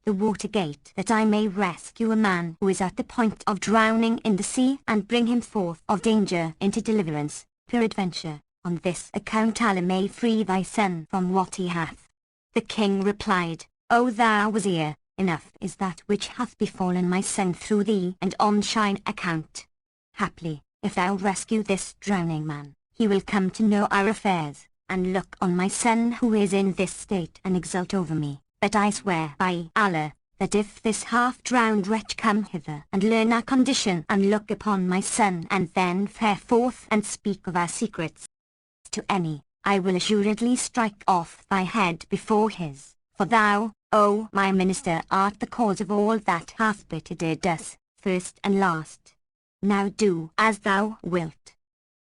the water gate, that I may rescue a man who is at the point of drowning in the sea, and bring him forth of danger into deliverance. Peradventure, on this account Allah may free thy son from what he hath. The king replied, O thou Wazir, enough is that which hath befallen my son through thee and on shine account. Haply, if thou rescue this drowning man, he will come to know our affairs, and look on my son who is in this state and exult over me. But I swear by Allah, that if this half-drowned wretch come hither and learn our condition and look upon my son and then fare forth and speak of our secrets to any, I will assuredly strike off thy head before his, for thou, O my minister, art the cause of all that hath bettered us, first and last. Now do as thou wilt.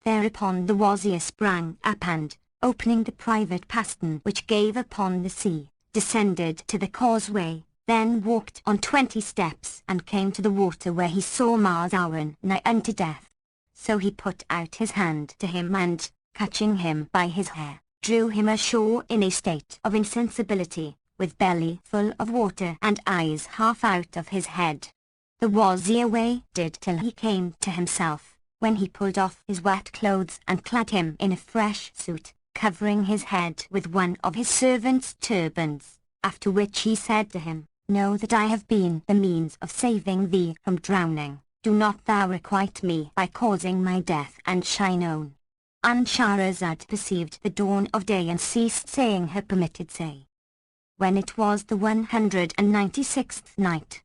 Thereupon the Wazir sprang up and, opening the private pastern which gave upon the sea, descended to the causeway, then walked on 20 steps and came to the water, where he saw Marzawan nigh unto death. So he put out his hand to him and, catching him by his hair, drew him ashore in a state of insensibility, with belly full of water and eyes half out of his head. The Wazir waited till he came to himself, when he pulled off his wet clothes and clad him in a fresh suit, covering his head with one of his servants' turbans, after which he said to him, Know that I have been the means of saving thee from drowning. Do not thou requite me by causing my death and shine own. And Shahrazad perceived the dawn of day and ceased saying her permitted say. When it was the 196th night,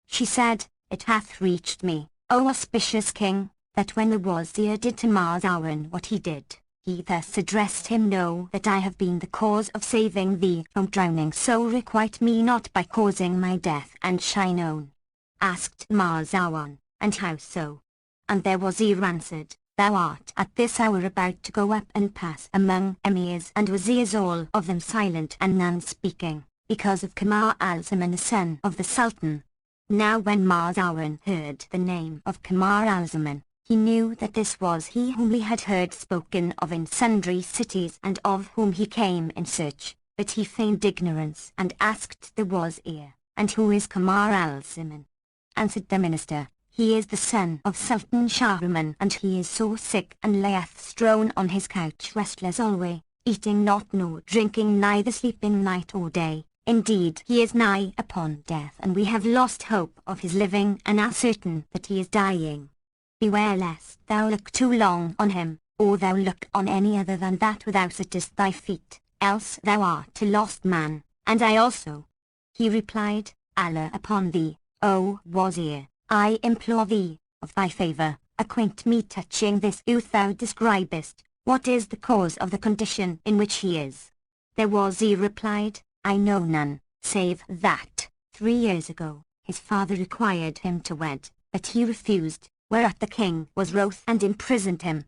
she said, It hath reached me, O auspicious king, that when the Wazir did to Marzawan what he did, he thus addressed him, Know that I have been the cause of saving thee from drowning, so requite me not by causing my death and shine own. Asked Marzawan, And how so? And their Wazir answered, Thou art at this hour about to go up and pass among emirs and wazirs, all of them silent and none speaking, because of Kamar al-Zaman, the son of the Sultan. Now when Marzawan heard the name of Kamar al-Zaman, he knew that this was he whom he had heard spoken of in sundry cities and of whom he came in search, but he feigned ignorance and asked the Wazir, And who is Kamar al-Zaman? Answered the minister, He is the son of Sultan Shahriman, and he is so sick and lieth strown on his couch restless alway, eating not nor drinking, neither sleeping night or day. Indeed he is nigh upon death, and we have lost hope of his living and are certain that he is dying. Beware lest thou look too long on him, or thou look on any other than that where thou sittest thy feet, else thou art a lost man, and I also. He replied, Allah upon thee, O Wazir, I implore thee, of thy favour, acquaint me touching this youth thou describest. What is the cause of the condition in which he is? The Wazir replied, I know none, save that, 3 years ago, his father required him to wed, but he refused, whereat the king was wroth and imprisoned him.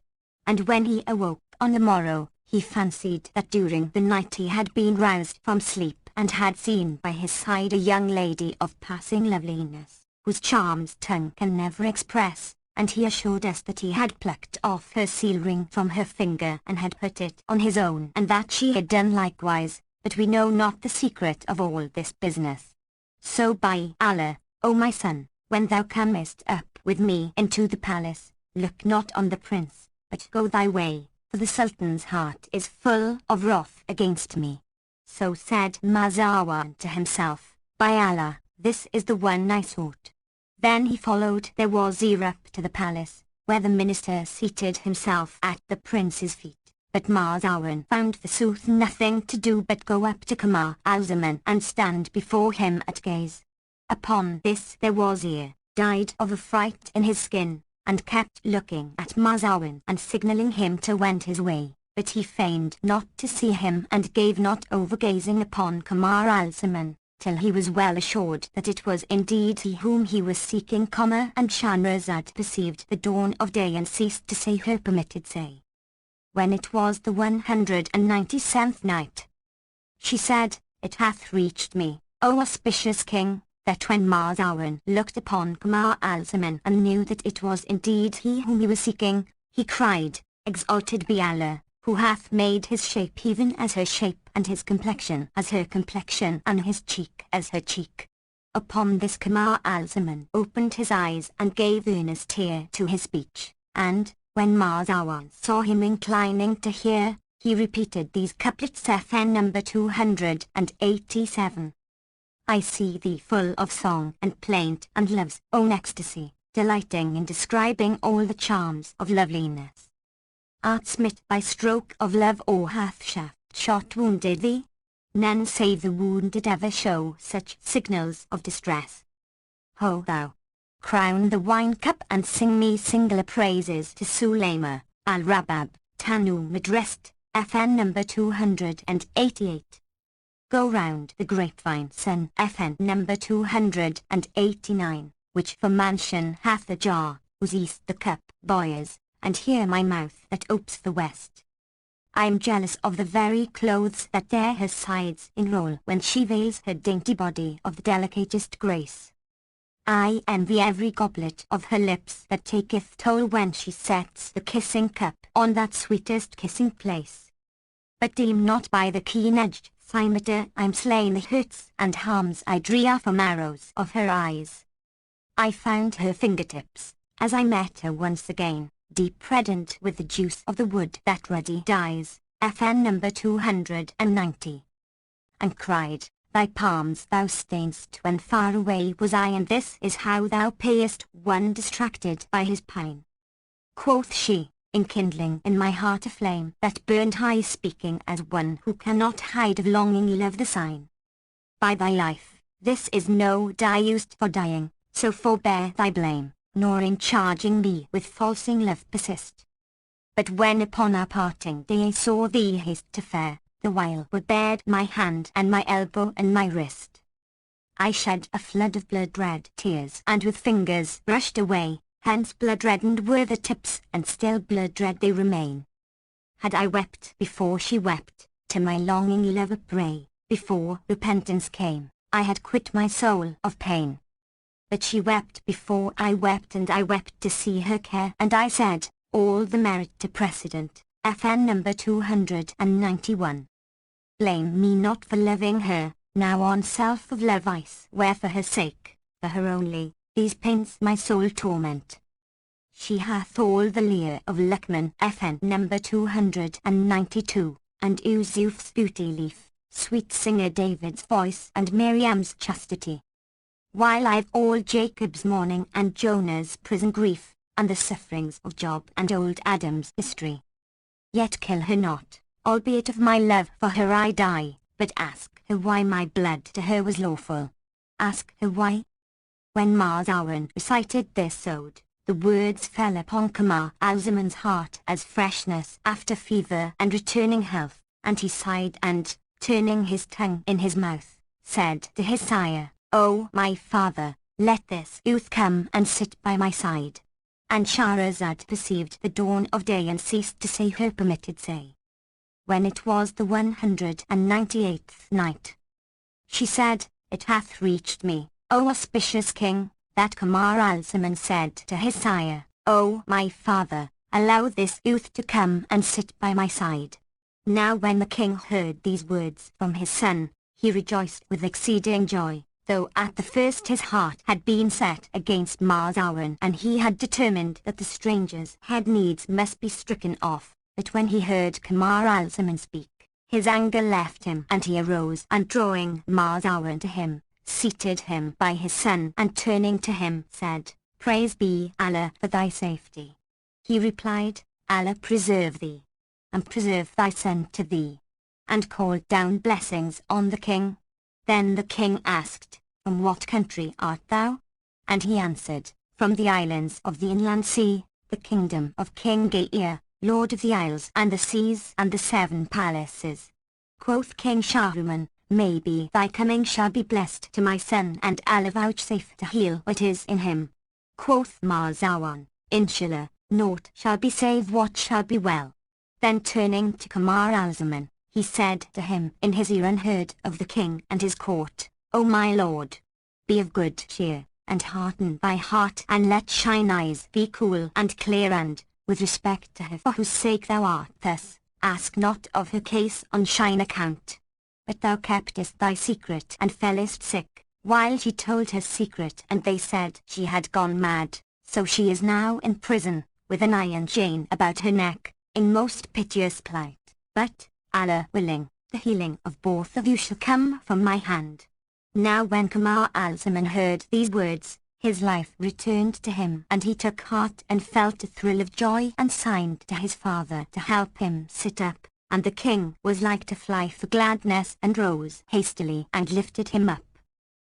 And when he awoke on the morrow, he fancied that during the night he had been roused from sleep, and had seen by his side a young lady of passing loveliness, whose charms tongue can never express, and he assured us that he had plucked off her seal ring from her finger and had put it on his own, and that she had done likewise, but we know not the secret of all this business. So by Allah, O my son, when thou comest up with me into the palace, look not on the prince, but go thy way, for the Sultan's heart is full of wrath against me. So said Marzawan to himself, By Allah, this is the one I sought. Then he followed the Wazir up to the palace, where the minister seated himself at the prince's feet. But Marzawan found forsooth nothing to do but go up to Kamar al-Zaman and stand before him at gaze. Upon this the Wazir died of a fright in his skin, and kept looking at Marzawan and signalling him to wend his way, but he feigned not to see him and gave not over gazing upon Kamar al-Zaman, till he was well assured that it was indeed he whom he was seeking. And Shahrazad perceived the dawn of day and ceased to say her permitted say. When it was the 197th night, she said, It hath reached me, O auspicious king, that when Marzawan looked upon Kamar al-Zaman and knew that it was indeed he whom he was seeking, he cried, Exalted be Allah, who hath made his shape even as her shape, and his complexion as her complexion, and his cheek as her cheek. Upon this Kamar al-Zaman opened his eyes and gave earnest ear to his speech, and, when Marzawan saw him inclining to hear, he repeated these couplets FN number 287. I see thee full of song and plaint and love's own ecstasy, delighting in describing all the charms of loveliness. Art smit by stroke of love, or hath shaft shot wounded thee? None save the wounded ever show such signals of distress. Ho thou! Crown the wine cup and sing me singular praises to Suleyma, al-Rabab, Tanu Madrest, FN number 288. Go round the grapevine sun FN number 289, which for mansion hath the jar, whose east the cup boys, and hear my mouth that opes the west. I am jealous of the very clothes that dare her sides enroll when she veils her dainty body of the delicatest grace. I envy every goblet of her lips that taketh toll when she sets the kissing cup on that sweetest kissing place. But deem not by the keen-edged cimeter I'm slain the hurts and harms I drear from arrows of her eyes. I found her fingertips, as I met her once again, deep reddened with the juice of the wood that ruddy dyes, FN number 290. And cried, thy palms thou stain'st when far away was I, and this is how thou payest one distracted by his pine. Quoth she, enkindling in my heart a flame that burned high, speaking as one who cannot hide of longing love the sign. By thy life, this is no die used for dying, so forbear thy blame, nor in charging me with falsing love persist. But when upon our parting day I saw thee haste to fare, the while were bared my hand and my elbow and my wrist, I shed a flood of blood-red tears and with fingers brushed away, hence blood-reddened were the tips and still blood-red they remain. Had I wept before she wept, to my longing love a prey, before repentance came, I had quit my soul of pain. But she wept before I wept, and I wept to see her care, and I said, all the merit to precedent, FN number 291. Blame me not for loving her, now on self of love I swear for her sake, for her only, these pains my soul torment. She hath all the leer of Luckman FN number 292, and Yusuf's beauty leaf, sweet singer David's voice and Miriam's chastity. While I've all Jacob's mourning and Jonah's prison grief, and the sufferings of Job and old Adam's history. Yet kill her not, albeit of my love for her I die, but ask her why my blood to her was lawful. Ask her why. When Marzawan recited this ode, the words fell upon Kamar al-Zaman's heart as freshness after fever and returning health, and he sighed and, turning his tongue in his mouth, said to his sire, O my father, let this youth come and sit by my side. And Shahrazad perceived the dawn of day and ceased to say her permitted say. When it was the 198th night, she said, it hath reached me, O auspicious king, that Kamar al-Zaman said to his sire, O my father, allow this youth to come and sit by my side. Now when the king heard these words from his son, he rejoiced with exceeding joy, though at the first his heart had been set against Marzawan, and he had determined that the stranger's head needs must be stricken off. But when he heard Kamar al-Zaman speak, his anger left him, and he arose and drawing Marzawan to him, seated him by his son, and turning to him said, Praise be Allah for thy safety. He replied, Allah preserve thee, and preserve thy son to thee, and called down blessings on the king. Then the king asked, From what country art thou? And he answered, From the islands of the inland sea, the kingdom of King Gaia, lord of the isles and the seas and the 7 palaces. Quoth King Shahriman, Maybe thy coming shall be blessed to my son, and Allah vouchsafe to heal what is in him. Quoth Marzawan, Inshallah, naught shall be save what shall be well. Then turning to Kamar al-Zaman, he said to him in his ear unheard of the king and his court, O my lord, be of good cheer, and hearten thy heart, and let shine eyes be cool and clear, and, with respect to her for whose sake thou art thus, ask not of her case on shine account. But thou keptest thy secret and fellest sick, while she told her secret, and they said she had gone mad, so she is now in prison, with an iron chain about her neck, in most piteous plight. But, Allah willing, the healing of both of you shall come from my hand. Now when Kamar al-Zaman heard these words, his life returned to him, and he took heart and felt a thrill of joy and signed to his father to help him sit up, and the king was like to fly for gladness and rose hastily and lifted him up.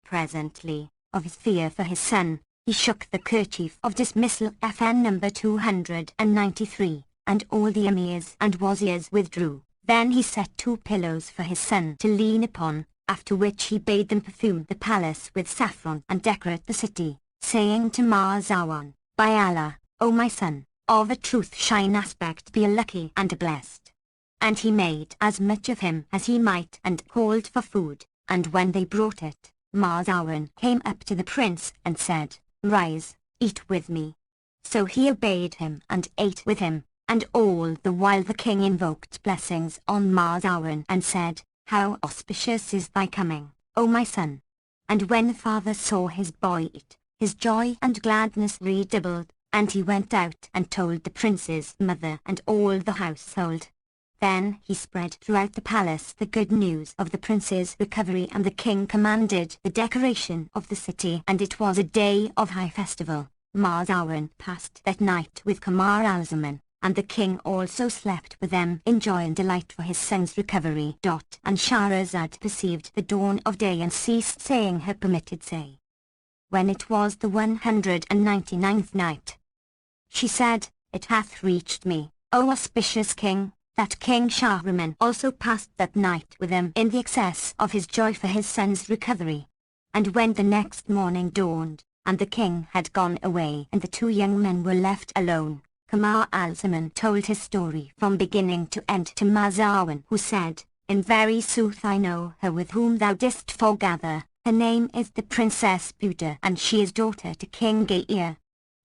Presently, of his fear for his son, he shook the kerchief of dismissal FN number 293, and all the emirs and wazirs withdrew. Then he set 2 pillows for his son to lean upon, after which he bade them perfume the palace with saffron and decorate the city, saying to Marzawan, "By Allah, O my son, of a truth shine aspect be a lucky and a blessed." And he made as much of him as he might and called for food, and when they brought it, Marzawan came up to the prince and said, "Rise, eat with me." So he obeyed him and ate with him, and all the while the king invoked blessings on Marzawan and said, "How auspicious is thy coming, O my son." And when the father saw his boy eat, his joy and gladness redoubled, and he went out and told the prince's mother and all the household. Then he spread throughout the palace the good news of the prince's recovery, and the king commanded the decoration of the city, and it was a day of high festival. Marzawan passed that night with Kamar al-Zaman, and the king also slept with them in joy and delight for his son's recovery. And Shahrazad perceived the dawn of day and ceased saying her permitted say. When it was the 199th night, she said, "It hath reached me, O auspicious king, that King Shahriman also passed that night with him in the excess of his joy for his son's recovery." And when the next morning dawned, and the king had gone away and the 2 young men were left alone, Kamar al-Zaman told his story from beginning to end to Marzawan, who said, "In very sooth I know her with whom thou didst foregather. Her name is the Princess Buda, and she is daughter to King Gaia."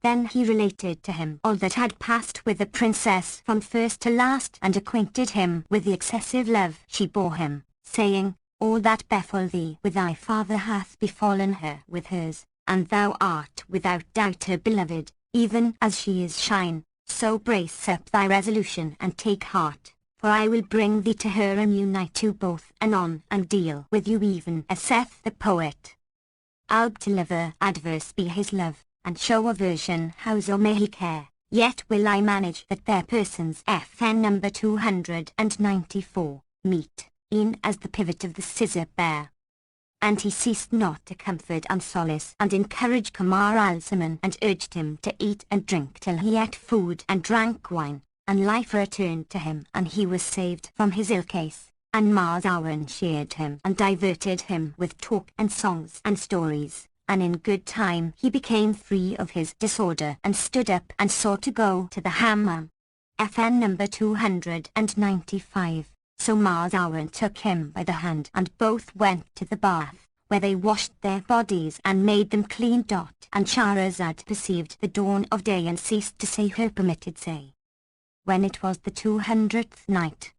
Then he related to him all that had passed with the princess from first to last, and acquainted him with the excessive love she bore him, saying, "All that befell thee with thy father hath befallen her with hers, and thou art without doubt her beloved, even as she is shine. So brace up thy resolution and take heart, for I will bring thee to her and unite you both anon and deal with you even as saith the poet. I'll deliver adverse be his love, and show aversion howso may he care, yet will I manage that their persons FN number 294 meet, e'en as the pivot of the scissor bear." And he ceased not to comfort and solace and encourage Kamar al-Zaman, and urged him to eat and drink till he ate food and drank wine, and life returned to him, and he was saved from his ill case. And Marzawan cheered him and diverted him with talk and songs and stories, and in good time he became free of his disorder and stood up and sought to go to the hammam. FN number 295. So Marzawan took him by the hand, and both went to the bath, where they washed their bodies and made them clean. And Shahrazad perceived the dawn of day and ceased to say her permitted say. When it was the 200th night,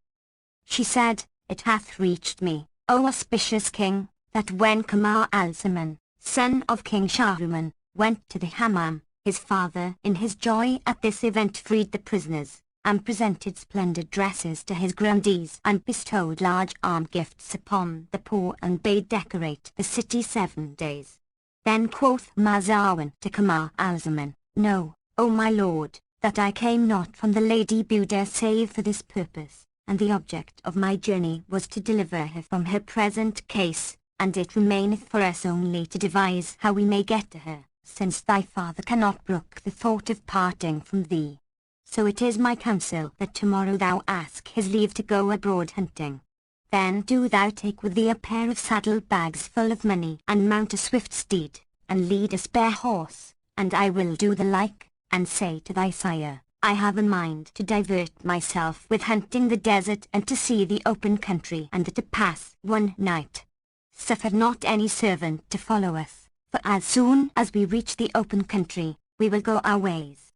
she said, "It hath reached me, O auspicious king, that when Kamar al-Zaman, son of King Shahriman, went to the hammam, his father in his joy at this event freed the prisoners, and presented splendid dresses to his grandees, and bestowed large armed gifts upon the poor, and bade decorate the city 7 days. Then quoth Marzawan to Kamar al-Zaman, "Know, O my lord, that I came not from the Lady Buda save for this purpose, and the object of my journey was to deliver her from her present case, and it remaineth for us only to devise how we may get to her, since thy father cannot brook the thought of parting from thee. So it is my counsel that tomorrow thou ask his leave to go abroad hunting. Then do thou take with thee a pair of saddle bags full of money, and mount a swift steed, and lead a spare horse, and I will do the like, and say to thy sire, I have a mind to divert myself with hunting the desert and to see the open country, and to pass one night. Suffer not any servant to follow us, for as soon as we reach the open country, we will go our ways."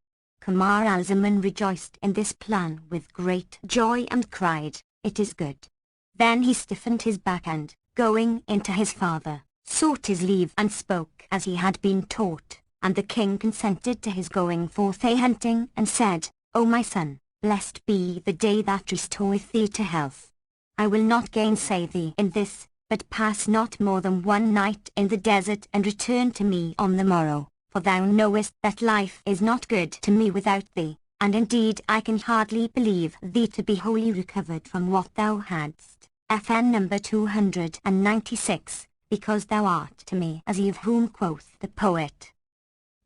Kamar al-Zaman rejoiced in this plan with great joy and cried, "It is good." Then he stiffened his back and, going into his father, sought his leave and spoke as he had been taught, and the king consented to his going forth a-hunting, and said, O my son, blessed be the day that restoreth thee to health. I will not gainsay thee in this, but pass not more than one night in the desert and return to me on the morrow, for thou knowest that life is not good to me without thee, and indeed I can hardly believe thee to be wholly recovered from what thou hadst. FN number 296, because thou art to me as he of whom quoth the poet.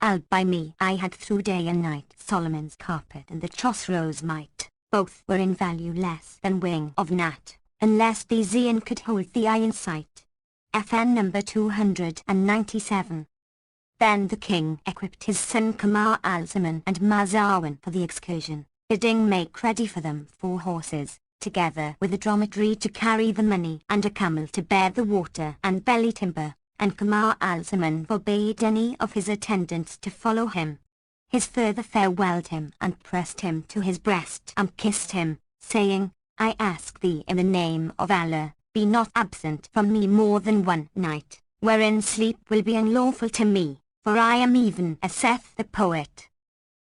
Al by me I had through day and night Solomon's carpet and the Chosroes might, both were in value less than wing of gnat, unless the Zion could hold the eye in sight. FN number 297. Then the king equipped his son Kamar al-Zaman and Marzawan for the excursion, bidding make ready for them 4 horses, together with a dromedary to carry the money and a camel to bear the water and belly timber, and Kamar al-Zaman forbade any of his attendants to follow him. His father farewelled him and pressed him to his breast and kissed him, saying, I ask thee in the name of Allah, be not absent from me more than one night, wherein sleep will be unlawful to me, for I am even as saith the poet.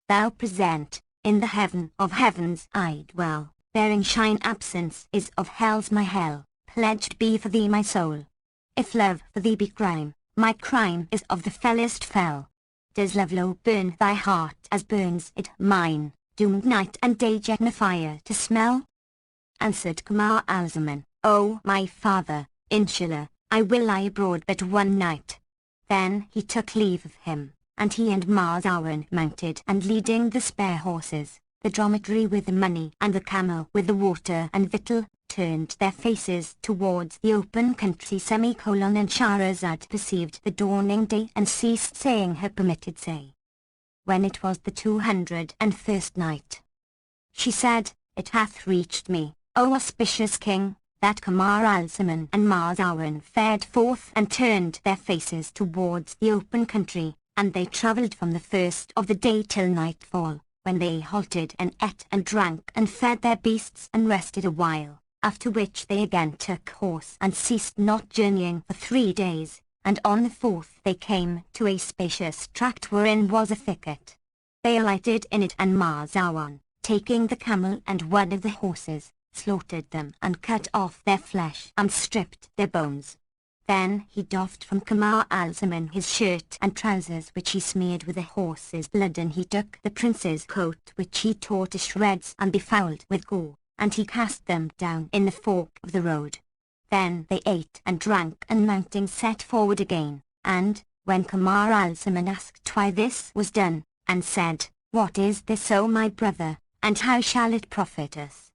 Thou present, in the heaven of heavens I dwell, bearing shine absence is of hell's my hell, pledged be for thee my soul. If love for thee be crime, my crime is of the fellest fell. Does love low burn thy heart as burns it mine, doomed night and day jet no fire to smell? Answered Kamar al-Zaman, O my father, inshallah, I will lie abroad but one night. Then he took leave of him, and he and Marzawan mounted and leading the spare horses, the dromedary with the money and the camel with the water and victual, turned their faces towards the open country and Shahrazad perceived the dawning day and ceased saying her permitted say. When it was the 201st night, she said, It hath reached me, O auspicious king, that Kamar al-Zaman and Marzawan fared forth and turned their faces towards the open country, and they travelled from the first of the day till nightfall, when they halted and ate and drank and fed their beasts and rested a while, after which they again took horse and ceased not journeying for 3 days, and on the 4th they came to a spacious tract wherein was a thicket. They alighted in it, and Marzawan, taking the camel and one of the horses, slaughtered them and cut off their flesh and stripped their bones. Then he doffed from Kamar al-Zaman his shirt and trousers which he smeared with the horse's blood, and he took the prince's coat which he tore to shreds and befouled with gore, and he cast them down in the fork of the road. Then they ate and drank, and mounting set forward again, and, when Kamar al-Zaman asked why this was done, and said, What is this, O my brother, and how shall it profit us?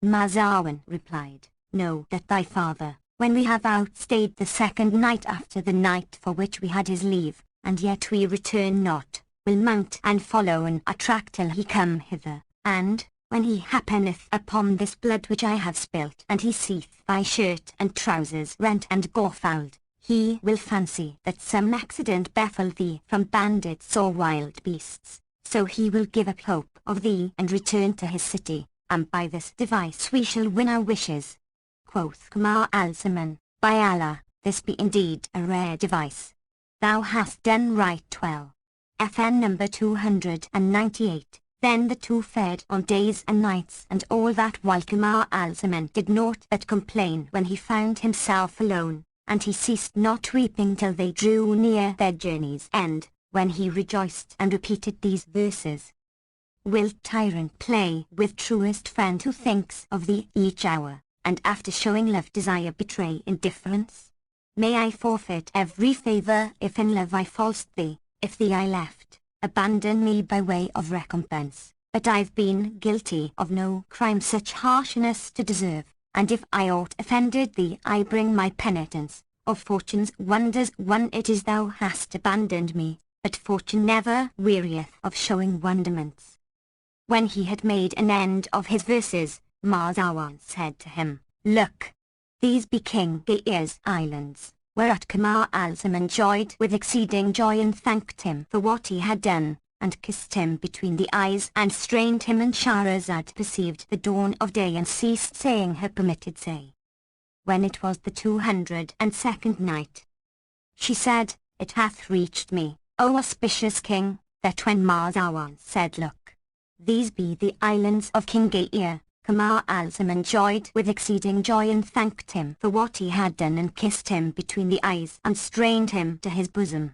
Marzawan replied, Know that thy father, when we have outstayed the 2nd night after the night for which we had his leave, and yet we return not, will mount and follow in a track till he come hither, and, when he happeneth upon this blood which I have spilt, and he seeth thy shirt and trousers rent and gore-fouled, he will fancy that some accident befell thee from bandits or wild beasts, so he will give up hope of thee and return to his city, and by this device we shall win our wishes. Quoth Kamar al-Zaman, By Allah, this be indeed a rare device. Thou hast done right well. FN number 298. Then the two fared on days and nights, and all that while Kamar al-Zaman did naught but complain when he found himself alone, and he ceased not weeping till they drew near their journey's end, when he rejoiced and repeated these verses. Will tyrant play with truest friend who thinks of thee each hour, and after showing love desire betray indifference? May I forfeit every favour if in love I falsed thee, if thee I left, abandon me by way of recompense, but I've been guilty of no crime such harshness to deserve, and if I aught offended thee I bring my penitence, of fortune's wonders one it is thou hast abandoned me, but fortune never wearieth of showing wonderments. When he had made an end of his verses, Marzawan said to him, Look! These be King Gair's islands. Whereat Kamar al-Zaman joyed with exceeding joy and thanked him for what he had done, and kissed him between the eyes and strained him, and Shahrazad perceived the dawn of day and ceased saying her permitted say. When it was the 202nd night, She said, "It hath reached me, O auspicious king, that when Marzawan said, Look, these be the islands of King Gaia, Kamar al-Zaman joyed with exceeding joy and thanked him for what he had done and kissed him between the eyes and strained him to his bosom.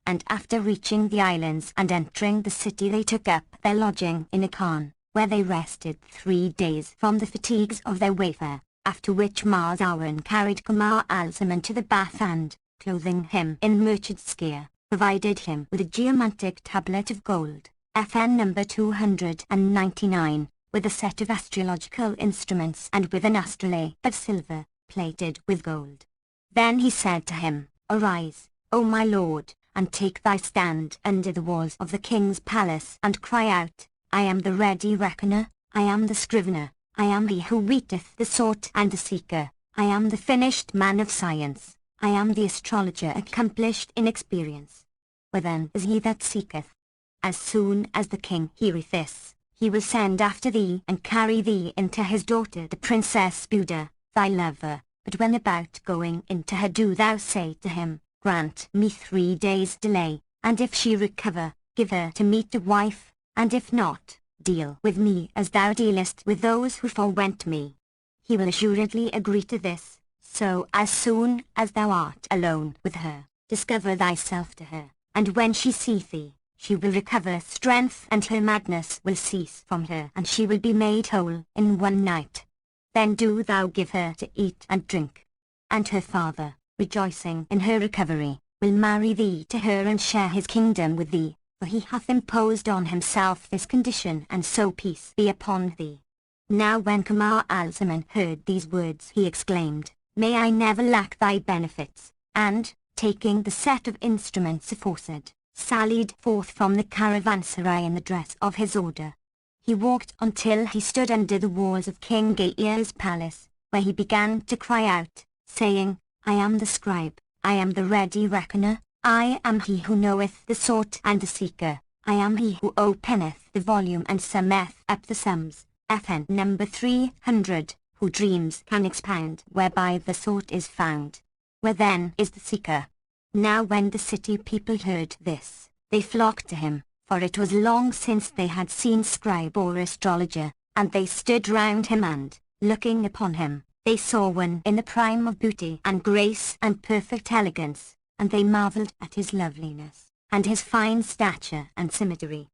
And after reaching the islands and entering the city they took up their lodging in a khan, where they rested 3 days from the fatigues of their wayfare, after which Marzawan carried Kamar al-Zaman to the bath and, clothing him in merchant's gear, provided him with a geomantic tablet of gold, FN number 299, with a set of astrological instruments and with an astrolabe of silver, plated with gold. Then he said to him, "Arise, O my lord, and take thy stand under the walls of the king's palace and cry out, I am the ready reckoner, I am the scrivener, I am he who weeteth the sought and the seeker, I am the finished man of science, I am the astrologer accomplished in experience. Where then is he that seeketh? As soon as the king heareth this, he will send after thee and carry thee into his daughter the princess Buda, thy lover, but when about going into her do thou say to him, Grant me 3 days' delay, and if she recover, give her to me to wife, and if not, deal with me as thou dealest with those who forewent me. He will assuredly agree to this, so as soon as thou art alone with her, discover thyself to her, and when she seeth thee, she will recover strength and her madness will cease from her and she will be made whole in 1 night. Then do thou give her to eat and drink. And her father, rejoicing in her recovery, will marry thee to her and share his kingdom with thee, for he hath imposed on himself this condition, and so peace be upon thee." Now when Kamar al-Zaman heard these words he exclaimed, "May I never lack thy benefits," and, taking the set of instruments aforesaid, sallied forth from the caravanserai in the dress of his order. He walked until he stood under the walls of King Gaia's palace, where he began to cry out, saying, "I am the scribe, I am the ready reckoner, I am he who knoweth the sought and the seeker, I am he who openeth the volume and summeth up the sums, FN number 300, who dreams can expound whereby the sought is found. Where then is the seeker?" Now when the city people heard this, they flocked to him, for it was long since they had seen scribe or astrologer, and they stood round him and, looking upon him, they saw one in the prime of beauty and grace and perfect elegance, and they marvelled at his loveliness, and his fine stature and symmetry.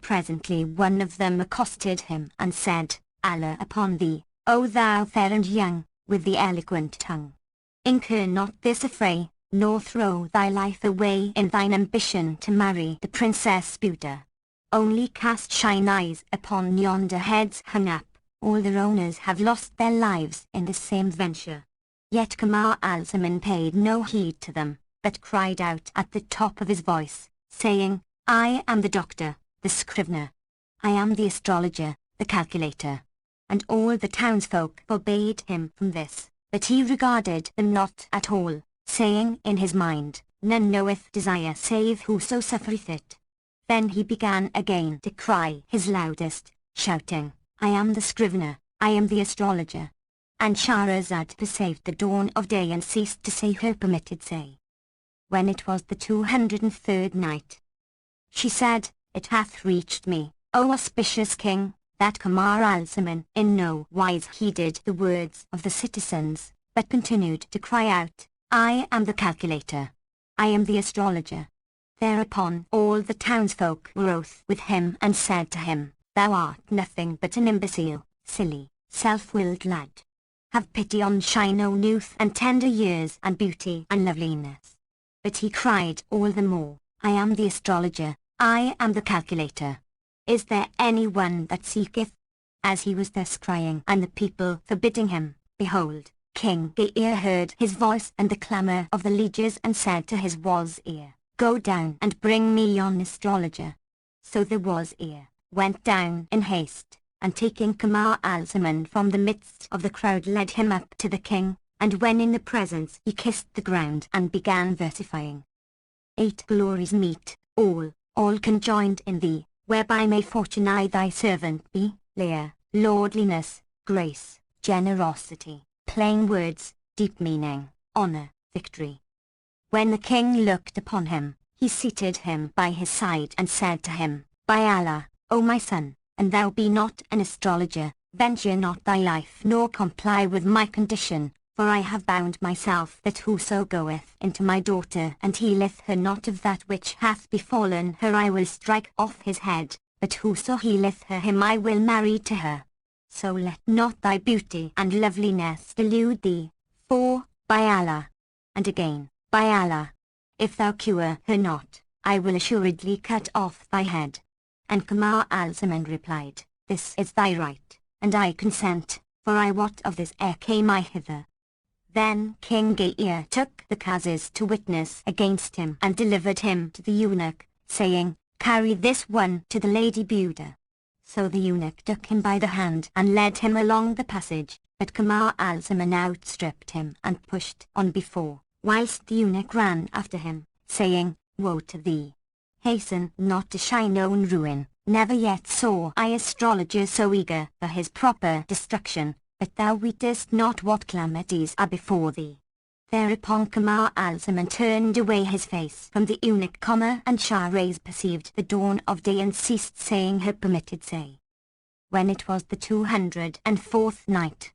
Presently one of them accosted him and said, "Allah upon thee, O thou fair and young, with the eloquent tongue! Incur not this affray, nor throw thy life away in thine ambition to marry the Princess Buda. Only cast shine eyes upon yonder heads hung up, all their owners have lost their lives in the same venture." Yet Kamar al-Zaman paid no heed to them, but cried out at the top of his voice, saying, "I am the doctor, the scrivener. I am the astrologer, the calculator." And all the townsfolk forbade him from this, but he regarded them not at all, saying in his mind, "None knoweth desire save whoso suffereth it." Then he began again to cry his loudest, shouting, "I am the scrivener, I am the astrologer." And Shahrazad perceived the dawn of day and ceased to say her permitted say. When it was the 203rd night, she said, "It hath reached me, O auspicious king, that Kamar al-Zaman in no wise heeded the words of the citizens, but continued to cry out, I am the calculator, I am the astrologer." Thereupon all the townsfolk were wroth with him and said to him, "Thou art nothing but an imbecile, silly, self-willed lad. Have pity on shine o youth and tender years and beauty and loveliness." But he cried all the more, "I am the astrologer, I am the calculator. Is there any one that seeketh?" As he was thus crying and the people forbidding him, behold, King Gaia heard his voice and the clamour of the lieges and said to his wazir, "Go down and bring me yon astrologer." So the wazir went down in haste, and taking Kamar al-Zaman from the midst of the crowd led him up to the king, and when in the presence he kissed the ground and began versifying. 8 glories meet, all conjoined in thee, whereby may fortune I thy servant be, Leah, lordliness, grace, generosity, plain words, deep meaning, honour, victory. When the king looked upon him, he seated him by his side and said to him, By Allah, O my son, and thou be not an astrologer, venture not thy life nor comply with my condition, for I have bound myself that whoso goeth into my daughter and healeth her not of that which hath befallen her I will strike off his head, but whoso healeth her him I will marry to her. So let not thy beauty and loveliness delude thee, for, by Allah, and again, by Allah, if thou cure her not, I will assuredly cut off thy head. And Kamar al-Zaman replied, This is thy right, and I consent, for I wot of this ere came I hither. Then King Gaia took the Qazis to witness against him and delivered him to the eunuch, saying, Carry this one to the Lady Buda. So the eunuch took him by the hand and led him along the passage, but Kamar al-Zaman outstripped him and pushed on before, whilst the eunuch ran after him, saying, Woe to thee! Hasten not to shine own ruin, never yet saw I astrologer so eager for his proper destruction, but thou weetest not what calamities are before thee. Thereupon Kamar al-Zaman turned away his face from the eunuch, and Shahrazad perceived the dawn of day and ceased saying her permitted say. When it was the 204th night,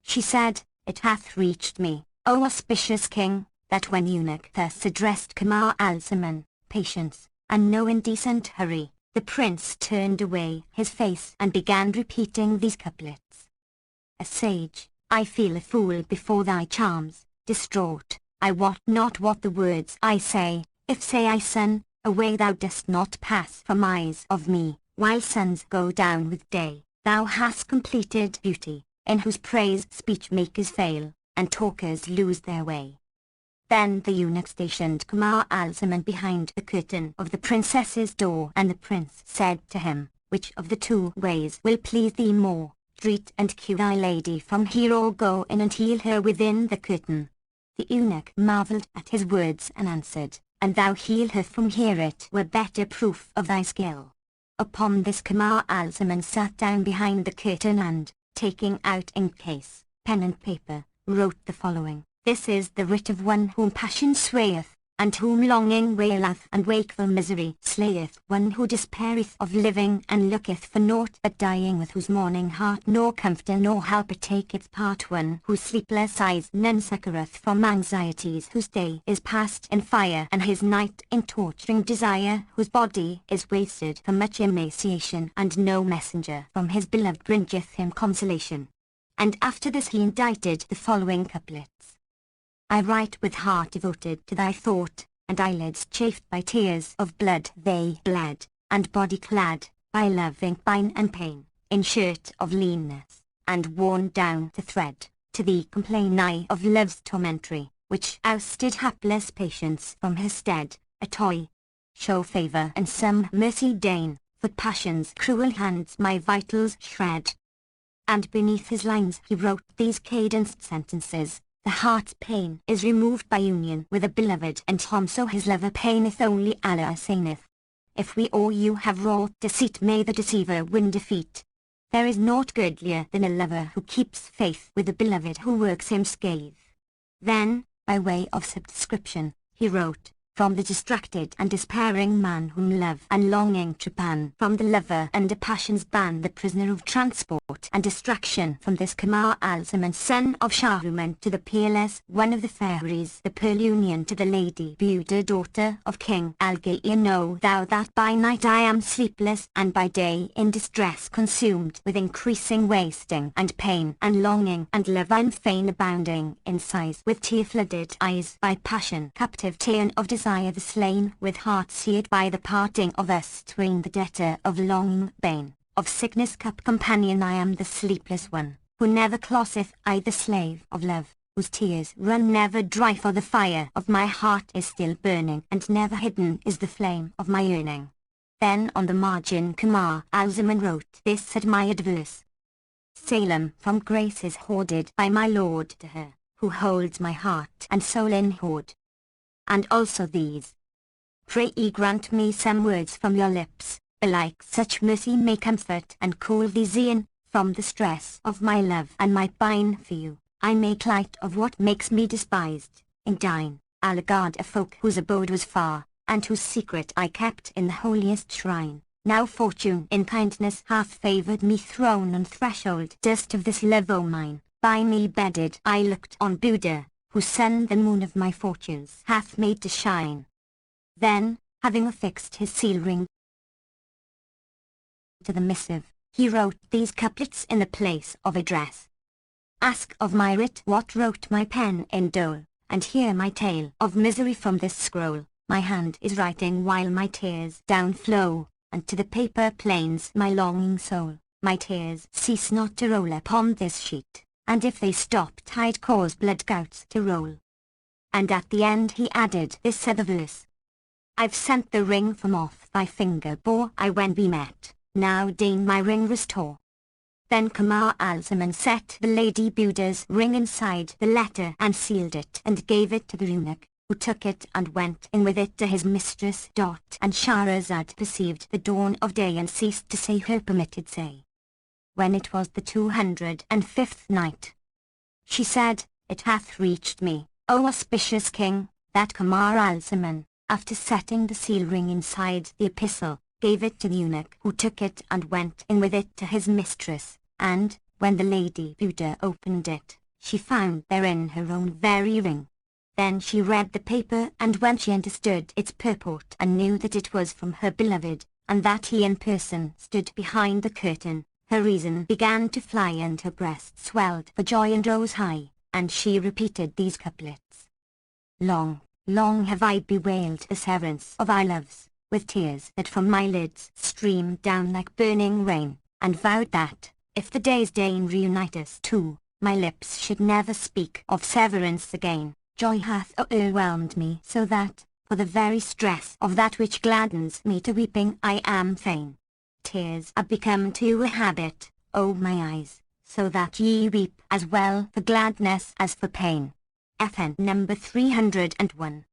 she said, It hath reached me, O auspicious king, that when eunuch thus addressed Kamar al-Zaman, patience, and no indecent hurry, the prince turned away his face and began repeating these couplets. A sage, I feel a fool before thy charms, distraught, I wot not what the words I say, if say I son, away thou dost not pass from eyes of me, while suns go down with day, thou hast completed beauty, in whose praise speech makers fail, and talkers lose their way. Then the eunuch stationed Kamar al-Zaman behind the curtain of the princess's door, and the prince said to him, Which of the two ways will please thee more, treat and cure thy lady from here or go in and heal her within the curtain? The eunuch marvelled at his words and answered, An thou heal her from here it were better proof of thy skill. Upon this Kamar al-Zaman sat down behind the curtain and, taking out inkcase, pen and paper, wrote the following. This is the writ of one whom passion swayeth, and whom longing waileth and wakeful misery slayeth, one who despaireth of living and looketh for naught but dying, with whose mourning heart nor comforter nor helper take its part, one whose sleepless eyes none succoureth from anxieties, whose day is passed in fire and his night in torturing desire, whose body is wasted for much emaciation, and no messenger from his beloved bringeth him consolation. And after this he indited the following couplets. I write with heart devoted to thy thought, and eyelids chafed by tears of blood they bled, and body clad by loving pine and pain, in shirt of leanness, and worn down to thread, to thee complain I of love's tormentry, which ousted hapless patience from her stead, a toy. Show favour and some mercy deign, for passion's cruel hands my vitals shred. And beneath his lines he wrote these cadenced sentences. The heart's pain is removed by union with a beloved, and whomso his lover paineth only Allah assaineth. If we or you have wrought deceit, may the deceiver win defeat. There is naught goodlier than a lover who keeps faith with a beloved who works him scathe. Then, by way of subscription, he wrote, From the distracted and despairing man whom love and longing trepan, from the lover under passion's ban, the prisoner of transport and distraction, from this Kamar al-Zaman son of Shahruman to the peerless one of the fairies, the pearl union to the Lady Buda daughter of King Al-Gaia. Know thou that by night I am sleepless, and by day in distress consumed with increasing wasting and pain and longing and love, and fain abounding in sighs, with tear-flooded eyes, by passion captive ta'en of desire, the slain with heart seared by the parting of us twain, the debtor of longing bane, of sickness cup companion. I am the sleepless one, who never closeth, I the slave of love, whose tears run never dry, for the fire of my heart is still burning, and never hidden is the flame of my yearning. Then on the margin Kamar al-Zaman wrote this admired verse. Salem from grace is hoarded by my Lord to her, who holds my heart and soul in hoard. And also these. Pray ye grant me some words from your lips, belike such mercy may comfort and cool thee e'en, from the stress of my love and my pine for you, I make light of what makes me despised, in thine, Allegard a folk whose abode was far, and whose secret I kept in the holiest shrine. Now fortune in kindness hath favoured me, thrown on threshold dust of this love o' mine. By me bedded I looked on Buddha, whose sun the moon of my fortunes hath made to shine. Then, having affixed his seal ring to the missive, he wrote these couplets in the place of address. Ask of my writ what wrote my pen in dole, and hear my tale of misery from this scroll. My hand is writing while my tears down flow, and to the paper plains my longing soul. My tears cease not to roll upon this sheet, and if they stopped I'd cause blood gouts to roll. And at the end he added this other verse. I've sent the ring from off thy finger bore I when we met, now deign my ring restore. Then Kamar al-Zaman set the Lady Buddha's ring inside the letter and sealed it and gave it to the eunuch, who took it and went in with it to his mistress. And Shahrazad perceived the dawn of day and ceased to say her permitted say. When it was the 205th night, she said, It hath reached me, O auspicious king, that Kamar al-Zaman, after setting the seal ring inside the epistle, gave it to the eunuch, who took it and went in with it to his mistress, and, when the Lady Buddha opened it, she found therein her own very ring. Then she read the paper, and when she understood its purport and knew that it was from her beloved, and that he in person stood behind the curtain, her reason began to fly and her breast swelled for joy and rose high, and she repeated these couplets. Long, long have I bewailed the severance of our loves, with tears that from my lids streamed down like burning rain, and vowed that, if the days deign reunite us two, my lips should never speak of severance again. Joy hath o'erwhelmed me so that, for the very stress of that which gladdens me to weeping I am fain. Tears are become to you a habit, O my eyes, so that ye weep as well for gladness as for pain. FN number 301.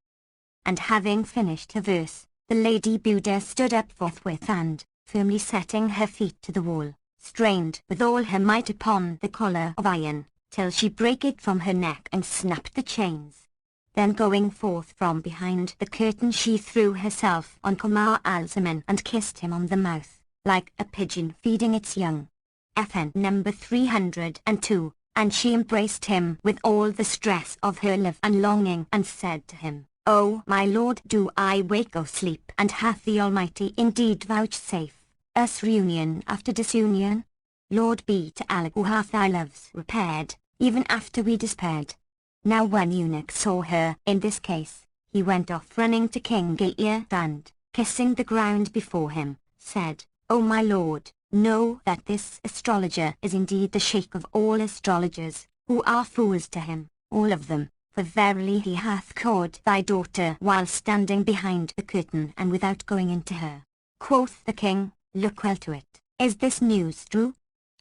And having finished her verse, the Lady Buddha stood up forthwith and, firmly setting her feet to the wall, strained with all her might upon the collar of iron, till she brake it from her neck and snapped the chains. Then going forth from behind the curtain she threw herself on Kamar al-Zaman and kissed him on the mouth, like a pigeon feeding its young. FN number 302, and she embraced him with all the stress of her love and longing and said to him, O my lord, do I wake or sleep, and hath the Almighty indeed vouchsafe us reunion after disunion? Lord be to Allah who hath our loves repaired, even after we despaired. Now when eunuch saw her in this case, he went off running to King Gaia and, kissing the ground before him, said, O my lord, know that this astrologer is indeed the sheikh of all astrologers, who are fools to him, all of them, for verily he hath caught thy daughter while standing behind the curtain and without going into her. Quoth the king, Look well to it. Is this news true?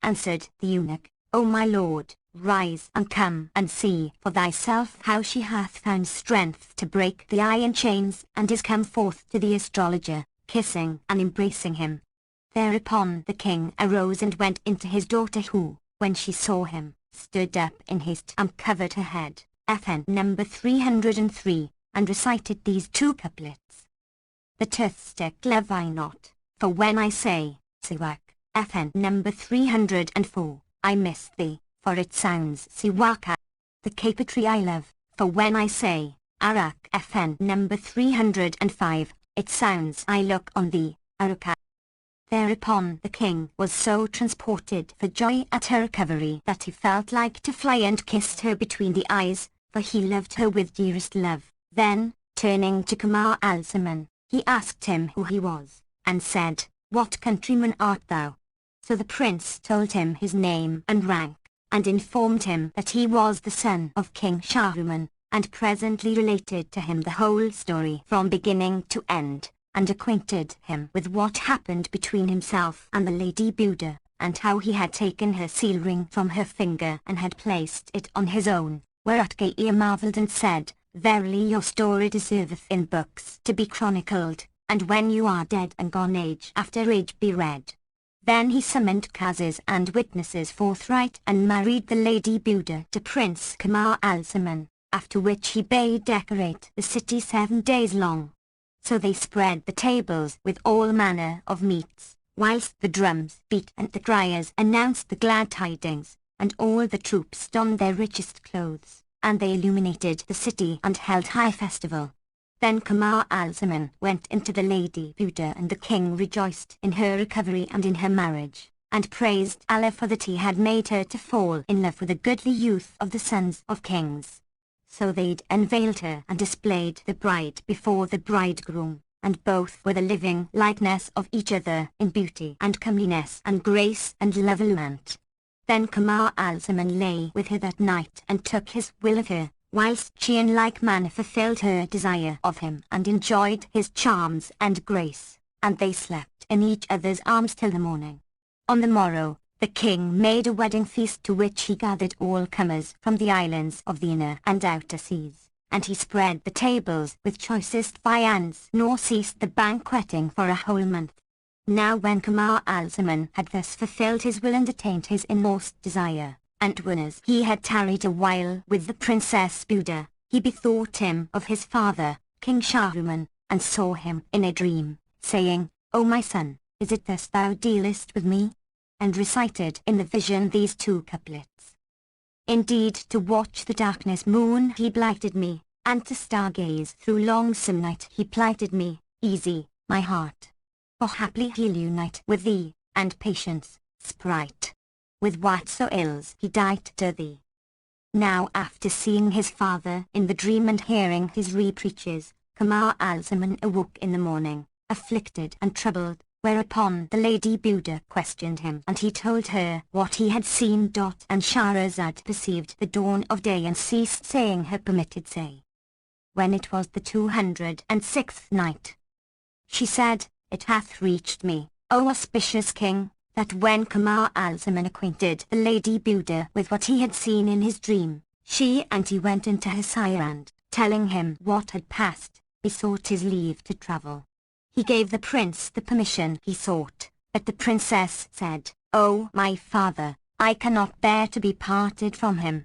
Answered the eunuch, O my lord, rise and come and see for thyself how she hath found strength to break the iron chains and is come forth to the astrologer, kissing and embracing him. Thereupon the king arose and went into his daughter who, when she saw him, stood up in haste and covered her head, FN number 303, and recited these two couplets. The toothstick love I not, for when I say, Siwak, FN number 304, I miss thee, for it sounds Siwaka. The caper tree I love, for when I say, Arak, FN number 305, it sounds I look on thee, Aruka. Thereupon the king was so transported for joy at her recovery that he felt like to fly and kissed her between the eyes, for he loved her with dearest love. Then, turning to Kamar al-Zaman, he asked him who he was, and said, What countryman art thou? So the prince told him his name and rank, and informed him that he was the son of King Shahriman, and presently related to him the whole story from beginning to end, and acquainted him with what happened between himself and the Lady Buddha, and how he had taken her seal ring from her finger and had placed it on his own, whereat Gaia marvelled and said, Verily your story deserveth in books to be chronicled, and when you are dead and gone age after age be read. Then he summoned Qazis and witnesses forthright and married the Lady Buddha to Prince Kamar al-Zaman. after which he bade decorate the city 7 days long. So they spread the tables with all manner of meats, whilst the drums beat and the criers announced the glad tidings, and all the troops donned their richest clothes, and they illuminated the city and held high festival. Then Kamar al-Zaman went into the Lady Buddha, and the king rejoiced in her recovery and in her marriage, and praised Allah for that he had made her to fall in love with a goodly youth of the sons of kings. So they'd unveiled her and displayed the bride before the bridegroom, and both were the living likeness of each other in beauty and comeliness and grace and lovelement. Then Kamar al-Zaman lay with her that night and took his will of her, whilst she in like manner fulfilled her desire of him and enjoyed his charms and grace, and they slept in each other's arms till the morning. On the morrow, the king made a wedding feast to which he gathered all comers from the islands of the inner and outer seas, and he spread the tables with choicest viands, nor ceased the banqueting for a whole month. Now when Kamar al-Zaman had thus fulfilled his will and attained his inmost desire, and whenas he had tarried a while with the Princess Buddha, he bethought him of his father, King Shahruman, and saw him in a dream, saying, "O my son, is it thus thou dealest with me?" and recited in the vision these 2 couplets. Indeed, to watch the darkness moon he blighted me, and to stargaze through longsome night he plighted me, easy, my heart. For haply he'll unite with thee, and patience, sprite, with whatso ills he dight to thee. Now after seeing his father in the dream and hearing his reproaches, Kamar al-Zaman awoke in the morning, afflicted and troubled, whereupon the Lady Buddha questioned him, and he told her what he had seen. And Shahrazad perceived the dawn of day and ceased saying her permitted say. When it was the 206th night, she said, "It hath reached me, O auspicious king, that when Kamar al-Zaman acquainted the Lady Buddha with what he had seen in his dream, she and he went into her sire and, telling him what had passed, besought his leave to travel. He gave the prince the permission he sought, but the princess said, "O my father, I cannot bear to be parted from him."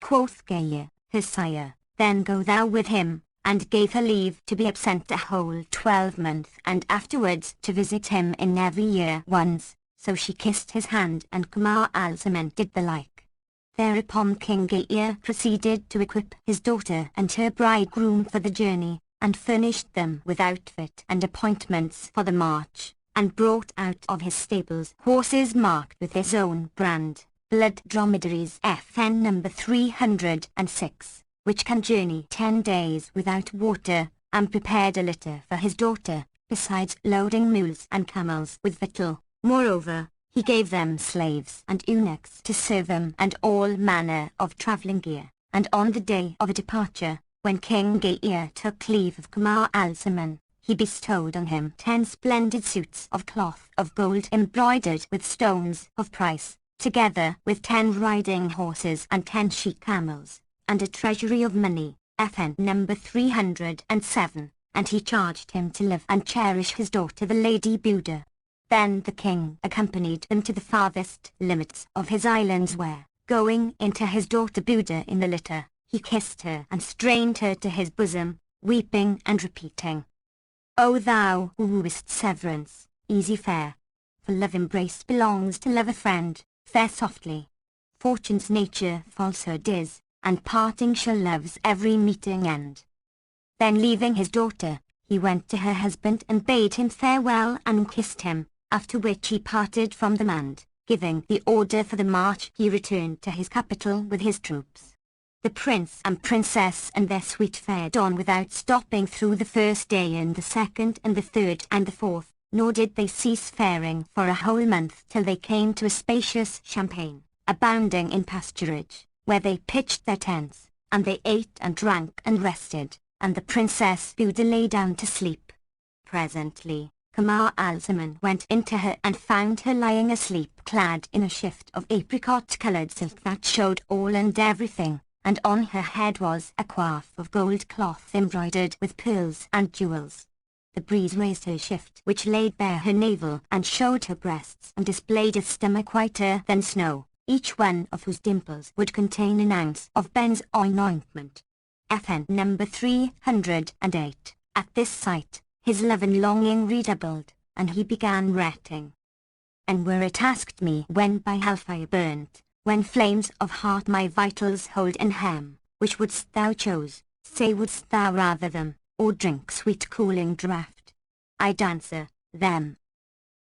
Quoth Gaia, her sire, "Then go thou with him," and gave her leave to be absent a whole 12 months, and afterwards to visit him in every year once. So she kissed his hand, and Kamar al-Zaman did the like. Thereupon King Gaia proceeded to equip his daughter and her bridegroom for the journey, and furnished them with outfit and appointments for the march, and brought out of his stables horses marked with his own brand, blood dromedaries FN number 306, which can journey 10 days without water, and prepared a litter for his daughter, besides loading mules and camels with victual. Moreover, he gave them slaves and eunuchs to serve them and all manner of travelling gear, and on the day of departure, when King Gaia took leave of Kamar al-Zaman, he bestowed on him 10 splendid suits of cloth of gold embroidered with stones of price, together with 10 riding horses and 10 she-camels, and a treasury of money, FN number 307, and he charged him to live and cherish his daughter the Lady Buddha. Then the king accompanied them to the farthest limits of his islands where, going into his daughter Buddha in the litter, he kissed her and strained her to his bosom, weeping and repeating, "O thou who wooest severance, easy fare, for love embrace belongs to love a friend, fare softly. Fortune's nature falsehood is, and parting shall love's every meeting end." Then leaving his daughter, he went to her husband and bade him farewell and kissed him, after which he parted from them and, giving the order for the march, he returned to his capital with his troops. The prince and princess and their suite fared on without stopping through the first day and the second and the third and the fourth, nor did they cease faring for a whole month till they came to a spacious champaign, abounding in pasturage, where they pitched their tents, and they ate and drank and rested, and the Princess Buddha lay down to sleep. Presently, Kamar al-Zaman went into her and found her lying asleep clad in a shift of apricot-coloured silk that showed all and everything, and on her head was a coif of gold cloth embroidered with pearls and jewels. The breeze raised her shift which laid bare her navel and showed her breasts and displayed a stomach whiter than snow, each one of whose dimples would contain an ounce of benzoin ointment. FN number 308. At this sight, his love and longing redoubled, and he began retting. And were it asked me when by hellfire burnt, when flames of heart my vitals hold and hem, which wouldst thou choose, say wouldst thou rather them, or drink sweet cooling draught? I'd answer, them.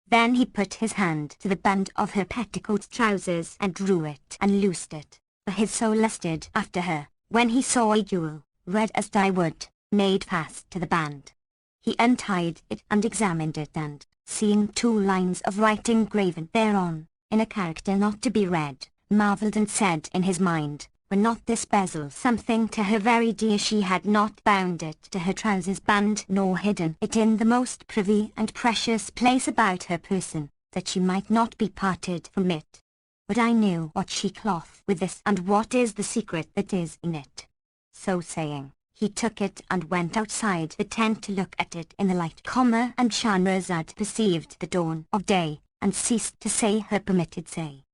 Then he put his hand to the band of her petticoat trousers and drew it and loosed it, for his soul lusted after her, when he saw a jewel, red as dye wood, made fast to the band. He untied it and examined it and, seeing 2 lines of writing graven thereon, in a character not to be read, marvelled and said in his mind, were not this bezel something to her very dear, she had not bound it to her trousers band nor hidden it in the most privy and precious place about her person, that she might not be parted from it. But I knew what she cloth with this and what is the secret that is in it. So saying, he took it and went outside the tent to look at it in the light, and Shahrazad perceived the dawn of day, and ceased to say her permitted say.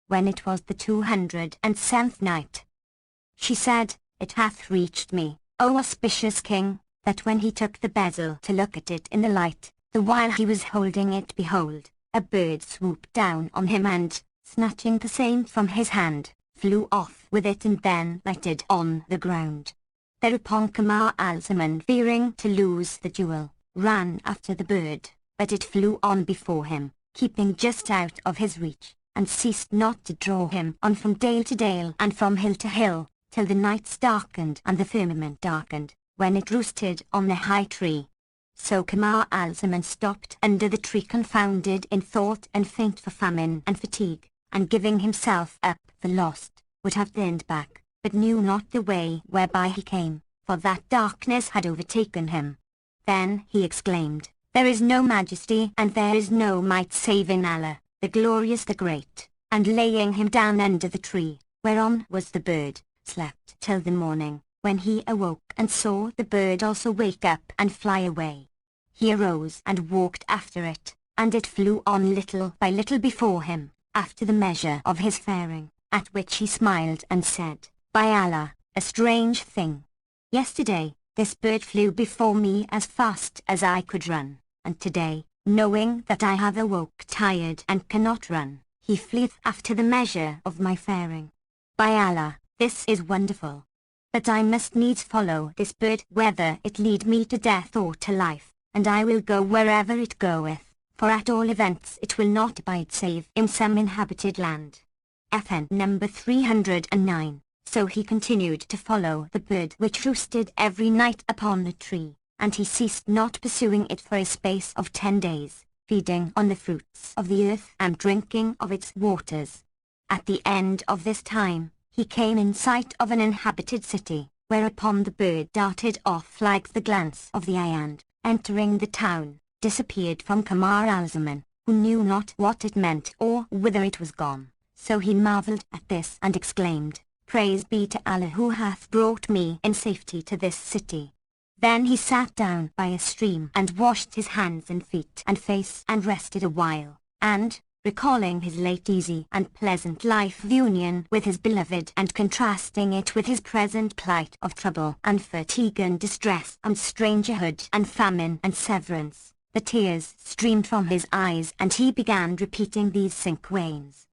When it was the 207th night, she said, It hath reached me, O auspicious king, that when he took the bezel to look at it in the light, the while he was holding it, behold, a bird swooped down on him and, snatching the same from his hand, flew off with it and then lighted on the ground. Thereupon Kamar al-Zaman, fearing to lose the jewel, ran after the bird, but it flew on before him, keeping just out of his reach, and ceased not to draw him on from dale to dale and from hill to hill, till the nights darkened and the firmament darkened, when it roosted on the high tree. So Kamar al-Zaman stopped under the tree, confounded in thought and faint for famine and fatigue, and giving himself up for lost, would have turned back, but knew not the way whereby he came, for that darkness had overtaken him. Then he exclaimed, There is no majesty and there is no might save in Allah, the glorious, the great, and laying him down under the tree, whereon was the bird, slept till the morning, when he awoke and saw the bird also wake up and fly away. He arose and walked after it, and it flew on little by little before him, after the measure of his faring, at which he smiled and said, By Allah, a strange thing. Yesterday, this bird flew before me as fast as I could run, and today, knowing that I have awoke tired and cannot run, he fleeth after the measure of my faring. By Allah, this is wonderful. But I must needs follow this bird, whether it lead me to death or to life, and I will go wherever it goeth, for at all events it will not abide save in some inhabited land. FN number 309. So he continued to follow the bird which roosted every night upon the tree, and he ceased not pursuing it for a space of 10 days, feeding on the fruits of the earth and drinking of its waters. At the end of this time, he came in sight of an inhabited city, whereupon the bird darted off like the glance of the eye and, entering the town, disappeared from Kamar al-Zaman, who knew not what it meant or whither it was gone. So he marvelled at this and exclaimed, Praise be to Allah who hath brought me in safety to this city. Then he sat down by a stream and washed his hands and feet and face and rested a while, and, recalling his late easy and pleasant life of union with his beloved and contrasting it with his present plight of trouble and fatigue and distress and strangerhood and famine and severance, the tears streamed from his eyes and he began repeating these cinquains.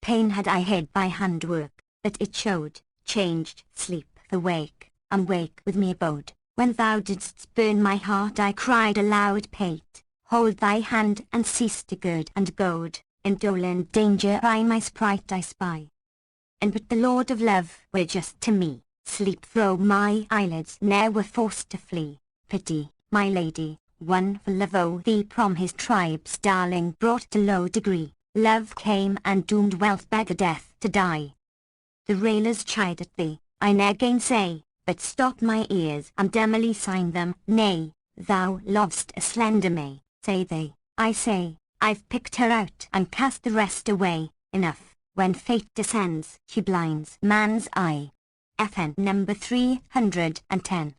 Pain had I hid by handwork, that it showed, changed, sleep, the wake, and wake with me abode. When thou didst spurn my heart I cried aloud, Pate, hold thy hand and cease to gird and goad, in dole and danger by my sprite I spy. And but the Lord of love were just to me, sleep thro' my eyelids ne'er were forced to flee. Pity, my lady, one for love o' thee from his tribe's darling brought to low degree, love came and doomed wealth beggar death to die. The railers chide at thee, I ne'er gainsay, but stop my ears and dumbly sign them, nay, thou lov'st a slender may, say they, I say, I've picked her out and cast the rest away, enough, when fate descends, she blinds man's eye. FN number 310.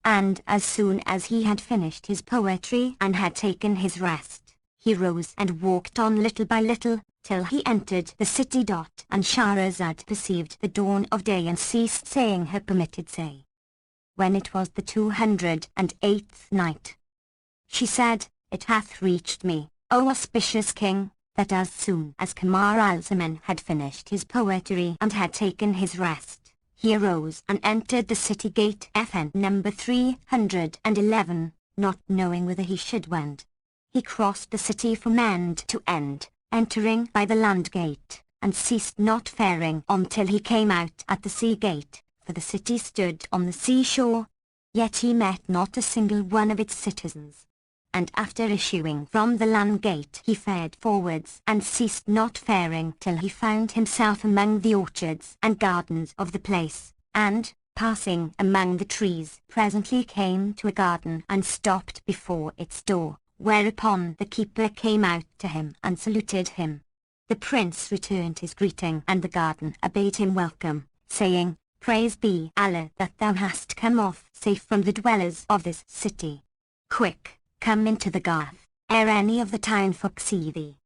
And as soon as he had finished his poetry and had taken his rest, he rose and walked on little by little, till he entered the city. And Shahrazad perceived the dawn of day and ceased saying her permitted say. when it was the 208th night. She said, "It hath reached me, O auspicious king, that as soon as Kamar al-Zaman had finished his poetry and had taken his rest, he arose and entered the city gate FN number 311, not knowing whither he should wend. He crossed the city from end to end, entering by the land gate, and ceased not faring until he came out at the sea gate, for the city stood on the seashore. Yet he met not a single one of its citizens. And after issuing from the land gate he fared forwards and ceased not faring till he found himself among the orchards and gardens of the place, and, passing among the trees, presently came to a garden and stopped before its door, whereupon the keeper came out to him and saluted him. The prince returned his greeting and the garden bade him welcome, saying, "Praise be Allah that thou hast come off safe from the dwellers of this city. Quick, come into the garth, ere any of the town folk see thee."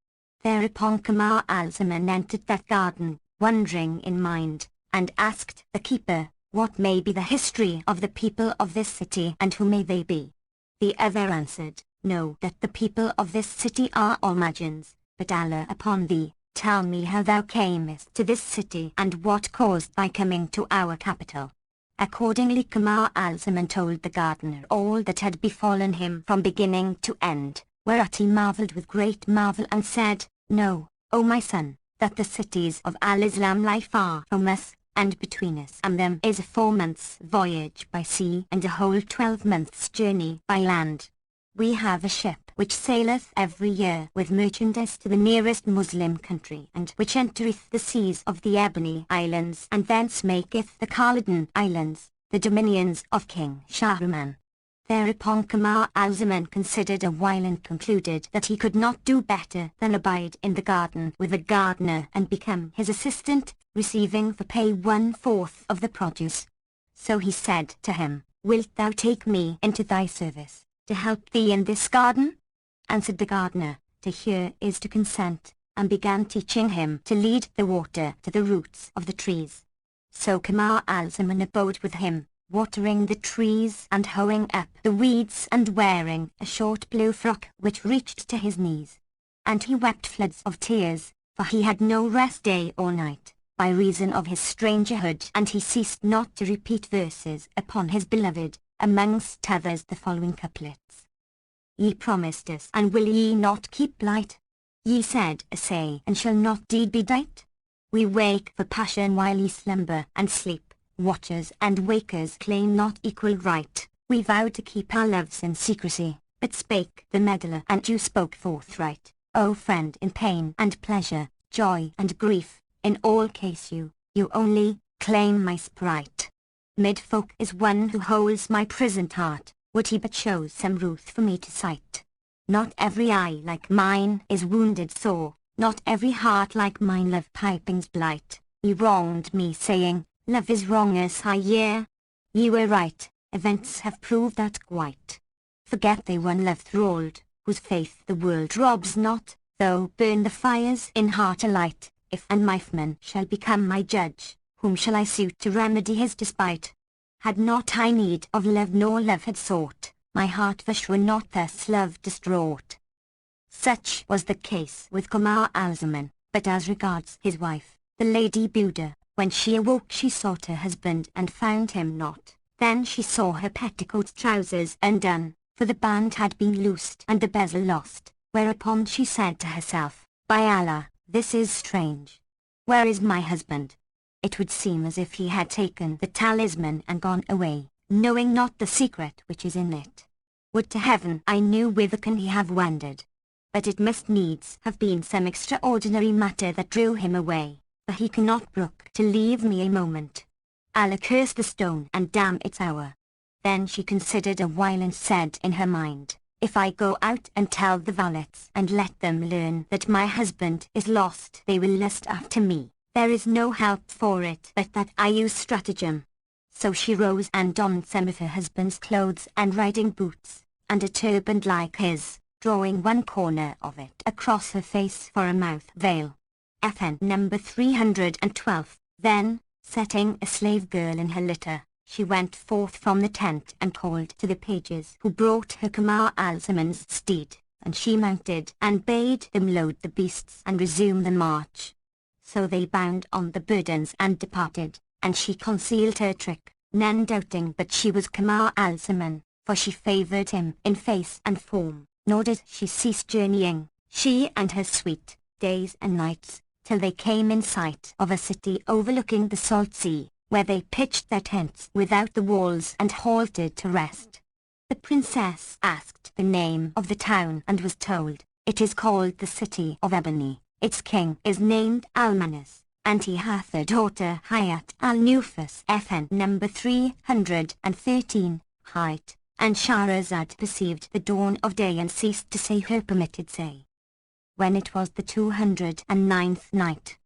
Thereupon Kamar al-Zaman entered that garden, wondering in mind, and asked the keeper, "What may be the history of the people of this city and who may they be?" The other answered, "Know that the people of this city are Almajans, but Allah upon thee, tell me how thou camest to this city and what caused thy coming to our capital." Accordingly Kamar al-Zaman told the gardener all that had befallen him from beginning to end, whereat he marvelled with great marvel and said, "Know, O my son, that the cities of al-Islam lie far from us, and between us and them is a 4 months' voyage by sea and a whole 12 months' journey by land. We have a ship which saileth every year with merchandise to the nearest Muslim country, and which entereth the seas of the Ebony Islands, and thence maketh the Khalidan Islands, the dominions of King Shahriman." Thereupon Kamar al-Zaman considered a while and concluded that he could not do better than abide in the garden with the gardener and become his assistant, receiving for pay 1/4 of the produce. So he said to him, "Wilt thou take me into thy service, to help thee in this garden?" Answered the gardener, "To hear is to consent," and began teaching him to lead the water to the roots of the trees. So Kamar al-Zaman abode with him, watering the trees and hoeing up the weeds and wearing a short blue frock which reached to his knees. And he wept floods of tears, for he had no rest day or night, by reason of his strangerhood, and he ceased not to repeat verses upon his beloved, amongst others the following couplets. Ye promised us, and will ye not keep plight? Ye said, say, and shall not deed be dight? We wake for passion while ye slumber and sleep, watchers and wakers claim not equal right. We vowed to keep our loves in secrecy, but spake the meddler and you spoke forthright. O friend in pain and pleasure, joy and grief, in all case you only, claim my sprite. Mid-folk is one who holds my prisoned heart, would he but show some ruth for me to sight. Not every eye like mine is wounded sore, not every heart like mine love pipings blight. Ye wronged me saying, love is wrong as I year. Ye were right, events have proved that quite. Forget they one love thralled, whose faith the world robs not, though burn the fires in heart alight. If and my foeman shall become my judge, whom shall I suit to remedy his despite? Had not I need of love nor love had sought, my heart for sure not thus love distraught. Such was the case with Kamar al-Zaman, but as regards his wife, the Lady Buda, when she awoke she sought her husband and found him not. Then she saw her petticoat trousers undone, for the band had been loosed and the bezel lost, whereupon she said to herself, "By Allah, this is strange. Where is my husband?" It would seem as if he had taken the talisman and gone away, knowing not the secret which is in it. Would to heaven I knew whither can he have wandered. But it must needs have been some extraordinary matter that drew him away, for he cannot brook to leave me a moment. Allah curse the stone and damn its hour. Then she considered a while and said in her mind, "If I go out and tell the valets and let them learn that my husband is lost, they will lust after me. There is no help for it but that I use stratagem." So she rose and donned some of her husband's clothes and riding boots, and a turban like his, drawing one corner of it across her face for a mouth veil. FN number 312. Then, setting a slave girl in her litter, She went forth from the tent and called to the pages who brought her Kamar al-Zaman's steed, and she mounted and bade them load the beasts and resume the march. So they bound on the burdens and departed, and she concealed her trick, none doubting but she was Kamar al-Zaman, for she favoured him in face and form, nor did she cease journeying, she and her suite, days and nights, till they came in sight of a city overlooking the salt sea, where they pitched their tents without the walls and halted to rest. The princess asked the name of the town and was told, "It is called the City of Ebony, its king is named Al-Manas, and he hath a daughter Hayat al-Nufus FN number 313, height." And Shahrazad perceived the dawn of day and ceased to say her permitted say. When it was the 209th night,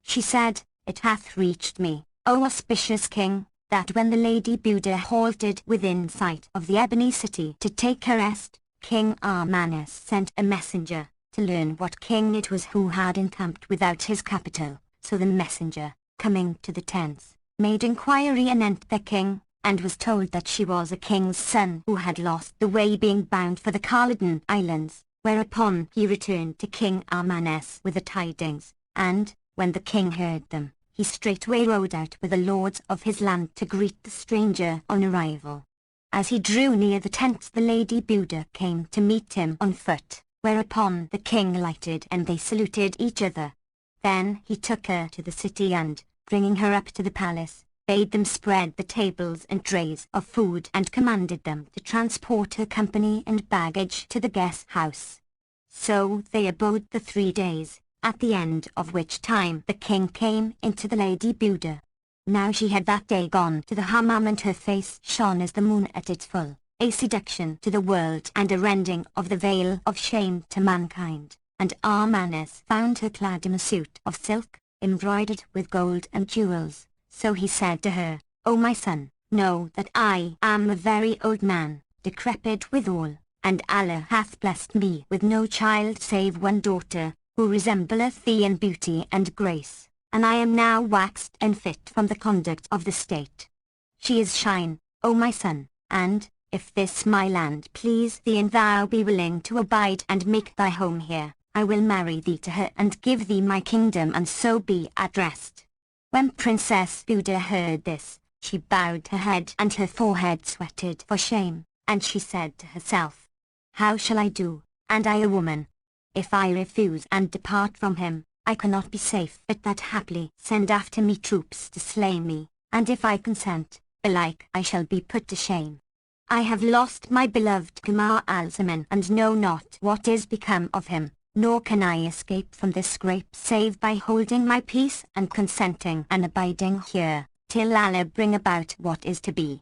she said, "It hath reached me, O auspicious king, that when the Lady Buda halted within sight of the Ebony City to take her rest, King Armanis sent a messenger, to learn what king it was who had encamped without his capital. So the messenger, coming to the tents, made inquiry anent their king, and was told that she was a king's son who had lost the way being bound for the Khalidan Islands, whereupon he returned to King Armanis with the tidings, and, when the king heard them, he straightway rode out with the lords of his land to greet the stranger on arrival. As he drew near the tents the Lady Buda came to meet him on foot, whereupon the king lighted and they saluted each other. Then he took her to the city and, bringing her up to the palace, bade them spread the tables and trays of food and commanded them to transport her company and baggage to the guest house. So they abode the 3 days, at the end of which time the king came into the Lady Buda. Now she had that day gone to the hammam and her face shone as the moon at its full, a seduction to the world and a rending of the veil of shame to mankind, and Armanis found her clad in a suit of silk, embroidered with gold and jewels. So he said to her, "O my son, know that I am a very old man, decrepit withal, and Allah hath blessed me with no child save one daughter, who resembleth thee in beauty and grace, and I am now waxed and fit from the conduct of the state. She is shine, O my son, and, if this my land please thee and thou be willing to abide and make thy home here, I will marry thee to her and give thee my kingdom and so be at rest." When Princess Buda heard this, she bowed her head and her forehead sweated for shame, and she said to herself, "How shall I do, and I a woman? If I refuse and depart from him, I cannot be safe but that haply send after me troops to slay me, and if I consent, belike I shall be put to shame. I have lost my beloved Kamar al-Zaman and know not what is become of him. Nor can I escape from this scrape save by holding my peace and consenting and abiding here, till Allah bring about what is to be."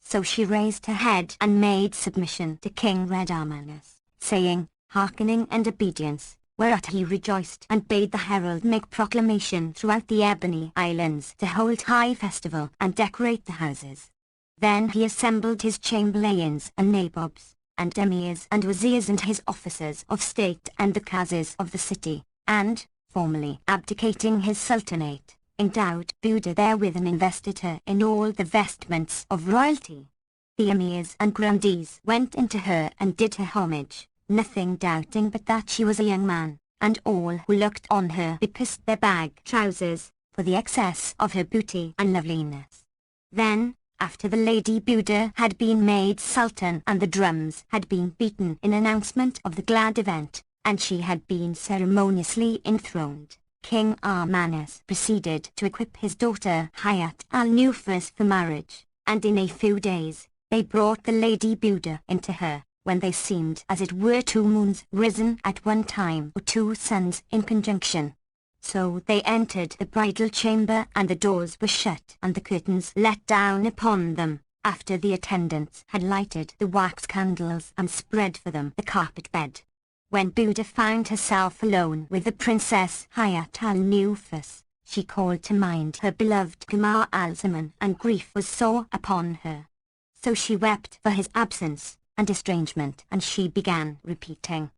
So she raised her head and made submission to King Armanis, saying, "Hearkening and obedience," whereat he rejoiced and bade the herald make proclamation throughout the Ebony Islands to hold high festival and decorate the houses. Then he assembled his chamberlains and nabobs, and emirs and wazirs and his officers of state and the qazis of the city, and, formally abdicating his sultanate, endowed Buda therewith and invested her in all the vestments of royalty. The emirs and grandees went into her and did her homage, nothing doubting but that she was a young man, and all who looked on her bepissed their bag trousers, for the excess of her beauty and loveliness. Then, after the Lady Buda had been made sultan and the drums had been beaten in announcement of the glad event, and she had been ceremoniously enthroned, King Armanis proceeded to equip his daughter Hayat al-Nufus for marriage, and in a few days, they brought the Lady Buda into her, when they seemed as it were 2 moons risen at one time or 2 suns in conjunction. So they entered the bridal chamber and the doors were shut and the curtains let down upon them, after the attendants had lighted the wax candles and spread for them the carpet bed. When Buda found herself alone with the Princess Hayat al-Nufus, she called to mind her beloved Kamar al-Zaman and grief was sore upon her. So she wept for his absence and estrangement and she began repeating,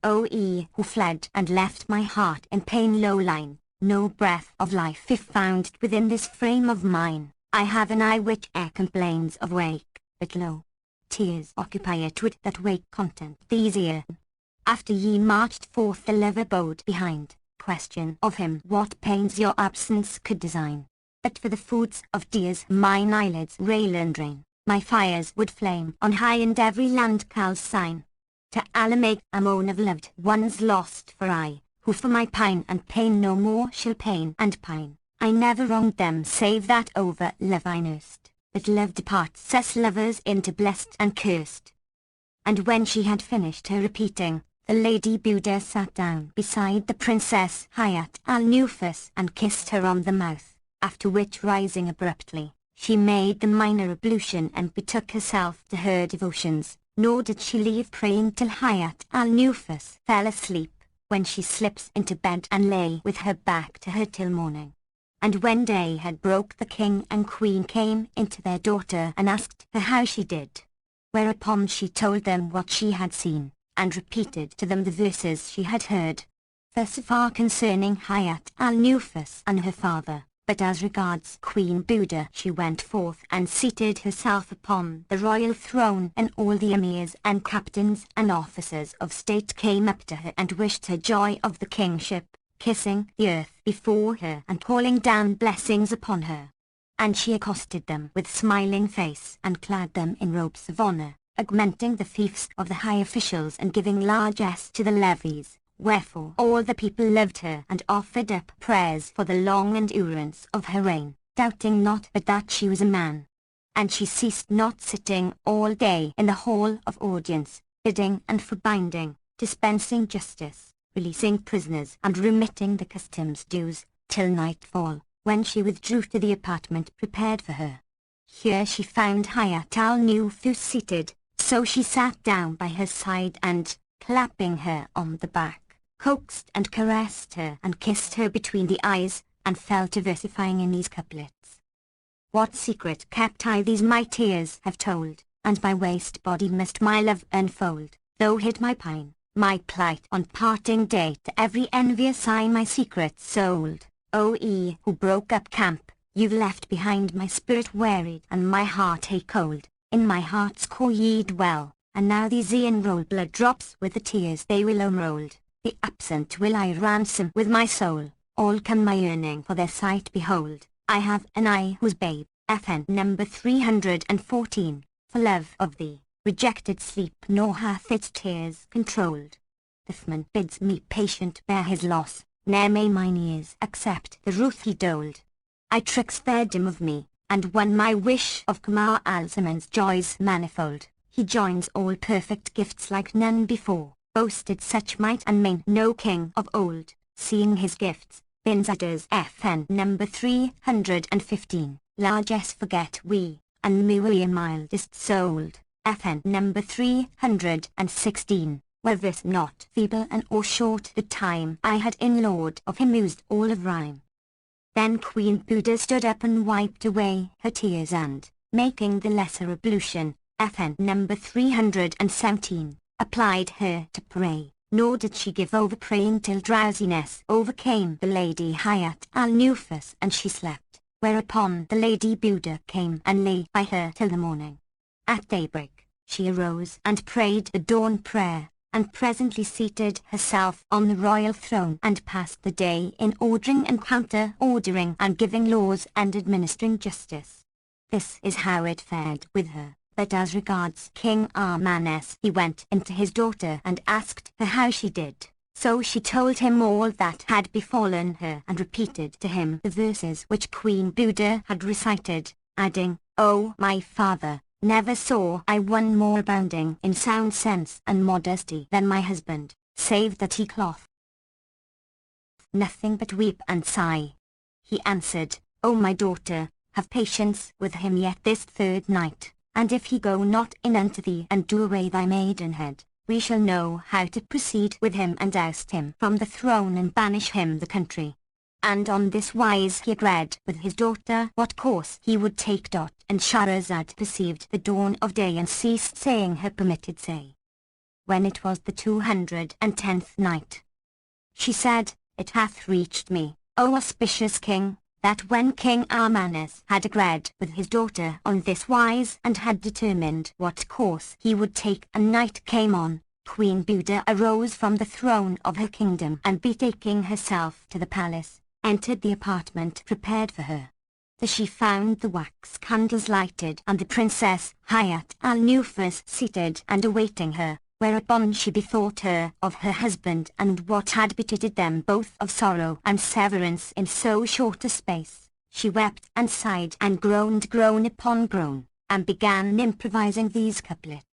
"O ye who fled and left my heart in pain low-lying, no breath of life if found within this frame of mine, I have an eye which e'er complains of wake, but lo, tears occupy it with that wake content these ear. After ye marched forth the love abode behind, question of him what pains your absence could design. But for the foods of tears mine eyelids rail and drain, my fires would flame on high and every land cal's sign. To Allah make a moan of loved ones lost for I, who for my pine and pain no more shall pain and pine. I never wronged them save that over love I nursed, but love departs us lovers into blessed and cursed. And when she had finished her repeating, the Lady Buda sat down beside the Princess Hayat al-Nufus and kissed her on the mouth, after which rising abruptly, she made the minor ablution and betook herself to her devotions, nor did she leave praying till Hayat al-Nufus fell asleep, when she slips into bed and lay with her back to her till morning. And when day had broke the king and queen came into their daughter and asked her how she did. Whereupon she told them what she had seen, and repeated to them the verses she had heard. Thus far concerning Hayat al-Nufus and her father, but as regards Queen Buda she went forth and seated herself upon the royal throne, and all the emirs and captains and officers of state came up to her and wished her joy of the kingship, kissing the earth before her and calling down blessings upon her. And she accosted them with smiling face and clad them in robes of honor, augmenting the fiefs of the high officials and giving largesse to the levies, wherefore all the people loved her and offered up prayers for the long endurance of her reign, doubting not but that she was a man. And she ceased not sitting all day in the hall of audience, bidding and forbinding, dispensing justice, releasing prisoners and remitting the customs dues, till nightfall, when she withdrew to the apartment prepared for her. Here she found Hayat al-Nufus seated, so she sat down by her side and, clapping her on the back, coaxed and caressed her and kissed her between the eyes, and fell to versifying in these couplets. What secret kept I these my tears have told, and my waste body must my love unfold, though hid my pine, my plight on parting day to every envious eye my secret sold. O ye who broke up camp, you've left behind my spirit wearied and my heart ache cold. In my heart's core ye dwell, and now these enrolled blood drops with the tears they will unrolled. The absent will I ransom with my soul, all can my yearning for their sight behold. I have an eye whose babe, FN number 314, for love of thee, rejected sleep nor hath its tears controlled. The Fman bids me patient bear his loss, ne'er may mine ears accept the ruth he doled. I tricks their dim of me, and won my wish of Kamar al-Zaman's joys manifold. He joins all perfect gifts like none before, boasted such might and main no king of old, seeing his gifts, bin Zaders FN number 315, largesse forget we, and me we mildest souled, FN number 316, were this not feeble and or short the time I had in laud of him used all of rhyme. Then Queen Buda stood up and wiped away her tears and, making the lesser ablution, FN number 317, applied her to pray, nor did she give over praying till drowsiness overcame the Lady Hayat al-Nufus and she slept, whereupon the Lady Buda came and lay by her till the morning. At daybreak, she arose and prayed the dawn prayer, and presently seated herself on the royal throne and passed the day in ordering and counter-ordering and giving laws and administering justice. This is how it fared with her. But as regards King Armanes, he went in to his daughter and asked her how she did. So she told him all that had befallen her and repeated to him the verses which Queen Buda had recited, adding, "O my father, never saw I one more abounding in sound sense and modesty than my husband, save that he cloth nothing but weep and sigh." He answered, "O my daughter, have patience with him yet this third night. And if he go not in unto thee and do away thy maidenhead, we shall know how to proceed with him and oust him from the throne and banish him the country." And on this wise he agreed with his daughter what course he would take. And Shahrazad perceived the dawn of day and ceased saying her permitted say. When it was the 210th night, she said, "It hath reached me, O auspicious king, that when King Armanus had agreed with his daughter on this wise and had determined what course he would take, and night came on, Queen Buda arose from the throne of her kingdom and betaking herself to the palace, entered the apartment prepared for her. There she found the wax candles lighted and the Princess Hayat al-Nufus seated and awaiting her, whereupon she bethought her of her husband and what had betided them both of sorrow and severance in so short a space. She wept and sighed and groaned groan upon groan, and began improvising these couplets.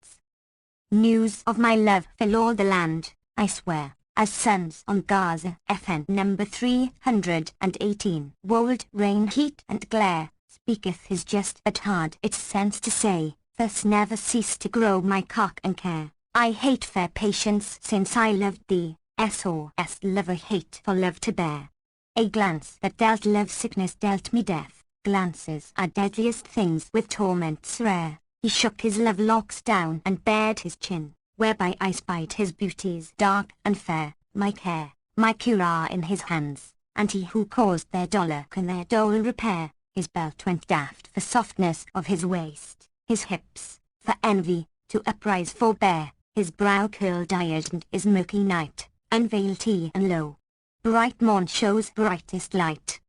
News of my love fill all the land, I swear, as suns on Gaza. FN number 318. Wold rain, heat and glare, speaketh his just but hard its sense to say, thus never cease to grow my cock and care. I hate fair patience since I loved thee, SOS lover hate for love to bear. A glance that dealt love sickness dealt me death, glances are deadliest things with torments rare. He shook his love locks down and bared his chin, whereby I spied his beauties dark and fair, my care, my cure are in his hands, and he who caused their dolour can their dole repair. His belt went daft for softness of his waist, his hips, for envy, to uprise forbear, his brow curl diadem'd is murky night, unveiled he and lo, bright morn shows brightest light.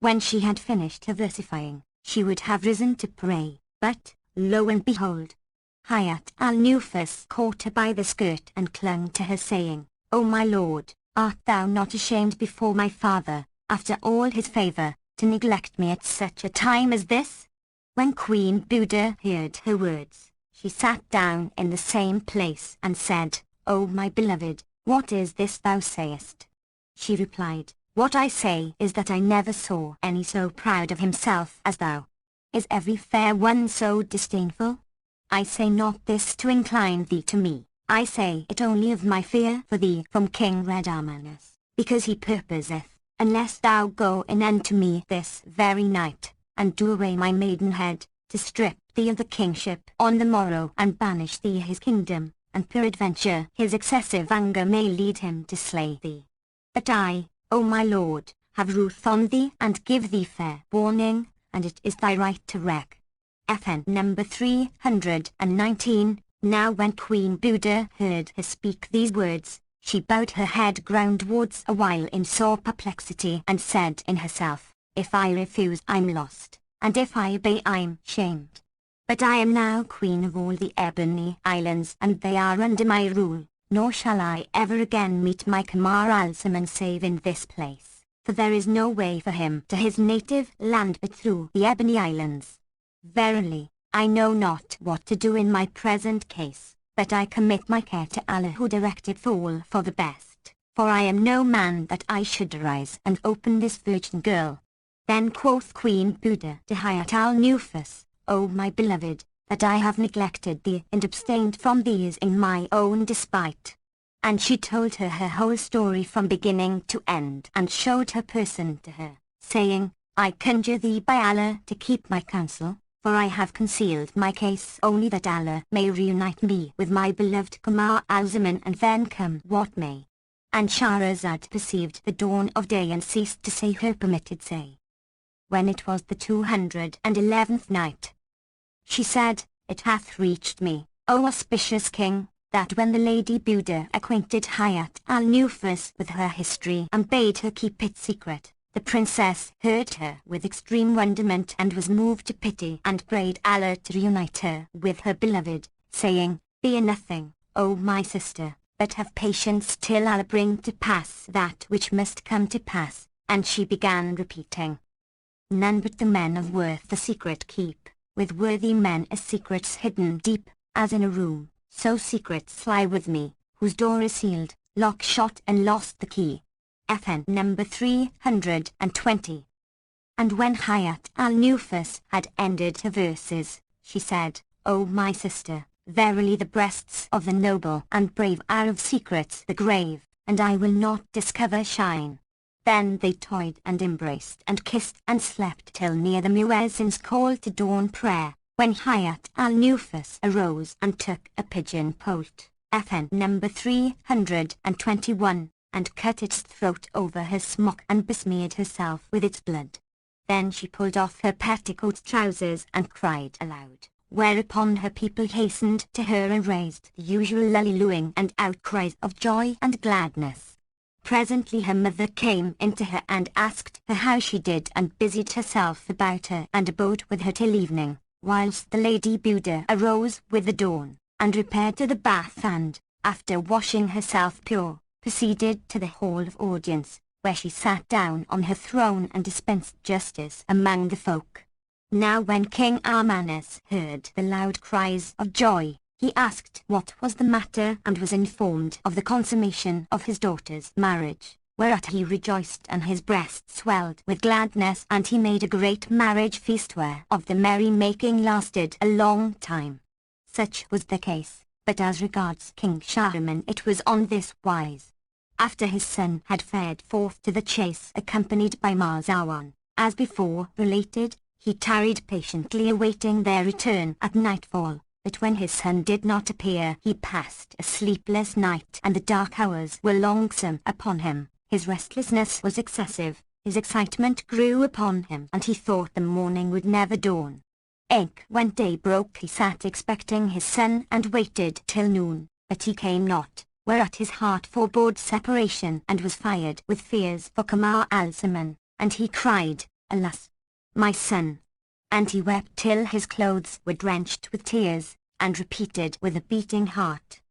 When she had finished her versifying, she would have risen to pray, but, lo and behold, Hayat al-Nufus caught her by the skirt and clung to her saying, O my lord, art thou not ashamed before my father, after all his favour, to neglect me at such a time as this? When Queen Buda heard her words, she sat down in the same place and said, O my beloved, what is this thou sayest? She replied, What I say is that I never saw any so proud of himself as thou. Is every fair one so disdainful? I say not this to incline thee to me, I say it only of my fear for thee from King Red Armanus, because he purposeth, unless thou go in unto me this very night, and do away my maidenhead, to strip thee of the kingship on the morrow and banish thee his kingdom, and peradventure his excessive anger may lead him to slay thee. But I, O my lord, have ruth on thee and give thee fair warning, and it is thy right to wreck. FN number 319. Now when Queen Buda heard her speak these words, she bowed her head groundwards a while in sore perplexity and said in herself, If I refuse I'm lost, and if I obey I'm shamed. But I am now queen of all the Ebony Islands and they are under my rule, nor shall I ever again meet my Kamar al-Zaman save in this place, for there is no way for him to his native land but through the Ebony Islands. Verily, I know not what to do in my present case, but I commit my care to Allah who directed all for the best, for I am no man that I should arise and open this virgin girl. Then quoth Queen Buda to Hayat al-Nufus, O my beloved, that I have neglected thee and abstained from these in my own despite. And she told her whole story from beginning to end and showed her person to her, saying, I conjure thee by Allah to keep my counsel, for I have concealed my case only that Allah may reunite me with my beloved Kamar al-Zaman and then come what may. And Shahrazad perceived the dawn of day and ceased to say her permitted say. When it was the 211th night, she said, It hath reached me, O auspicious king, that when the Lady Buda acquainted Hayat al-Nufus with her history and bade her keep it secret, the princess heard her with extreme wonderment and was moved to pity and prayed Allah to reunite her with her beloved, saying, Fear nothing, O my sister, but have patience till Allah bring to pass that which must come to pass. And she began repeating, None but the men of worth the secret keep, with worthy men a secret's hidden deep, as in a room, so secrets lie with me, whose door is sealed, lock shot and lost the key. FN number 320. And when Hayat al-Nufus had ended her verses, she said, O my sister, verily the breasts of the noble and brave are of secrets the grave, and I will not discover shine. Then they toyed and embraced and kissed and slept till near the muezzin's call to dawn prayer, when Hayat al-Nufus arose and took a pigeon poult, FN number 321, and cut its throat over her smock and besmeared herself with its blood. Then she pulled off her petticoat trousers and cried aloud, whereupon her people hastened to her and raised the usual lullilooing and outcries of joy and gladness. Presently her mother came into her and asked her how she did, and busied herself about her and abode with her till evening, whilst the Lady Buda arose with the dawn, and repaired to the bath and, after washing herself pure, proceeded to the hall of audience, where she sat down on her throne and dispensed justice among the folk. Now when King Armanus heard the loud cries of joy, he asked what was the matter and was informed of the consummation of his daughter's marriage, whereat he rejoiced and his breast swelled with gladness, and he made a great marriage feast whereof the merry-making lasted a long time. Such was the case, but as regards King Shahriman it was on this wise. After his son had fared forth to the chase accompanied by Marzawan, as before related, he tarried patiently awaiting their return at nightfall. But when his son did not appear, he passed a sleepless night, and the dark hours were longsome upon him. His restlessness was excessive, his excitement grew upon him, and he thought the morning would never dawn. When day broke he sat expecting his son and waited till noon, but he came not, whereat his heart forebode separation and was fired with fears for Kamar al-Zaman, and he cried, "Alas, my son!" And he wept till his clothes were drenched with tears, and repeated with a beating heart,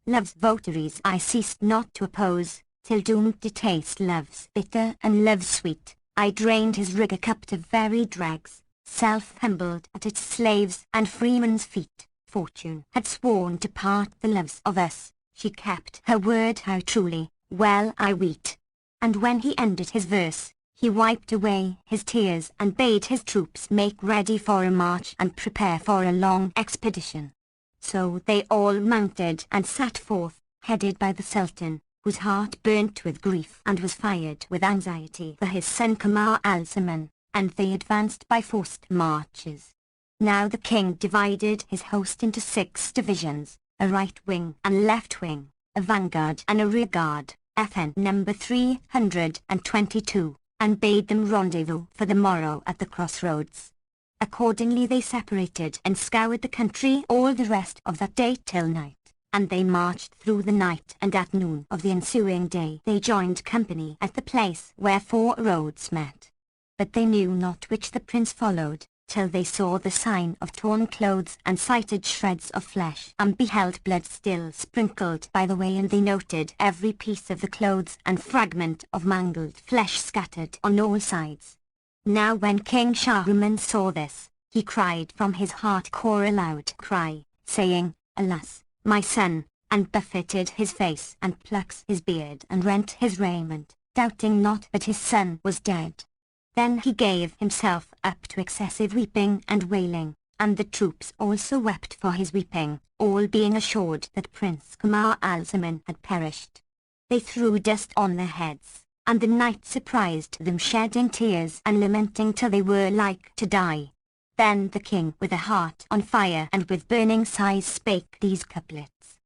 "Love's votaries I ceased not to oppose, till doomed to taste love's bitter and love's sweet. I drained his rigour cup to very dregs, self-humbled at its slaves' and freemen's feet. Fortune had sworn to part the loves of us, she kept her word how truly, well I weet." And when he ended his verse, he wiped away his tears and bade his troops make ready for a march and prepare for a long expedition. So they all mounted and set forth, headed by the Sultan, whose heart burnt with grief and was fired with anxiety for his son Kamar al-Zaman, and they advanced by forced marches. Now the king divided his host into 6 divisions, a right wing and left wing, a vanguard and a rearguard, FN number 322. And bade them rendezvous for the morrow at the crossroads. Accordingly they separated and scoured the country all the rest of that day till night, and they marched through the night, and at noon of the ensuing day they joined company at the place where 4 roads met. But they knew not which the prince followed, till they saw the sign of torn clothes and sighted shreds of flesh, and beheld blood still sprinkled by the way, and they noted every piece of the clothes and fragment of mangled flesh scattered on all sides. Now when King Shahriman saw this, he cried from his heart core a loud cry, saying, "Alas, my son," and buffeted his face and plucks his beard and rent his raiment, doubting not that his son was dead. Then he gave himself up to excessive weeping and wailing, and the troops also wept for his weeping, all being assured that Prince Kamar al-Zaman had perished. They threw dust on their heads, and the night surprised them shedding tears and lamenting till they were like to die. Then the king with a heart on fire and with burning sighs spake these couplets.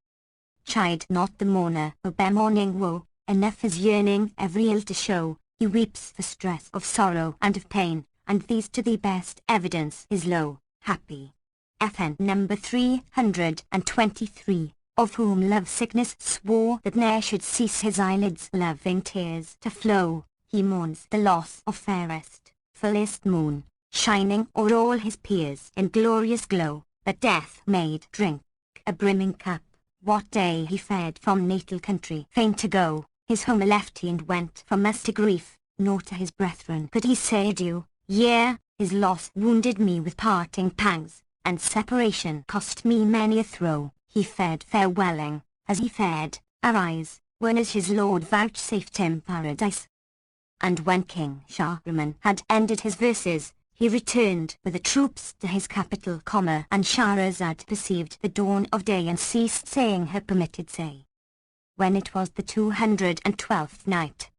Chide not the mourner, O bear mourning woe, enough is yearning every ill to show. He weeps for stress of sorrow and of pain, and these to the best evidence is low, happy. FN number 323, of whom love sickness swore that ne'er should cease his eyelids loving tears to flow. He mourns the loss of fairest, fullest moon, shining o'er all his peers in glorious glow, that death made drink a brimming cup. What day he fared from natal country fain to go, his home left he and went from us to grief, nor to his brethren could he say adieu. Yea, his loss wounded me with parting pangs, and separation cost me many a throe. He fared farewelling, as he fared, our eyes, when as his Lord vouchsafed him paradise. And when King Shahriman had ended his verses, he returned with the troops to his capital, and Shahrazad perceived the dawn of day and ceased saying her permitted say. When it was the 212th night,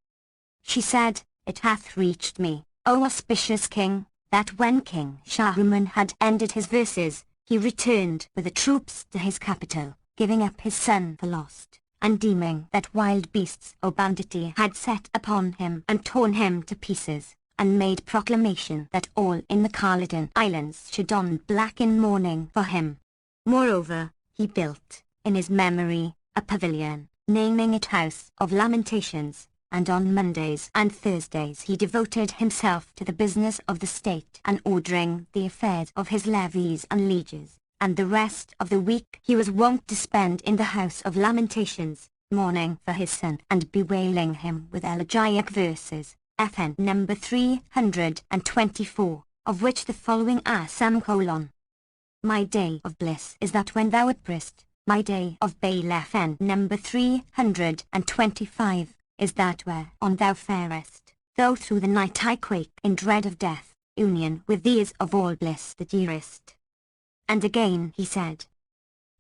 she said, It hath reached me, O auspicious king, that when King Shahriman had ended his verses, he returned with the troops to his capital, giving up his son for lost, and deeming that wild beasts or banditti had set upon him and torn him to pieces, and made proclamation that all in the Caledon Islands should don black in mourning for him. Moreover, he built, in his memory, a pavilion, naming it House of Lamentations, and on Mondays and Thursdays he devoted himself to the business of the state and ordering the affairs of his levies and lieges, and the rest of the week he was wont to spend in the House of Lamentations, mourning for his son and bewailing him with elegiac verses, FN number 324, of which the following are semicolon. My day of bliss is that when thou appearest, my day of bale FN number 325, is that whereon thou farest, though through the night I quake in dread of death, union with thee is of all bliss the dearest. And again he said,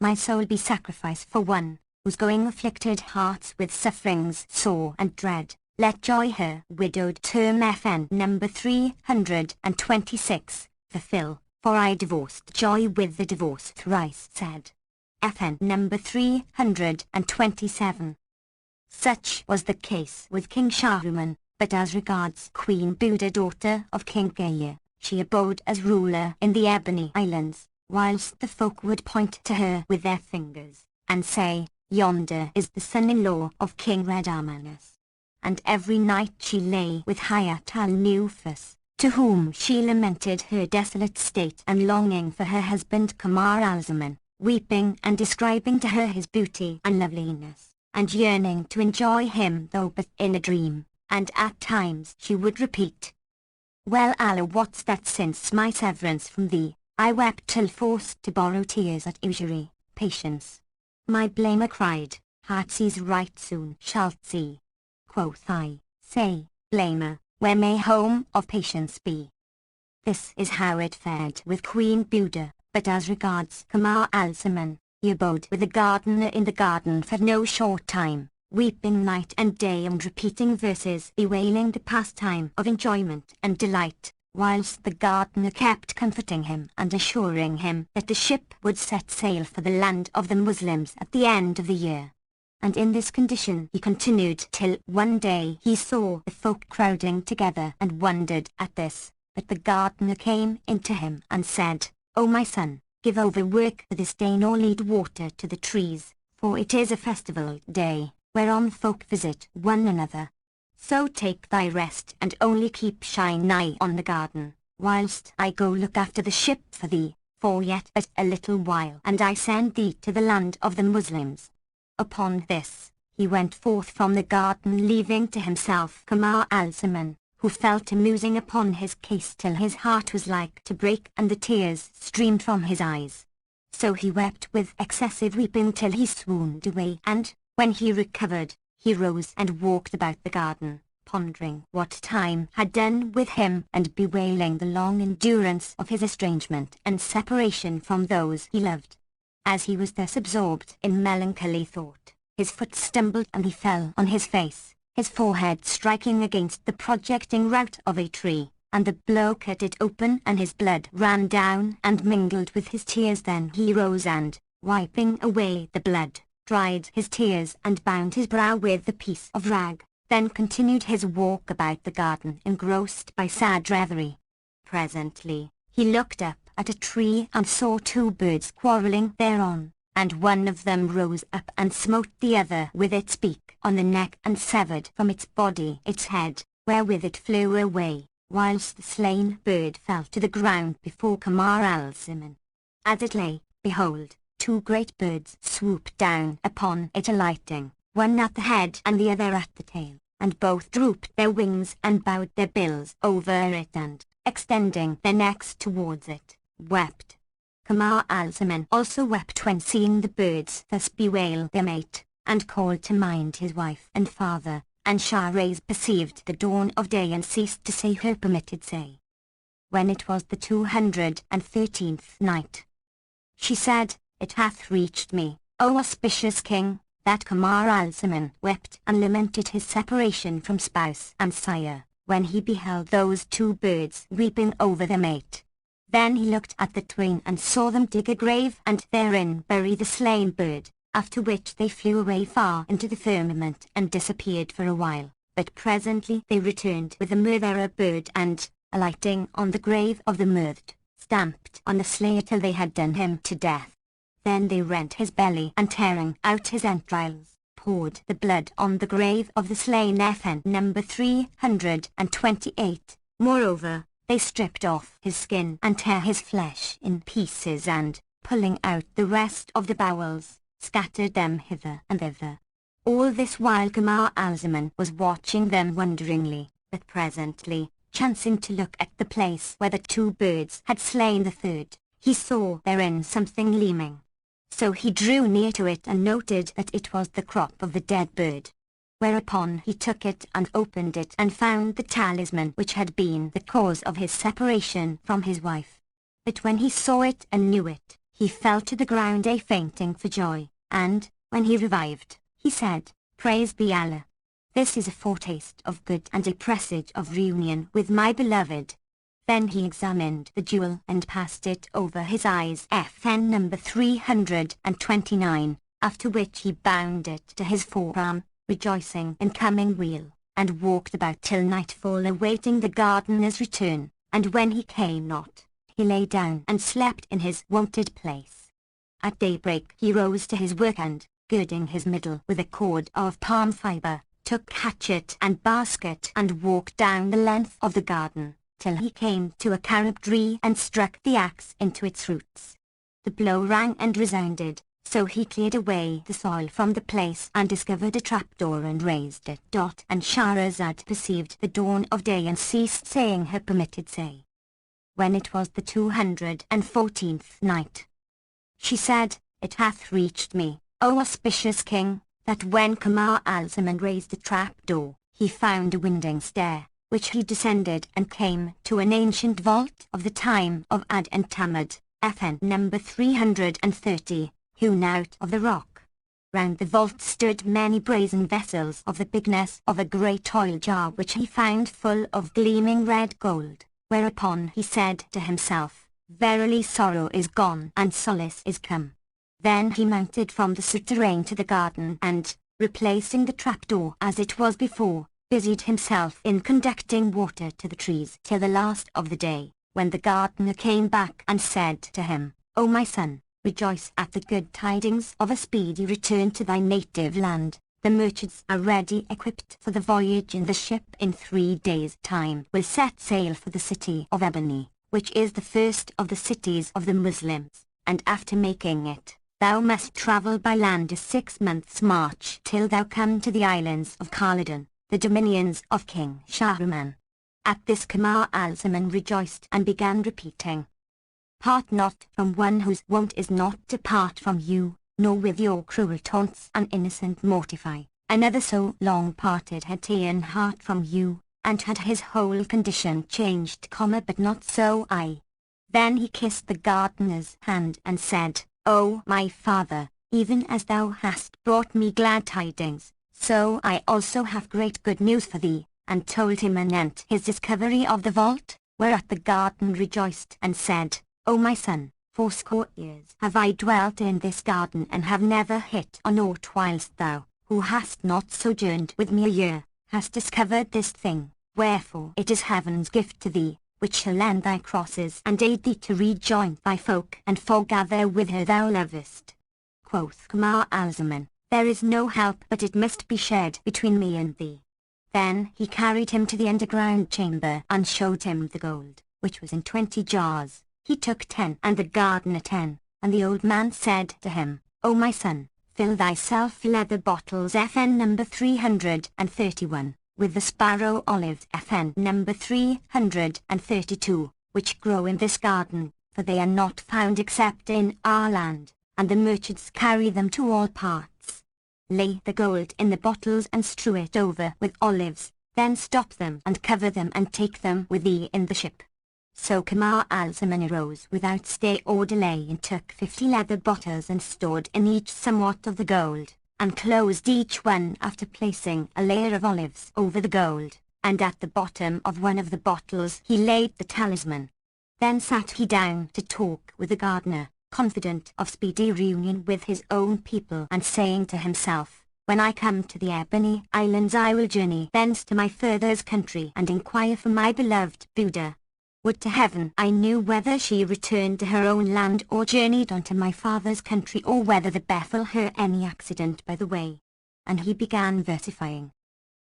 my soul be sacrifice for one, whose going afflicted hearts with sufferings sore and dread, let joy her widowed term FN number 326, fulfill, for I divorced joy with the divorce thrice said. FN number 327. Such was the case with King Shahriman, but as regards Queen Buda, daughter of King Gaia, she abode as ruler in the Ebony Islands, whilst the folk would point to her with their fingers, and say, yonder is the son-in-law of King Red Armanus. And every night she lay with Hayat al-Nufus, to whom she lamented her desolate state and longing for her husband Kamar al-Zaman, weeping and describing to her his beauty and loveliness, and yearning to enjoy him though but in a dream, and at times she would repeat, well Allah, what's that since my severance from thee, I wept till forced to borrow tears at usury, patience. My blamer cried, heart sees right soon shalt see. Quoth I, say, blamer, where may home of patience be? This is how it fared with Queen Buda, but as regards Kamar al-Zaman, he abode with the gardener in the garden for no short time, weeping night and day and repeating verses bewailing the pastime of enjoyment and delight, whilst the gardener kept comforting him and assuring him that the ship would set sail for the land of the Muslims at the end of the year. And in this condition he continued till one day he saw the folk crowding together and wondered at this, but the gardener came in to him and said, O my son, give over work for this day nor lead water to the trees, for it is a festival day, whereon folk visit one another. So take thy rest and only keep shine eye on the garden, whilst I go look after the ship for thee, for yet but a little while and I send thee to the land of the Muslims. Upon this, he went forth from the garden leaving to himself Kamar al-Zaman, who fell to musing upon his case till his heart was like to break and the tears streamed from his eyes. So he wept with excessive weeping till he swooned away, and, when he recovered, he rose and walked about the garden, pondering what time had done with him and bewailing the long endurance of his estrangement and separation from those he loved. As he was thus absorbed in melancholy thought, his foot stumbled and he fell on his face, his forehead striking against the projecting root of a tree, and the blow cut it open and his blood ran down and mingled with his tears. Then he rose and, wiping away the blood, dried his tears and bound his brow with a piece of rag, then continued his walk about the garden engrossed by sad reverie. Presently, he looked up at a tree and saw two birds quarrelling thereon, and one of them rose up and smote the other with its beak on the neck and severed from its body its head, wherewith it flew away, whilst the slain bird fell to the ground before Kamar al-Zaman. As it lay, behold, two great birds swooped down upon it alighting, one at the head and the other at the tail, and both drooped their wings and bowed their bills over it and, extending their necks towards it, wept. Kamar al-Zaman also wept when seeing the birds thus bewail their mate, and called to mind his wife and father, and Shahrazad perceived the dawn of day and ceased to say her permitted say. When it was the 213th night, she said, It hath reached me, O auspicious king, that Kamar al-Zaman wept and lamented his separation from spouse and sire, when he beheld those two birds weeping over their mate. Then he looked at the twain and saw them dig a grave and therein bury the slain bird, after which they flew away far into the firmament and disappeared for a while, but presently they returned with the murderer bird and, alighting on the grave of the murdered, stamped on the slayer till they had done him to death. Then they rent his belly and tearing out his entrails, poured the blood on the grave of the slain FN number 328. Moreover, they stripped off his skin and tear his flesh in pieces and, pulling out the rest of the bowels, scattered them hither and thither. All this while Kamar al-Zaman was watching them wonderingly, but presently, chancing to look at the place where the two birds had slain the third, he saw therein something gleaming. So he drew near to it and noted that it was the crop of the dead bird. Whereupon he took it and opened it and found the talisman which had been the cause of his separation from his wife. But when he saw it and knew it, he fell to the ground fainting for joy, and, when he revived, he said, "Praise be Allah. This is a foretaste of good and a presage of reunion with my beloved." Then he examined the jewel and passed it over his eyes FN number 329, after which he bound it to his forearm, rejoicing in coming weal, and walked about till nightfall awaiting the gardener's return, and when he came not, he lay down and slept in his wonted place. At daybreak he rose to his work and, girding his middle with a cord of palm fibre, took hatchet and basket and walked down the length of the garden, till he came to a carob tree and struck the axe into its roots. The blow rang and resounded, so he cleared away the soil from the place and discovered a trapdoor and raised it. And Shahrazad perceived the dawn of day and ceased saying her permitted say. When it was the 214th night, she said, "It hath reached me, O auspicious king, that when Kamar al-Zaman raised the trapdoor, he found a winding stair, which he descended and came to an ancient vault of the time of Ad and Tamad, FN number 330, hewn out of the rock. Round the vault stood many brazen vessels of the bigness of a great oil jar which he found full of gleaming red gold, whereupon he said to himself, "Verily sorrow is gone and solace is come." Then he mounted from the souterrain to the garden and, replacing the trapdoor as it was before, busied himself in conducting water to the trees till the last of the day, when the gardener came back and said to him, "O my son, rejoice at the good tidings of a speedy return to thy native land. The merchants are ready equipped for the voyage and the ship in 3 days' time will set sail for the city of Ebony, which is the first of the cities of the Muslims, and after making it, thou must travel by land a 6 months' march till thou come to the islands of Khalidan, the dominions of King Shahriman." At this Kamar al-Zaman rejoiced and began repeating, "Part not from one whose wont is not to part from you, nor with your cruel taunts an innocent mortify. Another so long parted had ta'en heart from you, and had his whole condition changed, but not so I." Then he kissed the gardener's hand and said, "O my father, even as thou hast brought me glad tidings, so I also have great good news for thee," and told him anent his discovery of the vault, whereat the gardener rejoiced and said, "O my son, 80 years have I dwelt in this garden and have never hit on aught whilst thou, who hast not sojourned with me a year, hast discovered this thing, wherefore it is heaven's gift to thee, which shall end thy crosses and aid thee to rejoin thy folk and foregather with her thou lovest." Quoth Kamar al-Zaman, "There is no help but it must be shared between me and thee." Then he carried him to the underground chamber and showed him the gold, which was in 20 jars. He took 10 and the gardener 10, and the old man said to him, "O my son, fill thyself leather bottles FN number 331, with the sparrow olives FN number 332, which grow in this garden, for they are not found except in our land, and the merchants carry them to all parts. Lay the gold in the bottles and strew it over with olives, then stop them and cover them and take them with thee in the ship." So Kamar al-Zaman arose without stay or delay and took 50 leather bottles and stored in each somewhat of the gold, and closed each one after placing a layer of olives over the gold, and at the bottom of one of the bottles he laid the talisman. Then sat he down to talk with the gardener, confident of speedy reunion with his own people and saying to himself, When I come to the Ebony Islands I will journey thence to my father's country and inquire for my beloved Buddha. Would to heaven I knew whether she returned to her own land or journeyed on to my father's country, or whether there befell her any accident by the way. And he began versifying.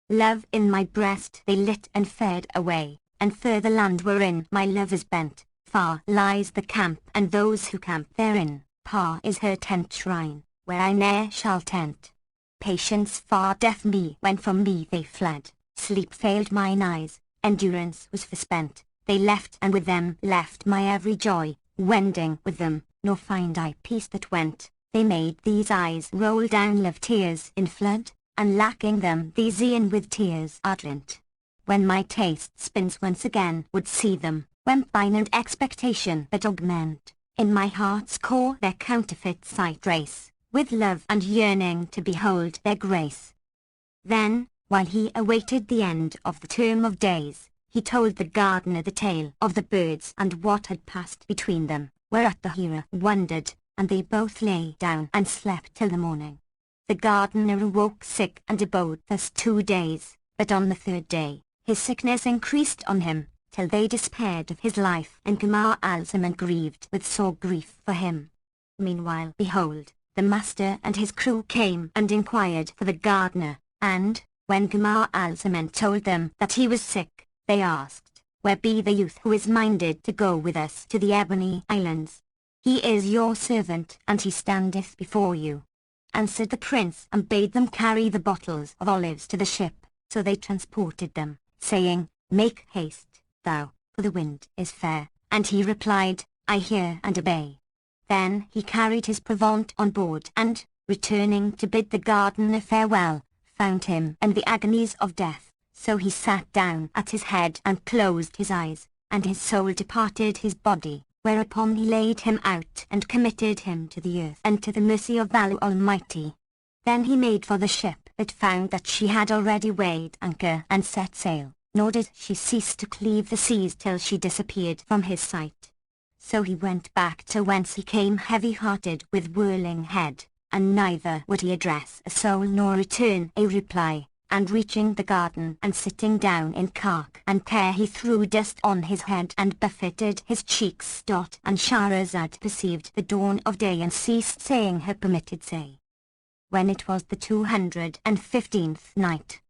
Love in my breast they lit and fared away, and further land wherein my love is bent. Far lies the camp, and those who camp therein. Far is her tent shrine, where I ne'er shall tent. Patience far deaf me when from me they fled. Sleep failed mine eyes, endurance was forspent. They left, and with them left my every joy. Wending with them, nor find I peace that went. They made these eyes roll down love tears in flood, and lacking them these e'en with tears ardent. When my taste spins once again would see them, when fine and expectation that augment, in my heart's core their counterfeit sight trace, with love and yearning to behold their grace. Then, while he awaited the end of the term of days, he told the gardener the tale of the birds and what had passed between them, whereat the hero wondered, and they both lay down and slept till the morning. The gardener awoke sick and abode thus 2 days, but on the 3rd day, his sickness increased on him, till they despaired of his life, and Kamar al-Zaman grieved with sore grief for him. Meanwhile, behold, the master and his crew came and inquired for the gardener, and, when Kamar al-Zaman told them that he was sick, they asked, Where be the youth who is minded to go with us to the Ebony Islands? He is your servant, and he standeth before you. Answered the prince, and bade them carry the bottles of olives to the ship. So they transported them, saying, Make haste, thou, for the wind is fair. And he replied, I hear and obey. Then he carried his provaunt on board, and, returning to bid the gardener farewell, found him in the agonies of death. So he sat down at his head and closed his eyes, and his soul departed his body, whereupon he laid him out and committed him to the earth and to the mercy of Allah Almighty. Then he made for the ship, but found that she had already weighed anchor and set sail, nor did she cease to cleave the seas till she disappeared from his sight. So he went back to whence he came heavy-hearted with whirling head, and neither would he address a soul nor return a reply. And reaching the garden and sitting down in cark and care, he threw dust on his head and buffeted his cheeks. And Shahrazad perceived the dawn of day and ceased saying her permitted say. When it was the 215th night,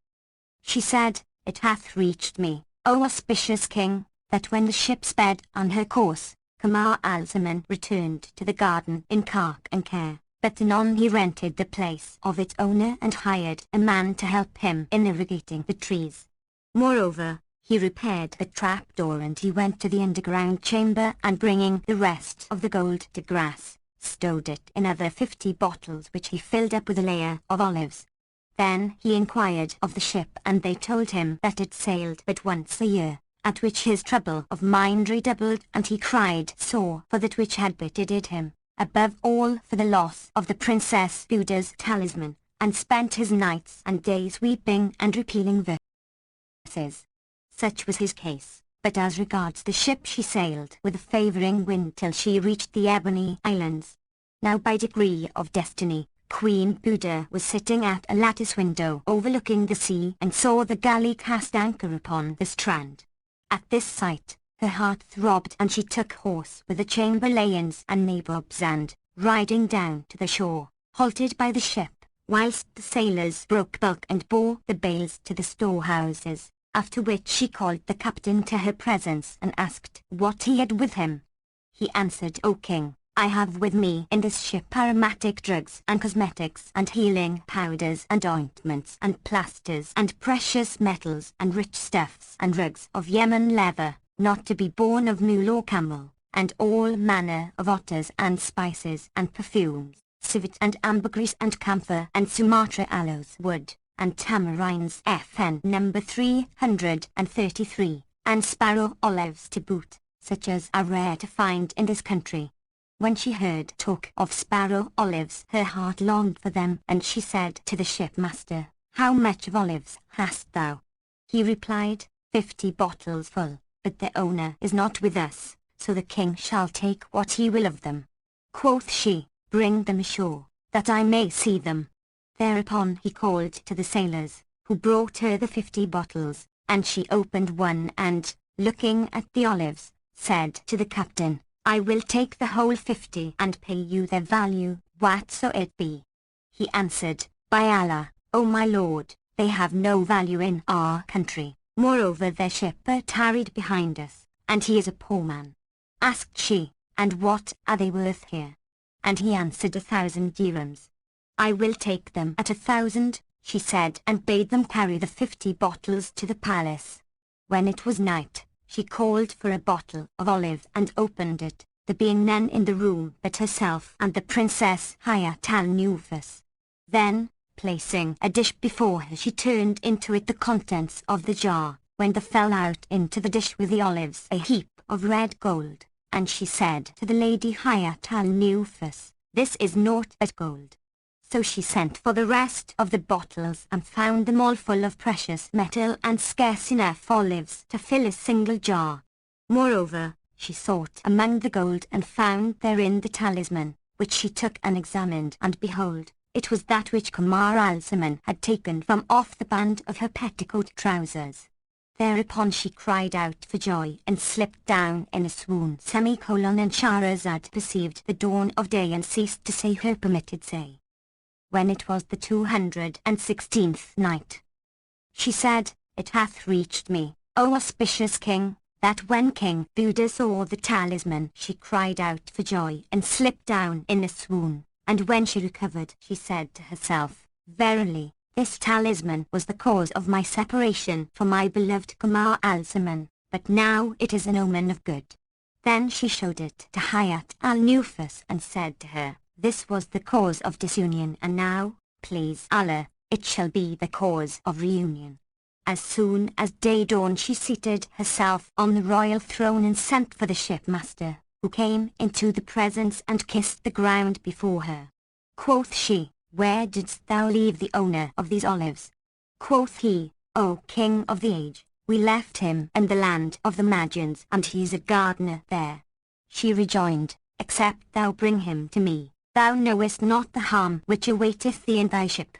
she said, It hath reached me, O auspicious king, that when the ship sped on her course, Kamar al-Zaman returned to the garden in cark and care. But anon he rented the place of its owner and hired a man to help him in irrigating the trees. Moreover, he repaired the trapdoor, and he went to the underground chamber, and bringing the rest of the gold to grass, stowed it in other 50 bottles which he filled up with a layer of olives. Then he inquired of the ship, and they told him that it sailed but once a year, at which his trouble of mind redoubled, and he cried sore for that which had betided him, above all for the loss of the Princess Buddha's talisman, and spent his nights and days weeping and repealing verses. Such was his case, but as regards the ship, she sailed with a favouring wind till she reached the Ebony Islands. Now by decree of destiny, Queen Buddha was sitting at a lattice window overlooking the sea, and saw the galley cast anchor upon the strand. At this sight, her heart throbbed, and she took horse with the chamberlains and nabobs, and, riding down to the shore, halted by the ship, whilst the sailors broke bulk and bore the bales to the storehouses, after which she called the captain to her presence and asked what he had with him. He answered, O king, I have with me in this ship aromatic drugs and cosmetics and healing powders and ointments and plasters and precious metals and rich stuffs and rugs of Yemen leather, not to be born of mule or camel, and all manner of otters and spices and perfumes, civet and ambergris and camphor and Sumatra aloes wood, and tamarinds FN number 333, and sparrow olives to boot, such as are rare to find in this country. When she heard talk of sparrow olives, her heart longed for them, and she said to the shipmaster, How much of olives hast thou? He replied, 50 bottles full, but the owner is not with us, so the king shall take what he will of them. Quoth she, Bring them ashore, that I may see them. Thereupon he called to the sailors, who brought her the 50 bottles, and she opened one and, looking at the olives, said to the captain, I will take the whole 50 and pay you their value, whatso it be. He answered, By Allah, O my lord, they have no value in our country, moreover their shipper tarried behind us, and he is a poor man. Asked she, And what are they worth here? And he answered 1,000 dirhams. I will take them at 1,000, she said, and bade them carry the 50 bottles to the palace. When it was night, she called for a bottle of olive and opened it, there being none in the room but herself and the Princess Hayat al-Nufus. Then, placing a dish before her, she turned into it the contents of the jar, when there fell out into the dish with the olives a heap of red gold, and she said to the lady Hayat al-Nufus, This is naught but gold. So she sent for the rest of the bottles and found them all full of precious metal and scarce enough olives to fill a single jar. Moreover, she sought among the gold and found therein the talisman, which she took and examined, and behold, it was that which Kamar al-Zaman had taken from off the band of her petticoat trousers. Thereupon she cried out for joy and slipped down in a swoon. And Shahrazad perceived the dawn of day and ceased to say her permitted say. When it was the 216th night, she said, It hath reached me, O auspicious king, that when King Buddha saw the talisman she cried out for joy and slipped down in a swoon, and when she recovered she said to herself, Verily, this talisman was the cause of my separation from my beloved Kamar al-Zaman, but now it is an omen of good. Then she showed it to Hayat al-Nufus and said to her, This was the cause of disunion, and now, please Allah, it shall be the cause of reunion. As soon as day dawned she seated herself on the royal throne and sent for the shipmaster, who came into the presence and kissed the ground before her. Quoth she, Where didst thou leave the owner of these olives? Quoth he, O king of the age, we left him in the land of the Magians, and he is a gardener there. She rejoined, Except thou bring him to me, thou knowest not the harm which awaiteth thee in thy ship.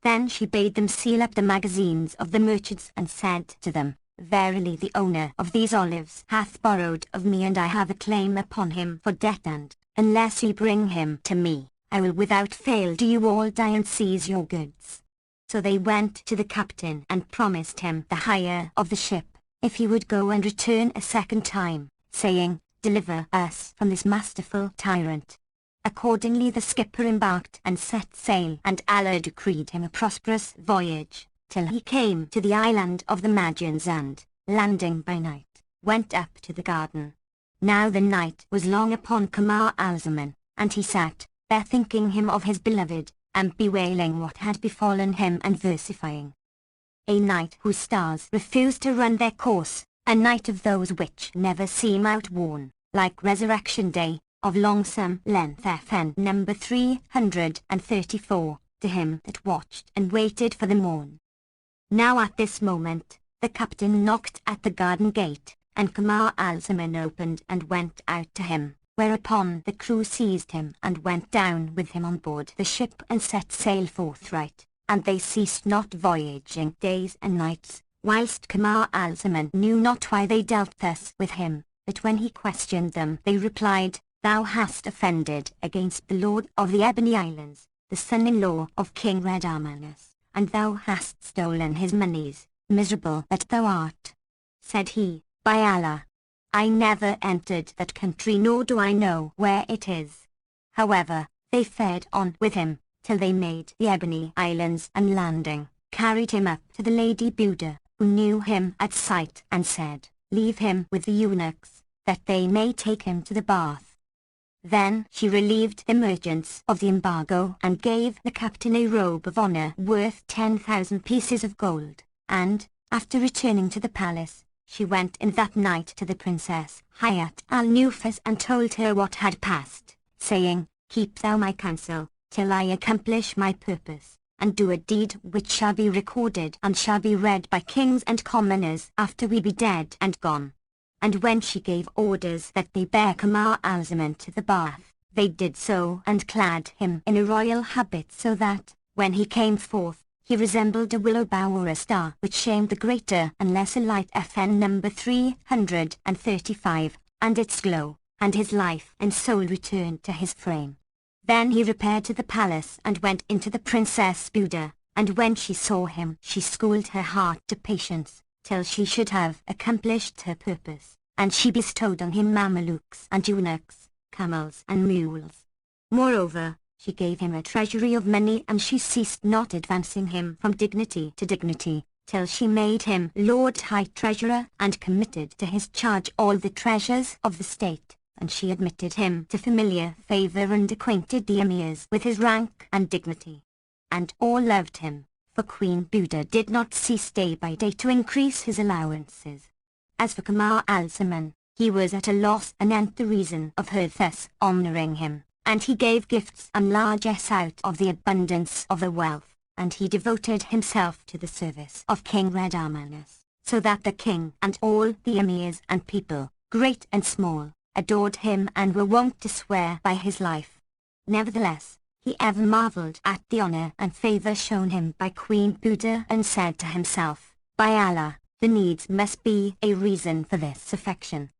Then she bade them seal up the magazines of the merchants and said to them, Verily the owner of these olives hath borrowed of me, and I have a claim upon him for debt, and, unless ye bring him to me, I will without fail do you all die and seize your goods. So they went to the captain and promised him the hire of the ship, if he would go and return a second time, saying, Deliver us from this masterful tyrant. Accordingly the skipper embarked and set sail, and Allah decreed him a prosperous voyage, till he came to the island of the Magians and, landing by night, went up to the garden. Now the night was long upon Kamar al-Zaman, and he sat, bethinking him of his beloved, and bewailing what had befallen him and versifying. A night whose stars refused to run their course, a night of those which never seem outworn, like resurrection day, of longsome length. FN number 334, to him that watched and waited for the morn. Now at this moment, the captain knocked at the garden gate, and Kamar al-Zaman opened and went out to him, whereupon the crew seized him and went down with him on board the ship and set sail forthright, and they ceased not voyaging days and nights, whilst Kamar al-Zaman knew not why they dealt thus with him, but when he questioned them they replied, Thou hast offended against the Lord of the Ebony Islands, the son-in-law of King Red Armanus, and thou hast stolen his monies, miserable that thou art. Said he, By Allah, I never entered that country, nor do I know where it is. However, they fared on with him, till they made the Ebony Islands, and landing, carried him up to the Lady Buddha, who knew him at sight, and said, Leave him with the eunuchs, that they may take him to the bath. Then she relieved the merchants of the embargo and gave the captain a robe of honor worth 10,000 pieces of gold, and, after returning to the palace, she went in that night to the Princess Hayat al-Nufus and told her what had passed, saying, Keep thou my counsel, till I accomplish my purpose, and do a deed which shall be recorded and shall be read by kings and commoners after we be dead and gone. And when she gave orders that they bear Kamar al-Zaman to the bath, they did so and clad him in a royal habit, so that, When he came forth, he resembled a willow bough or a star, which shamed the greater and lesser light. FN number 335, and its glow, and his life and soul returned to his frame. Then he repaired to the palace and went into the Princess Buda, and when she saw him she schooled her heart to patience, till she should have accomplished her purpose, and she bestowed on him Mamelukes and eunuchs, camels and mules. Moreover, she gave him a treasury of money, and she ceased not advancing him from dignity to dignity, till she made him Lord High Treasurer and committed to his charge all the treasures of the state, and she admitted him to familiar favor and acquainted the emirs with his rank and dignity. And all loved him, for Queen Buda did not cease day by day to increase his allowances. As for Kamar al-Zaman, he was at a loss anent the reason of her thus honoring him, and he gave gifts and largesse out of the abundance of the wealth, and he devoted himself to the service of King Redamanus, so that the king and all the emirs and people, great and small, adored him and were wont to swear by his life. Nevertheless, he ever marveled at the honor and favor shown him by Queen Buda, and said to himself, by Allah, the needs must be a reason for this affection.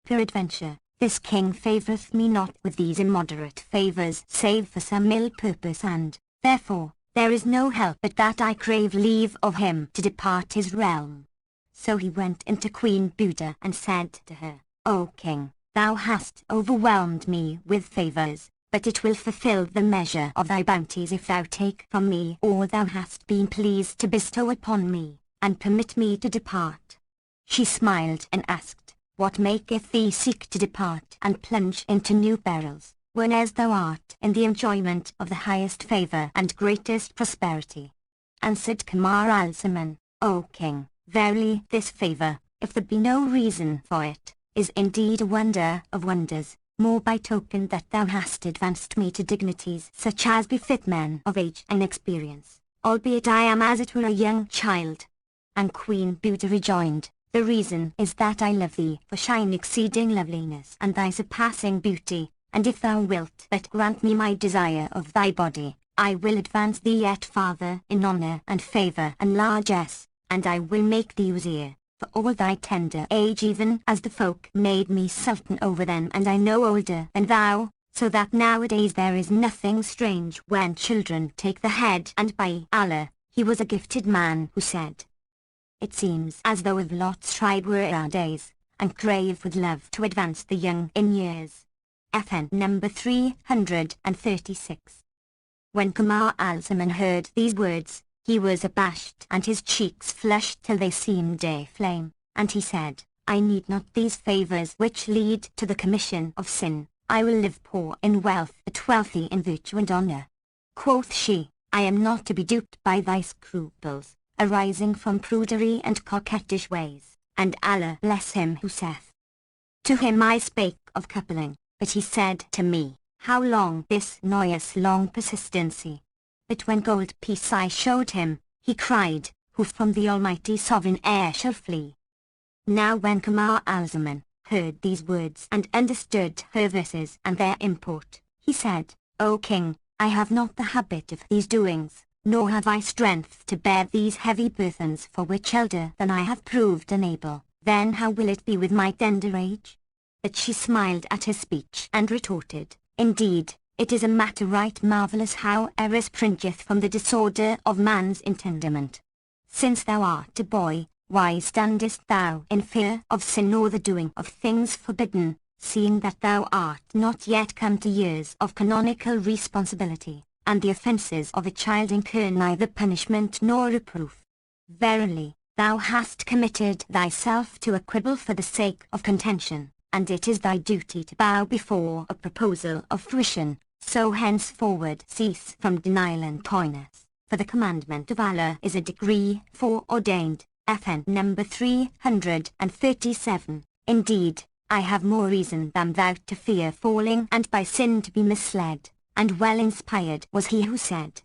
Peradventure, this king favoreth me not with these immoderate favors save for some ill purpose, and, therefore, there is no help but that I crave leave of him to depart his realm. So he went into Queen Buda and said to her, O king, thou hast overwhelmed me with favors, but it will fulfill the measure of thy bounties if thou take from me all thou hast been pleased to bestow upon me, and permit me to depart. She smiled and asked, what maketh thee seek to depart and plunge into new perils, whenas thou art in the enjoyment of the highest favor and greatest prosperity? Answered Kamar al-Zaman, O king, verily this favor, if there be no reason for it, is indeed a wonder of wonders, more by token that thou hast advanced me to dignities such as befit men of age and experience, albeit I am as it were a young child. And Queen Buda rejoined, the reason is that I love thee for shine exceeding loveliness and thy surpassing beauty, and if thou wilt but grant me my desire of thy body, I will advance thee yet farther in honor and favor and largesse, and I will make thee wazir for all thy tender age, even as the folk made me sultan over them, and I no older than thou, so that nowadays there is nothing strange when children take the head, and by Allah, he was a gifted man who said, it seems as though of Lot's tribe were our days, and crave with love to advance the young in years. FN number 336. When Kamar al-Zaman heard these words, he was abashed and his cheeks flushed till they seemed a flame, and he said, I need not these favors which lead to the commission of sin. I will live poor in wealth but wealthy in virtue and honor. Quoth she, I am not to be duped by thy scruples, arising from prudery and coquettish ways, and Allah bless him who saith. To him I spake of coupling, but he said to me, how long this noyous long persistency? But when gold piece I showed him, he cried, who from the almighty sovereign heir shall flee? Now when Kamar al-Zaman heard these words and understood her verses and their import, he said, O king, I have not the habit of these doings, nor have I strength to bear these heavy burthens for which elder than I have proved unable. Then how will it be with my tender age? But she smiled at his speech and retorted, indeed, it is a matter right marvellous how error springeth from the disorder of man's intendiment. Since thou art a boy, why standest thou in fear of sin or the doing of things forbidden, seeing that thou art not yet come to years of canonical responsibility, and the offences of a child incur neither punishment nor reproof? Verily, thou hast committed thyself to a quibble for the sake of contention, and it is thy duty to bow before a proposal of fruition, so henceforward cease from denial and coyness, for the commandment of Allah is a decree foreordained. FN number 337. Indeed, I have more reason than thou to fear falling and by sin to be misled, and well inspired was he who said,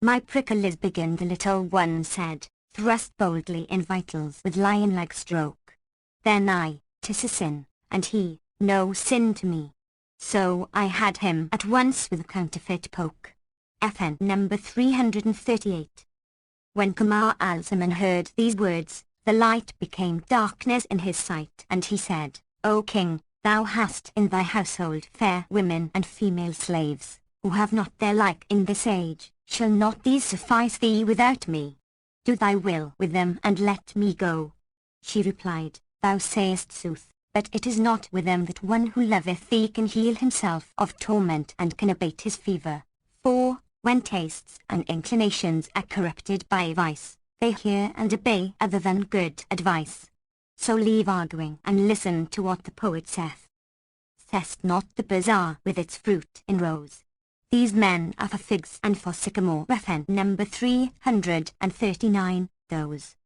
my prickle is big, and the little one said, thrust boldly in vitals with lion-like stroke. Then I, 'tis a sin, and he, no sin to me. So I had him at once with a counterfeit poke. FN number 338. When Kamar al-Zaman heard these words, the light became darkness in his sight, and he said, O king, thou hast in thy household fair women and female slaves, who have not their like in this age. Shall not these suffice thee without me? Do thy will with them and let me go. She replied, Thou sayest sooth, but it is not with them that one who loveth thee can heal himself of torment and can abate his fever. For, when tastes and inclinations are corrupted by vice, they hear and obey other than good advice. So leave arguing and listen to what the poet saith. Test not the bazaar with its fruit in rows. These men are for figs and for sycamore. FN number 339, those.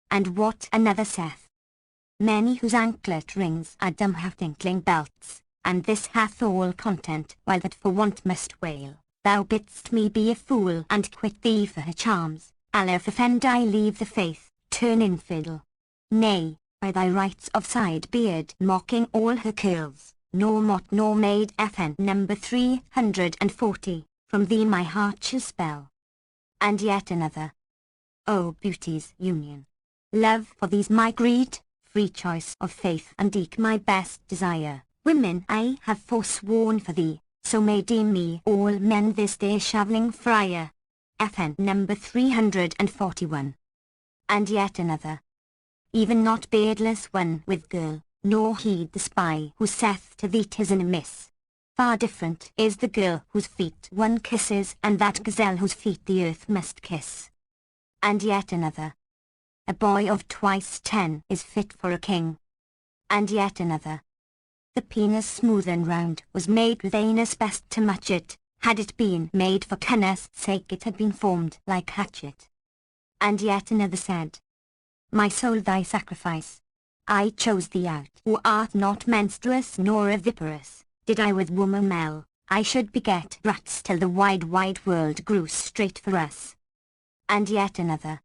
And what another saith. Many whose anklet rings are dumb have tinkling belts, and this hath all content, while that for want must wail. Thou bidst me be a fool and quit thee for her charms. Allah offend I leave the faith, turn infidel. Nay, by thy rights of side beard mocking all her curls, nor mot nor maid. FN number 340, from thee my heart shall spell. And yet another. O beauty's union. Love for these my greed, free choice of faith and eke my best desire. Women I have forsworn for thee, so may deem me all men this day shaveling friar. FN number 341. And yet another. Even not beardless one with girl, nor heed the spy who saith to thee 'tis an amiss. Far different is the girl whose feet one kisses and that gazelle whose feet the earth must kiss. And yet another. A boy of twice 10 is fit for a king. And yet another. The penis smooth and round was made with anus best to match it. Had it been made for cunner's sake it had been formed like hatchet. And yet another said, My soul thy sacrifice. I chose thee out, who art not menstruous nor oviparous. Did I with woman mell, I should beget brats till the wide world grew straight for us. And yet another.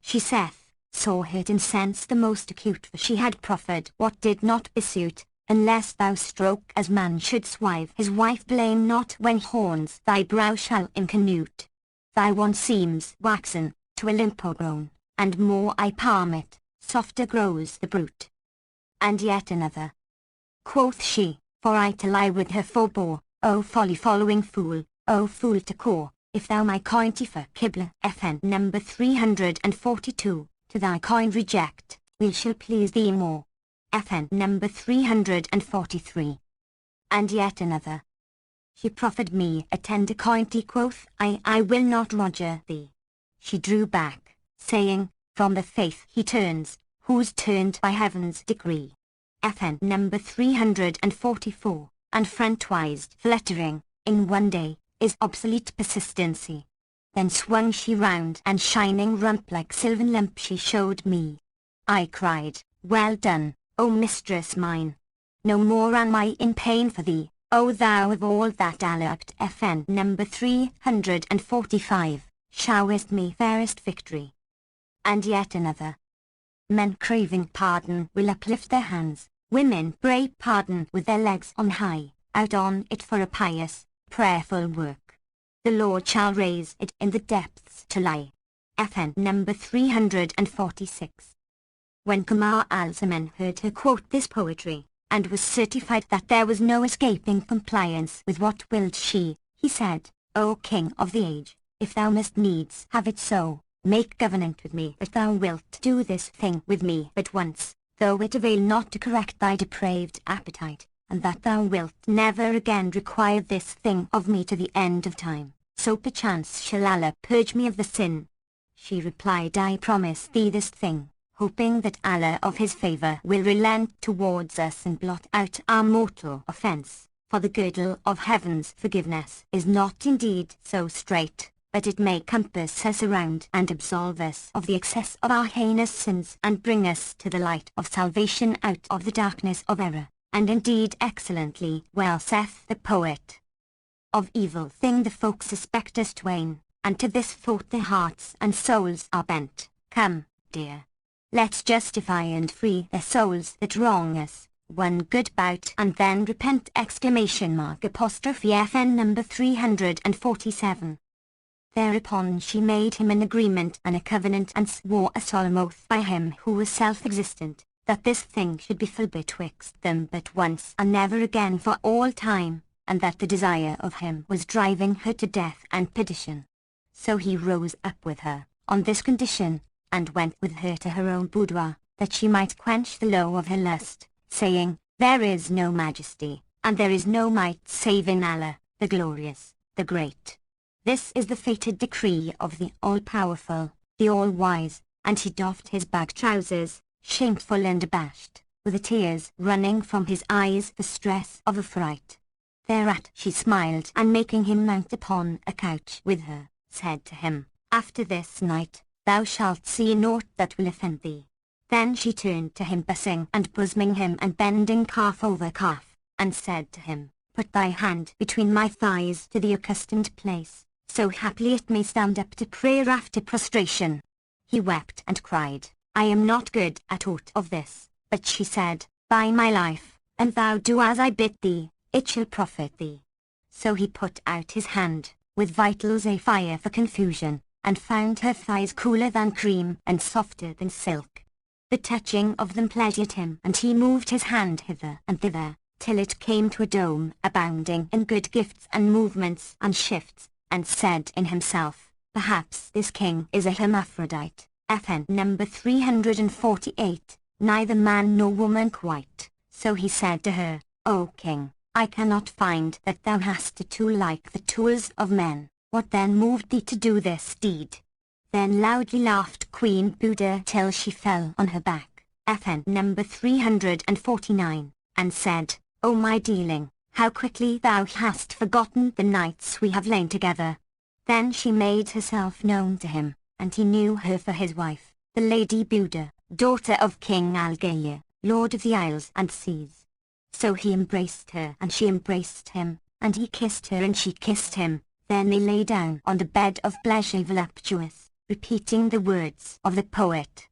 She saith, saw it in sense the most acute, for she had proffered what did not besuit. Unless thou stroke as man should swive his wife, blame not when horns thy brow shall incanute. Thy one seems waxen, to a limpo grown, and more I palm it, softer grows the brute. And yet another. Quoth she, for I to lie with her forbore, O folly following fool, O fool to core, if thou my coin for Qibla. FN number 342, to thy coin reject, we shall please thee more. FN number 343. And yet another. She proffered me a tender cointy, quoth I will not roger thee. She drew back, saying, from the faith he turns, who's turned by heaven's decree. FN number 344, and front-wise fluttering, in one day, is obsolete persistency. Then swung she round, and shining rump like sylvan lump she showed me. I cried, well done, O mistress mine. No more am I in pain for thee, O thou of all that Allah upped. FN number 345, showest me fairest victory. And yet another. Men craving pardon will uplift their hands, women pray pardon with their legs on high, out on it for a pious, prayerful work. The Lord shall raise it in the depths to lie. FN number 346. When Kamar al-Zaman heard her quote this poetry, and was certified that there was no escaping compliance with what willed she, he said, O king of the age, if thou must needs have it so, make covenant with me that thou wilt do this thing with me but once, though it avail not to correct thy depraved appetite, and that thou wilt never again require this thing of me to the end of time, so perchance shall Allah purge me of the sin. She replied, I promise thee this thing, hoping that Allah of his favour will relent towards us and blot out our mortal offence, for the girdle of heaven's forgiveness is not indeed so strait, but it may compass us around and absolve us of the excess of our heinous sins and bring us to the light of salvation out of the darkness of error. And indeed excellently well saith the poet, of evil thing the folk suspect us twain, and to this thought their hearts and souls are bent. Come, dear, let's justify and free their souls that wrong us, one good bout and then repent! FN number 347. Thereupon she made him an agreement and a covenant and swore a solemn oath by him who was self-existent, that this thing should befall betwixt them but once and never again for all time, and that the desire of him was driving her to death and perdition. So he rose up with her, on this condition, and went with her to her own boudoir, that she might quench the low of her lust, saying, There is no majesty, and there is no might save in Allah, the glorious, the great. This is the fated decree of the all-powerful, the all-wise, and he doffed his bag trousers, shameful and abashed, with the tears running from his eyes for stress of affright. Thereat she smiled, and making him mount upon a couch with her, said to him, After this night, thou shalt see naught that will offend thee. Then she turned to him bussing and bosoming him and bending calf over calf, and said to him, Put thy hand between my thighs to the accustomed place, so haply it may stand up to prayer after prostration. He wept and cried, I am not good at aught of this, but she said, By my life, and thou do as I bid thee, it shall profit thee. So he put out his hand, with vitals afire for confusion, and found her thighs cooler than cream and softer than silk. The touching of them pleasured him, and he moved his hand hither and thither, till it came to a dome abounding in good gifts and movements and shifts, and said in himself, Perhaps this king is a hermaphrodite. FN number 348, neither man nor woman quite. So he said to her, O king, I cannot find that thou hast a tool like the tools of men. What then moved thee to do this deed? Then loudly laughed Queen Buddha till she fell on her back, FN number 349, and said, O my dealing, how quickly thou hast forgotten the nights we have lain together. Then she made herself known to him, and he knew her for his wife, the Lady Buddha, daughter of King Algaia, Lord of the Isles and Seas. So he embraced her and she embraced him, and he kissed her and she kissed him. Then they lay down on the bed of pleasure voluptuous, repeating the words of the poet.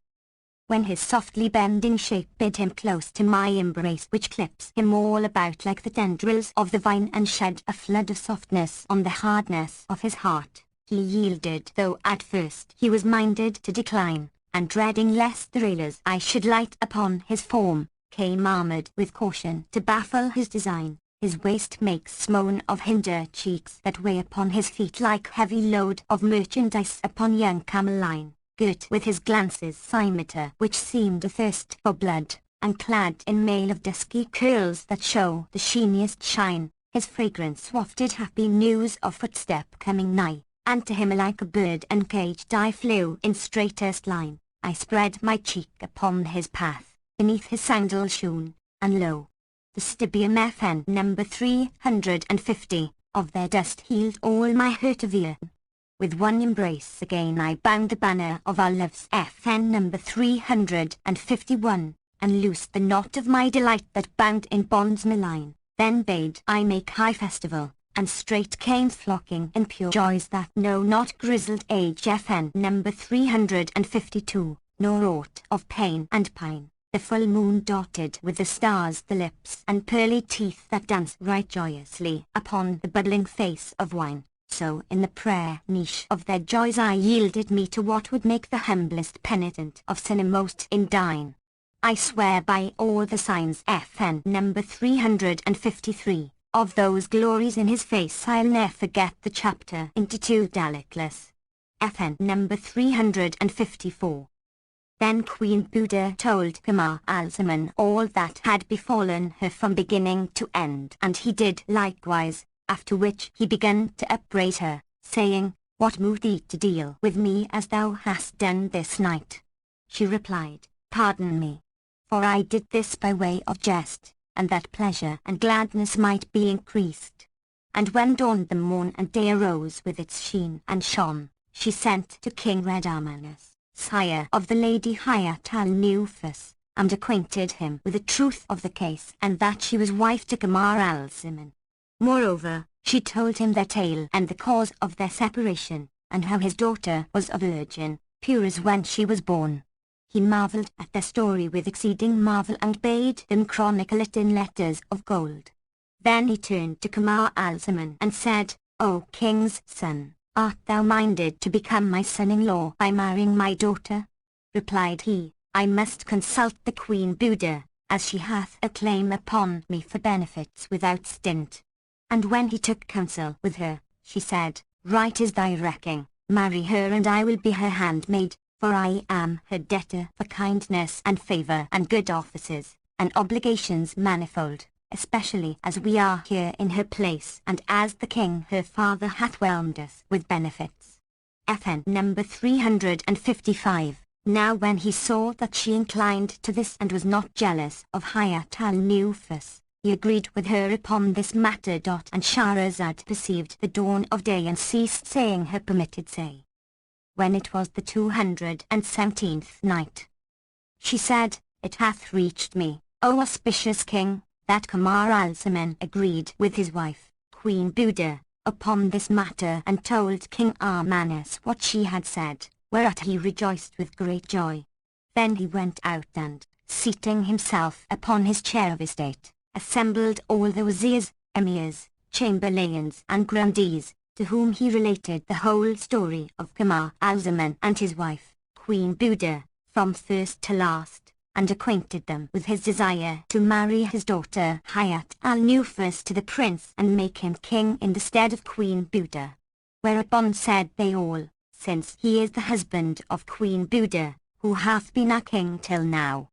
When his softly bending shape bid him close to my embrace, which clips him all about like the tendrils of the vine and shed a flood of softness on the hardness of his heart, he yielded, though at first he was minded to decline, and dreading lest the railers I should light upon his form, came armoured with caution to baffle his design. His waist makes moan of hinder cheeks that weigh upon his feet like heavy load of merchandise upon young Cameline, girt with his glances scimitar which seemed athirst for blood, and clad in mail of dusky curls that show the sheeniest shine. His fragrance wafted happy news of footstep coming nigh, and to him like a bird uncaged I flew in straightest line. I spread my cheek upon his path, beneath his sandal shoon, and lo! The stibium FN number 350, of their dust healed all my hurt of ear. With one embrace again I bound the banner of our loves FN number 351, and loosed the knot of my delight that bound in bonds malign. Then bade I make high festival, and straight came flocking in pure joys that know not grizzled age FN number 352, nor aught of pain and pine. The full moon dotted with the stars the lips and pearly teeth that dance right joyously upon the bubbling face of wine. So in the prayer niche of their joys I yielded me to what would make the humblest penitent of sin most indign. I swear by all the signs FN number 353, of those glories in his face I'll ne'er forget the chapter into two Daliclus. FN number 354. Then Queen Buddha told Kamar al-Zaman all that had befallen her from beginning to end, and he did likewise, after which he began to upbraid her, saying, What moved thee to deal with me as thou hast done this night? She replied, Pardon me, for I did this by way of jest, and that pleasure and gladness might be increased. And when dawned the morn and day arose with its sheen and shone, she sent to King Redamanus, sire of the Lady Hayat al-Nufus, and acquainted him with the truth of the case and that she was wife to Kamar al-Zaman. Moreover, she told him their tale and the cause of their separation, and how his daughter was a virgin, pure as when she was born. He marvelled at their story with exceeding marvel and bade them chronicle it in letters of gold. Then he turned to Kamar al-Zaman and said, O king's son, "Art thou minded to become my son-in-law by marrying my daughter?" Replied he, "I must consult the Queen Buda, as she hath a claim upon me for benefits without stint." And when he took counsel with her, she said, "Right is thy recking, marry her and I will be her handmaid, for I am her debtor for kindness and favour and good offices, and obligations manifold, especially as we are here in her place and as the king her father hath whelmed us with benefits." FN number 355. Now when he saw that she inclined to this and was not jealous of Hayat al-Nufus, he agreed with her upon this matter. And Shahrazad perceived the dawn of day and ceased saying her permitted say. When it was the 217th night, she said, "It hath reached me, O auspicious king, that Kamar al-Zaman agreed with his wife, Queen Buda, upon this matter and told King Armanus what she had said, whereat he rejoiced with great joy. Then he went out and, seating himself upon his chair of estate, assembled all the wazirs, emirs, chamberlains and grandees, to whom he related the whole story of Kamar al-Zaman and his wife, Queen Buda, from first to last, and acquainted them with his desire to marry his daughter Hayat al-Nufus to the prince and make him king in the stead of Queen Buda. Whereupon said they all, "Since he is the husband of Queen Buda, who hath been our king till now,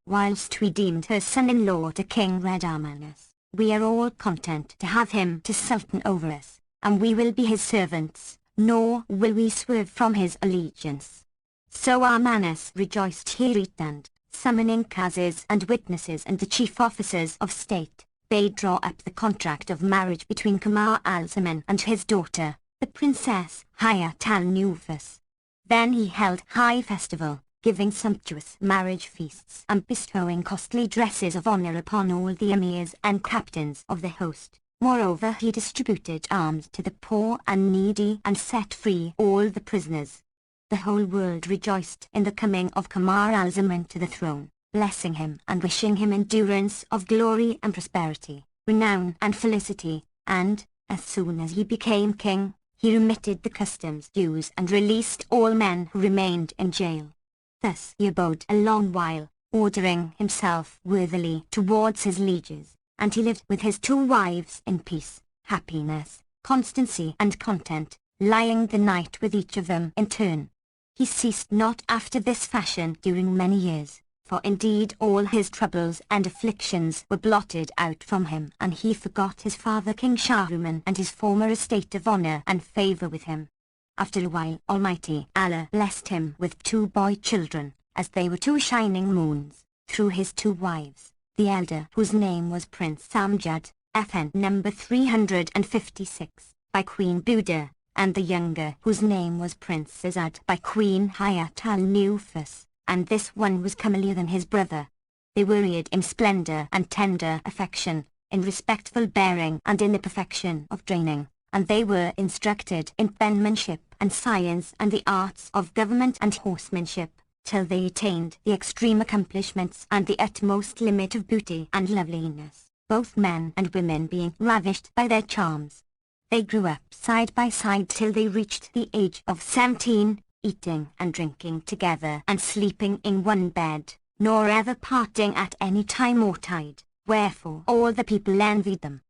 whilst we deemed her son-in-law to King Armanus, we are all content to have him to sultan over us, and we will be his servants, nor will we swerve from his allegiance." So Armanus rejoiced hereat and, summoning qazis and witnesses and the chief officers of state, bade draw up the contract of marriage between Kamar al-Zaman and his daughter, the princess Hayat al-Nufus. Then he held high festival, giving sumptuous marriage feasts and bestowing costly dresses of honor upon all the emirs and captains of the host. Moreover, he distributed alms to the poor and needy and set free all the prisoners. The whole world rejoiced in the coming of Kamar al-Zaman to the throne, blessing him and wishing him endurance of glory and prosperity, renown and felicity, and, as soon as he became king, he remitted the customs dues and released all men who remained in jail. Thus he abode a long while, ordering himself worthily towards his lieges, and he lived with his 2 wives in peace, happiness, constancy and content, lying the night with each of them in turn. He ceased not after this fashion during many years, for indeed all his troubles and afflictions were blotted out from him, and he forgot his father King Shahriman and his former estate of honor and favor with him. After a while Almighty Allah blessed him with 2 boy children, as they were 2 shining moons, through his 2 wives, the elder whose name was Prince Amjad, FN number 356, by Queen Buda, and the younger whose name was Prince Azad by Queen Hayat al-Nufus, and this one was comelier than his brother. They were reared in splendor and tender affection, in respectful bearing and in the perfection of training, and they were instructed in penmanship and science and the arts of government and horsemanship, till they attained the extreme accomplishments and the utmost limit of beauty and loveliness, both men and women being ravished by their charms. They grew up side by side till they reached the age of 17, eating and drinking together and sleeping in one bed, nor ever parting at any time or tide, wherefore all the people envied them.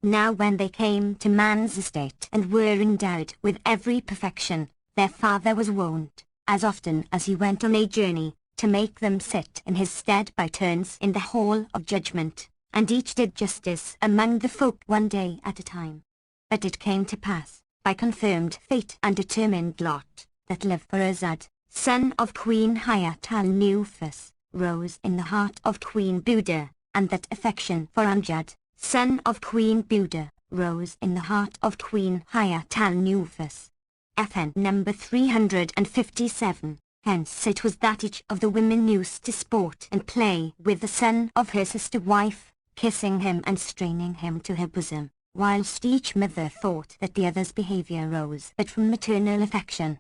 Now when they came to man's estate and were endowed with every perfection, their father was wont, as often as he went on a journey, to make them sit in his stead by turns in the hall of judgment, and each did justice among the folk one day at a time. But it came to pass, by confirmed fate and determined lot, that love for Azad, son of Queen Hayat al-Nufus, rose in the heart of Queen Buda, and that affection for Amjad, son of Queen Buda, rose in the heart of Queen Hayat al-Nufus. FN number 357. Hence it was that each of the women used to sport and play with the son of her sister wife, kissing him and straining him to her bosom, whilst each mother thought that the other's behavior arose but from maternal affection.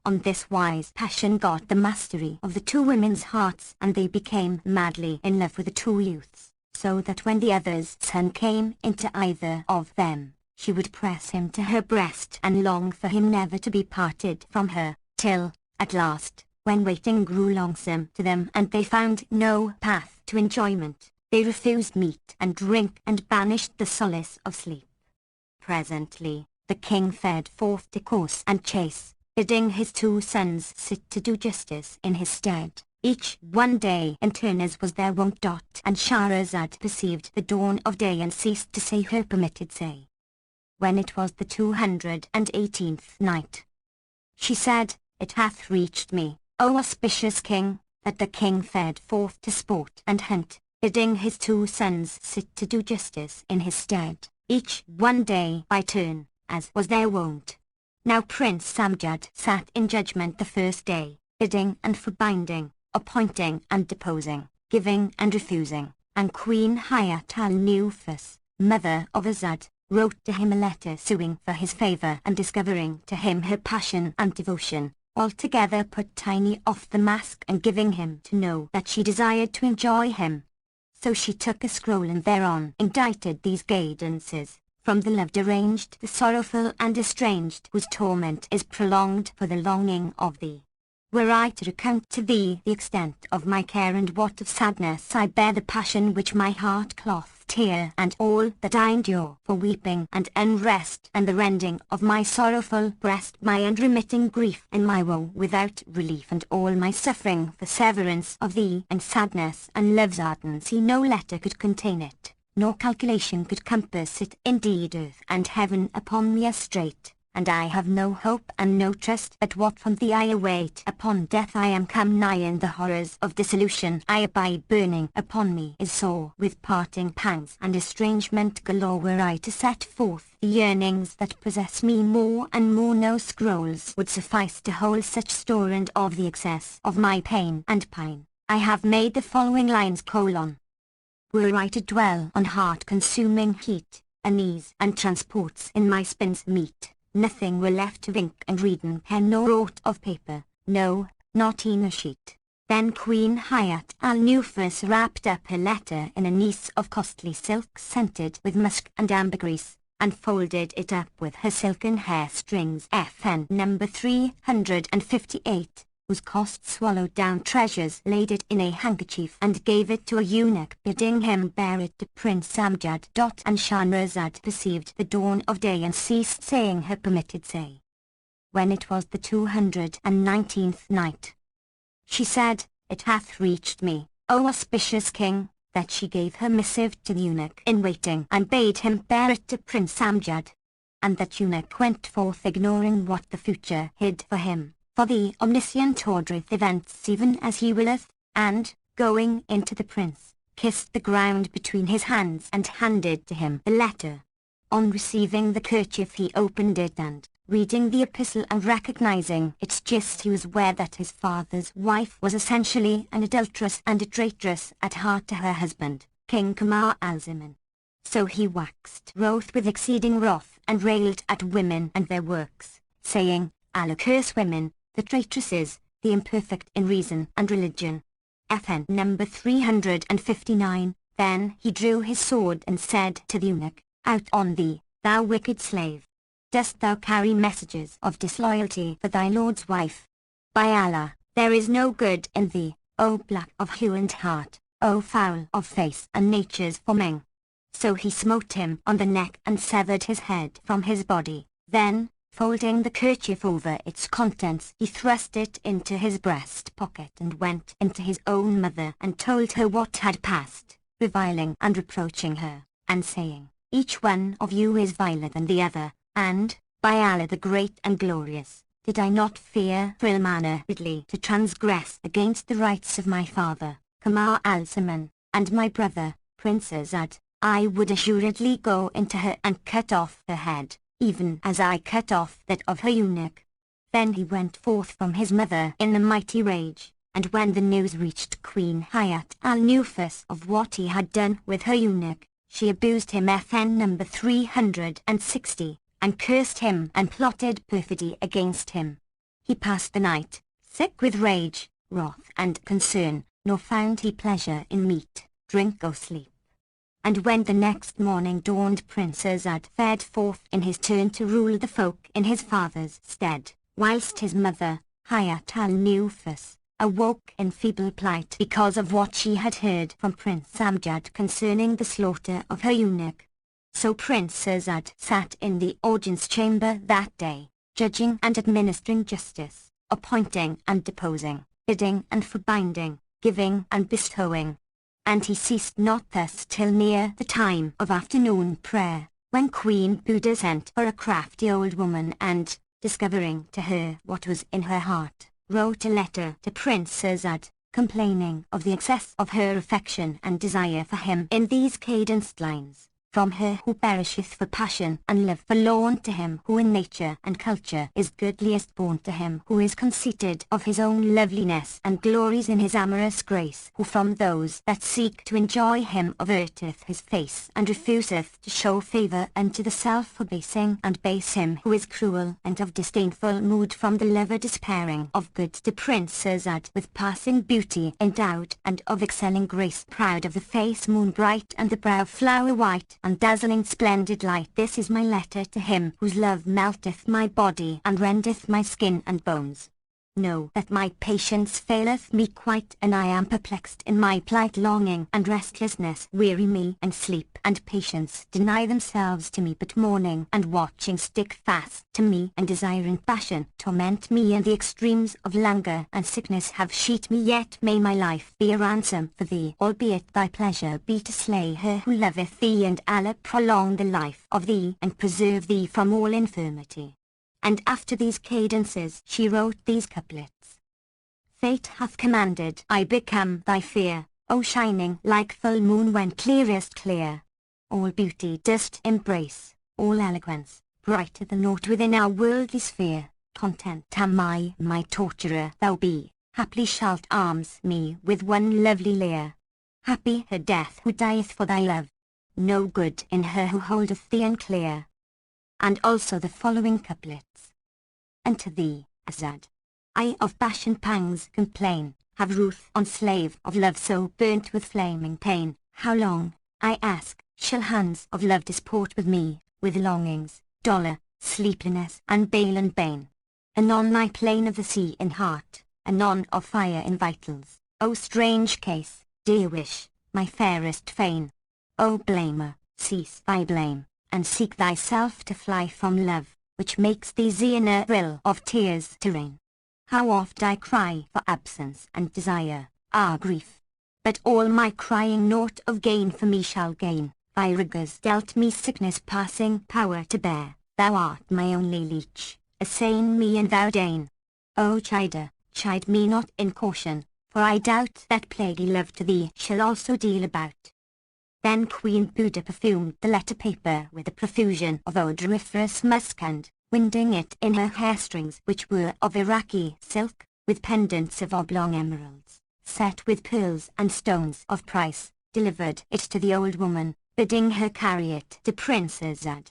On this wise passion got the mastery of the 2 women's hearts, and they became madly in love with the 2 youths, so that when the other's son came into either of them, she would press him to her breast and long for him never to be parted from her, till, at last, when waiting grew longsome to them and they found no path to enjoyment, they refused meat and drink and banished the solace of sleep. Presently, the king fared forth to course and chase, bidding his 2 sons sit to do justice in his stead, each one day in turn as was their wont. And Shahrazad perceived the dawn of day and ceased to say her permitted say. When it was the 218th night, she said, It hath reached me, O auspicious king, that the king fared forth to sport and hunt, bidding his 2 sons sit to do justice in his stead, each one day by turn, as was their wont. Now Prince Amjad sat in judgment the first day, bidding and forbinding, appointing and deposing, giving and refusing, and Queen Hayat al-Nufus, mother of Azad, wrote to him a letter suing for his favour and discovering to him her passion and devotion, altogether put Tiny off the mask and giving him to know that she desired to enjoy him. So she took a scroll and thereon indited these guidances, from the love deranged, the sorrowful and estranged, whose torment is prolonged for the longing of thee. Were I to recount to thee the extent of my care and what of sadness I bear, the passion which my heart cloth tear, and all that I endure for weeping and unrest, and the rending of my sorrowful breast, my unremitting grief and my woe without relief, and all my suffering for severance of thee, and sadness and love's ardency, no letter could contain it, nor calculation could compass it. Indeed earth and heaven upon me are strait, and I have no hope and no trust but what from thee I await. Upon death I am come nigh, and the horrors of dissolution I abide burning upon me is sore with parting pangs and estrangement galore. Were I to set forth the yearnings that possess me more and more, no scrolls would suffice to hold such store, and of the excess of my pain and pine, I have made the following lines: : Were I to dwell on heart-consuming heat, unease and transports in my spin's meat, nothing were left to ink and reading pen, nor aught of paper, no, not e'en a sheet. Then Queen Hayat al-Nufus wrapped up her letter in a niece of costly silk scented with musk and ambergris, and folded it up with her silken hair strings. FN number 358, whose cost swallowed down treasures, laid it in a handkerchief and gave it to a eunuch, bidding him bear it to Prince Amjad. And Shahrazad perceived the dawn of day and ceased saying her permitted say. When it was the 219th night, she said, It hath reached me, O auspicious king, that she gave her missive to the eunuch in waiting and bade him bear it to Prince Amjad. And that eunuch went forth ignoring what the future hid for him, for the omniscient ordereth events even as he willeth, and, going into the prince, kissed the ground between his hands and handed to him the letter. On receiving the kerchief he opened it and, reading the epistle and recognizing its gist, he was aware that his father's wife was essentially an adulteress and a traitress at heart to her husband, King Kamar al-Zaman. So he waxed wroth with exceeding wrath and railed at women and their works, saying, Allah curse women, the traitresses, the imperfect in reason and religion. FN number 359. Then he drew his sword and said to the eunuch, Out on thee, thou wicked slave! Dost thou carry messages of disloyalty for thy lord's wife? By Allah, there is no good in thee, O black of hue and heart, O foul of face and nature's forming. So he smote him on the neck and severed his head from his body. Then, folding the kerchief over its contents, he thrust it into his breast pocket and went into his own mother and told her what had passed, reviling and reproaching her, and saying, Each one of you is viler than the other, and, by Allah the Great and Glorious, did I not fear for ilmanneredly to transgress against the rights of my father, Kamar al-Zaman, and my brother, Prince Azad, I would assuredly go into her and cut off her head, even as I cut off that of her eunuch. Then he went forth from his mother in a mighty rage, and when the news reached Queen Hayat al-Nufus of what he had done with her eunuch, she abused him. FN number 360, and cursed him and plotted perfidy against him. He passed the night, sick with rage, wrath and concern, nor found he pleasure in meat, drink or sleep. And when the next morning dawned, Prince Azad fared forth in his turn to rule the folk in his father's stead, whilst his mother, Hayat al-Nufus, awoke in feeble plight because of what she had heard from Prince Amjad concerning the slaughter of her eunuch. So Prince Azad sat in the audience chamber that day, judging and administering justice, appointing and deposing, bidding and forbinding, giving and bestowing. And he ceased not thus till near the time of afternoon prayer, when Queen Buddha sent for a crafty old woman and, discovering to her what was in her heart, wrote a letter to Prince Azad, complaining of the excess of her affection and desire for him in these cadenced lines. From her who perisheth for passion and love forlorn, to him who in nature and culture is goodliest born, to him who is conceited of his own loveliness and glories in his amorous grace, who from those that seek to enjoy him averteth his face and refuseth to show favour unto the self-abasing and base, him who is cruel and of disdainful mood, from the lover despairing of good, to Prince Azad with passing beauty endowed and of excelling grace, proud of the face moon bright and the brow flower white and dazzling splendid light. This is my letter to him whose love melteth my body and rendeth my skin and bones. Know that my patience faileth me quite, and I am perplexed in my plight. Longing and restlessness weary me, and sleep and patience deny themselves to me. But mourning and watching stick fast to me, and desire and passion torment me, and the extremes of languor and sickness have sheet me. Yet may my life be a ransom for thee, albeit thy pleasure be to slay her who loveth thee, and Allah prolong the life of thee and preserve thee from all infirmity. And after these cadences she wrote these couplets. Fate hath commanded I become thy fear, O shining like full moon when clearest clear. All beauty dost embrace, all eloquence, brighter than aught within our worldly sphere. Content am I, my torturer thou be, haply shalt arms me with one lovely leer. Happy her death who dieth for thy love, no good in her who holdeth thee unclear. And also the following couplets. Unto thee, Azad, I of passion pangs complain, have ruth on slave of love so burnt with flaming pain. How long, I ask, shall hands of love disport with me, with longings, dolour, sleepiness and bale and bane? Anon my plain of the sea in heart, anon of fire in vitals. O strange case, dear wish, my fairest fane. O blamer, cease thy blame, and seek thyself to fly from love, which makes thee in a rill of tears to rain. How oft I cry for absence and desire, grief! But all my crying naught of gain for me shall gain. Thy rigours dealt me sickness passing power to bear. Thou art my only leech, assain me and thou deign. O chider, chide me not in caution, for I doubt that plaguey love to thee shall also deal about. Then Queen Buddha perfumed the letter paper with a profusion of odoriferous musk, and, winding it in her hair strings which were of Iraqi silk, with pendants of oblong emeralds, set with pearls and stones of price, delivered it to the old woman, bidding her carry it to Prince Azad.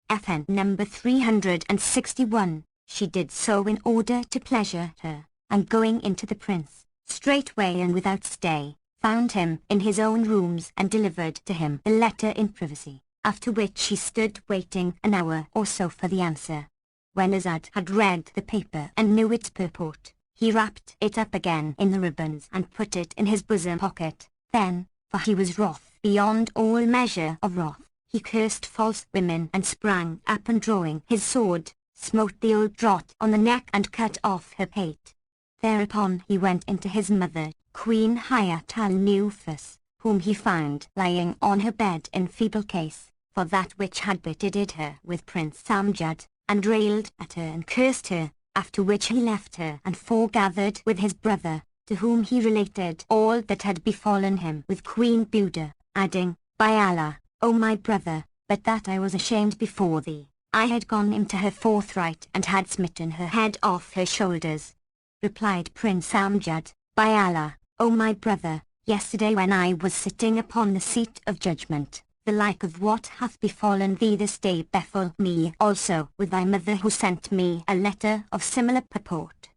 FN number 361, she did so in order to pleasure her, and going into the prince, straightway and without stay, found him in his own rooms and delivered to him the letter in privacy, after which she stood waiting an hour or so for the answer. When Azad had read the paper and knew its purport, he wrapped it up again in the ribbons and put it in his bosom pocket. Then, for he was wroth beyond all measure of wrath, he cursed false women and sprang up, and drawing his sword, smote the old draught on the neck and cut off her pate. Thereupon he went into his mother, Queen Hayat al-Nufus, whom he found lying on her bed in feeble case, for that which had betided her with Prince Amjad, and railed at her and cursed her, after which he left her and foregathered with his brother, to whom he related all that had befallen him with Queen Buddha, adding, By Allah, O my brother, but that I was ashamed before thee, I had gone into her forthright and had smitten her head off her shoulders. Replied Prince Amjad, By Allah, O my brother, yesterday when I was sitting upon the seat of judgment, the like of what hath befallen thee this day befell me also with thy mother, who sent me a letter of similar purport.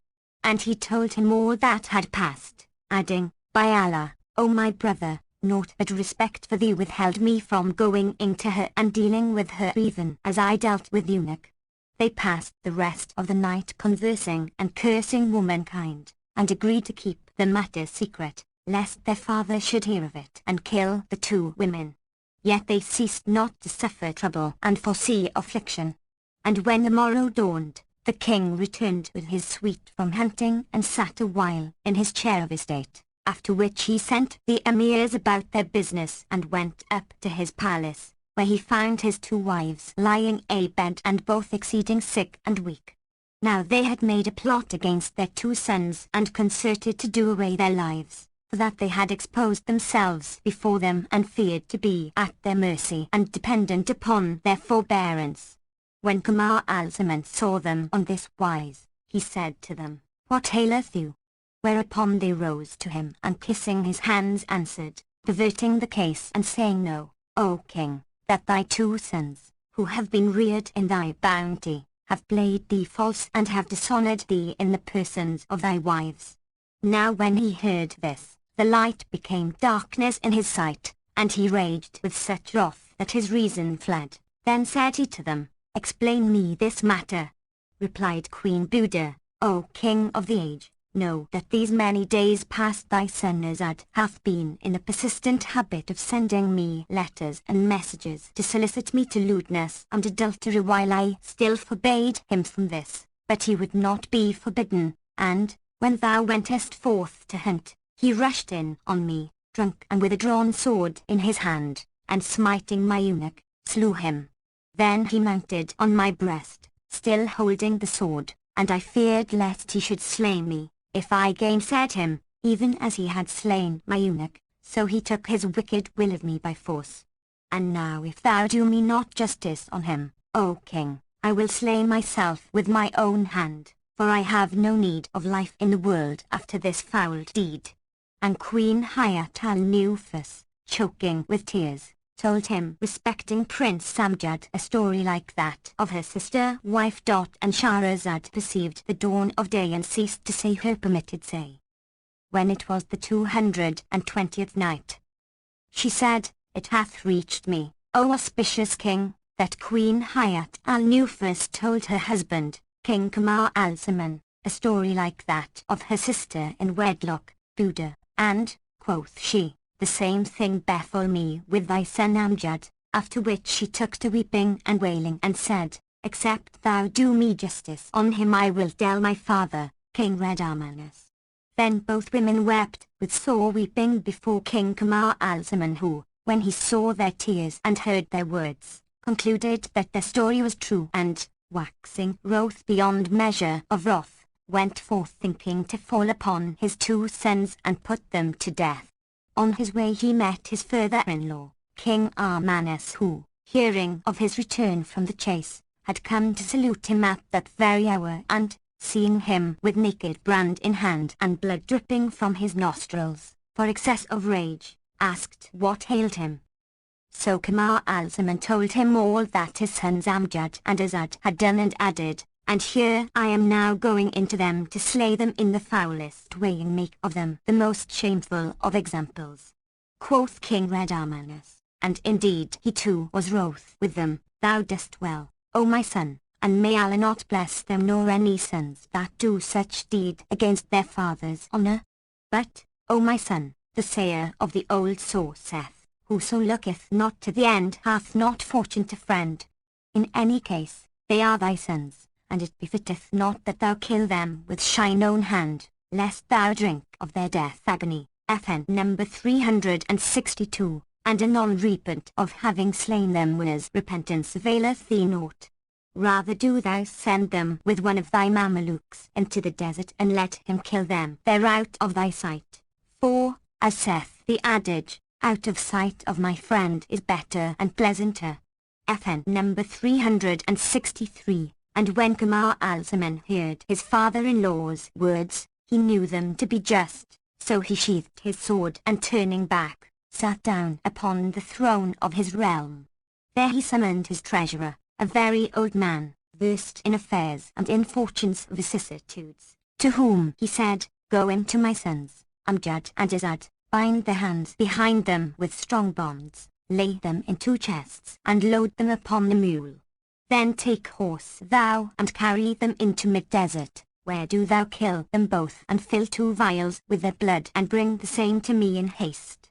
And he told him all that had passed, adding, By Allah, O my brother, Naught but respect for thee withheld me from going into her and dealing with her even as I dealt with eunuch. They passed the rest of the night conversing and cursing womankind, and agreed to keep the matter secret, lest their father should hear of it and kill the two women. Yet they ceased not to suffer trouble and foresee affliction. And when the morrow dawned, the king returned with his suite from hunting and sat a while in his chair of estate, after which he sent the emirs about their business and went up to his palace, where he found his two wives lying abed and both exceeding sick and weak. Now they had made a plot against their two sons and concerted to do away their lives, for that they had exposed themselves before them and feared to be at their mercy and dependent upon their forbearance. When Kamar al-Zaman saw them on this wise, he said to them, "What aileth you?" Whereupon they rose to him and kissing his hands answered, perverting the case and saying, "Know, O king, that thy two sons, who have been reared in thy bounty, have played thee false and have dishonored thee in the persons of thy wives." Now when he heard this, the light became darkness in his sight, and he raged with such wrath that his reason fled. Then said he to them, "Explain me this matter." Replied Queen Buda, "O king of the age, know that these many days past thy son Azad hath been in a persistent habit of sending me letters and messages to solicit me to lewdness and adultery, while I still forbade him from this, but he would not be forbidden, and, when thou wentest forth to hunt, he rushed in on me, drunk and with a drawn sword in his hand, and smiting my eunuch, slew him. Then he mounted on my breast, still holding the sword, and I feared lest he should slay me, if I gainsaid him, even as he had slain my eunuch, so he took his wicked will of me by force. And now if thou do me not justice on him, O king, I will slay myself with my own hand, for I have no need of life in the world after this foul deed." And Queen Hayat al-Nufus, choking with tears, told him respecting Prince Amjad a story like that of her sister wife. And Shahrazad perceived the dawn of day and ceased to say her permitted say. When it was the 220th night, she said, "It hath reached me, O auspicious king, that Queen Hayat al-Nufus told her husband, King Kamar al-Zaman, a story like that of her sister in wedlock, Buda, and, quoth she, the same thing befell me with thy son Amjad." After which she took to weeping and wailing and said, "Except thou do me justice on him, I will tell my father, King Redamanus." Then both women wept with sore weeping before King Kamar al-Zaman, who, when he saw their tears and heard their words, concluded that their story was true, and, waxing wroth beyond measure of wrath, went forth thinking to fall upon his two sons and put them to death. On his way he met his father-in-law, King Armanus, who, hearing of his return from the chase, had come to salute him at that very hour, and, seeing him with naked brand in hand and blood dripping from his nostrils, for excess of rage, asked what ailed him. So Kamar al-Zaman told him all that his sons Amjad and Azad had done, and added, "And here I am now going into them to slay them in the foulest way and make of them the most shameful of examples." Quoth King Redamanus, and indeed he too was wroth with them, "Thou dost well, O my son, and may Allah not bless them nor any sons that do such deed against their father's honour. But, O my son, the sayer of the old saw saith, whoso looketh not to the end hath not fortune to friend. In any case, they are thy sons, and it befitteth not that thou kill them with thine own hand, lest thou drink of their death agony." FN number 362, and anon repent of having slain them, whereas repentance availeth thee naught. Rather do thou send them with one of thy Mamelukes into the desert, and let him kill them there out of thy sight. For, as saith the adage, out of sight of my friend is better and pleasanter. FN number 363. And when Kamar al-Zaman heard his father-in-law's words, he knew them to be just, so he sheathed his sword and turning back, sat down upon the throne of his realm. There he summoned his treasurer, a very old man, versed in affairs and in fortune's vicissitudes, to whom he said, "Go in to my sons, Amjad and Azad, bind their hands behind them with strong bonds, lay them in 2 chests, and load them upon the mule. Then take horse thou, and carry them into mid-desert, where do thou kill them both, and fill 2 vials with their blood, and bring the same to me in haste.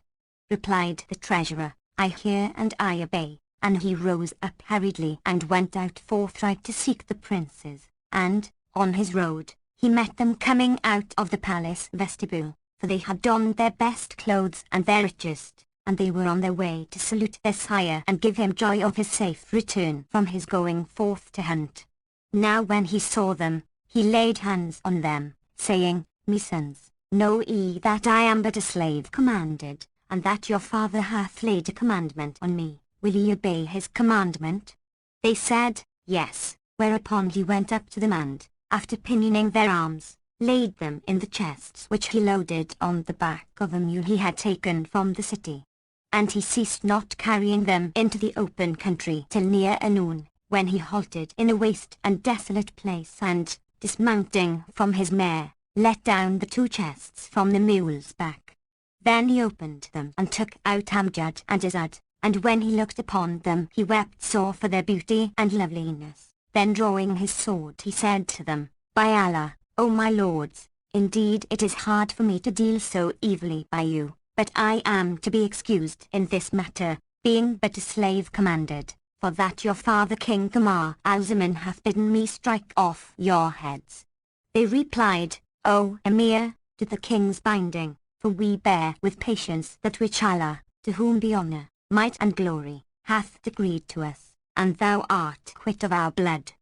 Replied the treasurer, I hear and I obey. And he rose up hurriedly and went out forthright to seek the princes, and, on his road, he met them coming out of the palace vestibule, for they had donned their best clothes and their richest, and they were on their way to salute their sire and give him joy of his safe return from his going forth to hunt. Now when he saw them, he laid hands on them, saying, Me sons, know ye that I am but a slave commanded, and that your father hath laid a commandment on me. Will ye obey his commandment? They said, Yes, whereupon he went up to them and, after pinioning their arms, laid them in the chests which he loaded on the back of a mule he had taken from the city. And he ceased not carrying them into the open country till near noon, when he halted in a waste and desolate place and, dismounting from his mare, let down the 2 chests from the mule's back. Then he opened them and took out Amjad and Izad. And when he looked upon them he wept sore for their beauty and loveliness. Then drawing his sword he said to them, By Allah, O my lords, indeed it is hard for me to deal so evilly by you, but I am to be excused in this matter, being but a slave commanded, for that your father King Kamar al-Zaman hath bidden me strike off your heads. They replied, O Emir, to the king's binding, for we bear with patience that which Allah, to whom be honour, might and glory, hath decreed to us, and thou art quit of our blood.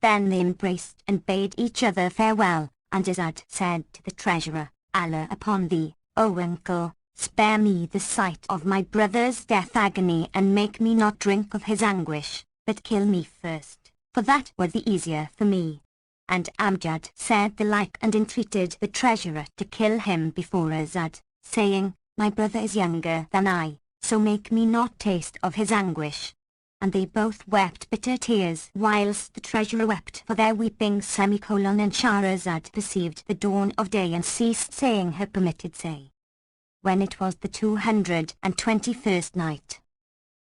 Then they embraced and bade each other farewell, and Izad said to the treasurer, Allah upon thee, O uncle, spare me the sight of my brother's death agony and make me not drink of his anguish, but kill me first, for that were the easier for me. And Amjad said the like and entreated the treasurer to kill him before Izad, saying, My brother is younger than I, so make me not taste of his anguish. And they both wept bitter tears whilst the treasurer wept for their weeping. And Shahrazad perceived the dawn of day and ceased saying her permitted say. When it was the 221st night,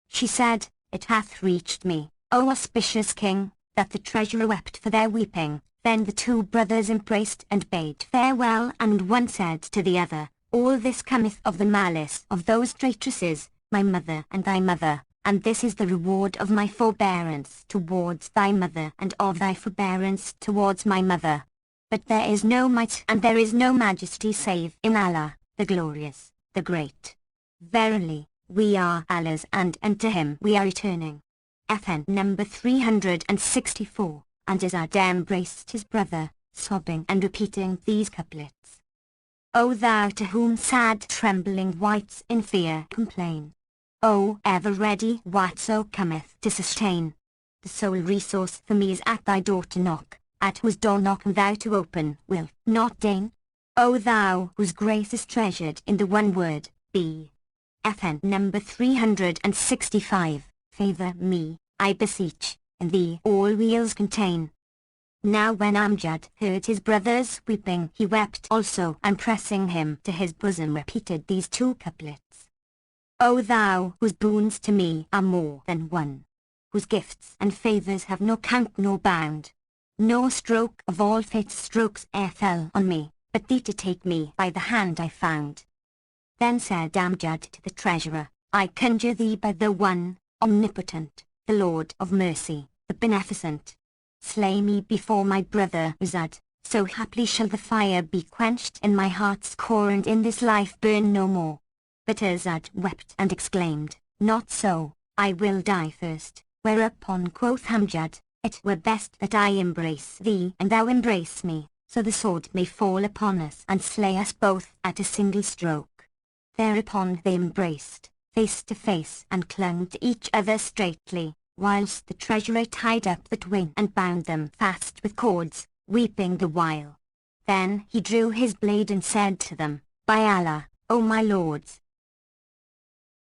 she said, It hath reached me, O auspicious king, that the treasurer wept for their weeping. Then the 2 brothers embraced and bade farewell, and one said to the other, All this cometh of the malice of those traitresses, my mother and thy mother, and this is the reward of my forbearance towards thy mother and of thy forbearance towards my mother. But there is no might and there is no majesty save in Allah, the glorious, the great. Verily, we are Allah's and unto him we are returning. FN number 364, and Izad embraced his brother, sobbing and repeating these couplets. O thou to whom sad trembling wights in fear complain, O ever ready whatso cometh to sustain, the sole resource for me is at thy door to knock, at whose door knock thou to open wilt not deign. O thou whose grace is treasured in the one word, be. FN number 365, favour me, I beseech, in thee all weals contain. Now when Amjad heard his brothers weeping he wept also, and pressing him to his bosom repeated these 2 couplets. O thou whose boons to me are more than one, whose gifts and favours have no count nor bound, no stroke of all fate's strokes e'er fell on me, but thee to take me by the hand I found. Then said Amjad to the treasurer, I conjure thee by the one, omnipotent, the Lord of mercy, the beneficent, slay me before my brother Izad, so haply shall the fire be quenched in my heart's core and in this life burn no more. But Izad wept and exclaimed, Not so, I will die first. Whereupon quoth Amjad, It were best that I embrace thee and thou embrace me, so the sword may fall upon us and slay us both at a single stroke. Thereupon they embraced, face to face, and clung to each other straitly, whilst the treasurer tied up the twain and bound them fast with cords, weeping the while. Then he drew his blade and said to them, By Allah, O my lords,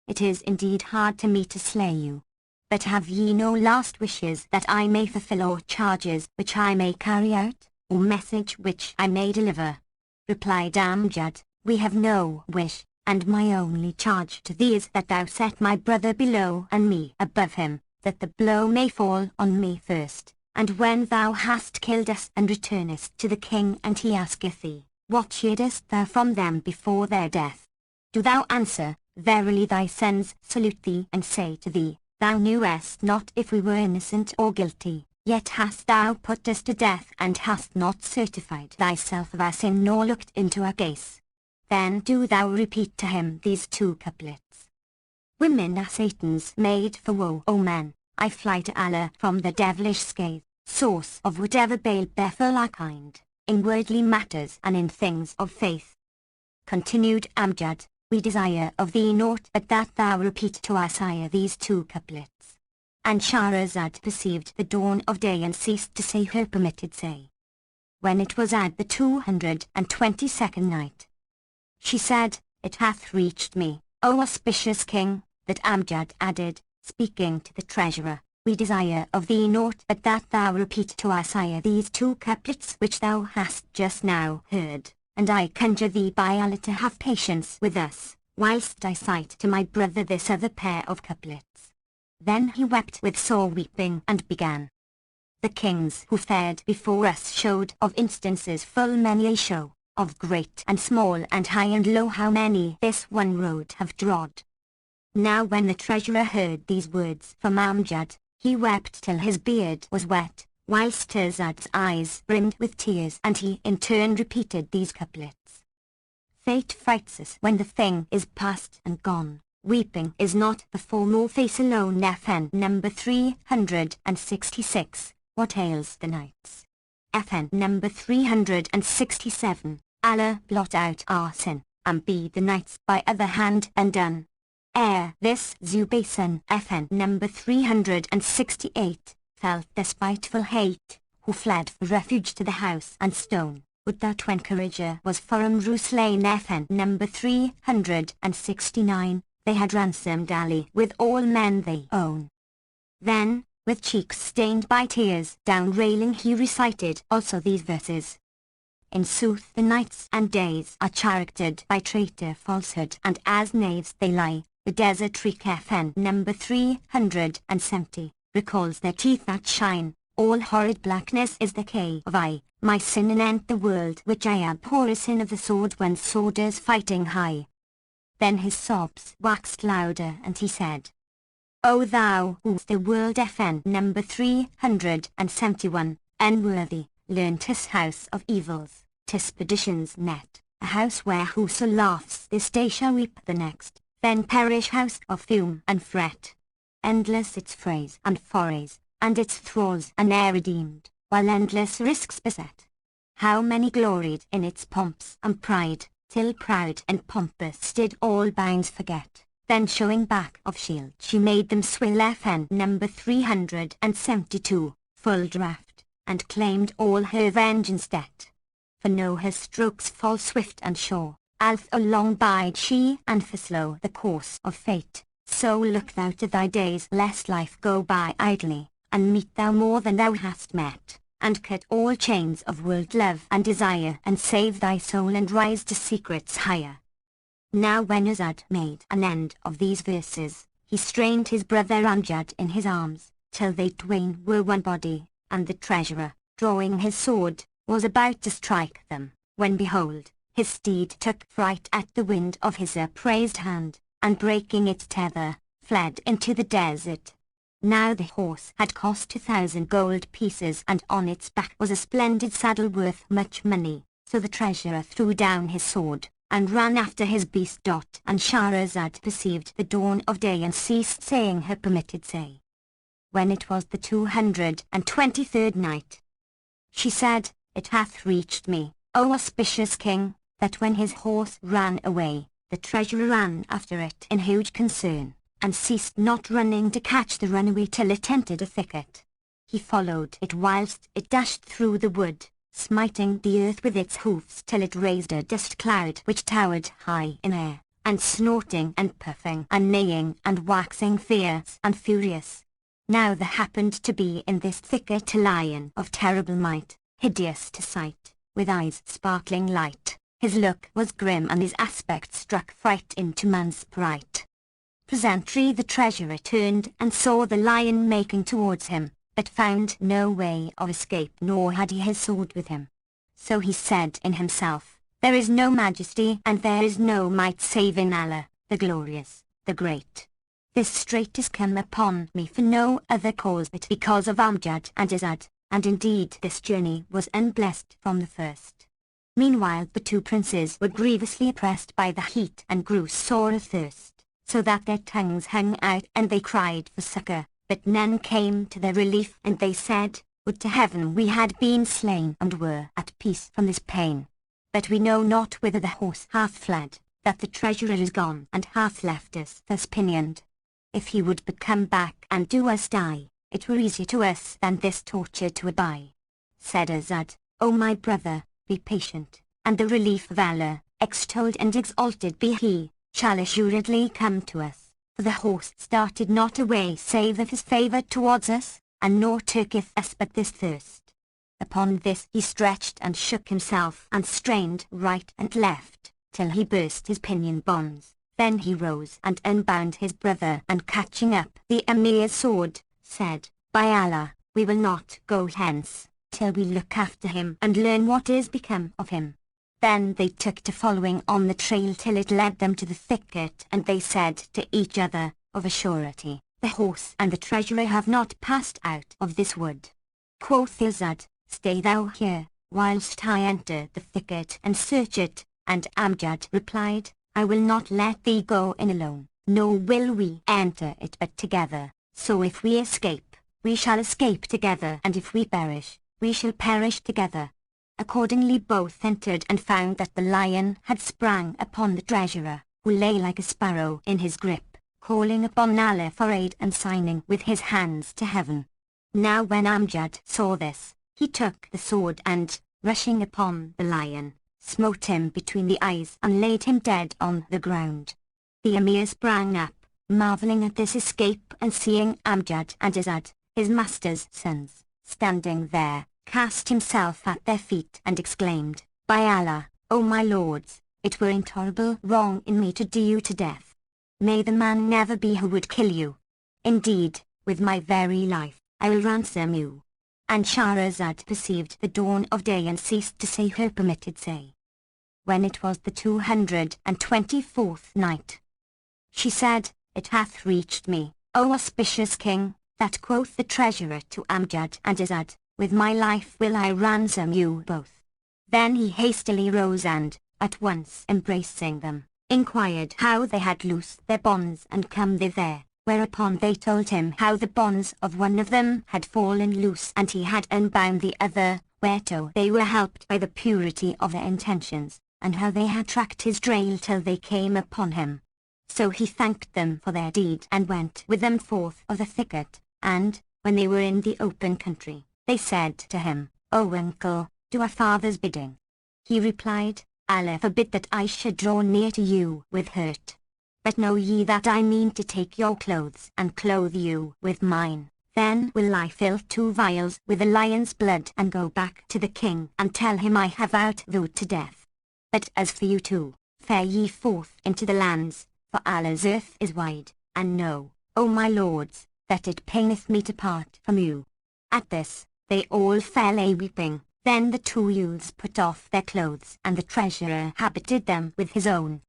it is indeed hard to me to slay you. But have ye no last wishes that I may fulfill, or charges which I may carry out, or message which I may deliver? Replied Amjad, We have no wish, And my only charge to thee is that thou set my brother below and me above him, that the blow may fall on me first. And when thou hast killed us and returnest to the king and he asketh thee, what shieldest thou from them before their death? Do thou answer, verily thy sons salute thee and say to thee, thou knewest not if we were innocent or guilty, yet hast thou put us to death and hast not certified thyself of our sin nor looked into our case. Then do thou repeat to him these two couplets. Women are Satan's maid for woe, O men, I fly to Allah from the devilish scathe, source of whatever bale befell our kind, in worldly matters and in things of faith. Continued Amjad, we desire of thee naught but that thou repeat to our sire these two couplets. And Shahrazad perceived the dawn of day and ceased to say her permitted say. When it was at the 222nd night, she said, it hath reached me, O auspicious king, that Amjad added, speaking to the treasurer, we desire of thee naught but that thou repeat to our sire these two couplets which thou hast just now heard, and I conjure thee by Allah to have patience with us, whilst I cite to my brother this other pair of couplets. Then he wept with sore weeping and began. The kings who fared before us showed of instances full many a show, of great and small and high and low how many this one road have trod. Now when the treasurer heard these words from Amjad, he wept till his beard was wet, whilst Tirzad's eyes brimmed with tears and he in turn repeated these couplets. Fate frights us when the thing is past and gone, weeping is not the form or face alone. FN number 366, what ails the nights? FN number 367, Allah blot out our sin, and be the nights by other hand undone. This Zubaysan FN number 368, felt the spiteful hate, who fled for refuge to the house and stone, would that encourager was Forum Ruslain FN number 369, they had ransomed Ali with all men they own. Then, with cheeks stained by tears down railing he recited also these verses. In sooth the nights and days are charactered by traitor falsehood and as knaves they lie. The desert tree FN number 370, recalls their teeth that shine, all horrid blackness is the K of I, my sin anent the world which I abhor a sin of the sword when sworders fighting high. Then his sobs waxed louder and he said, O thou who's the world FN number 371, unworthy, learn 'tis house of evils, 'tis perdition's net, a house where whoso laughs this day shall weep the next. Then perish house of fume and fret. Endless its frays and forays, and its thralls are ne'er redeemed, while endless risks beset. How many gloried in its pomps and pride, till proud and pompous did all bounds forget. Then showing back of shield she made them swill FN number 372, full draft, and claimed all her vengeance debt. For know her strokes fall swift and sure. Alth along bide she, and for slow the course of fate, so look thou to thy days lest life go by idly, and meet thou more than thou hast met, and cut all chains of world love and desire and save thy soul and rise to secrets higher. Now when Azad made an end of these verses, he strained his brother Amjad in his arms, till they twain were one body, and the treasurer, drawing his sword, was about to strike them, when behold, his steed took fright at the wind of his upraised hand, and breaking its tether, fled into the desert. Now the horse had cost 2,000 gold pieces and on its back was a splendid saddle worth much money, so the treasurer threw down his sword, and ran after his beast. And Shahrazad perceived the dawn of day and ceased saying her permitted say. When it was the 223rd night, she said, it hath reached me, O auspicious king, that when his horse ran away, the treasurer ran after it in huge concern, and ceased not running to catch the runaway till it entered a thicket. He followed it whilst it dashed through the wood, smiting the earth with its hoofs till it raised a dust cloud which towered high in air, and snorting and puffing and neighing and waxing fierce and furious. Now there happened to be in this thicket a lion of terrible might, hideous to sight, with eyes sparkling light, His look was grim and his aspect struck fright into man's sprite. Presently the treasurer turned and saw the lion making towards him, but found no way of escape, nor had he his sword with him. So he said in himself, "There is no majesty and there is no might save in Allah, the glorious, the great. This strait is come upon me for no other cause but because of Amjad and Izad, and indeed this journey was unblessed from the first." Meanwhile the two princes were grievously oppressed by the heat and grew sore athirst, so that their tongues hung out and they cried for succor, but none came to their relief, and they said, "Would to heaven we had been slain and were at peace from this pain. But we know not whither the horse hath fled, that the treasurer is gone and hath left us thus pinioned. If he would but come back and do us die, it were easier to us than this torture to abide." Said Azad, "O my brother, be patient, and the relief of Allah, extolled and exalted be He, shall assuredly come to us, for the horse started not away save of his favour towards us, and nor taketh us but this thirst." Upon this he stretched and shook himself and strained right and left, till he burst his pinion bonds. Then he rose and unbound his brother, and catching up the Emir's sword, said, "By Allah, we will not go hence till we look after him and learn what is become of him." Then they took to following on the trail till it led them to the thicket, and they said to each other, "Of a surety, the horse and the treasurer have not passed out of this wood." Quoth Izad, "Stay thou here, whilst I enter the thicket and search it," and Amjad replied, "I will not let thee go in alone, nor will we enter it but together, so if we escape, we shall escape together, and if we perish, we shall perish together." Accordingly both entered and found that the lion had sprang upon the treasurer, who lay like a sparrow in his grip, calling upon Allah for aid and signing with his hands to heaven. Now when Amjad saw this, he took the sword and, rushing upon the lion, smote him between the eyes and laid him dead on the ground. The Emir sprang up, marvelling at this escape, and seeing Amjad and Izad, his master's sons, standing there, cast himself at their feet and exclaimed, "By Allah, O my lords, it were intolerable wrong in me to do you to death. May the man never be who would kill you. Indeed, with my very life, I will ransom you." And Shahrazad perceived the dawn of day and ceased to say her permitted say. When it was the 224th night, she said, "It hath reached me, O auspicious king, that quoth the treasurer to Amjad and Izad, 'With my life will I ransom you both.'" Then he hastily rose and, at once embracing them, inquired how they had loosed their bonds and come thither, whereupon they told him how the bonds of one of them had fallen loose and he had unbound the other, whereto they were helped by the purity of their intentions, and how they had tracked his trail till they came upon him. So he thanked them for their deed and went with them forth of the thicket, and, when they were in the open country, they said to him, "O uncle, do our father's bidding." He replied, "Allah forbid that I should draw near to you with hurt. But know ye that I mean to take your clothes and clothe you with mine. Then will I fill 2 vials with the lion's blood and go back to the king and tell him I have outvowed to death. But as for you two, fare ye forth into the lands, for Allah's earth is wide, and know, O my lords, that it paineth me to part from you." At this, they all fell a-weeping. Then the 2 youths put off their clothes, and the treasurer habited them with his own.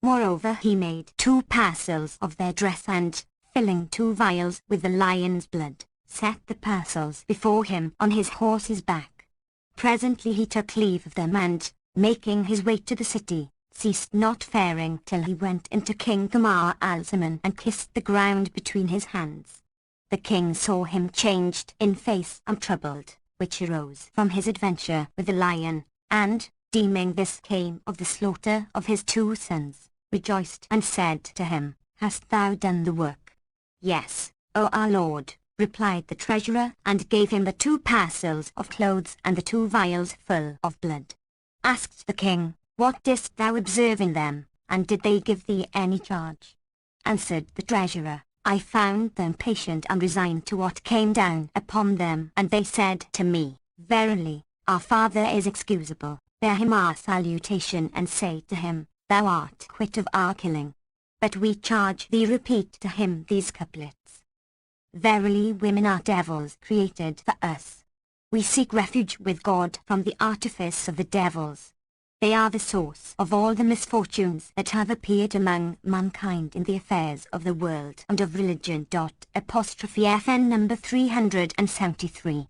Moreover he made 2 parcels of their dress and, filling 2 vials with the lion's blood, set the parcels before him on his horse's back. Presently he took leave of them and, making his way to the city, ceased not faring till he went into King Kamar al-Zaman and kissed the ground between his hands. The king saw him changed in face and troubled, which arose from his adventure with the lion, and, deeming this came of the slaughter of his 2 sons, rejoiced and said to him, "Hast thou done the work?" "Yes, O our lord," replied the treasurer, and gave him the 2 parcels of clothes and the 2 vials full of blood. Asked the king, "What didst thou observe in them, and did they give thee any charge?" Answered the treasurer, "I found them patient and resigned to what came down upon them, and they said to me, 'Verily, our father is excusable, bear him our salutation and say to him, Thou art quit of our killing. But we charge thee repeat to him these couplets. Verily women are devils created for us. We seek refuge with God from the artifice of the devils. They are the source of all the misfortunes that have appeared among mankind in the affairs of the world and of religion. FN number 373.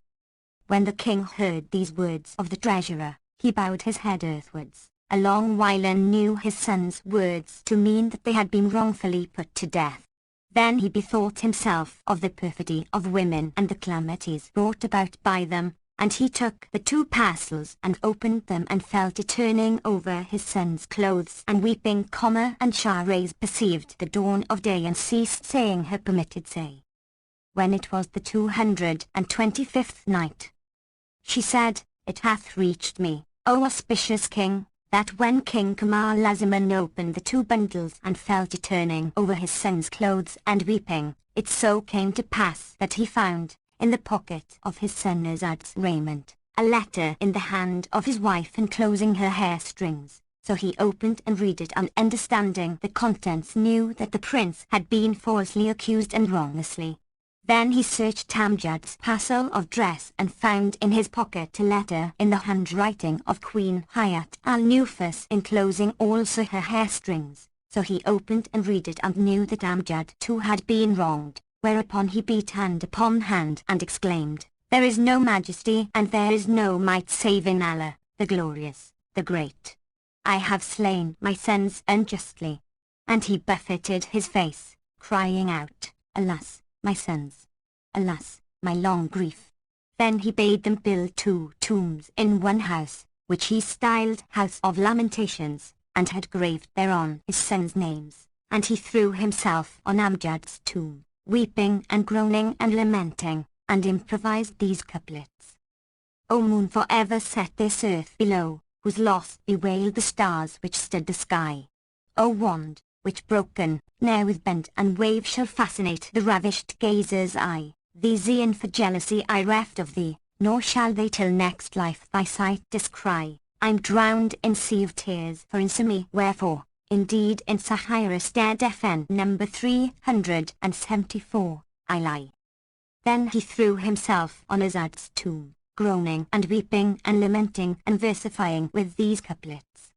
When the king heard these words of the treasurer, he bowed his head earthwards a long while and knew his son's words to mean that they had been wrongfully put to death. Then he bethought himself of the perfidy of women and the calamities brought about by them, and he took the 2 parcels and opened them and fell to turning over his son's clothes and weeping, and Shahrazad perceived the dawn of day and ceased saying her permitted say. When it was the 225th night, she said, It hath reached me, O auspicious king, that when King Kamal Azaman opened the 2 bundles and fell to turning over his son's clothes and weeping, it so came to pass that he found, in the pocket of his son Azad's raiment, a letter in the hand of his wife enclosing her hair strings. So he opened and read it, and understanding the contents knew that the prince had been falsely accused and wrongously. Then he searched Amjad's parcel of dress and found in his pocket a letter in the handwriting of Queen Hayat al-Nufus enclosing also her hair strings. So he opened and read it and knew that Amjad too had been wronged, whereupon he beat hand upon hand and exclaimed, There is no majesty and there is no might save in Allah, the glorious, the great. I have slain my sons unjustly. And he buffeted his face, crying out, Alas, my sons! Alas, my long grief! Then he bade them build 2 tombs in one house, which he styled House of Lamentations, and had graved thereon his sons' names, and he threw himself on Amjad's tomb, weeping and groaning and lamenting, and improvised these couplets. O moon forever set this earth below, whose loss bewailed the stars which stood the sky. O wand, which broken, ne'er with bend and wave shall fascinate the ravished gazer's eye, thee Zion for jealousy I reft of thee, nor shall they till next life thy sight descry. I'm drowned in sea of tears for infamy, wherefore, indeed in Sahira's stead FN number 374, I lie. Then he threw himself on Azad's tomb, groaning and weeping and lamenting and versifying with these couplets.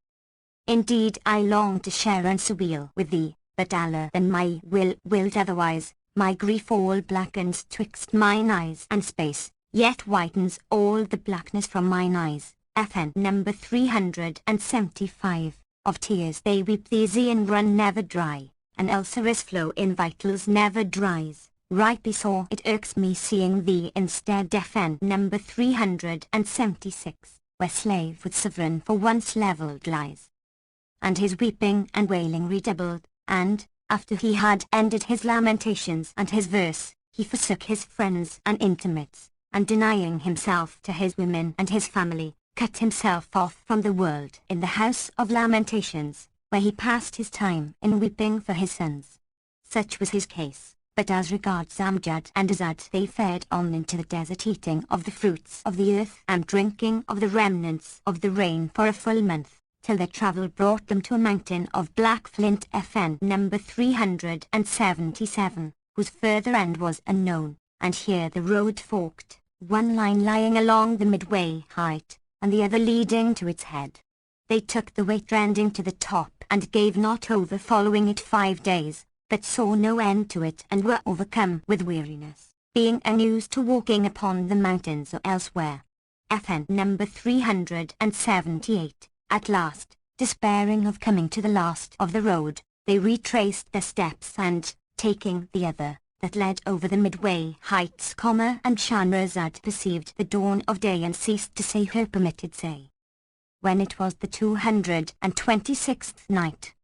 Indeed I long to share and surweal with thee, but Allah than my will willed otherwise, my grief all blackens twixt mine eyes and space, yet whitens all the blackness from mine eyes. FN number 375, of tears they weep these and run never dry, and ulcerous flow in vitals never dries. Rightly so it irks me seeing thee instead. FN number 376, where slave with sovereign for once levelled lies. And his weeping and wailing redoubled, and, after he had ended his lamentations and his verse, he forsook his friends and intimates, and denying himself to his women and his family, cut himself off from the world in the House of Lamentations, where he passed his time in weeping for his sons. Such was his case, but as regards Amjad and Azad they fared on into the desert, eating of the fruits of the earth and drinking of the remnants of the rain for a full month, till their travel brought them to a mountain of black flint. FN number 377, whose further end was unknown, and here the road forked, one line lying along the midway height, and the other leading to its head. They took the way trending to the top, and gave not over following it 5 days, but saw no end to it and were overcome with weariness, being unused to walking upon the mountains or elsewhere. FN number 378. At last, despairing of coming to the last of the road, they retraced their steps and, taking the other, that led over the midway heights, and Shahrazad perceived the dawn of day and ceased to say her permitted say. When it was the 226th night,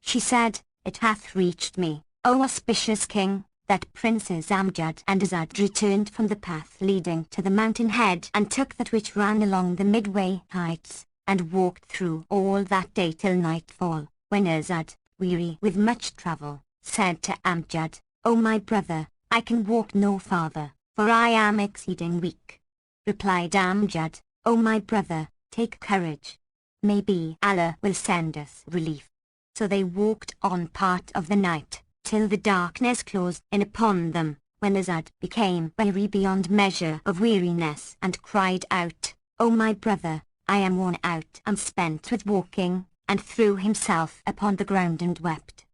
she said, It hath reached me, O auspicious king, that Princes Amjad and Azad returned from the path leading to the mountain head and took that which ran along the midway heights, and walked through all that day till nightfall, when Azad, weary with much travel, said to Amjad, O my brother, I can walk no farther, for I am exceeding weak. Replied Amjad, O my brother, take courage, Maybe Allah will send us relief. So they walked on part of the night, till the darkness closed in upon them, when Azad became weary beyond measure of weariness and cried out, "O my brother, I am worn out and spent with walking," and threw himself upon the ground and wept.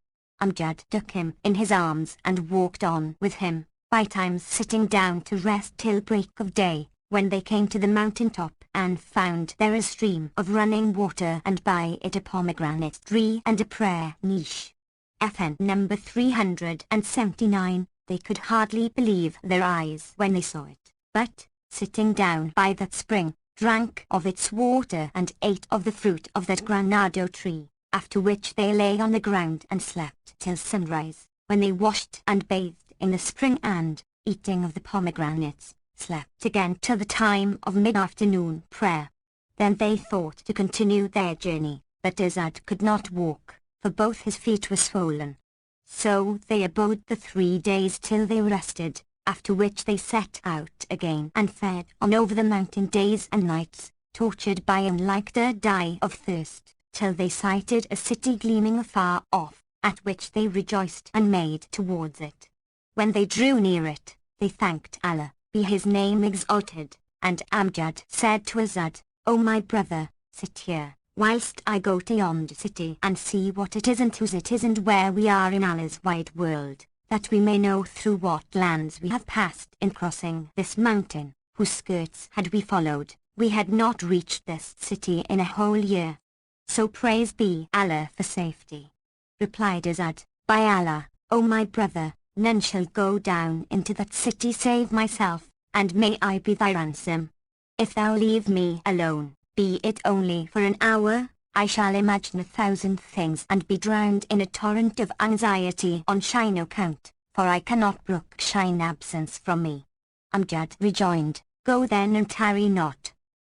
Amjad took him in his arms and walked on with him, by times sitting down to rest till break of day, when they came to the mountain top and found there a stream of running water and by it a pomegranate tree and a prayer niche. FN number 379, they could hardly believe their eyes when they saw it, but, sitting down by that spring, drank of its water and ate of the fruit of that granado tree, after which they lay on the ground and slept till sunrise, when they washed and bathed in the spring and, eating of the pomegranates, slept again till the time of mid-afternoon prayer. Then they thought to continue their journey, but Azad could not walk, for both his feet were swollen. So they abode the 3 days till they rested, after which they set out again and fared on over the mountain days and nights, tortured by and like to die of thirst, till they sighted a city gleaming afar off, at which they rejoiced and made towards it. When they drew near it, they thanked Allah, be his name exalted, and Amjad said to Azad, "O my brother, sit here, whilst I go to yonder city and see what it is and whose it is and where we are in Allah's wide world, that we may know through what lands we have passed in crossing this mountain, whose skirts had we followed, we had not reached this city in a whole year. So praise be Allah for safety." Replied Azad, "By Allah, O my brother, none shall go down into that city save myself, and may I be thy ransom. If thou leave me alone, be it only for an hour, I shall imagine 1,000 things and be drowned in a torrent of anxiety on shine account, for I cannot brook shine absence from me." Amjad rejoined, "Go then and tarry not."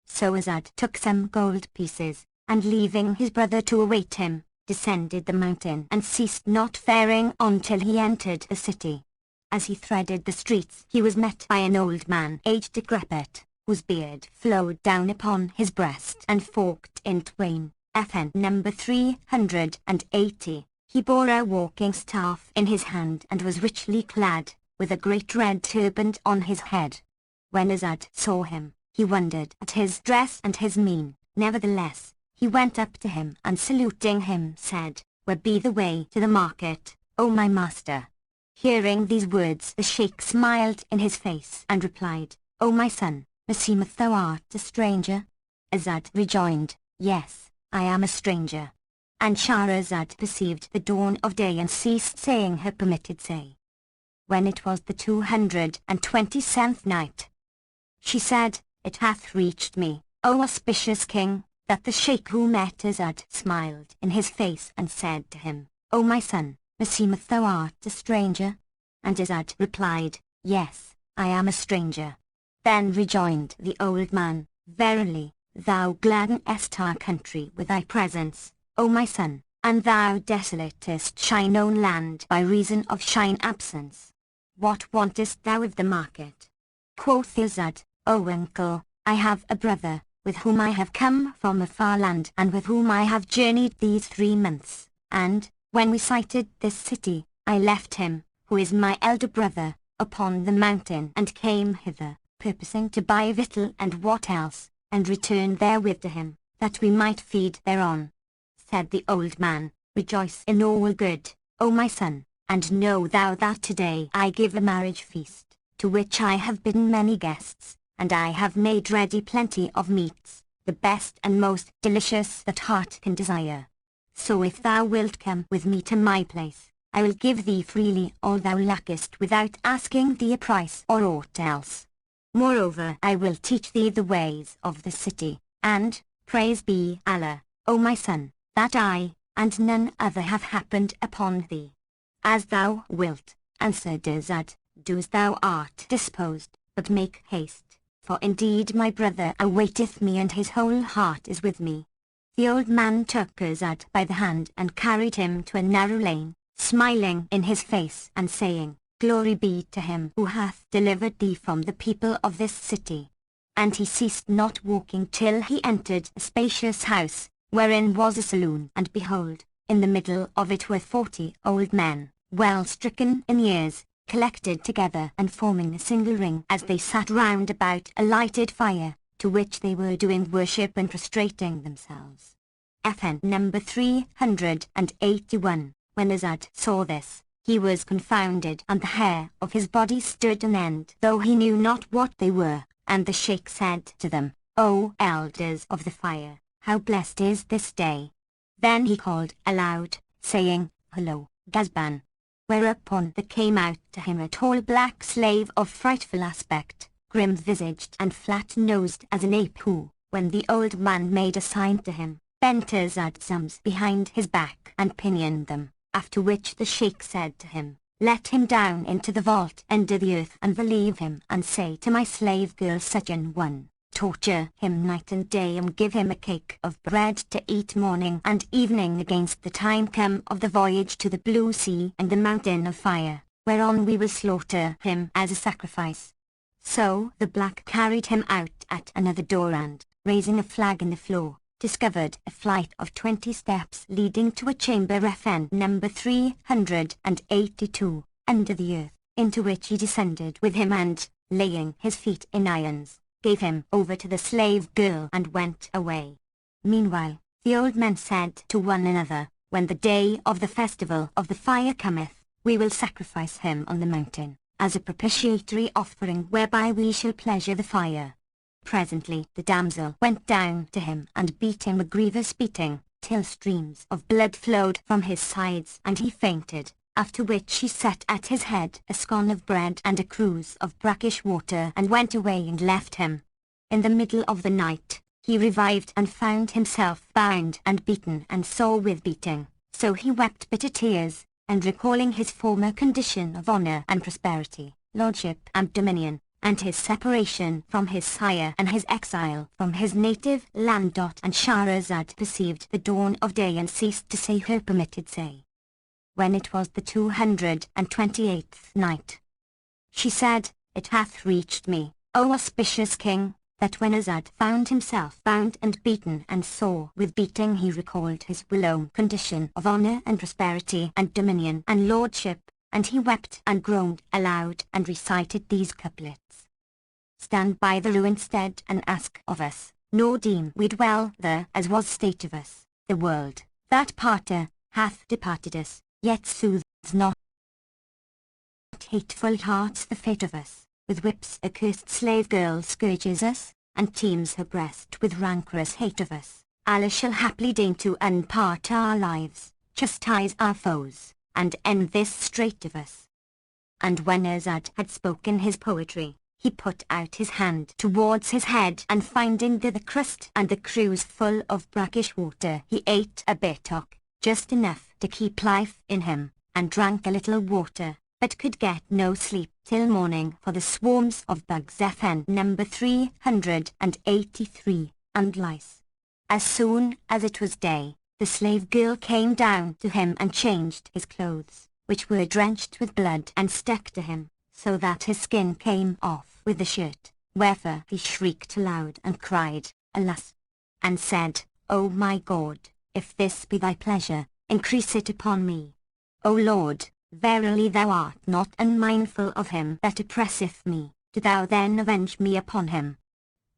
So Azad took some gold pieces, and leaving his brother to await him, descended the mountain and ceased not faring on till he entered the city. As he threaded the streets he was met by an old man aged decrepit, whose beard flowed down upon his breast and forked in twain. FN number 380. He bore a walking staff in his hand and was richly clad, with a great red turban on his head. When Azad saw him, he wondered at his dress and his mien. Nevertheless, he went up to him and saluting him said, "Where be the way to the market, O my master?" Hearing these words the sheikh smiled in his face and replied, "O my son, meseemeth thou art a stranger?" Azad rejoined, "Yes, I am a stranger." And Shahrazad perceived the dawn of day and ceased saying her permitted say. When it was the 227th night, she said, "It hath reached me, O auspicious king, that the sheikh who met Azad smiled in his face and said to him, "O my son, meseemeth thou art a stranger?" And Azad replied, "Yes, I am a stranger." Then rejoined the old man, "Verily, thou gladdenest our country with thy presence, O my son, and thou desolatest shine own land by reason of shine absence. What wantest thou of the market?" Quoth Azad, "O uncle, I have a brother, with whom I have come from a far land and with whom I have journeyed these 3 months, and, when we sighted this city, I left him, who is my elder brother, upon the mountain and came hither, purposing to buy victual and what else, and return therewith to him, that we might feed thereon." Said the old man, "Rejoice in all good, O my son, and know thou that today I give a marriage feast, to which I have bidden many guests, and I have made ready plenty of meats, the best and most delicious that heart can desire. So if thou wilt come with me to my place, I will give thee freely all thou lackest without asking thee a price or aught else. Moreover I will teach thee the ways of the city, and, praise be Allah, O my son, that I, and none other have happened upon thee." "As thou wilt," answered Azad, "do as thou art disposed, but make haste, for indeed my brother awaiteth me and his whole heart is with me." The old man took Azad by the hand and carried him to a narrow lane, smiling in his face and saying, "Glory be to him who hath delivered thee from the people of this city." And he ceased not walking till he entered a spacious house, wherein was a saloon, and behold, in the middle of it were 40 old men, well stricken in years, collected together and forming a single ring as they sat round about a lighted fire, to which they were doing worship and prostrating themselves. FN number 381. When Azad saw this, he was confounded, and the hair of his body stood on end, though he knew not what they were. And the Sheikh said to them, O elders of the fire, how blessed is this day. Then he called aloud, saying, Hello, Gazban. Whereupon there came out to him a tall black slave of frightful aspect, grim-visaged and flat-nosed as an ape, who, when the old man made a sign to him, bent Azad's arms behind his back and pinioned them, after which the Sheikh said to him, Let him down into the vault under the earth and relieve him, and say to my slave girl such an one, torture him night and day, and give him a cake of bread to eat morning and evening against the time come of the voyage to the blue sea and the mountain of fire, whereon we will slaughter him as a sacrifice. So the black carried him out at another door, and, raising a flag in the floor, discovered a flight of 20 steps leading to a chamber FN number 382, under the earth, into which he descended with him and, laying his feet in irons, gave him over to the slave girl and went away. Meanwhile, the old men said to one another, When the day of the festival of the fire cometh, we will sacrifice him on the mountain, as a propitiatory offering whereby we shall pleasure the fire. Presently the damsel went down to him and beat him a grievous beating, till streams of blood flowed from his sides and he fainted, after which she set at his head a scone of bread and a cruse of brackish water and went away and left him. In the middle of the night, he revived and found himself bound and beaten and sore with beating, so he wept bitter tears, and recalling his former condition of honor and prosperity, lordship and dominion, and his separation from his sire and his exile from his native land. And Shahrazad perceived the dawn of day and ceased to say her permitted say. When it was the 228th night, she said, It hath reached me, O auspicious king, that when Azad found himself bound and beaten and sore with beating, he recalled his whilome condition of honor and prosperity and dominion and lordship, and he wept and groaned aloud and recited these couplets. Stand by the ruined stead and ask of us, nor deem we dwell there as was state of us. The world, that parter, hath departed us, yet soothes not hateful hearts the fate of us. With whips accursed slave girl scourges us, and teems her breast with rancorous hate of us. Allah shall haply deign to unpart our lives, chastise our foes, and end this strait of us. And when Azad had spoken his poetry, he put out his hand towards his head, and finding there the crust and the cruse full of brackish water, he ate a bit of, just enough to keep life in him, and drank a little water, but could get no sleep till morning for the swarms of bugs FN number 383, and lice. As soon as it was day, the slave girl came down to him and changed his clothes, which were drenched with blood and stuck to him, so that his skin came off with the shirt, wherefore he shrieked aloud and cried, Alas! And said, O my God, if this be thy pleasure, increase it upon me. O Lord, verily thou art not unmindful of him that oppresseth me, do thou then avenge me upon him.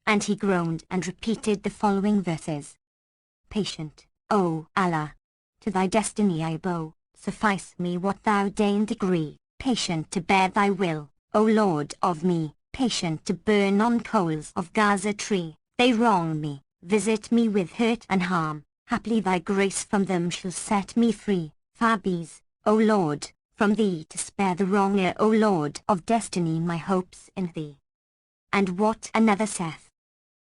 And he groaned and repeated the following verses. Patient, O Allah, to thy destiny I bow, suffice me what thou deign decree, patient to bear thy will, O Lord of me, patient to burn on coals of Gaza tree. They wrong me, visit me with hurt and harm, haply thy grace from them shall set me free. Far be's, O Lord, from thee to spare the wronger, O Lord of destiny, my hopes in thee. And what another saith,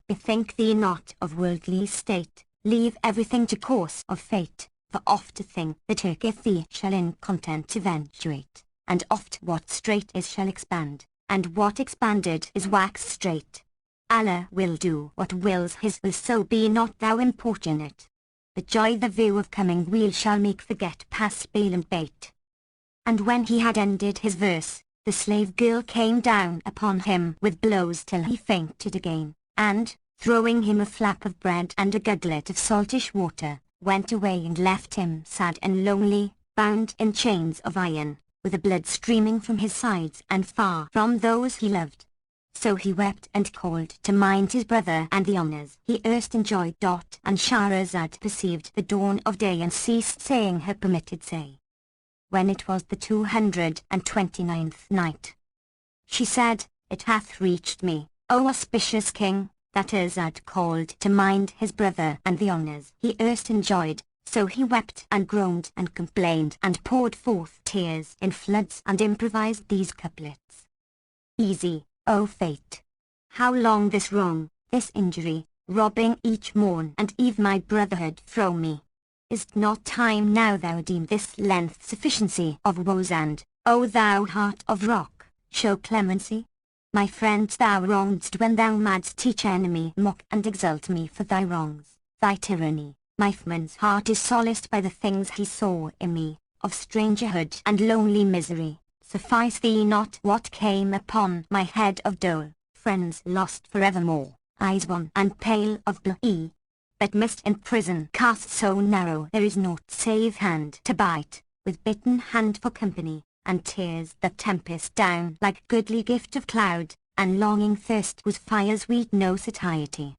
bethink thee not of worldly state, leave everything to course of fate, for oft a thing that irketh thee shall in content eventuate, and oft what strait is shall expand, and what expanded is wax strait. Allah will do what wills his will, so be not thou importunate. The joy the view of coming weal shall make forget past bale and bait. And when he had ended his verse, the slave girl came down upon him with blows till he fainted again, and, throwing him a flap of bread and a gugglet of saltish water, went away and left him sad and lonely, bound in chains of iron, with the blood streaming from his sides and far from those he loved. So he wept and called to mind his brother and the honours he erst enjoyed. And Shahrazad perceived the dawn of day and ceased saying her permitted say. When it was the 229th night, she said, It hath reached me, O auspicious king, that Azad called to mind his brother and the honours he erst enjoyed. So he wept and groaned and complained and poured forth tears in floods and improvised these couplets. Easy, O fate! How long this wrong, this injury, robbing each morn and eve my brotherhood from me? Is't not time now thou deem this length sufficiency of woes and, O thou heart of rock, show clemency? My friends thou wrongedst when thou madst each enemy mock and exult me for thy wrongs, thy tyranny. My foeman's heart is solaced by the things he saw in me, of strangerhood and lonely misery. Suffice thee not what came upon my head of dole, friends lost forevermore, eyes wan and pale of blee. But mist in prison cast so narrow there is naught save hand to bite, with bitten hand for company, and tears that tempest down like goodly gift of cloud, and longing thirst whose fires weet no satiety.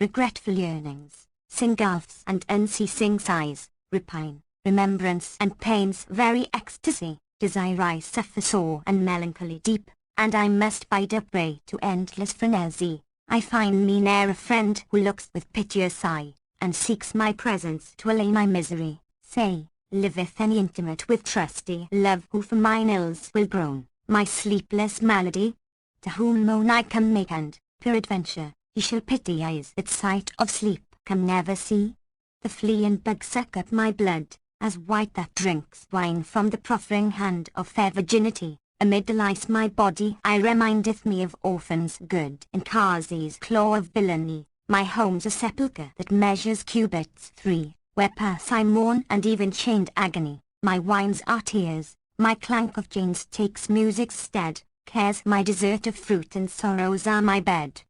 Regretful yearnings, sing gulfs and unceasing sighs, repine, remembrance and pain's very ecstasy, desire I suffer sore and melancholy deep, and I must bide a prey to endless frenzy. I find me ne'er a friend who looks with piteous eye, and seeks my presence to allay my misery. Say, liveth any intimate with trusty love who for mine ills will groan, my sleepless malady? To whom moan I can make and, peradventure, he shall pity eyes that sight of sleep can never see? The flea and bug suck up my blood, as white that drinks wine from the proffering hand of fair virginity. Amid the lice my body I remindeth me of orphans good in Kazi's claw of villainy. My home's a sepulchre that measures cubits 3, where pass I mourn and even chained agony. My wines are tears, my clank of chains takes music's stead, cares my dessert of fruit and sorrows are my bed.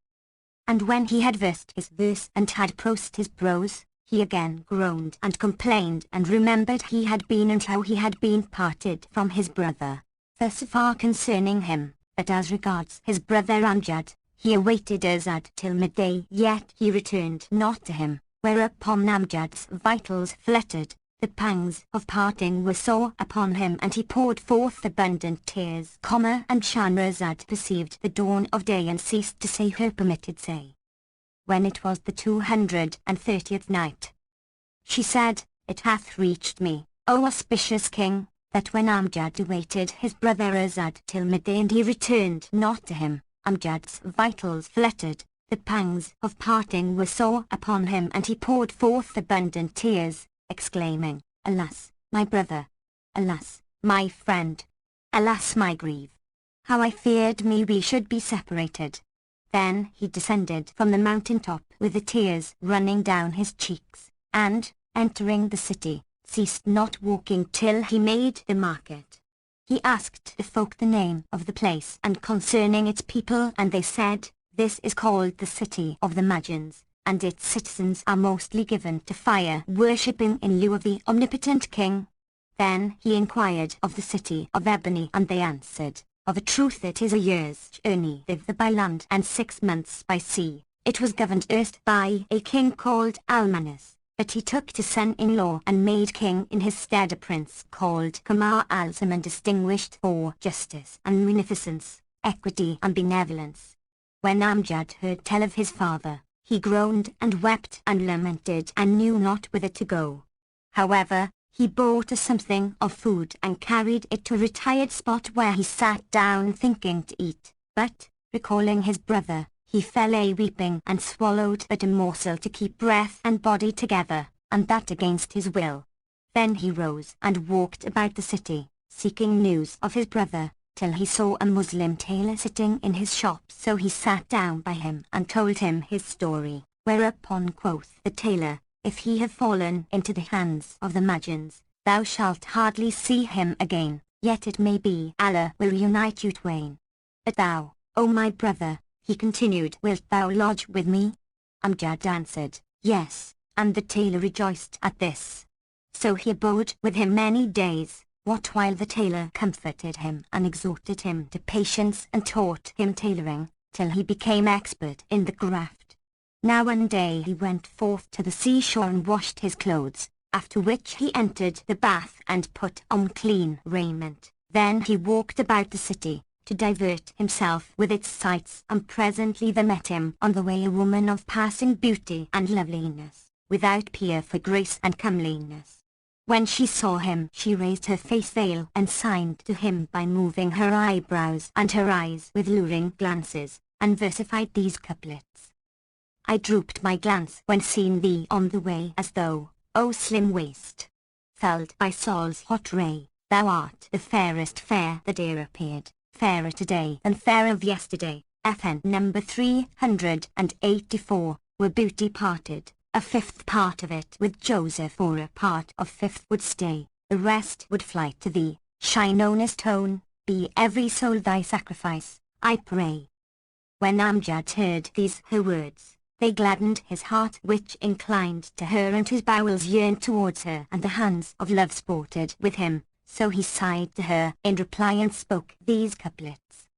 And when he had versed his verse and had prosed his prose, he again groaned and complained and remembered he had been and how he had been parted from his brother. Thus far concerning him, but as regards his brother Amjad, he awaited Azad till midday yet he returned not to him, whereupon Amjad's vitals fluttered, the pangs of parting were sore upon him and he poured forth abundant tears, and Shahrazad perceived the dawn of day and ceased to say her permitted say. When it was the 230th night, she said, It hath reached me, O auspicious king, that when Amjad awaited his brother Azad till midday and he returned not to him, Amjad's vitals fluttered, the pangs of parting were sore upon him and he poured forth abundant tears, exclaiming, Alas, my brother! Alas, my friend! Alas my grief! How I feared me we should be separated! Then he descended from the mountain top with the tears running down his cheeks, and, entering the city, ceased not walking till he made the market. He asked the folk the name of the place and concerning its people, and they said, This is called the city of the Magians, and its citizens are mostly given to fire worshipping in lieu of the omnipotent king. Then he inquired of the city of Ebony, and they answered, Of a truth it is a year's journey thither by land and 6 months by sea. It was governed erst by a king called Almanus, but he took to son-in-law and made king in his stead a prince called Kamar al-Zaman, distinguished for justice and munificence, equity and benevolence. When Amjad heard tell of his father, he groaned and wept and lamented and knew not whither to go. However, he bought a something of food and carried it to a retired spot where he sat down thinking to eat, but, recalling his brother, he fell a-weeping and swallowed but a morsel to keep breath and body together, and that against his will. Then he rose and walked about the city, seeking news of his brother, till he saw a Muslim tailor sitting in his shop, so he sat down by him and told him his story, whereupon quoth the tailor, If he have fallen into the hands of the Magians, thou shalt hardly see him again, yet it may be Allah will unite you twain. But thou, O my brother, he continued, wilt thou lodge with me? Amjad answered, "Yes," and the tailor rejoiced at this. So he abode with him many days, what while the tailor comforted him and exhorted him to patience and taught him tailoring, till he became expert in the craft. Now one day he went forth to the seashore and washed his clothes, after which he entered the bath and put on clean raiment. Then he walked about the city, to divert himself with its sights, and presently there met him on the way a woman of passing beauty and loveliness, without peer for grace and comeliness. When she saw him, she raised her face veil and signed to him by moving her eyebrows and her eyes with luring glances, and versified these couplets. I drooped my glance when seen thee on the way, as though, O slim waist, felled by Sol's hot ray, thou art the fairest fair that e'er appeared, fairer today than fair of yesterday. FN number 384, were beauty parted, a fifth part of it with Joseph, or a part of fifth would stay, the rest would fly to thee. Shine, honest tone, be every soul thy sacrifice, I pray. When Amjad heard these her words, they gladdened his heart, which inclined to her, and his bowels yearned towards her, and the hands of love sported with him. So he sighed to her in reply and spoke these couplets.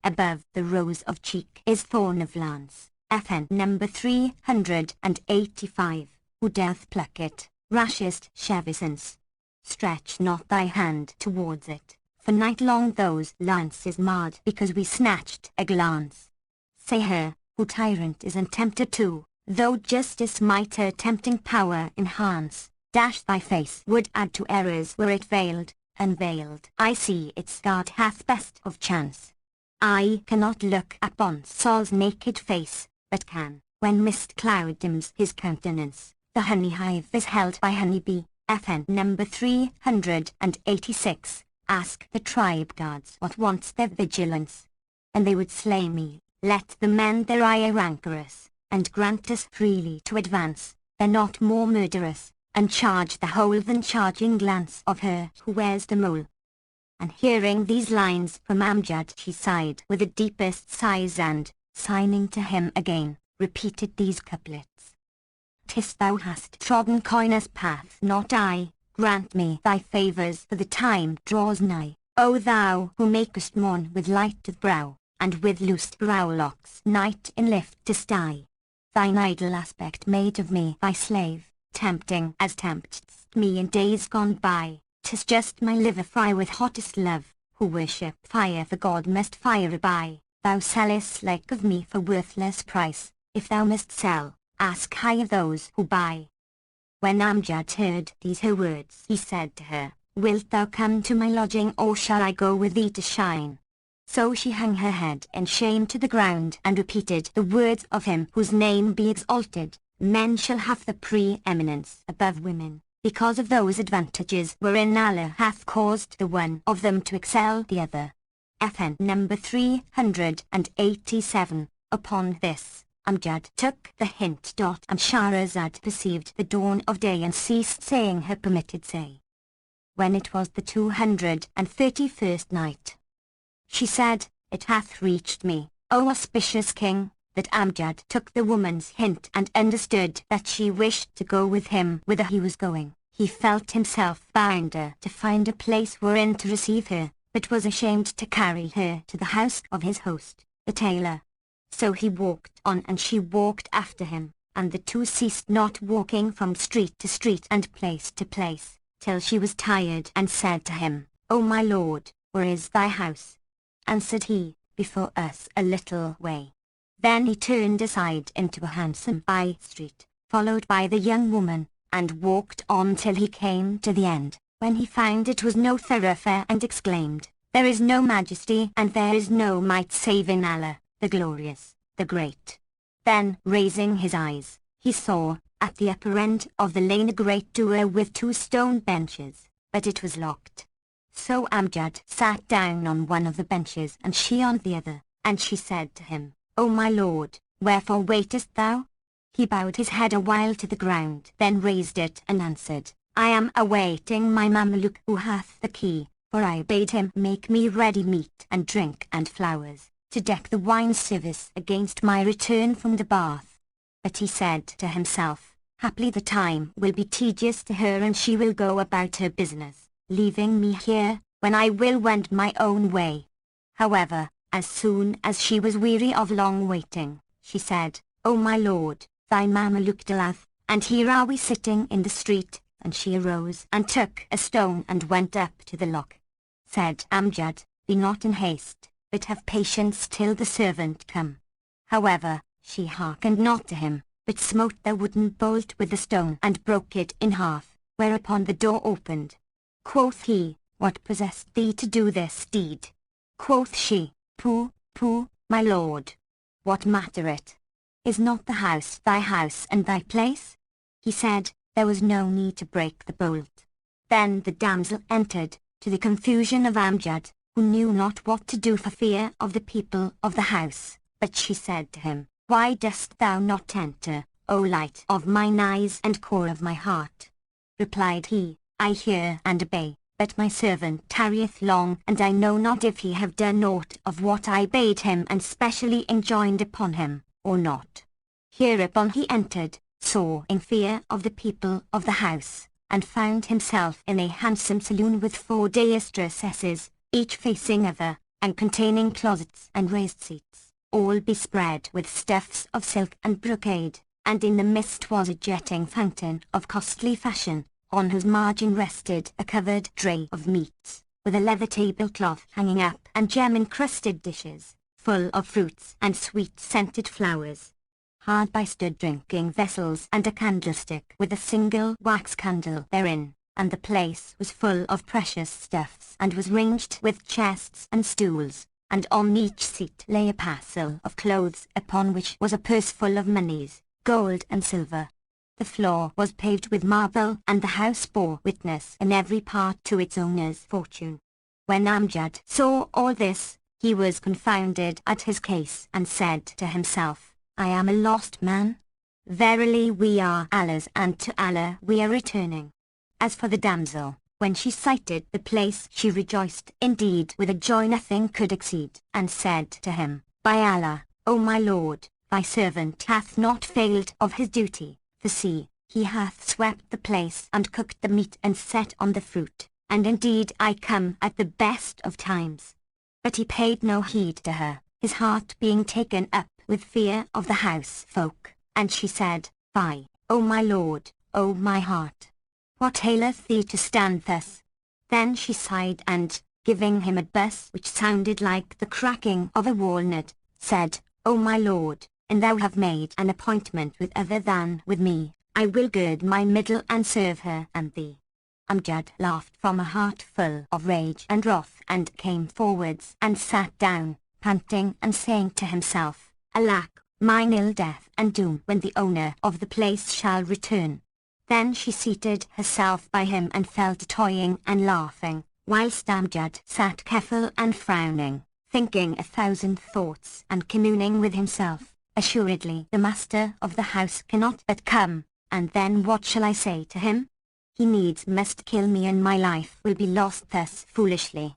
Above the rose of cheek is thorn of lance, FN number 385, who doth pluck it, rashest chevisance. Stretch not thy hand towards it, for night long those lances marred because we snatched a glance. Say her, who tyrant is and tempter too, though justice might her tempting power enhance, dash thy face would add to errors were it veiled, unveiled. I see its guard hath best of chance. I cannot look upon Sol's naked face, but can, when mist cloud dims his countenance, the honey hive is held by honey bee. FN number 386, ask the tribe guards what wants their vigilance, and they would slay me. Let them mend their ire rancorous, and grant us freely to advance, they're not more murderous, and charge the whole than charging glance of her who wears the mole. And hearing these lines from Amjad, she sighed with the deepest sighs, and, signing to him again, repeated these couplets. "'Tis thou hast trodden coyness path, not I, grant me thy favours, for the time draws nigh. O thou who makest morn with light of brow, and with loosed brow locks night in lift to sty. Thine idle aspect made of me thy slave, tempting as tempt'st me in days gone by. 'Tis just my liver fry with hottest love, who worship fire for God must fire abye. Thou sellest like of me for worthless price, if thou must sell, ask high of those who buy." When Amjad heard these her words, he said to her, "Wilt thou come to my lodging, or shall I go with thee to shine?" So she hung her head in shame to the ground, and repeated the words of him whose name be exalted. Men shall have the pre-eminence above women, because of those advantages wherein Allah hath caused the one of them to excel the other. FN number 387. Upon this, Amjad took the hint. And Shahrazad perceived the dawn of day and ceased saying her permitted say. When it was the 231st night, she said, "It hath reached me, O auspicious king, that Amjad took the woman's hint and understood that she wished to go with him whither he was going. He felt himself bounder to find a place wherein to receive her, but was ashamed to carry her to the house of his host, the tailor. So he walked on and she walked after him, and the two ceased not walking from street to street and place to place, till she was tired and said to him, "O my lord, where is thy house?" Answered he, "Before us a little way." Then he turned aside into a handsome by street, followed by the young woman, and walked on till he came to the end, when he found it was no thoroughfare, and exclaimed, "There is no majesty and there is no might save in Allah, the glorious, the great." Then, raising his eyes, he saw, at the upper end of the lane, a great door with 2 stone benches, but it was locked. So Amjad sat down on one of the benches and she on the other, and she said to him, "O my lord, wherefore waitest thou?" He bowed his head a while to the ground, then raised it and answered, "I am awaiting my Mameluke who hath the key, for I bade him make me ready meat and drink and flowers, to deck the wine service against my return from the bath." But he said to himself, haply the time will be tedious to her and she will go about her business, leaving me here, when I will wend my own way. However, as soon as she was weary of long waiting, she said, O my lord, thy mamma looked alath, and here are we sitting in the street. And she arose and took a stone and went up to the lock. Said Amjad, be not in haste, but have patience till the servant come. However, she hearkened not to him, but smote the wooden bolt with the stone and broke it in half, whereupon the door opened. Quoth he, what possessed thee to do this deed? Quoth she, Pooh, pooh, my lord. What matter it? Is not the house thy house and thy place? He said, there was no need to break the bolt. Then the damsel entered, to the confusion of Amjad, who knew not what to do for fear of the people of the house. But she said to him, why dost thou not enter, O light of mine eyes and core of my heart? Replied he, I hear and obey, but my servant tarrieth long, and I know not if he have done aught of what I bade him and specially enjoined upon him, or not. Hereupon he entered, saw in fear of the people of the house, and found himself in a handsome saloon with 4 dais recesses, each facing other, and containing closets and raised seats, all bespread with stuffs of silk and brocade, and in the midst was a jetting fountain of costly fashion, on whose margin rested a covered tray of meats, with a leather tablecloth hanging up and gem-encrusted dishes, full of fruits and sweet-scented flowers. Hard by stood drinking vessels and a candlestick with a single wax candle therein, and the place was full of precious stuffs and was ranged with chests and stools, and on each seat lay a parcel of clothes upon which was a purse full of monies, gold and silver. The floor was paved with marble and the house bore witness in every part to its owner's fortune. When Amjad saw all this, he was confounded at his case and said to himself, I am a lost man. Verily we are Allah's and to Allah we are returning. As for the damsel, when she sighted the place she rejoiced indeed with a joy nothing could exceed, and said to him, By Allah, O my lord, thy servant hath not failed of his duty, for see, he hath swept the place and cooked the meat and set on the fruit, and indeed I come at the best of times. But he paid no heed to her, his heart being taken up with fear of the house folk, and she said, Fie, O my lord, O my heart. What aileth thee to stand thus? Then she sighed and, giving him a buss which sounded like the cracking of a walnut, said, O my lord, and thou have made an appointment with other than with me, I will gird my middle and serve her and thee. Amjad laughed from a heart full of rage and wrath and came forwards and sat down, panting and saying to himself, Alack, mine ill death and doom when the owner of the place shall return. Then she seated herself by him and fell to toying and laughing, whilst Amjad sat careful and frowning, thinking 1,000 thoughts and communing with himself. Assuredly the master of the house cannot but come, and then what shall I say to him? He needs must kill me and my life will be lost thus foolishly.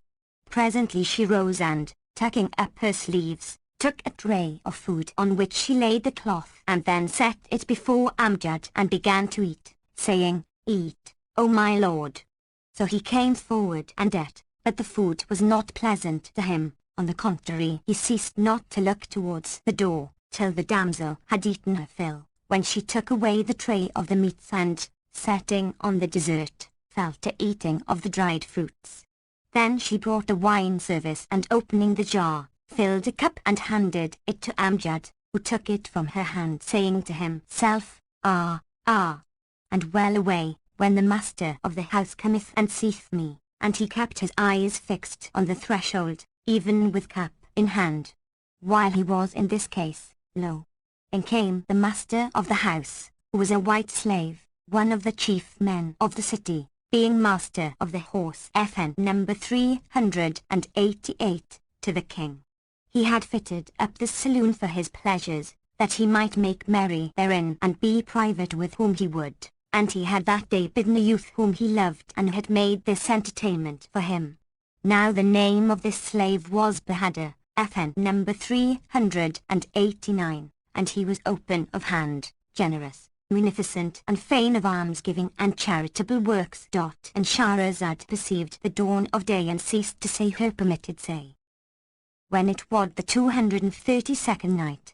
Presently she rose and, tucking up her sleeves, took a tray of food on which she laid the cloth and then set it before Amjad and began to eat, saying, Eat, O my lord. So he came forward and ate, but the food was not pleasant to him. On the contrary, he ceased not to look towards the door, till the damsel had eaten her fill, when she took away the tray of the meats and, setting on the dessert, fell to eating of the dried fruits. Then she brought a wine service and opening the jar, filled a cup and handed it to Amjad, who took it from her hand saying to himself, Ah, ah, and well away, when the master of the house cometh and seeth me, and he kept his eyes fixed on the threshold, even with cup in hand. While he was in this case, lo, in came the master of the house, who was a white slave, one of the chief men of the city, being master of the horse FN number 388, to the king. He had fitted up this saloon for his pleasures, that he might make merry therein and be private with whom he would, and he had that day bidden a youth whom he loved and had made this entertainment for him. Now the name of this slave was Bahadur, FN number 389, and he was open of hand, generous, munificent, and fain of almsgiving and charitable works. And Shahrazad perceived the dawn of day and ceased to say her permitted say. When it was the 232nd night,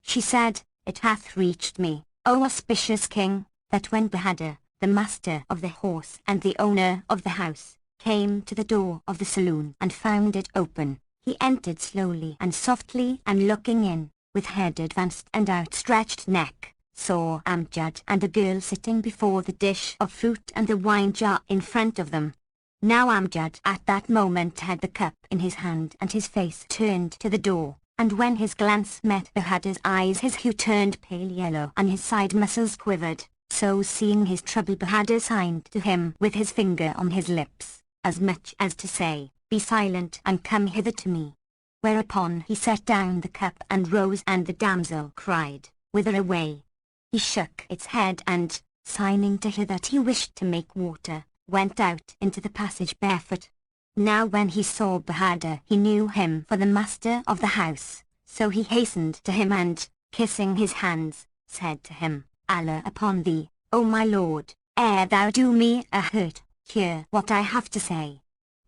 she said, It hath reached me, O auspicious king, that when Bahadur, the master of the horse and the owner of the house, came to the door of the saloon and found it open, he entered slowly and softly, and looking in, with head advanced and outstretched neck, saw Amjad and the girl sitting before the dish of fruit and the wine jar in front of them. Now Amjad at that moment had the cup in his hand and his face turned to the door, and when his glance met Bahadur's eyes his hue turned pale yellow and his side muscles quivered. So seeing his trouble Bahadur signed to him with his finger on his lips, as much as to say, Be silent and come hither to me. Whereupon he set down the cup and rose, and the damsel cried, Whither away? He shook its head and, signing to her that he wished to make water, went out into the passage barefoot. Now when he saw Bahadur he knew him for the master of the house, so he hastened to him and, kissing his hands, said to him, Allah upon thee, O my lord, ere thou do me a hurt, hear what I have to say.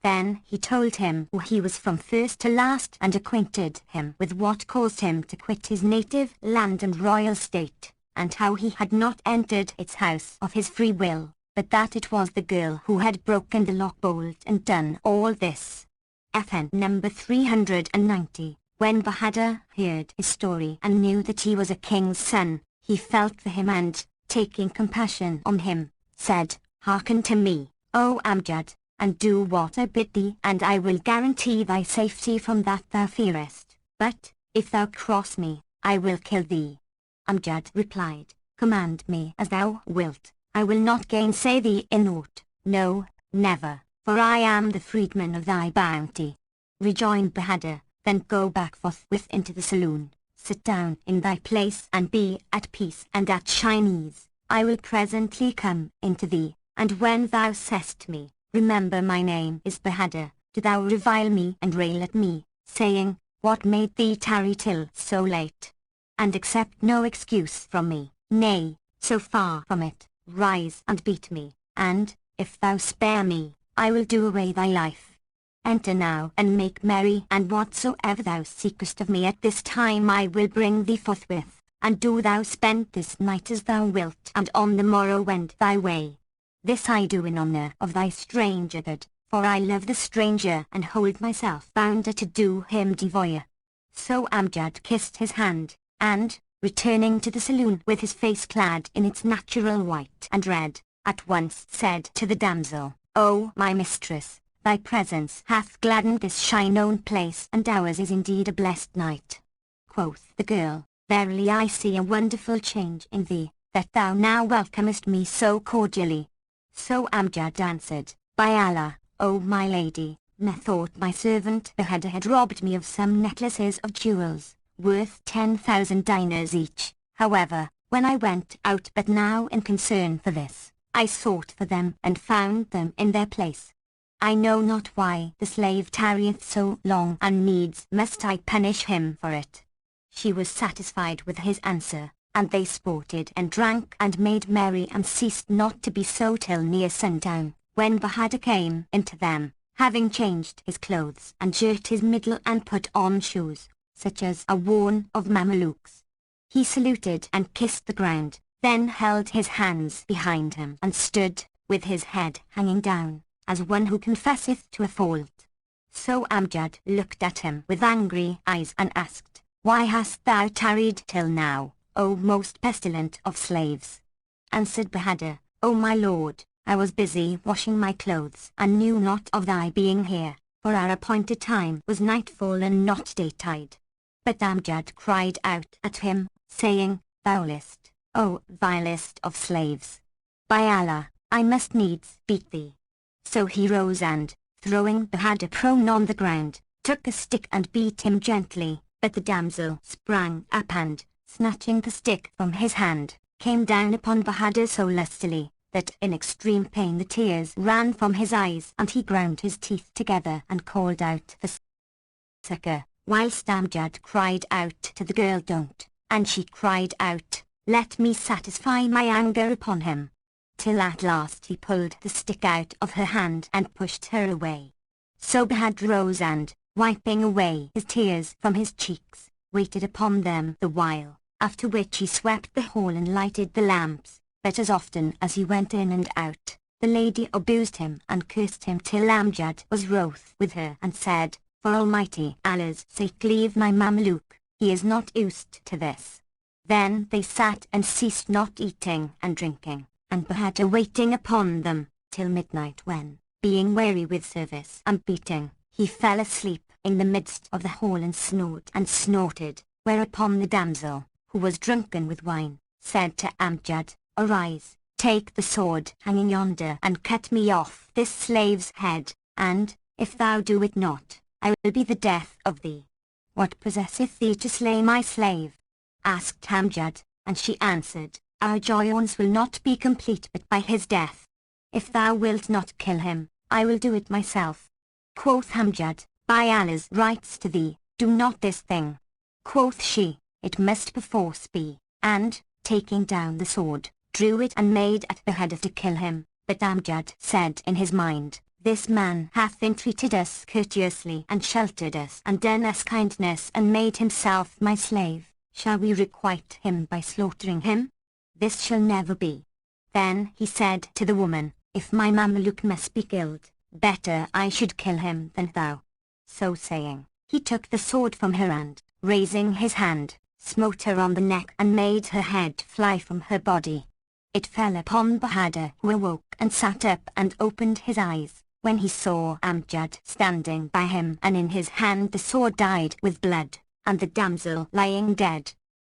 Then he told him who he was from first to last and acquainted him with what caused him to quit his native land and royal state, and how he had not entered its house of his free will, but that it was the girl who had broken the lock bolt and done all this. FN number 390. When Bahadur heard his story and knew that he was a king's son, he felt for him and, taking compassion on him, said, Hearken to me, O Amjad, and do what I bid thee, and I will guarantee thy safety from that thou fearest. But, if thou cross me, I will kill thee. Amjad replied, Command me as thou wilt, I will not gainsay thee in aught, no, never, for I am the freedman of thy bounty. Rejoined Bahadur, Then go back forthwith into the saloon, sit down in thy place and be at peace and at thine ease. I will presently come into thee, and when thou sayest me, Remember my name is Bahadur, do thou revile me and rail at me, saying, What made thee tarry till so late? And accept no excuse from me, nay, so far from it, rise and beat me, and, if thou spare me, I will do away thy life. Enter now and make merry, and whatsoever thou seekest of me at this time I will bring thee forthwith, and do thou spend this night as thou wilt, and on the morrow wend thy way. This I do in honour of thy strangerhood, for I love the stranger and hold myself bounder to do him devour. So Amjad kissed his hand, and, returning to the saloon with his face clad in its natural white and red, at once said to the damsel, O my mistress, thy presence hath gladdened this shine-known place, and ours is indeed a blessed night. Quoth the girl, Verily I see a wonderful change in thee, that thou now welcomest me so cordially. So Amjad answered, By Allah, O my lady, methought my servant Bahadur had robbed me of some necklaces of jewels, worth 10,000 dinars each. However, when I went out but now in concern for this, I sought for them and found them in their place. I know not why the slave tarrieth so long, and needs must I punish him for it. She was satisfied with his answer, and they sported and drank and made merry and ceased not to be so till near sundown, when Bahadur came into them, having changed his clothes and girt his middle and put on shoes, such as are worn of Mamelukes. He saluted and kissed the ground, then held his hands behind him and stood, with his head hanging down, as one who confesseth to a fault. So Amjad looked at him with angry eyes and asked, Why hast thou tarried till now, O most pestilent of slaves? Answered Bahadur, O my lord, I was busy washing my clothes and knew not of thy being here, for our appointed time was nightfall and not daytide. But Amjad cried out at him, saying, Thou list, O vilest of slaves! By Allah, I must needs beat thee. So he rose and, throwing Bahadur prone on the ground, took a stick and beat him gently, but the damsel sprang up and, snatching the stick from his hand, came down upon Bahadur so lustily, that in extreme pain the tears ran from his eyes and he ground his teeth together and called out for succor, whilst Amjad cried out to the girl, Don't, and she cried out, "Let me satisfy my anger upon him." Till at last he pulled the stick out of her hand and pushed her away. So Bahadur rose and, wiping away his tears from his cheeks, waited upon them the while, after which he swept the hall and lighted the lamps, but as often as he went in and out, the lady abused him and cursed him till Amjad was wroth with her and said, "For Almighty Allah's sake leave my Mameluke, he is not used to this." Then they sat and ceased not eating and drinking, and Bahadur waiting upon them, till midnight when, being weary with service and beating, he fell asleep in the midst of the hall and snored and snorted, whereupon the damsel, who was drunken with wine, said to Amjad, "Arise, take the sword hanging yonder and cut me off this slave's head, and, if thou do it not, I will be the death of thee." "What possesseth thee to slay my slave?" asked Amjad, and she answered, "Our joyaunce will not be complete but by his death. If thou wilt not kill him, I will do it myself." Quoth Amjad, "By Allah's rights to thee, do not this thing." Quoth she, "It must perforce be," and, taking down the sword, drew it and made at Bahadur to kill him. But Amjad said in his mind, "This man hath entreated us courteously and sheltered us and done us kindness and made himself my slave. Shall we requite him by slaughtering him? This shall never be." Then he said to the woman, "If my Mameluke must be killed, better I should kill him than thou." So saying, he took the sword from her and, raising his hand, smote her on the neck and made her head fly from her body. It fell upon Bahadur, who awoke and sat up and opened his eyes, when he saw Amjad standing by him and in his hand the sword dyed with blood, and the damsel lying dead.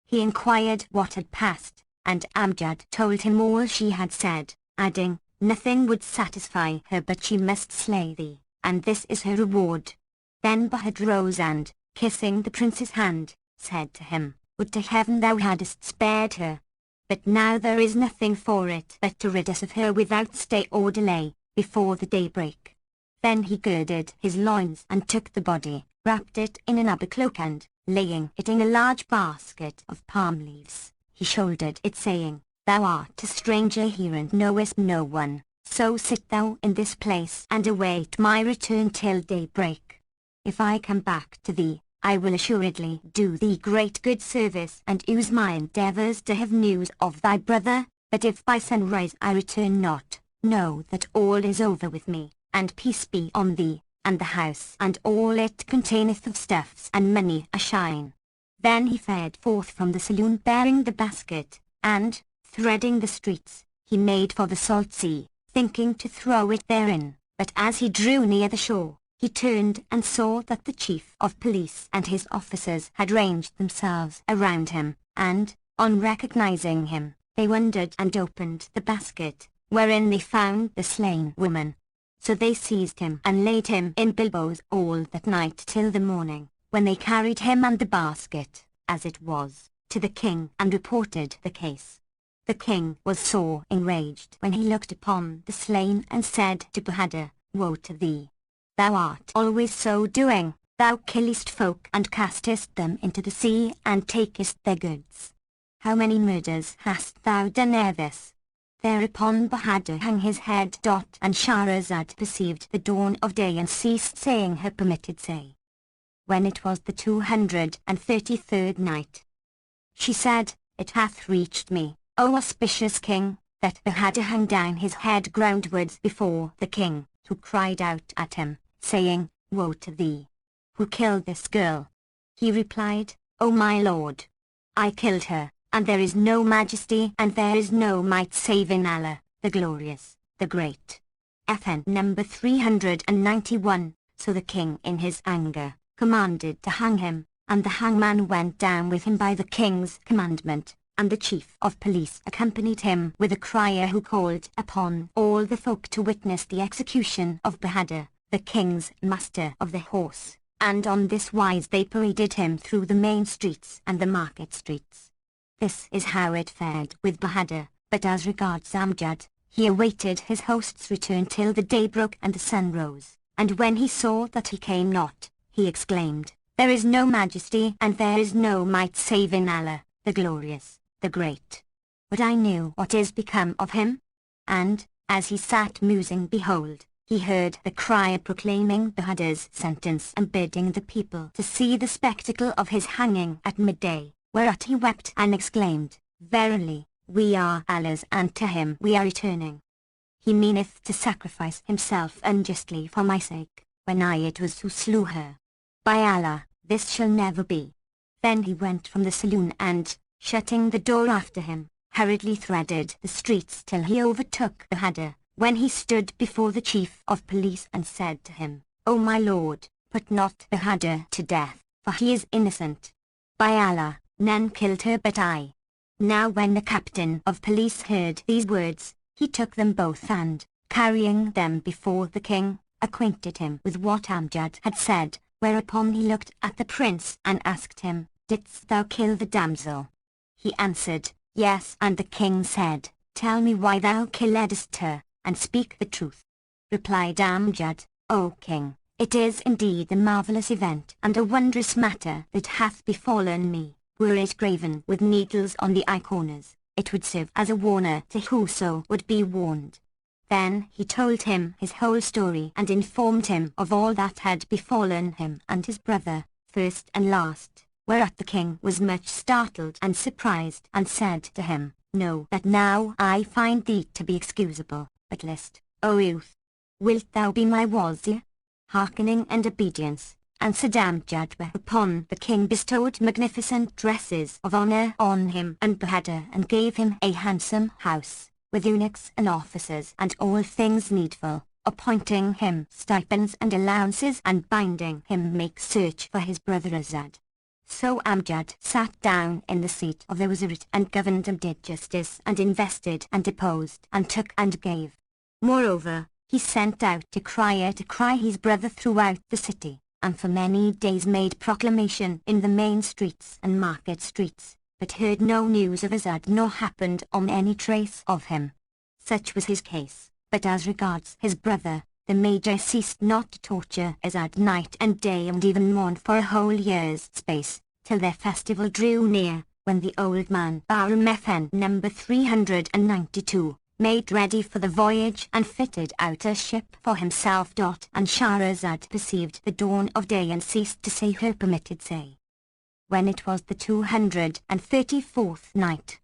He inquired what had passed, and Amjad told him all she had said, adding, "Nothing would satisfy her but she must slay thee, and this is her reward." Then Bahadur rose and, kissing the prince's hand, said to him, "Would to heaven thou hadst spared her! But now there is nothing for it but to rid us of her without stay or delay, before the daybreak." Then he girded his loins and took the body, wrapped it in an upper cloak and, laying it in a large basket of palm leaves, he shouldered it saying, "Thou art a stranger here and knowest no one, so sit thou in this place and await my return till daybreak. If I come back to thee, I will assuredly do thee great good service and use my endeavours to have news of thy brother, but if by sunrise I return not, know that all is over with me, and peace be on thee, and the house and all it containeth of stuffs and money a shine." Then he fared forth from the saloon bearing the basket, and, threading the streets, he made for the salt sea, thinking to throw it therein, but as he drew near the shore, he turned and saw that the chief of police and his officers had ranged themselves around him, and, on recognizing him, they wondered and opened the basket, wherein they found the slain woman. So they seized him and laid him in bilboes all that night till the morning, when they carried him and the basket, as it was, to the king and reported the case. The king was sore enraged when he looked upon the slain and said to Bahadur, "Woe to thee! Thou art always so doing, thou killest folk and castest them into the sea and takest their goods. How many murders hast thou done ere this?" Thereupon Bahadur hung his head. And Shahrazad perceived the dawn of day and ceased saying her permitted say. When it was the 233rd night, she said, "It hath reached me, O auspicious king, that Bahadur hung down his head groundwards before the king, who cried out at him, saying, 'Woe to thee! Who killed this girl?' He replied, 'O my lord, I killed her, and there is no majesty and there is no might save in Allah, the glorious, the great.'" FN number 391. So the king in his anger, commanded to hang him, and the hangman went down with him by the king's commandment, and the chief of police accompanied him with a crier who called upon all the folk to witness the execution of Bahadur, the king's master of the horse, and on this wise they paraded him through the main streets and the market streets. This is how it fared with Bahadur, but as regards Amjad, he awaited his host's return till the day broke and the sun rose, and when he saw that he came not, he exclaimed, "There is no majesty and there is no might save in Allah, the glorious, the great. But I knew what is become of him. And, as he sat musing, behold, he heard the crier proclaiming Bahadra's sentence and bidding the people to see the spectacle of his hanging at midday, whereat he wept and exclaimed, Verily, we are Allah's and to him we are returning. He meaneth to sacrifice himself unjustly for my sake, when I it was who slew her. By Allah, this shall never be. Then he went from the saloon and, shutting the door after him, hurriedly threaded the streets till he overtook Bahadr, when he stood before the chief of police and said to him, O my lord, put not Bahadr to death, for he is innocent. By Allah, none killed her but I. Now when the captain of police heard these words, he took them both and, carrying them before the king, acquainted him with what Amjad had said, whereupon he looked at the prince and asked him, Didst thou kill the damsel? He answered, Yes, and the king said, Tell me why thou killedst her, and speak the truth. Replied Amjad, O king, it is indeed a marvellous event and a wondrous matter that hath befallen me. Were it graven with needles on the eye corners, it would serve as a warner to whoso would be warned. Then he told him his whole story and informed him of all that had befallen him and his brother, first and last, whereat the king was much startled and surprised and said to him, Know that now I find thee to be excusable, but list, O youth, wilt thou be my wazir? Hearkening and obedience. Answered Amjad, whereupon the king bestowed magnificent dresses of honor on him and Bahadr and gave him a handsome house, with eunuchs and officers and all things needful, appointing him stipends and allowances and binding him make search for his brother Azad. So Amjad sat down in the seat of the wazirate and governed and did justice and invested and deposed and took and gave. Moreover, he sent out a crier to cry his brother throughout the city, and for many days made proclamation in the main streets and market streets, but heard no news of Azad nor happened on any trace of him. Such was his case, but as regards his brother, the Magi ceased not to torture Azad night and day and even mourn for a whole year's space, till their festival drew near, when the old man Baramefn number 392, made ready for the voyage and fitted out a ship for himself. And Shahrazad perceived the dawn of day and ceased to say her permitted say. When it was the 234th night,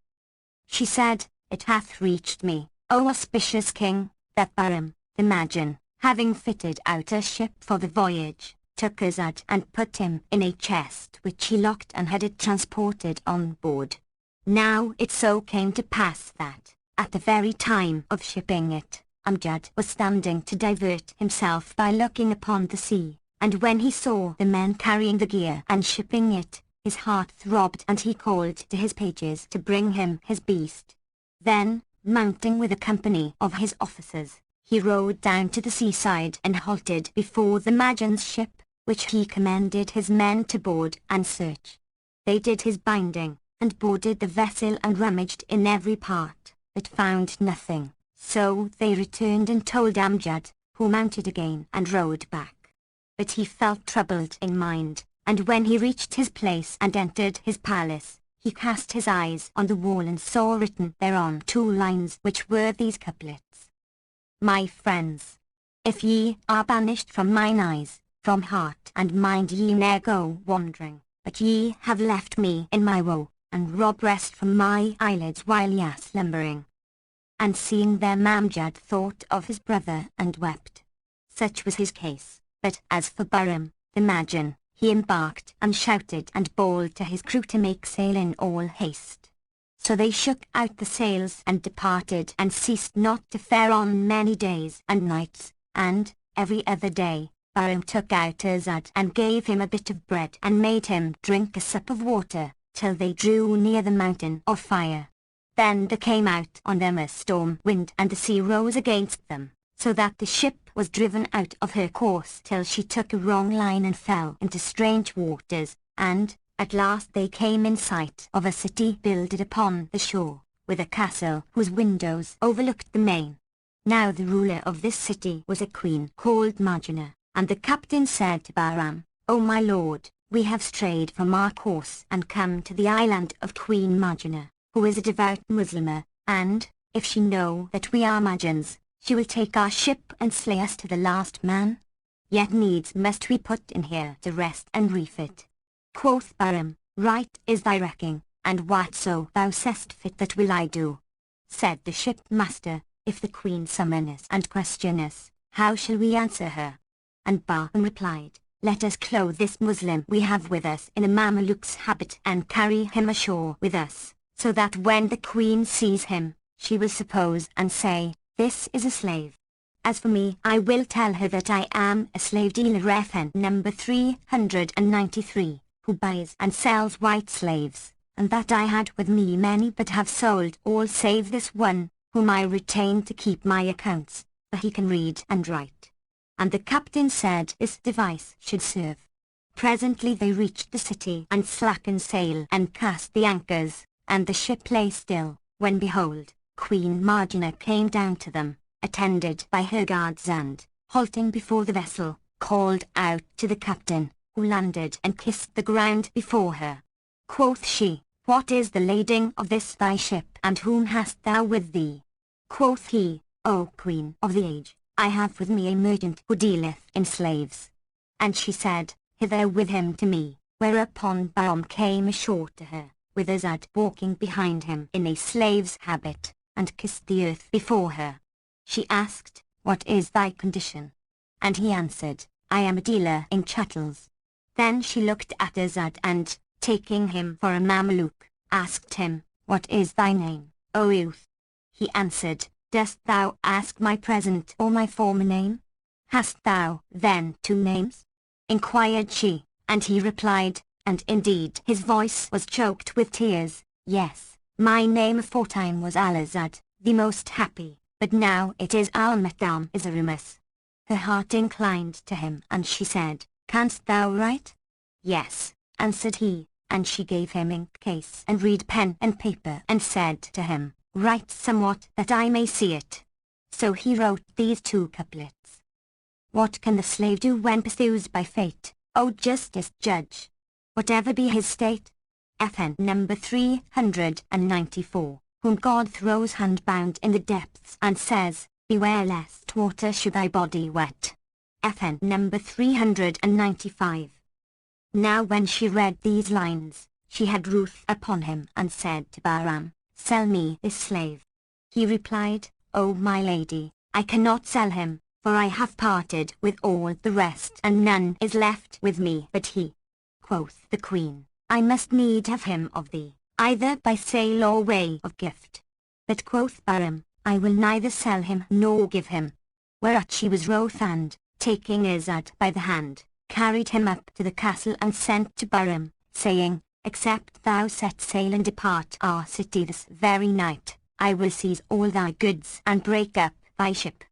she said, It hath reached me, O auspicious king, that Bahram, the Magian, having fitted out a ship for the voyage, took Azad and put him in a chest which he locked and had it transported on board. Now it so came to pass that, at the very time of shipping it, Amjad was standing to divert himself by looking upon the sea, and when he saw the men carrying the gear and shipping it, his heart throbbed and he called to his pages to bring him his beast. Then, mounting with a company of his officers, he rowed down to the seaside and halted before the Magian's ship, which he commanded his men to board and search. They did his binding, and boarded the vessel and rummaged in every part, but found nothing. So they returned and told Amjad, who mounted again and rode back. But he felt troubled in mind, and when he reached his place and entered his palace, he cast his eyes on the wall and saw written thereon 2 lines which were these couplets. My friends, if ye are banished from mine eyes, from heart and mind ye ne'er go wandering, but ye have left me in my woe, and rob rest from my eyelids while ye are slumbering. And seeing them Amjad thought of his brother and wept. Such was his case, but as for Bahram, the Magian, he embarked and shouted and bawled to his crew to make sail in all haste. So they shook out the sails and departed and ceased not to fare on many days and nights, and, every other day, Bahram took out Azad and gave him a bit of bread and made him drink a sup of water, till they drew near the mountain of fire. Then there came out on them a storm wind and the sea rose against them, so that the ship was driven out of her course till she took a wrong line and fell into strange waters, and, at last they came in sight of a city builded upon the shore, with a castle whose windows overlooked the main. Now the ruler of this city was a queen called Marjana, and the captain said to Bahram, O my lord, we have strayed from our course and come to the island of Queen Margina, who is a devout Muslimah, and, if she know that we are Magians, she will take our ship and slay us to the last man. Yet needs must we put in here to rest and refit. Quoth Burton, right is thy recking, and whatso thou seest fit that will I do. Said the shipmaster, if the queen summon us and question us, how shall we answer her? And Burton replied, let us clothe this Muslim we have with us in a Mameluke's habit and carry him ashore with us, so that when the queen sees him, she will suppose and say, this is a slave. As for me, I will tell her that I am a slave dealer FN number 393, who buys and sells white slaves, and that I had with me many but have sold all save this one, whom I retained to keep my accounts, for he can read and write. And the captain said this device should serve. Presently they reached the city and slackened sail and cast the anchors, and the ship lay still, when behold, Queen Margina came down to them, attended by her guards and, halting before the vessel, called out to the captain, who landed and kissed the ground before her. Quoth she, what is the lading of this thy ship, and whom hast thou with thee? Quoth he, O Queen of the age, I have with me a merchant who dealeth in slaves. And she said, hither with him to me, whereupon Burton came ashore to her, with Azad walking behind him in a slave's habit, and kissed the earth before her. She asked, what is thy condition? And he answered, I am a dealer in chattels. Then she looked at Azad and, taking him for a Mameluke, asked him, what is thy name, O youth? He answered, dost thou ask my present or my former name? Hast thou, then, two names? Inquired she, and he replied, and indeed his voice was choked with tears, yes, my name aforetime was Al-Azad, the most happy, but now it is Al-Madam Isarumus. Her heart inclined to him, and she said, canst thou write? Yes, answered he, and she gave him ink case and reed pen and paper and said to him, write somewhat that I may see it. So he wrote these two couplets. What can the slave do when pursued by fate, O justice judge? Whatever be his state? FN number 394, whom God throws hand-bound in the depths and says, beware lest water should thy body wet. FN number 395. Now when she read these lines, she had ruth upon him and said to Bahram, sell me this slave. He replied, O my lady, I cannot sell him, for I have parted with all the rest and none is left with me but he. Quoth the queen, I must need have him of thee, either by sale or way of gift. But quoth Bahram, I will neither sell him nor give him. Whereat she was wroth and, taking Azad by the hand, carried him up to the castle and sent to Bahram, saying, except thou set sail and depart our city this very night, I will seize all thy goods and break up thy ship.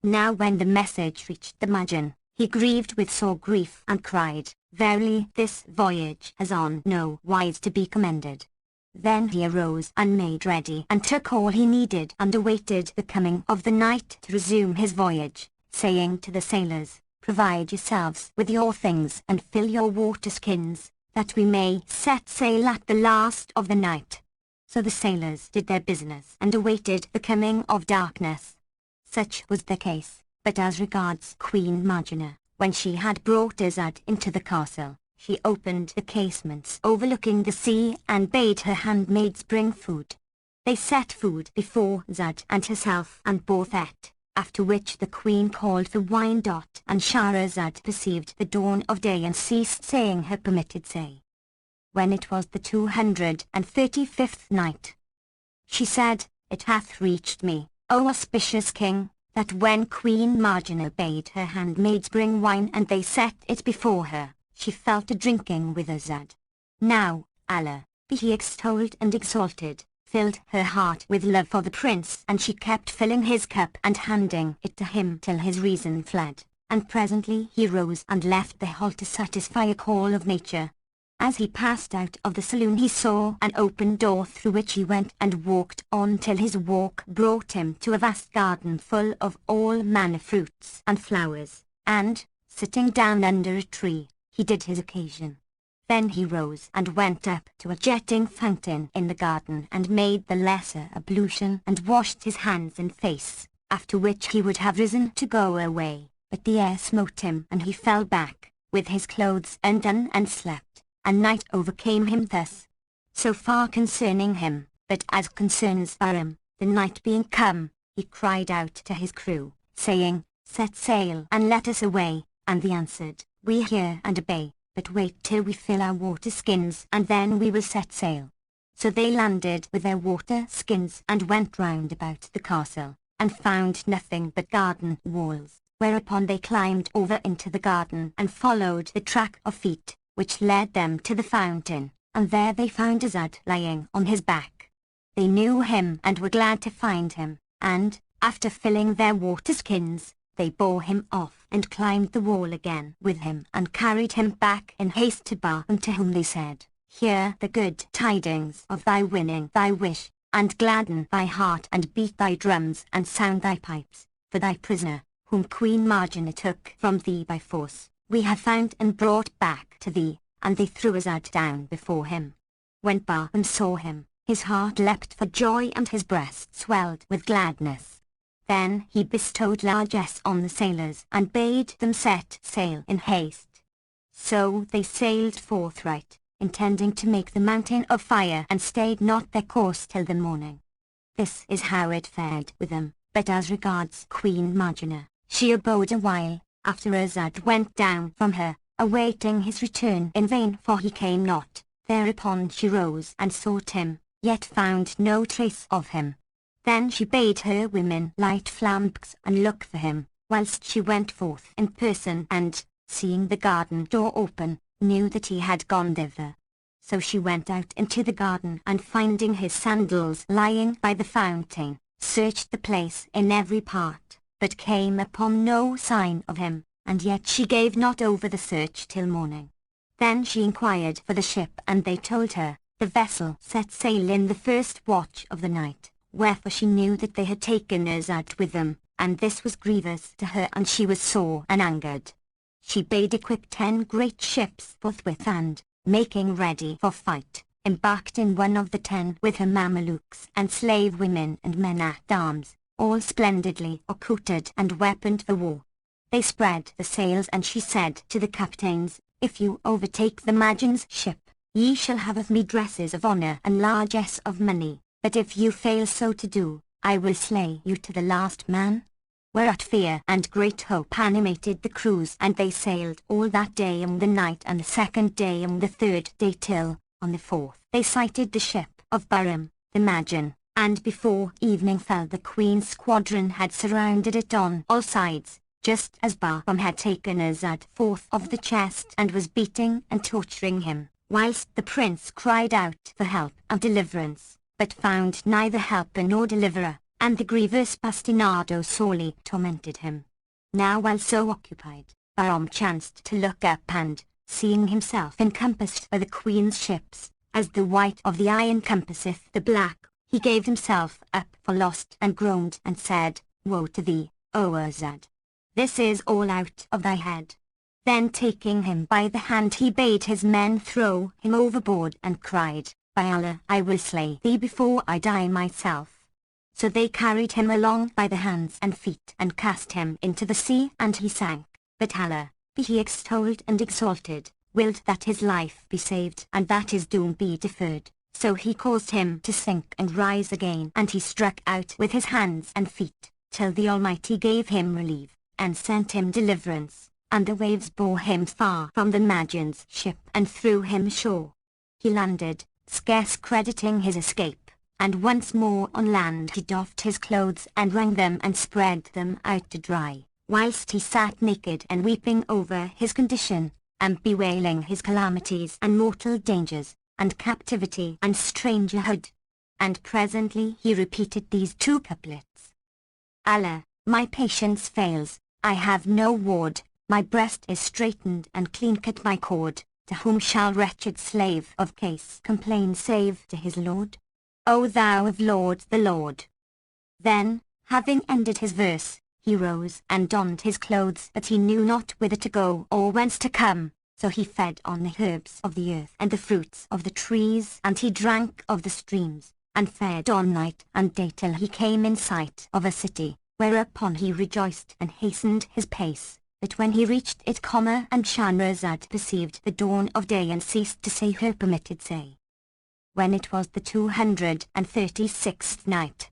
Now when the message reached the Magian, he grieved with sore grief and cried, verily this voyage has on no wise to be commended. Then he arose and made ready and took all he needed and awaited the coming of the night to resume his voyage, saying to the sailors, provide yourselves with your things and fill your water skins, that we may set sail at the last of the night. So the sailors did their business and awaited the coming of darkness. Such was the case, but as regards Queen Margina, when she had brought Azad into the castle, she opened the casements overlooking the sea and bade her handmaids bring food. They set food before Azad and herself and both ate, after which the queen called for wine. And Shahrazad perceived the dawn of day and ceased saying her permitted say. When it was the 235th night, she said, it hath reached me, O auspicious king, that when Queen Margina bade her handmaids bring wine and they set it before her, she fell to drinking with Azad. Now, Allah, be he extolled and exalted, filled her heart with love for the prince, and she kept filling his cup and handing it to him till his reason fled, and presently he rose and left the hall to satisfy a call of nature. As he passed out of the saloon he saw an open door through which he went and walked on till his walk brought him to a vast garden full of all manner fruits and flowers, and, sitting down under a tree, he did his occasion. Then he rose and went up to a jetting fountain in the garden and made the lesser ablution and washed his hands and face, after which he would have risen to go away, but the air smote him and he fell back, with his clothes undone and slept, and night overcame him thus. So far concerning him, but as concerns Burton, the night being come, he cried out to his crew, saying, Set sail and let us away, and they answered, We hear and obey, but wait till we fill our water skins and then we will set sail. So they landed with their water skins and went round about the castle, and found nothing but garden walls, whereupon they climbed over into the garden and followed the track of feet, which led them to the fountain, and there they found Azad lying on his back. They knew him and were glad to find him, and, after filling their water skins, they bore him off and climbed the wall again with him and carried him back in haste to Burton, to whom they said, Hear the good tidings of thy winning thy wish, and gladden thy heart and beat thy drums and sound thy pipes, for thy prisoner, whom Queen Margina took from thee by force, we have found and brought back to thee. And they threw Azad down before him. When Burton saw him, his heart leapt for joy and his breast swelled with gladness. Then he bestowed largesse on the sailors and bade them set sail in haste. So they sailed forthright, intending to make the mountain of fire, and stayed not their course till the morning. This is how it fared with them, but as regards Queen Margina, she abode a while, after Azad went down from her, awaiting his return in vain, for he came not. Thereupon she rose and sought him, yet found no trace of him. Then she bade her women light flambeaux and look for him, whilst she went forth in person and, seeing the garden door open, knew that he had gone thither. So she went out into the garden and finding his sandals lying by the fountain, searched the place in every part, but came upon no sign of him, and yet she gave not over the search till morning. Then she inquired for the ship, and they told her, the vessel set sail in the first watch of the night, wherefore she knew that they had taken Azad with them, and this was grievous to her, and she was sore and angered. She bade equip 10 great ships forthwith, and, making ready for fight, embarked in one of the 10 with her Mamelukes and slave women and men-at-arms, all splendidly accoutred and weaponed for war. They spread the sails, and she said to the captains, If you overtake the Magian's ship, ye shall have of me dresses of honour and largesse of money, but if you fail so to do, I will slay you to the last man. Whereat fear and great hope animated the crews, and they sailed all that day and the night, and the second day and the third day, till, on the fourth, they sighted the ship of Burton, the Magian, and before evening fell the Queen's squadron had surrounded it on all sides, just as Burton had taken Azad forth of the chest and was beating and torturing him, whilst the prince cried out for help and deliverance, but found neither helper nor deliverer, and the grievous bastinado sorely tormented him. Now while so occupied, Burton chanced to look up, and, seeing himself encompassed by the Queen's ships, as the white of the eye encompasseth the black, he gave himself up for lost, and groaned and said, Woe to thee, O Azad! This is all out of thy head. Then taking him by the hand he bade his men throw him overboard, and cried, By Allah, I will slay thee before I die myself. So they carried him along by the hands and feet and cast him into the sea, and he sank. But Allah, be he extolled and exalted, willed that his life be saved and that his doom be deferred. So he caused him to sink and rise again, and he struck out with his hands and feet, till the Almighty gave him relief, and sent him deliverance, and the waves bore him far from the Magian's ship and threw him ashore. He landed, scarce crediting his escape, and once more on land he doffed his clothes and wrung them and spread them out to dry, whilst he sat naked and weeping over his condition, and bewailing his calamities and mortal dangers, and captivity and strangerhood. And presently he repeated these 2 couplets. Allah, my patience fails, I have no ward, my breast is straitened and clean cut my cord, to whom shall wretched slave of case complain save to his Lord? O thou of Lords the Lord! Then, having ended his verse, he rose and donned his clothes, but he knew not whither to go or whence to come. So he fed on the herbs of the earth and the fruits of the trees, and he drank of the streams, and fed on night and day till he came in sight of a city, whereupon he rejoiced and hastened his pace. But when he reached it, and Shahrazad perceived the dawn of day and ceased to say her permitted say. When it was the 236th night,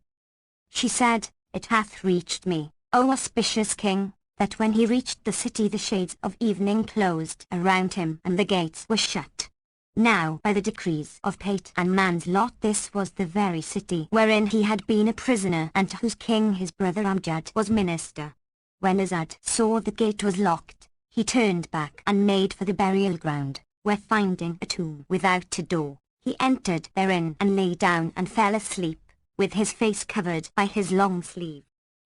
she said, It hath reached me, O auspicious king, that when he reached the city the shades of evening closed around him and the gates were shut. Now by the decrees of fate and man's lot this was the very city wherein he had been a prisoner and to whose king his brother Amjad was minister. When Azad saw the gate was locked, he turned back and made for the burial ground, where finding a tomb without a door, he entered therein and lay down and fell asleep, with his face covered by his long sleeve.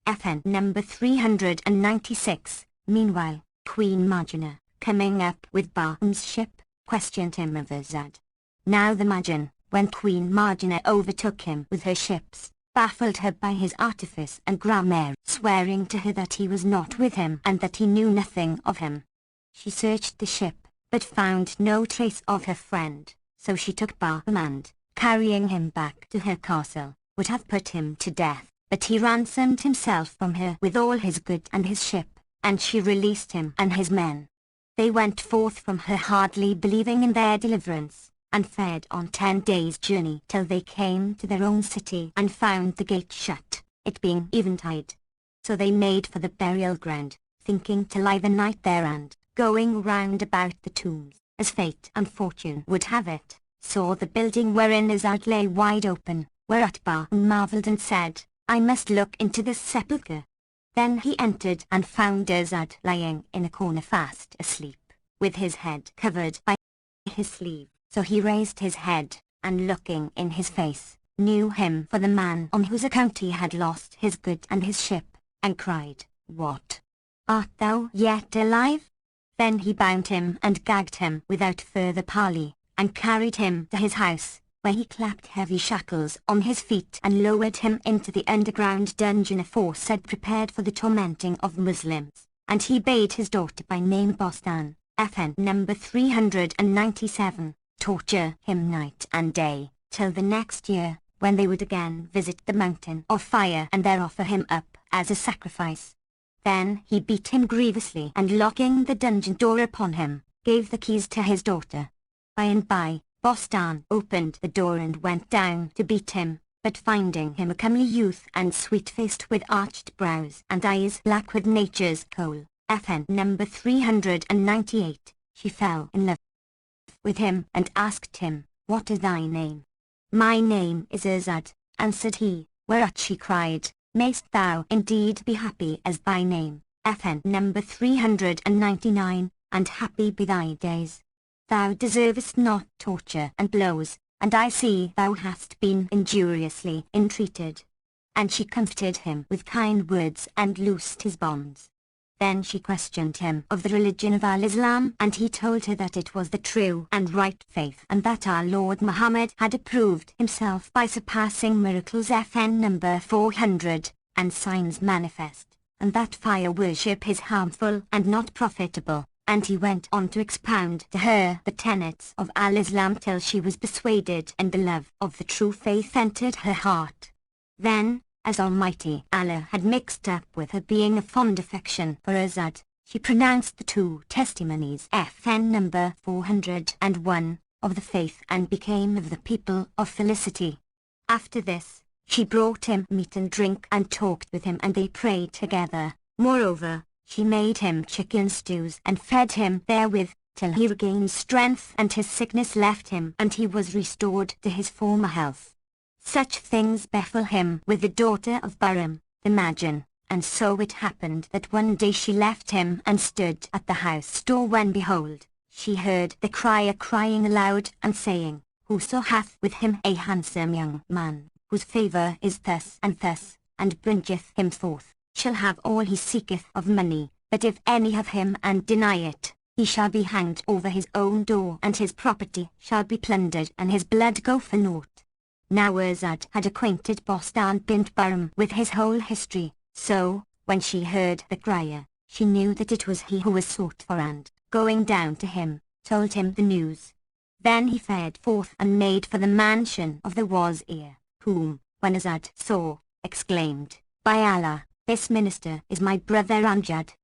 FN number 396. Meanwhile, Queen Marjana, coming up with Burton's ship, questioned him of Azad. Now the Majin, when Queen Marjana overtook him with her ships, baffled her by his artifice and grammar, swearing to her that he was not with him and that he knew nothing of him. She searched the ship, but found no trace of her friend, so she took Burton and, carrying him back to her castle, would have put him to death. But he ransomed himself from her with all his good and his ship, and she released him and his men. They went forth from her hardly believing in their deliverance, and fared on 10 days' journey till they came to their own city and found the gate shut, it being eventide. So they made for the burial ground, thinking to lie the night there and, going round about the tombs, as fate and fortune would have it, saw the building wherein Azad lay wide open, whereat Burton marvelled and said, I must look into this sepulchre. Then he entered and found Azad lying in a corner fast asleep, with his head covered by his sleeve. So he raised his head, and looking in his face, knew him for the man on whose account he had lost his good and his ship, and cried, What? Art thou yet alive? Then he bound him and gagged him without further parley, and carried him to his house, where he clapped heavy shackles on his feet and lowered him into the underground dungeon aforesaid prepared for the tormenting of Muslims, and he bade his daughter by name Bostan, FN number 397, torture him night and day, till the next year, when they would again visit the mountain of fire and there offer him up as a sacrifice. Then he beat him grievously and locking the dungeon door upon him, gave the keys to his daughter. By and by, Bostan opened the door and went down to beat him, but finding him a comely youth and sweet-faced with arched brows and eyes black with nature's coal, FN number 398, she fell in love with him and asked him, What is thy name? My name is Azad, answered he, whereat she cried, Mayst thou indeed be happy as thy name, FN number 399, and happy be thy days. Thou deservest not torture and blows, and I see thou hast been injuriously entreated. And she comforted him with kind words and loosed his bonds. Then she questioned him of the religion of Al-Islam, and he told her that it was the true and right faith, and that our Lord Muhammad had approved himself by surpassing miracles FN number 400, and signs manifest, and that fire worship is harmful and not profitable. And he went on to expound to her the tenets of Al-Islam till she was persuaded and the love of the true faith entered her heart. Then, as Almighty Allah had mixed up with her being a fond affection for Azad, she pronounced the 2 testimonies FN number 401 of the faith and became of the people of felicity. After this, she brought him meat and drink and talked with him and they prayed together. Moreover, she made him chicken stews and fed him therewith, till he regained strength and his sickness left him and he was restored to his former health. Such things befell him with the daughter of Burton, the Majin, and so it happened that one day she left him and stood at the house door when behold, she heard the crier crying aloud and saying, Whoso hath with him a handsome young man, whose favour is thus, and bringeth him forth, shall have all he seeketh of money, but if any have him and deny it, he shall be hanged over his own door and his property shall be plundered and his blood go for naught. Now Azad had acquainted Bostan bint Burton with his whole history, so, when she heard the crier, she knew that it was he who was sought for and, going down to him, told him the news. Then he fared forth and made for the mansion of the Wazir, whom, when Azad saw, exclaimed, "By Allah, this minister is my brother Amjad."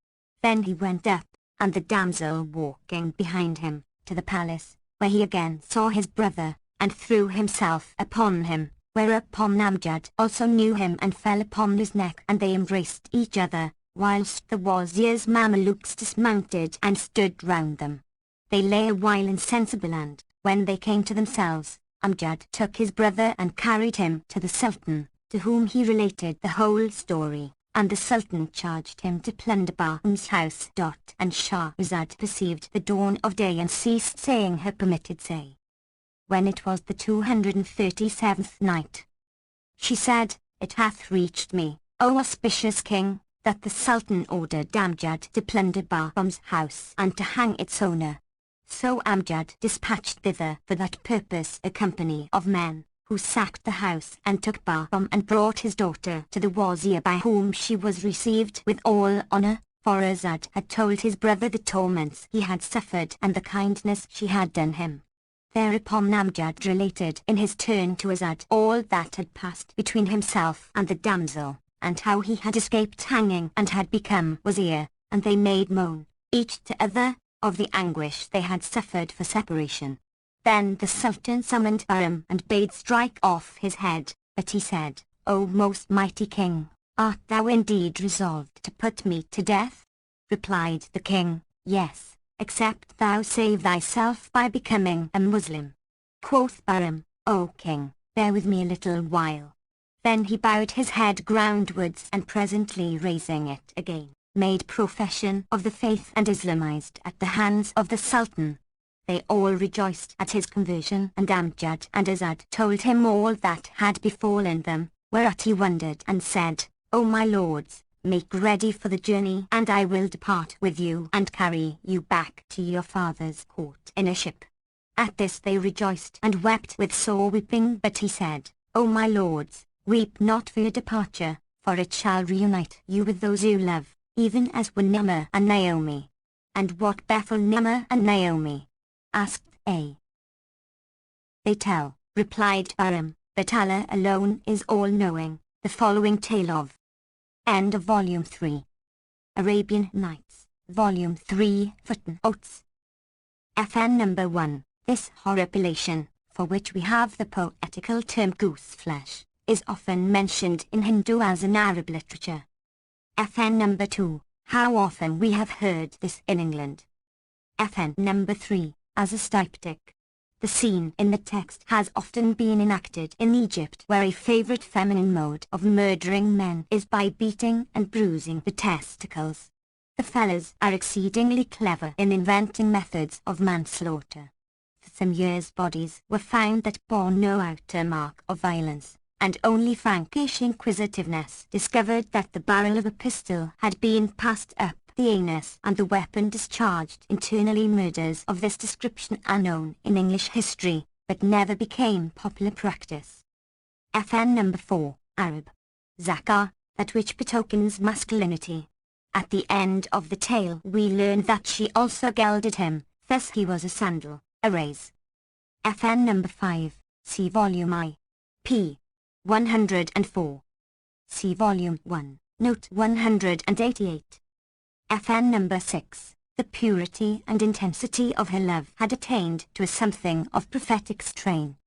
Then he went up, and the damsel walking behind him, to the palace, where he again saw his brother, and threw himself upon him, whereupon Amjad also knew him and fell upon his neck, and they embraced each other, whilst the Wazir's Mamelukes dismounted and stood round them. They lay a while insensible, and, when they came to themselves, Amjad took his brother and carried him to the Sultan, to whom he related the whole story, and the Sultan charged him to plunder Burton's house. And Shahrazad perceived the dawn of day and ceased saying her permitted say. When it was the 237th night, she said, "It hath reached me, O auspicious king, that the Sultan ordered Amjad to plunder Burton's house and to hang its owner. So Amjad dispatched thither for that purpose a company of men, who sacked the house and took Burton and brought his daughter to the Wazir, by whom she was received with all honour, for Azad had told his brother the torments he had suffered and the kindness she had done him. Thereupon Amjad related in his turn to Azad all that had passed between himself and the damsel, and how he had escaped hanging and had become Wazir, and they made moan, each to other, of the anguish they had suffered for separation. Then the Sultan summoned Burton and bade strike off his head, but he said, "O most mighty king, art thou indeed resolved to put me to death?" Replied the king, "Yes, except thou save thyself by becoming a Muslim." Quoth Burton, "O king, bear with me a little while." Then he bowed his head groundwards, and presently raising it again, made profession of the faith and Islamized at the hands of the Sultan. They all rejoiced at his conversion, and Amjad and Azad told him all that had befallen them, whereat he wondered and said, "O my lords, make ready for the journey, and I will depart with you and carry you back to your father's court in a ship." At this they rejoiced and wept with sore weeping, but he said, "O my lords, weep not for your departure, for it shall reunite you with those you love, even as were Ni'mah and Naomi." "And what befell Ni'mah and Naomi?" asked A. "They tell," replied Burton, "but Allah alone is all-knowing." The following tale of End of Volume 3. Arabian Nights, Volume 3, Footnotes. FN Number 1. This horripilation, for which we have the poetical term gooseflesh, is often mentioned in Hindu as in Arab literature. FN Number 2. How often we have heard this in England. FN Number 3. As a styptic. The scene in the text has often been enacted in Egypt, where a favourite feminine mode of murdering men is by beating and bruising the testicles. The fellows are exceedingly clever in inventing methods of manslaughter. For some years bodies were found that bore no outer mark of violence, and only Frankish inquisitiveness discovered that the barrel of a pistol had been passed up the anus and the weapon discharged internally. Murders of this description are known in English history, but never became popular practice. FN Number 4. Arab. Zakah, that which betokens masculinity. At the end of the tale we learn that she also gelded him, thus he was a sandal, a raise. FN Number 5. See Volume I. p. 104. See Volume 1, Note 188. FN Number 6. The purity and intensity of her love had attained to a something of prophetic strain.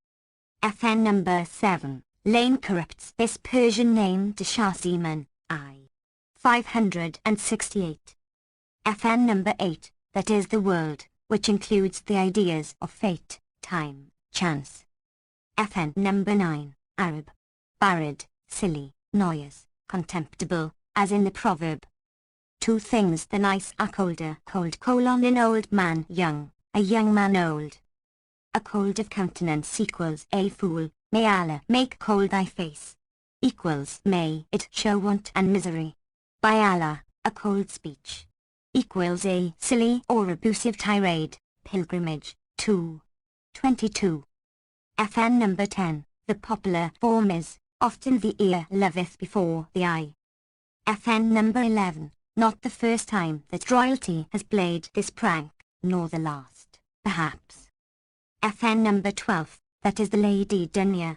FN Number 7. Lane corrupts this Persian name to Shahzeman, I. 568. FN Number 8. That is the world, which includes the ideas of fate, time, chance. FN Number 9. Arab. Barid, silly, noyous, contemptible, as in the proverb. Two things the nice are colder, an old man young, a young man old. A cold of countenance equals a fool, may Allah make cold thy face. Equals may it show want and misery. By Allah, a cold speech. Equals a silly or abusive tirade, pilgrimage, 2. 22. FN Number 10. The popular form is, often the ear loveth before the eye. FN Number 11. Not the first time that royalty has played this prank, nor the last, perhaps. FN number 12, that is the Lady Dunya.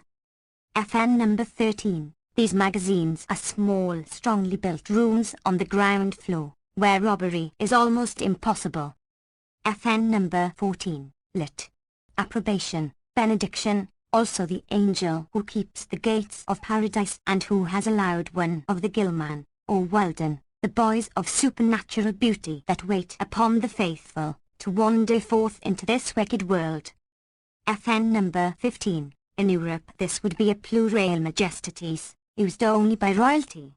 FN number 13, these magazines are small, strongly built rooms on the ground floor, where robbery is almost impossible. FN number 14, lit. Approbation, benediction, also the angel who keeps the gates of paradise and who has allowed one of the Gilman, or Weldon, the boys of supernatural beauty that wait upon the faithful, to wander forth into this wicked world. FN number 15, in Europe this would be a plural majestatis, used only by royalty.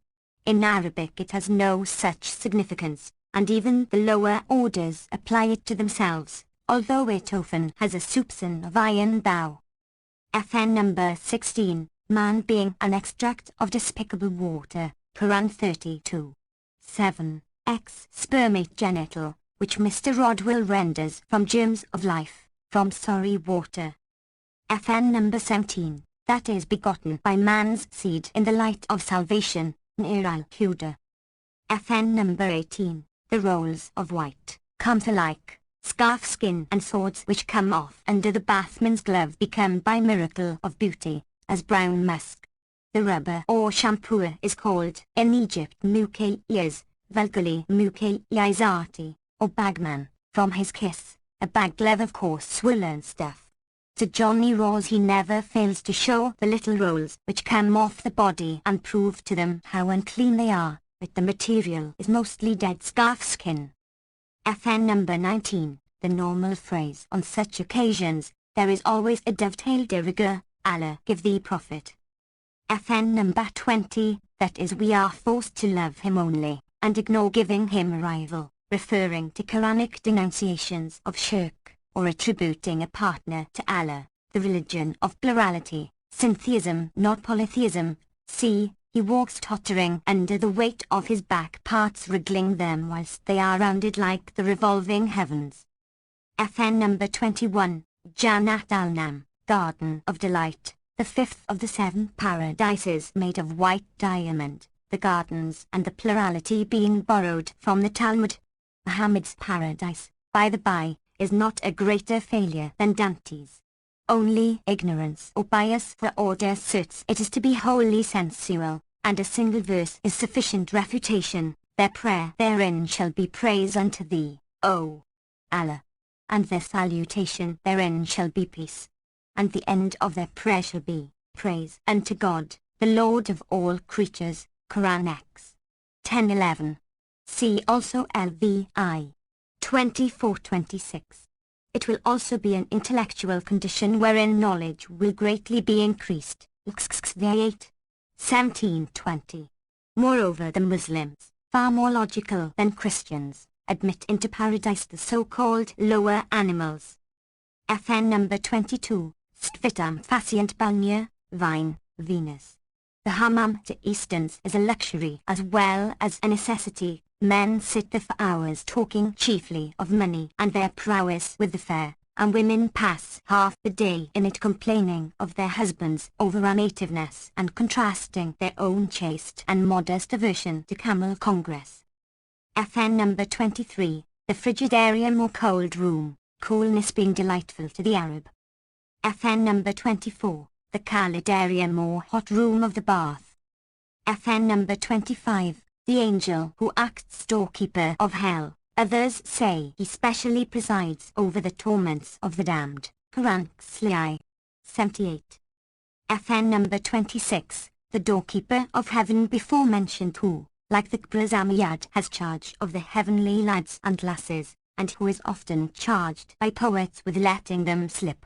In Arabic it has no such significance, and even the lower orders apply it to themselves, although it often has a soupçon of iron thou. FN number 16, man being an extract of despicable water, Quran 32. 7. Spermate genital, which Mr. Rodwell renders from germs of life, from sorry water. FN number 17, that is begotten by man's seed in the light of salvation, Nir al-Huda. FN number 18, the rolls of white, come to like, scarf skin and swords which come off under the bathman's glove become by miracle of beauty, as brown musk. The rubber or shampoo is called, in Egypt, mukayyas, vulgarly mukayyizati, or bagman, from his kiss, a bag glove of coarse swollen stuff. To Johnny Raws he never fails to show the little rolls which come off the body and prove to them how unclean they are, but the material is mostly dead scarf skin. FN number 19, the normal phrase on such occasions, there is always a dovetail de rigueur, Allah give thee profit. FN number 20, that is we are forced to love him only, and ignore giving him a rival, referring to Quranic denunciations of shirk, or attributing a partner to Allah, the religion of plurality, syntheism not polytheism. See, he walks tottering under the weight of his back parts wriggling them whilst they are rounded like the revolving heavens. FN number 21, Jannat al-Nam, Garden of Delight, the fifth of the 7 paradises made of white diamond, the gardens and the plurality being borrowed from the Talmud. Muhammad's paradise, by the by, is not a greater failure than Dante's. Only ignorance or bias for order asserts it is to be wholly sensual, and a single verse is sufficient refutation. Their prayer therein shall be praise unto thee, O Allah, and their salutation therein shall be peace, and the end of their prayer shall be praise unto God, the Lord of all creatures. Quran X 10:11. See also LVI 24:26. It will also be an intellectual condition wherein knowledge will greatly be increased. 17:20. Moreover, the Muslims, far more logical than Christians, admit into paradise the so-called lower animals. FN number 22, Stvitam Facient Balnya, Vine, Venus. The hammam to Easterns is a luxury as well as a necessity. Men sit there for hours talking chiefly of money and their prowess with the fair, and women pass half the day in it complaining of their husbands' over-nativeness and contrasting their own chaste and modest aversion to camel congress. FN number 23, the frigidarium or cold room, coolness being delightful to the Arab. FN number 24, the calidarium or hot room of the bath. FN number 25, the angel who acts storekeeper of hell. Others say he specially presides over the torments of the damned. Quran Sli 78. FN number 26, the doorkeeper of heaven before mentioned who, like the Qbrazamiyad, has charge of the heavenly lads and lasses, and who is often charged by poets with letting them slip.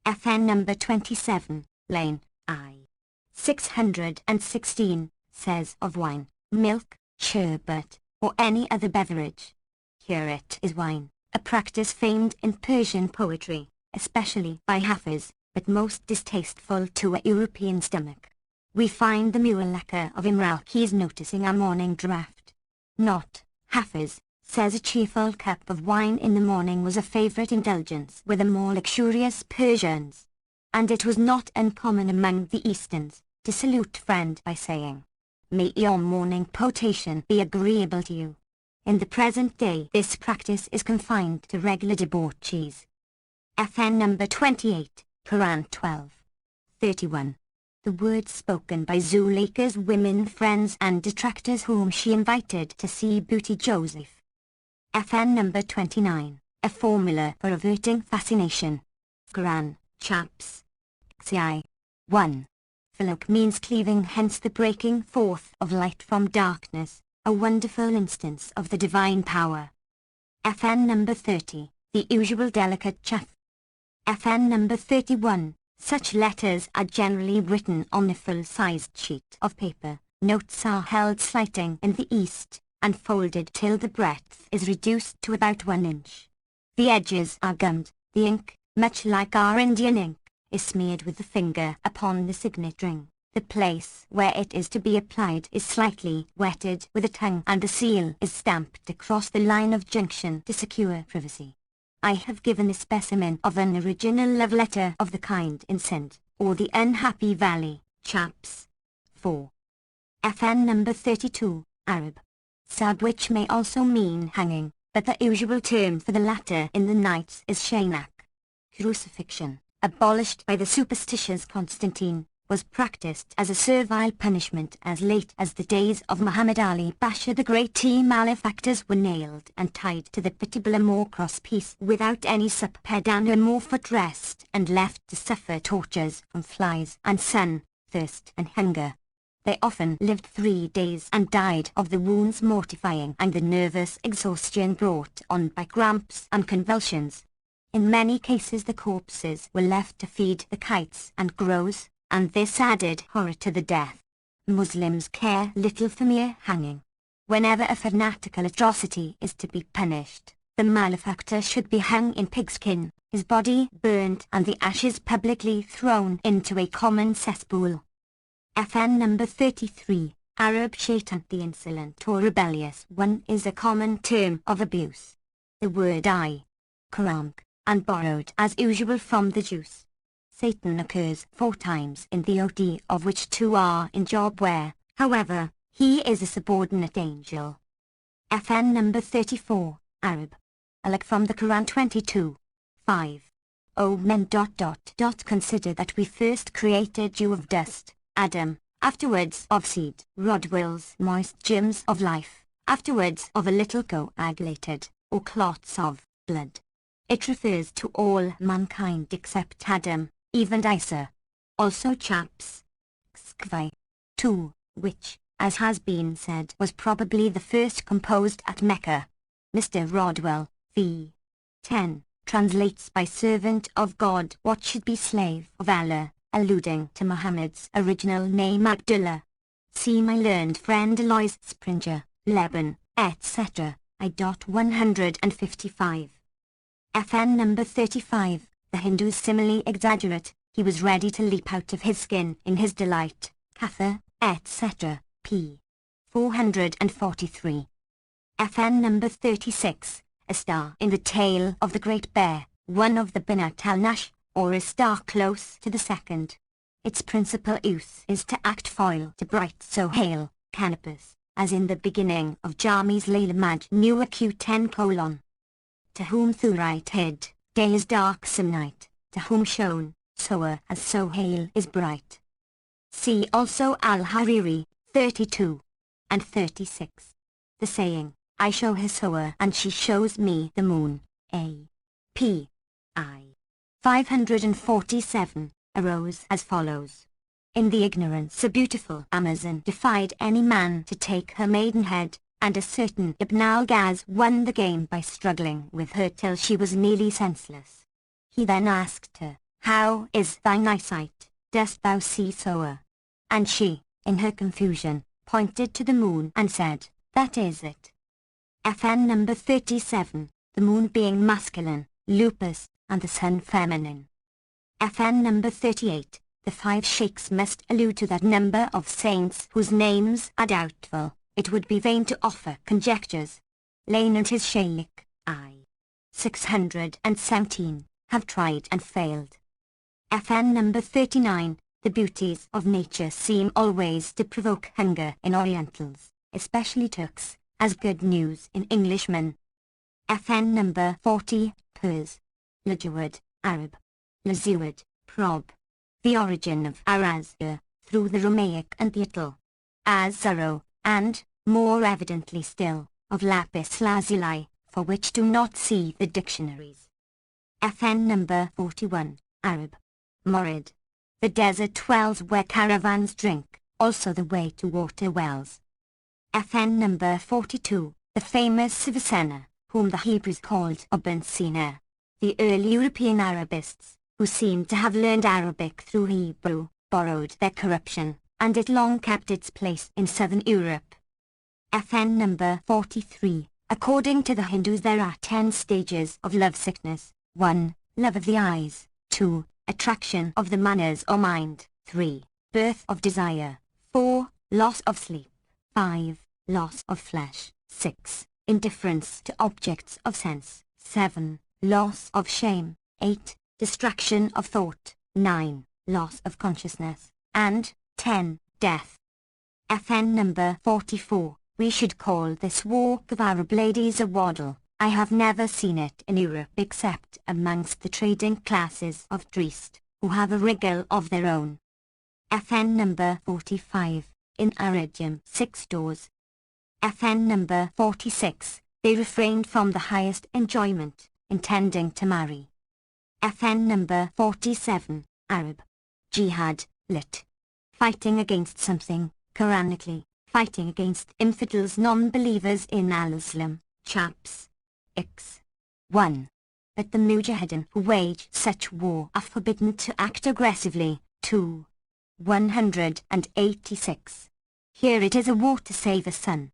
FN number 27, Lane, I. 616, says of wine, milk, sherbet, or any other beverage. Here it is wine, a practice famed in Persian poetry, especially by Hafiz, but most distasteful to a European stomach. We find the Mu'allaka of Imral Keyes noticing a morning draught. Not, Hafiz, says a cheerful cup of wine in the morning was a favorite indulgence with the more luxurious Persians. And it was not uncommon among the Easterns, to salute friend by saying, "May your morning potation be agreeable to you." In the present day this practice is confined to regular debauchees. FN number 28, Quran 12:31. The words spoken by Zuleika's women friends and detractors whom she invited to see Booty Joseph. FN number 29, a formula for averting fascination. Quran, chaps. Xi. 1. Falak means cleaving, hence the breaking forth of light from darkness, a wonderful instance of the divine power. FN number 30, the usual delicate chaff. FN number 31, such letters are generally written on a full-sized sheet of paper. Notes are held slighting in the east, and folded till the breadth is reduced to about 1 inch. The edges are gummed. The ink, much like our Indian ink, is smeared with the finger upon the signet ring. The place where it is to be applied is slightly wetted with the tongue, and the seal is stamped across the line of junction to secure privacy. I have given a specimen of an original love letter of the kind in Sindh, or the Unhappy Valley, chaps. 4. FN number 32, Arab. Sad, which may also mean hanging, but the usual term for the latter in the Nights is shaynak. Crucifixion, abolished by the superstitious Constantine, was practiced as a servile punishment as late as the days of Muhammad Ali Pasha the Great. Malefactors were nailed and tied to the pitiable crosspiece without any subpedana or footrest, and left to suffer tortures from flies and sun, thirst and hunger. They often lived 3 days and died of the wounds mortifying and the nervous exhaustion brought on by cramps and convulsions. In many cases the corpses were left to feed the kites and crows, and this added horror to the death. Muslims care little for mere hanging. Whenever a fanatical atrocity is to be punished, the malefactor should be hung in pigskin, his body burned and the ashes publicly thrown into a common cesspool. FN number 33, Arab shaitan. The insolent or rebellious one is a common term of abuse. The word Quran, and borrowed as usual from the Jews. Satan occurs 4 times in the OD, of which 2 are in Job, where, however, he is a subordinate angel. FN number 34, Arab. Alak from the Quran 22:5. O men... Consider that we first created you of dust, Adam, afterwards of seed, Rodwell's moist germs of life, afterwards of a little coagulated, or clots of, blood. It refers to all mankind except Adam, Eve and Isa. Also chaps. Skvi. 2, which, as has been said, was probably the first composed at Mecca. Mr. Rodwell, v. 10, translates by servant of God what should be slave of Allah, alluding to Muhammad's original name Abdullah. See my learned friend Alois Springer, Lebanon, etc. I.155. FN number 35, the Hindus simile exaggerate, he was ready to leap out of his skin in his delight, Katha, etc. p. 443. FN number 36, a star in the tail of the Great Bear, one of the Binat al-Nash, or a star close to the second. Its principal use is to act foil to bright Sohail, Canopus, as in the beginning of Jami's Layla Maj New Q10:. To whom Thurite hid, day is darksome night, to whom shone, Soa as Sohail is bright. See also Al-Hariri, 32 and 36. The saying, I show her Soa and she shows me the moon, A. P. I. 547, arose as follows. In the ignorance a beautiful Amazon defied any man to take her maidenhead, and a certain Ibn al-Ghaz won the game by struggling with her till she was nearly senseless. He then asked her, How is thine eyesight? Dost thou see Soa? And she, in her confusion, pointed to the moon and said, That is it. FN number 37, the moon being masculine, lupus, and the sun feminine. FN number 38, the 5 sheikhs must allude to that number of saints whose names are doubtful. It would be vain to offer conjectures. Lane and his sheikh, I. 617, have tried and failed. FN number 39, the beauties of nature seem always to provoke hunger in Orientals, especially Turks, as good news in Englishmen. FN number 40, Purs. Lajawad, Arab. Lazuid, prob. The origin of Arazur, through the Romaic and the Ital. Azaro, and, more evidently still, of lapis lazuli, for which do not see the dictionaries. FN number 41, Arab. Morid. The desert wells where caravans drink, also the way to water wells. FN number 42, the famous Avicenna, whom the Hebrews called Ibn Sina. The early European Arabists, who seem to have learned Arabic through Hebrew, borrowed their corruption, and it long kept its place in southern Europe. FN number 43. According to the Hindus there are 10 stages of lovesickness. 1. Love of the eyes. 2. Attraction of the manners or mind. 3. Birth of desire. 4. Loss of sleep. 5. Loss of flesh. 6. Indifference to objects of sense. 7. Loss of shame. 8. Distraction of thought. 9. Loss of consciousness. And 10. Death. FN number 44. We should call this walk of Arab ladies a waddle. I have never seen it in Europe except amongst the trading classes of Dresde, who have a wriggle of their own. FN number 45. In Aridium 6 doors. FN number 46. They refrained from the highest enjoyment, intending to marry. FN number 47. Arab. Jihad, lit. Fighting against something, Quranically, fighting against infidels non-believers in al-Islam, chaps. X. 1. That the mujahideen who wage such war are forbidden to act aggressively. 2. 186. Here it is a war to save a son.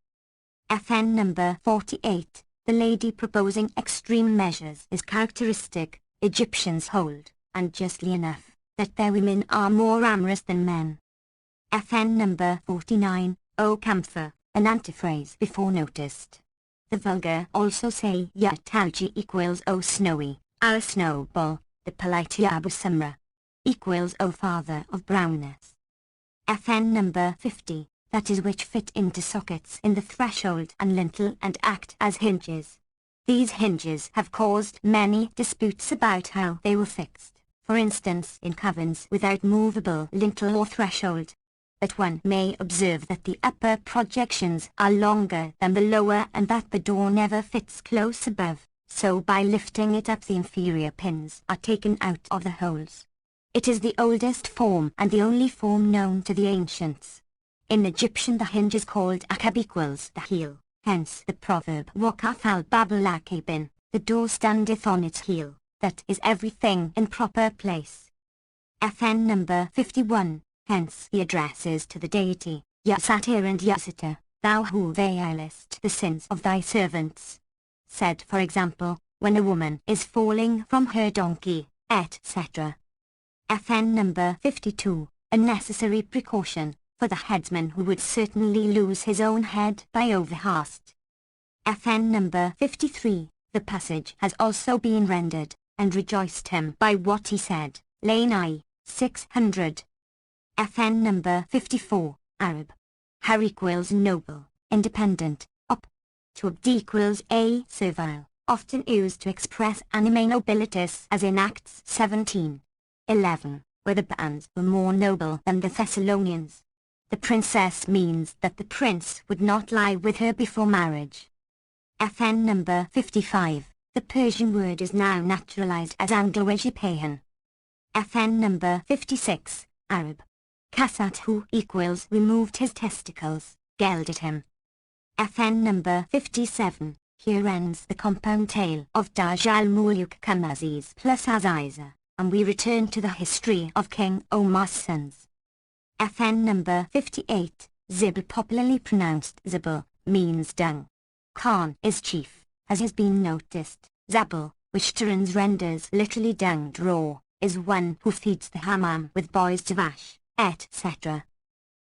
FN number 48. The lady proposing extreme measures is characteristic, Egyptians hold, and justly enough, that their women are more amorous than men. FN number 49. O camphor, an antiphrase before noticed. The vulgar also say Yatalji equals O snowy, our snowball, the polite Abu Samra, equals O father of brownness. FN number 50. That is which fit into sockets in the threshold and lintel and act as hinges. These hinges have caused many disputes about how they were fixed, for instance in covens without movable lintel or threshold. But one may observe that the upper projections are longer than the lower and that the door never fits close above, so by lifting it up the inferior pins are taken out of the holes. It is the oldest form and the only form known to the ancients. In Egyptian the hinge is called akab equals the heel, hence the proverb Wakaf al-Babul akabin, the door standeth on its heel, that is everything in proper place. FN number 51, hence the addresses to the deity, Yasatir and Yasita, thou who veilest the sins of thy servants. Said for example, when a woman is falling from her donkey, etc. FN number 52, a necessary precaution, for the headsman who would certainly lose his own head by overhast. FN number 53, the passage has also been rendered, and rejoiced him by what he said, Lane I, 600. FN number 54, Arab. Har equals noble, independent, up. To abd equals a servile, often used to express anime nobilitas as in Acts 17. 11, where the bands were more noble than the Thessalonians. The princess means that the prince would not lie with her before marriage. FN number 55, the Persian word is now naturalized as Anglo-Egyptian. FN number 56, Arab. Kasathu equals removed his testicles, gelded him. FN number 57, here ends the compound tale of Daj al-Muluk Kamaziz plus Aziza, and we return to the history of King Omar's sons. FN number 58, Zibl popularly pronounced Zibl, means dung. Khan is chief, as has been noticed. Zabul, which Terence renders literally dung draw, is one who feeds the hammam with boys to vash, etc.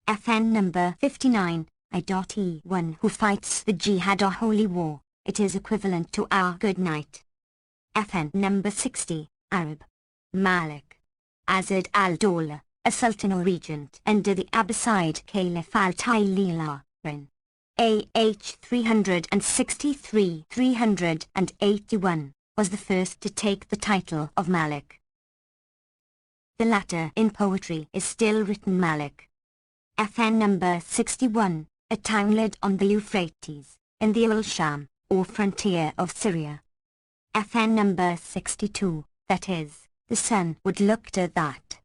FN number 59, I.E. one who fights the jihad or holy war, it is equivalent to our good night. FN number 60, Arab. Malik. Azad al-Dawla, a sultan or regent under the Abbasid Caliph al-Taylila, AH 363-381. was the first to take the title of Malik. The latter in poetry is still written Malik. FN number 61, a townlet on the Euphrates, in the Al-Sham, or frontier of Syria. FN number 62, that is, the sun would look to that.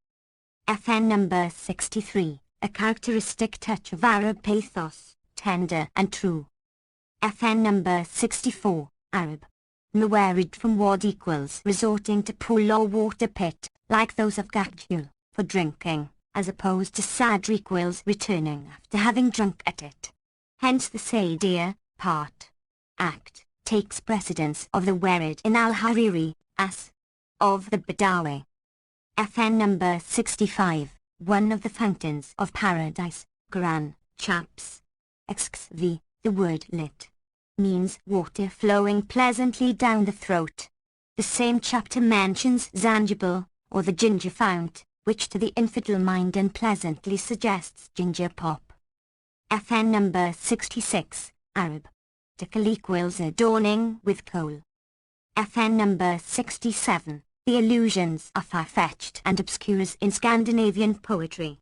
FN number 63, a characteristic touch of Arab pathos, tender and true. FN number 64, Arab. Mawarid from wad equals resorting to pool or water pit, like those of Gakjul, for drinking, as opposed to Sadr equals returning after having drunk at it. Hence the Saydir, part, act, takes precedence of the Warid in Al-Hariri, as, of the Badawi. FN number 65, one of the fountains of paradise, Quran, chaps. XV, the word lit, means water flowing pleasantly down the throat. The same chapter mentions Zanjibil, or the ginger fount, which to the infidel mind unpleasantly suggests ginger pop. FN number 66, Arab. Tickle equals adorning with coal. FN number 67, the allusions are far-fetched and obscure in Scandinavian poetry.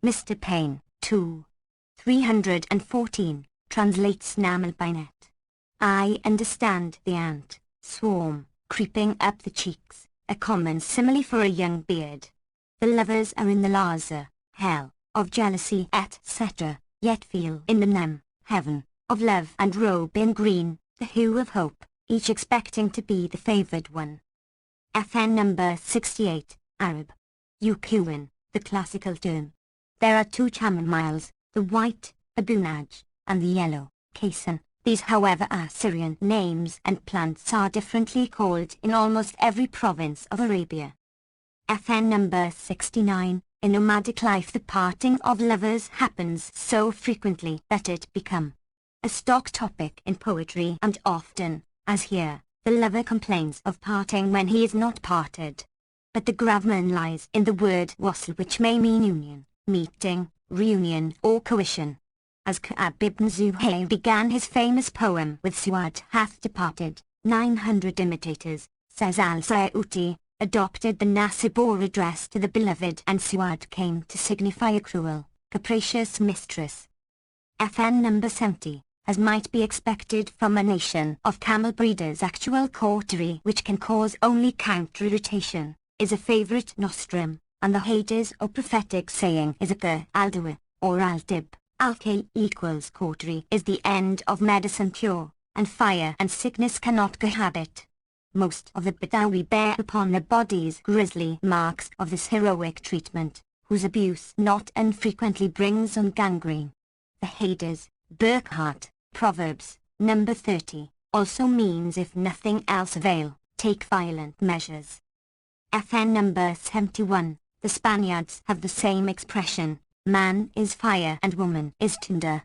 Mr. Payne, 2. 314, translates Namalbinet. I understand the ant, swarm, creeping up the cheeks, a common simile for a young beard. The lovers are in the Laza, hell, of jealousy etc., yet feel in the Nem, heaven, of love and robe in green, the hue of hope, each expecting to be the favoured one. FN number 68, Arab. Ukuin, the classical term. There are two chamomiles, the white, Abunaj, and the yellow, Kaysan. These however are Syrian names and plants are differently called in almost every province of Arabia. FN number 69, in nomadic life the parting of lovers happens so frequently that it become a stock topic in poetry and often, as here, the lover complains of parting when he is not parted. But the gravamen lies in the word wasl, which may mean union, meeting, reunion or coition. As Ka'ab ibn Zuhayr began his famous poem with Suad hath departed, 900 imitators, says al-Sayuti, adopted the nasib or address to the beloved, and Suad came to signify a cruel, capricious mistress. FN number 70, as might be expected from a nation of camel breeders, actual cautery which can cause only counter-irritation, is a favourite nostrum, and the Hades or prophetic saying is a al-dawa, or al-dib. Al-K equals cautery is the end of medicine cure, and fire and sickness cannot cohabit. Most of the Badawi bear upon their bodies grisly marks of this heroic treatment, whose abuse not infrequently brings on gangrene. The Hades, Burkhardt, Proverbs, number 30, also means if nothing else avail, take violent measures. FN number 71, the Spaniards have the same expression. Man is fire and woman is tinder.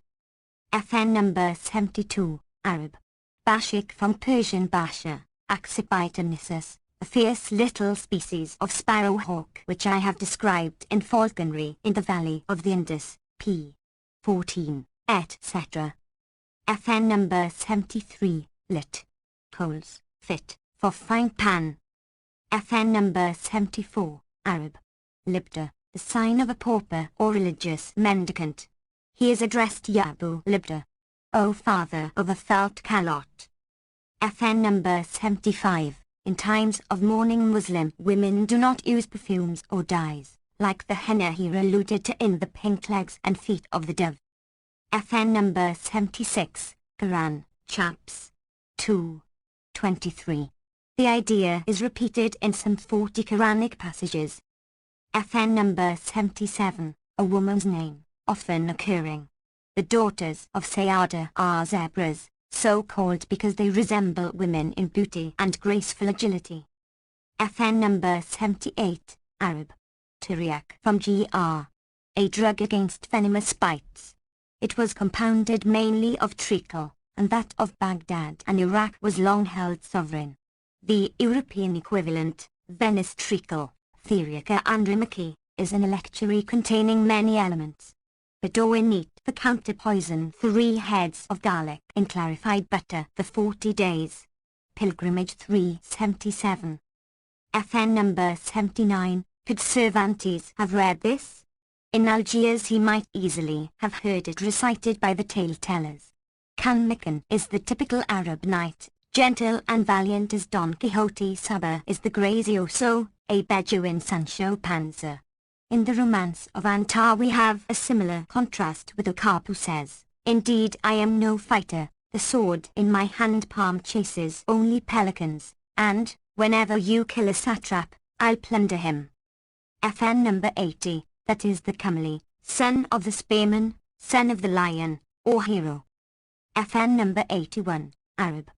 FN number 72, Arab. Bashik from Persian Basha, Axiphytonisus, a fierce little species of sparrowhawk which I have described in falconry in the valley of the Indus, p. 14, etc. FN number 73, lit. Coals, fit, for frying pan. FN number 74, Arab. Libda, the sign of a pauper or religious mendicant. He is addressed Yabu Libda, O father of a felt calot. FN number 75, in times of mourning Muslim women do not use perfumes or dyes, like the henna here alluded to in the pink legs and feet of the dove. FN number 76, Quran, chaps. 2. 23. The idea is repeated in some 40 Quranic passages. FN number 77, a woman's name, often occurring. The daughters of Sayada are zebras, so called because they resemble women in beauty and graceful agility. FN number 78, Arab. Tiriac from GR. A drug against venomous bites. It was compounded mainly of treacle, and that of Baghdad and Iraq was long held sovereign. The European equivalent, Venice treacle, Theriaca andromache, is an electuary containing many elements. Bedouin eat for counterpoison 3 heads of garlic in clarified butter for 40 days. Pilgrimage 377. FN number 79. Could Cervantes have read this? In Algiers he might easily have heard it recited by the tale-tellers. Kanmakan is the typical Arab knight, gentle and valiant as Don Quixote. Sabah is the grazioso, a Bedouin Sancho Panza. In the romance of Antar we have a similar contrast with Okap, who says, "Indeed I am no fighter, the sword in my hand palm chases only pelicans, and, whenever you kill a satrap, I'll plunder him." FN number 80, that is the comely, son of the spearman, son of the lion, or hero. FN number 81, Arab.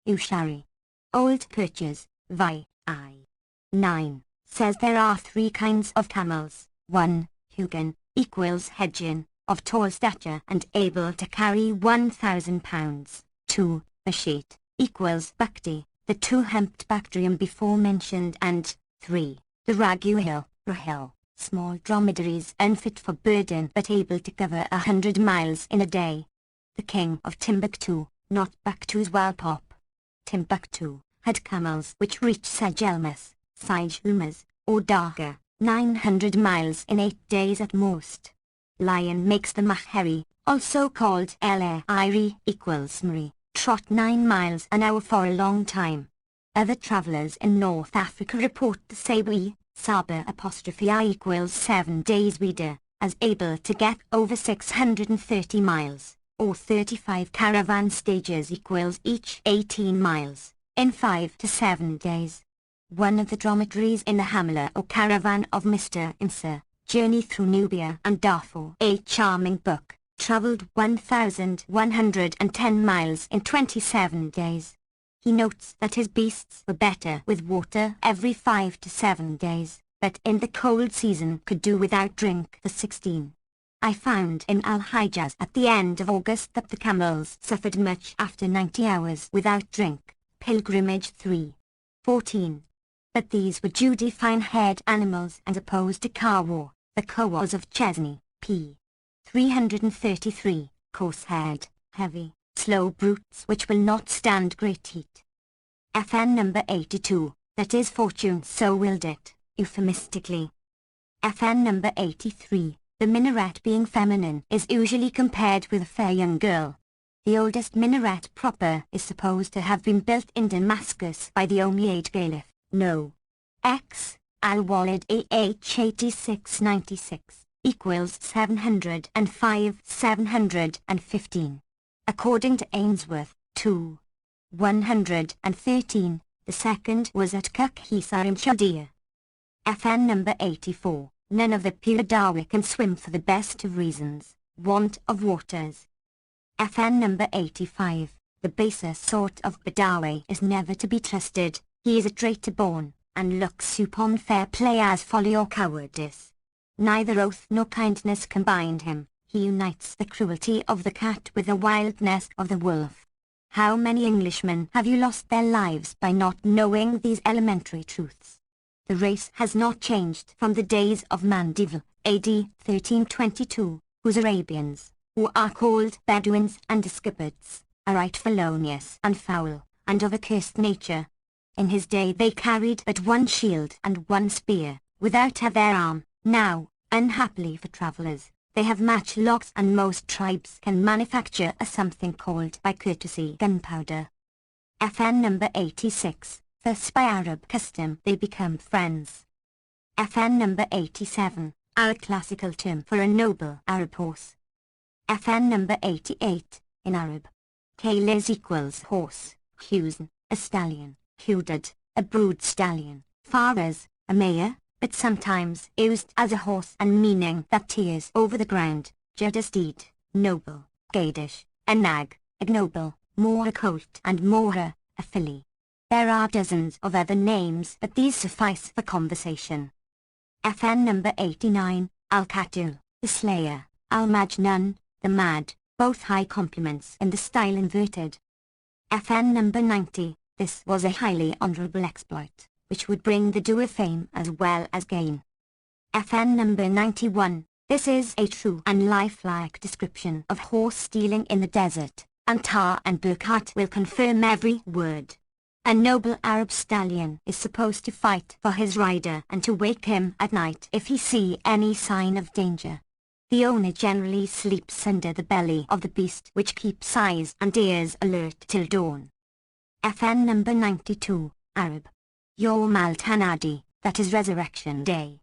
Ushari. Old Purchas, Vi. I. 9, says there are 3 kinds of camels. 1. Hugan, equals Hedjan, of tall stature and able to carry 1,000 pounds. 2. Bashit, equals Bhakti, the 2-humped Bactrium before mentioned, and 3. The Raguhil, Rahil, small dromedaries unfit for burden but able to cover 100 miles in a day. The king of Timbuktu, not Baktu's Walpop. Timbuktu had camels which reached Sajelmas, Sijlumas, or Dhaka, 900 miles in 8 days at most. Lion makes the Maheri, also called Iri equals Mri, trot 9 miles an hour for a long time. Other travellers in North Africa report the Sabi, Saba '(I) equals 7 days reader, as able to get over 630 miles, or 35 caravan stages equals each 18 miles, in 5 to 7 days. One of the dromedaries in the Hamla or caravan of Mr. Insa, Journey Through Nubia and Darfur, a charming book, travelled 1,110 miles in 27 days. He notes that his beasts were better with water every 5 to 7 days, but in the cold season could do without drink for 16. I found in Al-Hijaz at the end of August that the camels suffered much after 90 hours without drink. Pilgrimage 3:14. But these were duty fine-haired animals and opposed to Kawa, the Kawas of Chesney, p. 333, coarse-haired, heavy, slow brutes which will not stand great heat. FN number 82, that is fortune so willed it, euphemistically. FN number 83, the minaret being feminine is usually compared with a fair young girl. The oldest minaret proper is supposed to have been built in Damascus by the Umayyad Caliph. No. X. Al-Walid AH 8696, equals 705-715. According to Ainsworth, 2. 113, the second was at Kukhisar in Chaldea. FN number 84, none of the Piradawi can swim for the best of reasons, want of waters. FN number 85, the baser sort of Badawi is never to be trusted. He is a traitor born, and looks upon fair play as folly or cowardice. Neither oath nor kindness can bind him, he unites the cruelty of the cat with the wildness of the wolf. How many Englishmen have you lost their lives by not knowing these elementary truths? The race has not changed from the days of Mandeville, AD 1322, whose Arabians, who are called Bedouins and Scipids, are right felonious and foul, and of a cursed nature. In his day they carried but one shield and one spear, without their arm. Now, unhappily for travellers, they have matchlocks, and most tribes can manufacture a something called by courtesy gunpowder. FN number 86, thus by Arab custom they become friends. FN number 87, our classical term for a noble Arab horse. FN number 88, in Arab. Kales equals horse, Husen, a stallion. Hudud, a brood stallion, Faras, a mare, but sometimes used as a horse and meaning that tears over the ground, Judesteed, noble, Gadish, a nag, ignoble, Mora colt and Mora, a filly. There are dozens of other names but these suffice for conversation. FN number 89, Al-Qatil, the slayer, Al-Majnun, the mad, both high compliments in the style inverted. FN number 90. This was a highly honourable exploit, which would bring the doer fame as well as gain. FN number 91, this is a true and lifelike description of horse stealing in the desert, and Tar and Burkhardt will confirm every word. A noble Arab stallion is supposed to fight for his rider and to wake him at night if he see any sign of danger. The owner generally sleeps under the belly of the beast, which keeps eyes and ears alert till dawn. FN number 92, Arab. Yawm al-Tanadi, that is Resurrection Day.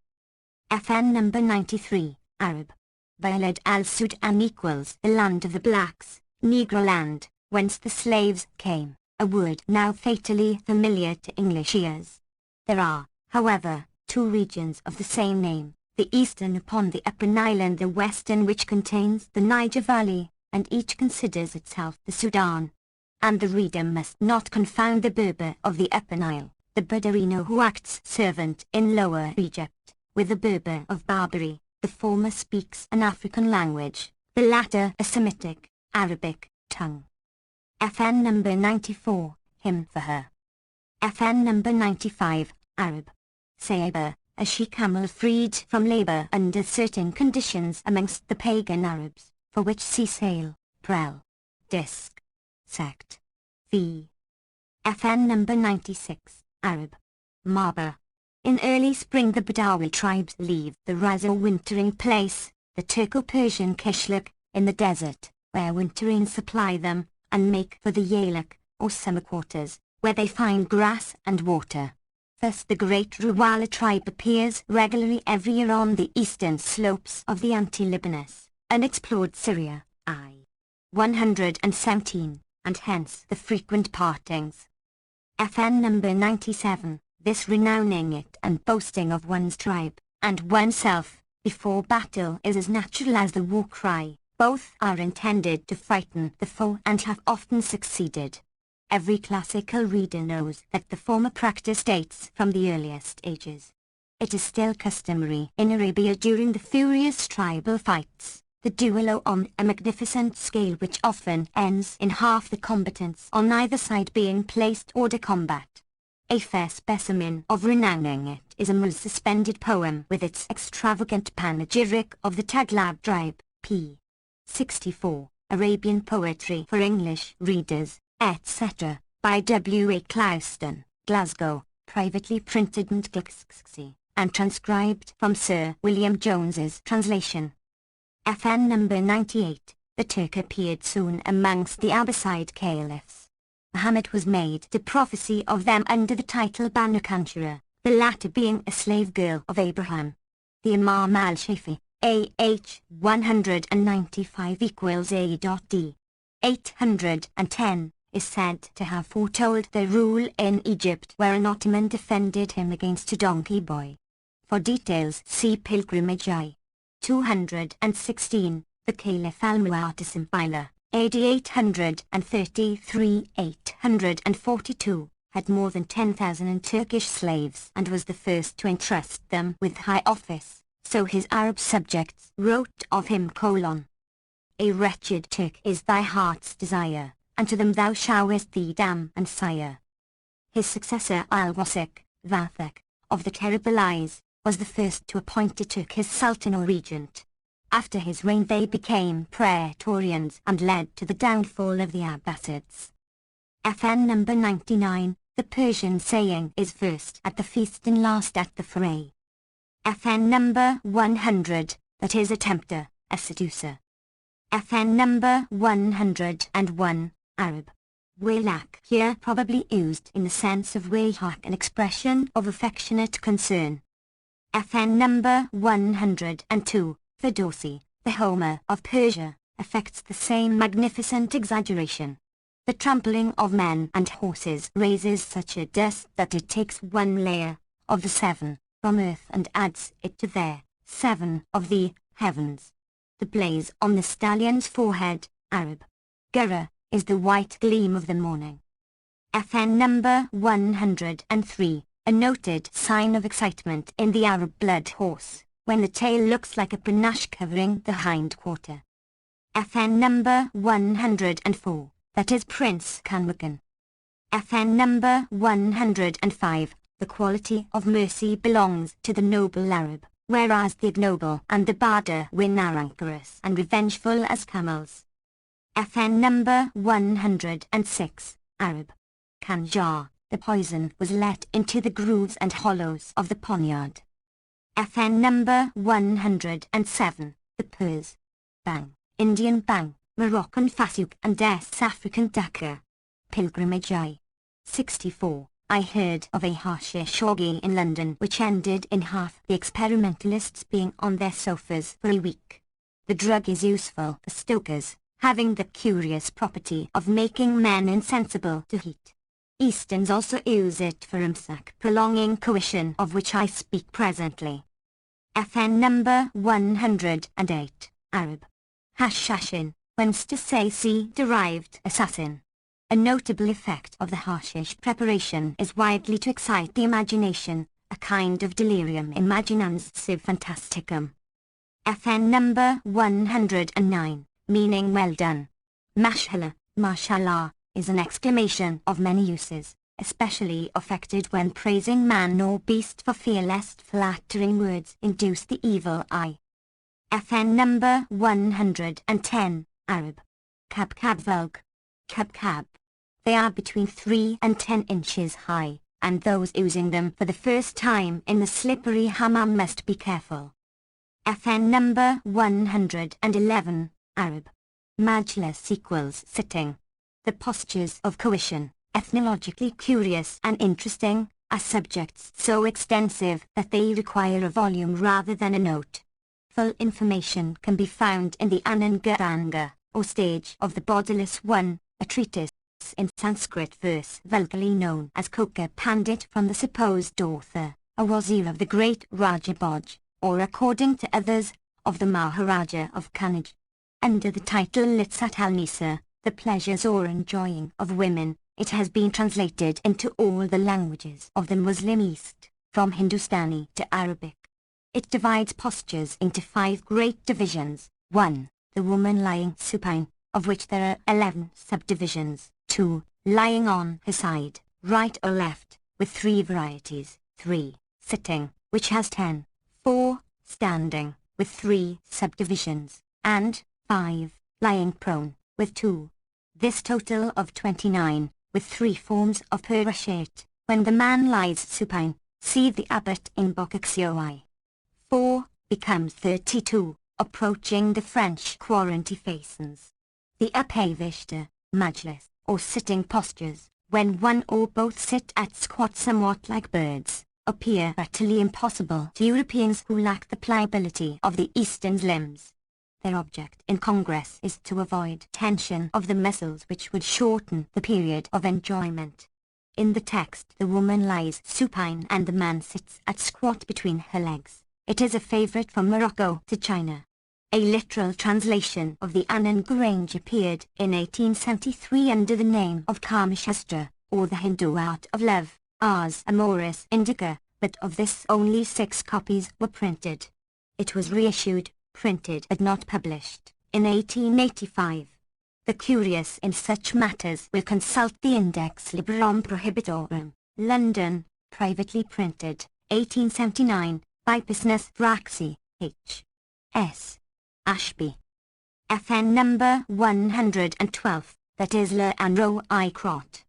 FN number 93, Arab. Bilad al-Sudan equals the land of the blacks, Negro land, whence the slaves came, a word now fatally familiar to English ears. There are, however, two regions of the same name, the eastern upon the Upper Nile and the western, which contains the Niger Valley, and each considers itself the Sudan. And the reader must not confound the Berber of the Upper Nile, the Bedouino who acts servant in Lower Egypt, with the Berber of Barbary. The former speaks an African language, the latter a Semitic, Arabic, tongue. FN number 94, Hymn for Her. FN number 95, Arab. Saber, a she-camel freed from labor under certain conditions amongst the pagan Arabs, for which see sail, prel, disc, sect, v. FN number 96, Arab. Marba. In early spring the Badawi tribes leave the Raz or wintering place, the Turco-Persian Kishluk, in the desert, where winterings supply them, and make for the Yalak, or summer quarters, where they find grass and water. Thus the great Ruwala tribe appears regularly every year on the eastern slopes of the anti-Libanus, unexplored Syria, I. 117, and hence the frequent partings. FN number 97. This renowning it and boasting of one's tribe, and oneself, before battle is as natural as the war cry. Both are intended to frighten the foe and have often succeeded. Every classical reader knows that the former practice dates from the earliest ages. It is still customary in Arabia during the furious tribal fights, the duello on a magnificent scale which often ends in half the combatants on either side being placed hors de combat. A fair specimen of renowning it is Amr's suspended poem with its extravagant panegyric of the Taglab tribe, p. 64, Arabian Poetry for English Readers, etc., by W. A. Clouston, Glasgow, privately printed and transcribed from Sir William Jones's translation. FN number 98, the Turk appeared soon amongst the Abbasid caliphs. Muhammad was made to prophesy of them under the title Banu Kanshura, the latter being a slave girl of Abraham. The Imam al-Shafi, AH 195 equals A.D. 810, is said to have foretold their rule in Egypt where an Ottoman defended him against a donkey boy. For details see Pilgrimage I. 216, the Caliph al-Mu'tasim Billah, AD 833-842, had more than 10,000 Turkish slaves and was the first to entrust them with high office, so his Arab subjects wrote of him: A wretched Turk is thy heart's desire, and to them thou showest thee dam and sire. His successor Al-Wasik, Vathak, of the terrible eyes, was the first to appoint a Turk his sultan or regent. After his reign they became Praetorians and led to the downfall of the Abbasids. FN number 99, the Persian saying is first at the feast and last at the fray. FN number 100, that is a tempter, a seducer. FN number 101, Arab. Waylak here probably used in the sense of wayhak, an expression of affectionate concern. FN number 102, Ferdowsi, the Homer of Persia, affects the same magnificent exaggeration. The trampling of men and horses raises such a dust that it takes one layer of the seven from earth and adds it to their seven of the heavens. The blaze on the stallion's forehead, Arab. Gurra, is the white gleam of the morning. FN number 103, a noted sign of excitement in the Arab blood horse, when the tail looks like a panache covering the hind quarter. FN number 104, that is Prince Kanwagan. FN number 105, the quality of mercy belongs to the noble Arab, whereas the ignoble and the Badawin are rancorous and revengeful as camels. FN number 106, Arab. Kanjar, The poison was let into the grooves and hollows of the poniard. FN number 107, the Purs. Bang, Indian Bang, Moroccan Fasuk and S African Dhaka. Pilgrimage I. 64. I heard of a hashish orgy in London which ended in half the experimentalists being on their sofas for a week. The drug is useful for stokers, having the curious property of making men insensible to heat. Easterns also use it for imsak, prolonging coition, of which I speak presently. FN number 108, Arab. Hashashin, whence to say derived assassin. A notable effect of the hashish preparation is widely to excite the imagination, a kind of delirium imaginative fantasticum. FN number 109, meaning well done. Mashallah, mashallah, is an exclamation of many uses, especially affected when praising man or beast for fear lest flattering words induce the evil eye. FN number 110, Arab. Cab vulg. Cab. They are between 3 and 10 inches high, and those using them for the first time in the slippery hammam must be careful. FN number 111, Arab. Majlis equals sitting. The postures of coition, ethnologically curious and interesting, are subjects so extensive that they require a volume rather than a note. Full information can be found in the Ananga, or stage of the bodiless one, a treatise in Sanskrit verse vulgarly known as Koka Pandit from the supposed author, a wazir of the great Raja Bhoj, or according to others, of the Maharaja of Kannauj. Under the title Litsat al-Nisa, the pleasures or enjoying of women, it has been translated into all the languages of the Muslim East, from Hindustani to Arabic. It divides postures into 5 great divisions. 1. The woman lying supine, of which there are 11 subdivisions. 2. Lying on her side, right or left, with 3 varieties. 3. Sitting, which has 10. 4. Standing, with 3 subdivisions. And 5. Lying prone, with 2. This total of 29, with 3 forms of perashate, when the man lies supine, see the abbot in Boccaccioi. 4, becomes 32, approaching the French quarantifaçons. The upavishta, majlis, or sitting postures, when one or both sit at squat somewhat like birds, appear utterly impossible to Europeans who lack the pliability of the Eastern's limbs. Their object in Congress is to avoid tension of the muscles which would shorten the period of enjoyment. In the text the woman lies supine and the man sits at squat between her legs. It is a favorite from Morocco to China. A literal translation of the Anand Grange appeared in 1873 under the name of Kamashastra, or the Hindu art of love, Ars Amoris Indica, but of this only 6 copies were printed. It was reissued, printed but not published, in 1885. The curious in such matters will consult the Index Librorum Prohibitorum, London, privately printed, 1879, by Business Raxi, H. S. Ashby. FN number 112, that is La Anro I Crot.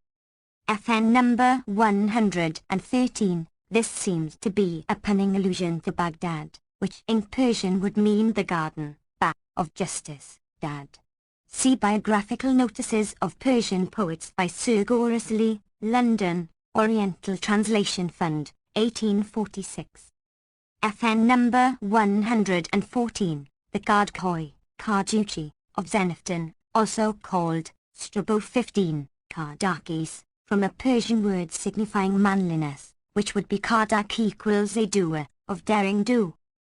FN number 113, this seems to be a punning allusion to Baghdad, which in Persian would mean the garden, of justice, Dad. See biographical notices of Persian poets by Sir Horace Lee, London, Oriental Translation Fund, 1846. FN number 114, the Kardkoi, Karduchi, of Zenifton, also called Strabo 15, Kardakis, from a Persian word signifying manliness, which would be Kardak equals a doer, of daring do.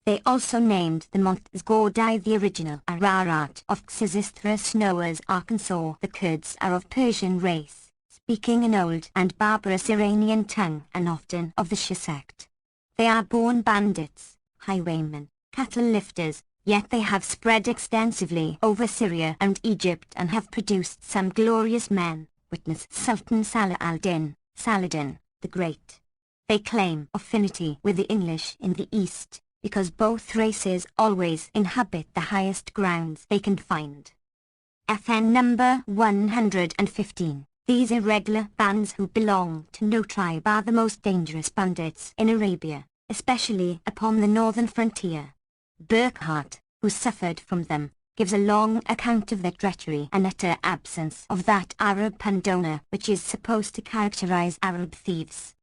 They also named the month as Gordai, the original Ararat of Xizisthras Noah's Arkansas. The Kurds are of Persian race, speaking an old and barbarous Iranian tongue and often of the Shia sect. They are born bandits, highwaymen, cattle lifters, yet they have spread extensively over Syria and Egypt and have produced some glorious men, witness Sultan Salah al-Din, Saladin, the Great. They claim affinity with the English in the East, because both races always inhabit the highest grounds they can find. FN number 115, These irregular bands who belong to no tribe are the most dangerous bandits in Arabia, especially upon the northern frontier. Burckhardt, who suffered from them, gives a long account of their treachery and utter absence of that Arab pandona which is supposed to characterize Arab thieves.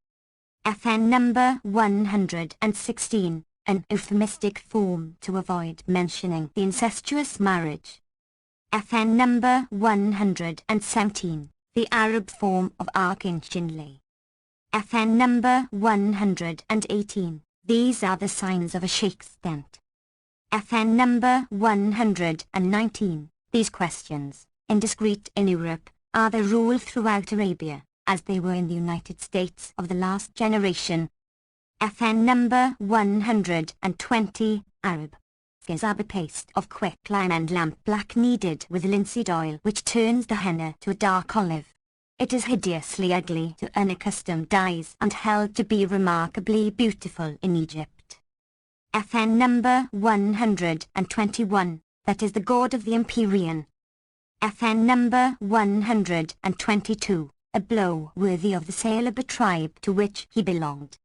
FN number 116, an euphemistic form to avoid mentioning the incestuous marriage. FN number 117, the Arab form of Archinchingly. FN number 118, these are the signs of a sheikh's tent. FN number 119, these questions, indiscreet in Europe, are the rule throughout Arabia, as they were in the United States of the last generation. FN number 120, Arab. Gazaba paste of quicklime and lampblack kneaded with linseed oil which turns the henna to a dark olive. It is hideously ugly to unaccustomed dyes and held to be remarkably beautiful in Egypt. FN number 121, that is the god of the Empyrean. FN number 122, a blow worthy of the Salaba tribe to which he belonged.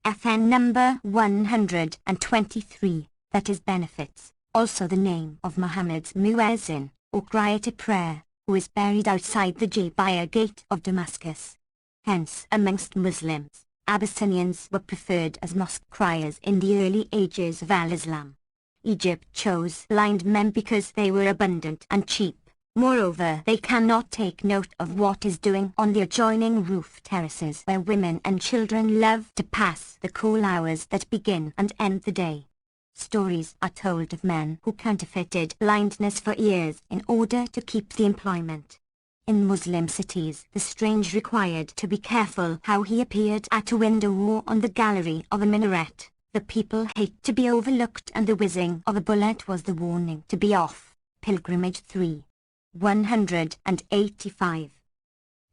FN number 123, that is benefits, also the name of Muhammad's muezzin, or crier to prayer, who is buried outside the Jabiya gate of Damascus. Hence, amongst Muslims, Abyssinians were preferred as mosque criers in the early ages of al-Islam. Egypt chose blind men because they were abundant and cheap. Moreover, they cannot take note of what is doing on the adjoining roof terraces where women and children love to pass the cool hours that begin and end the day. Stories are told of men who counterfeited blindness for years in order to keep the employment. In Muslim cities, the strange required to be careful how he appeared at a window or on the gallery of a minaret. The people hate to be overlooked, and the whizzing of a bullet was the warning to be off. Pilgrimage 3. 185.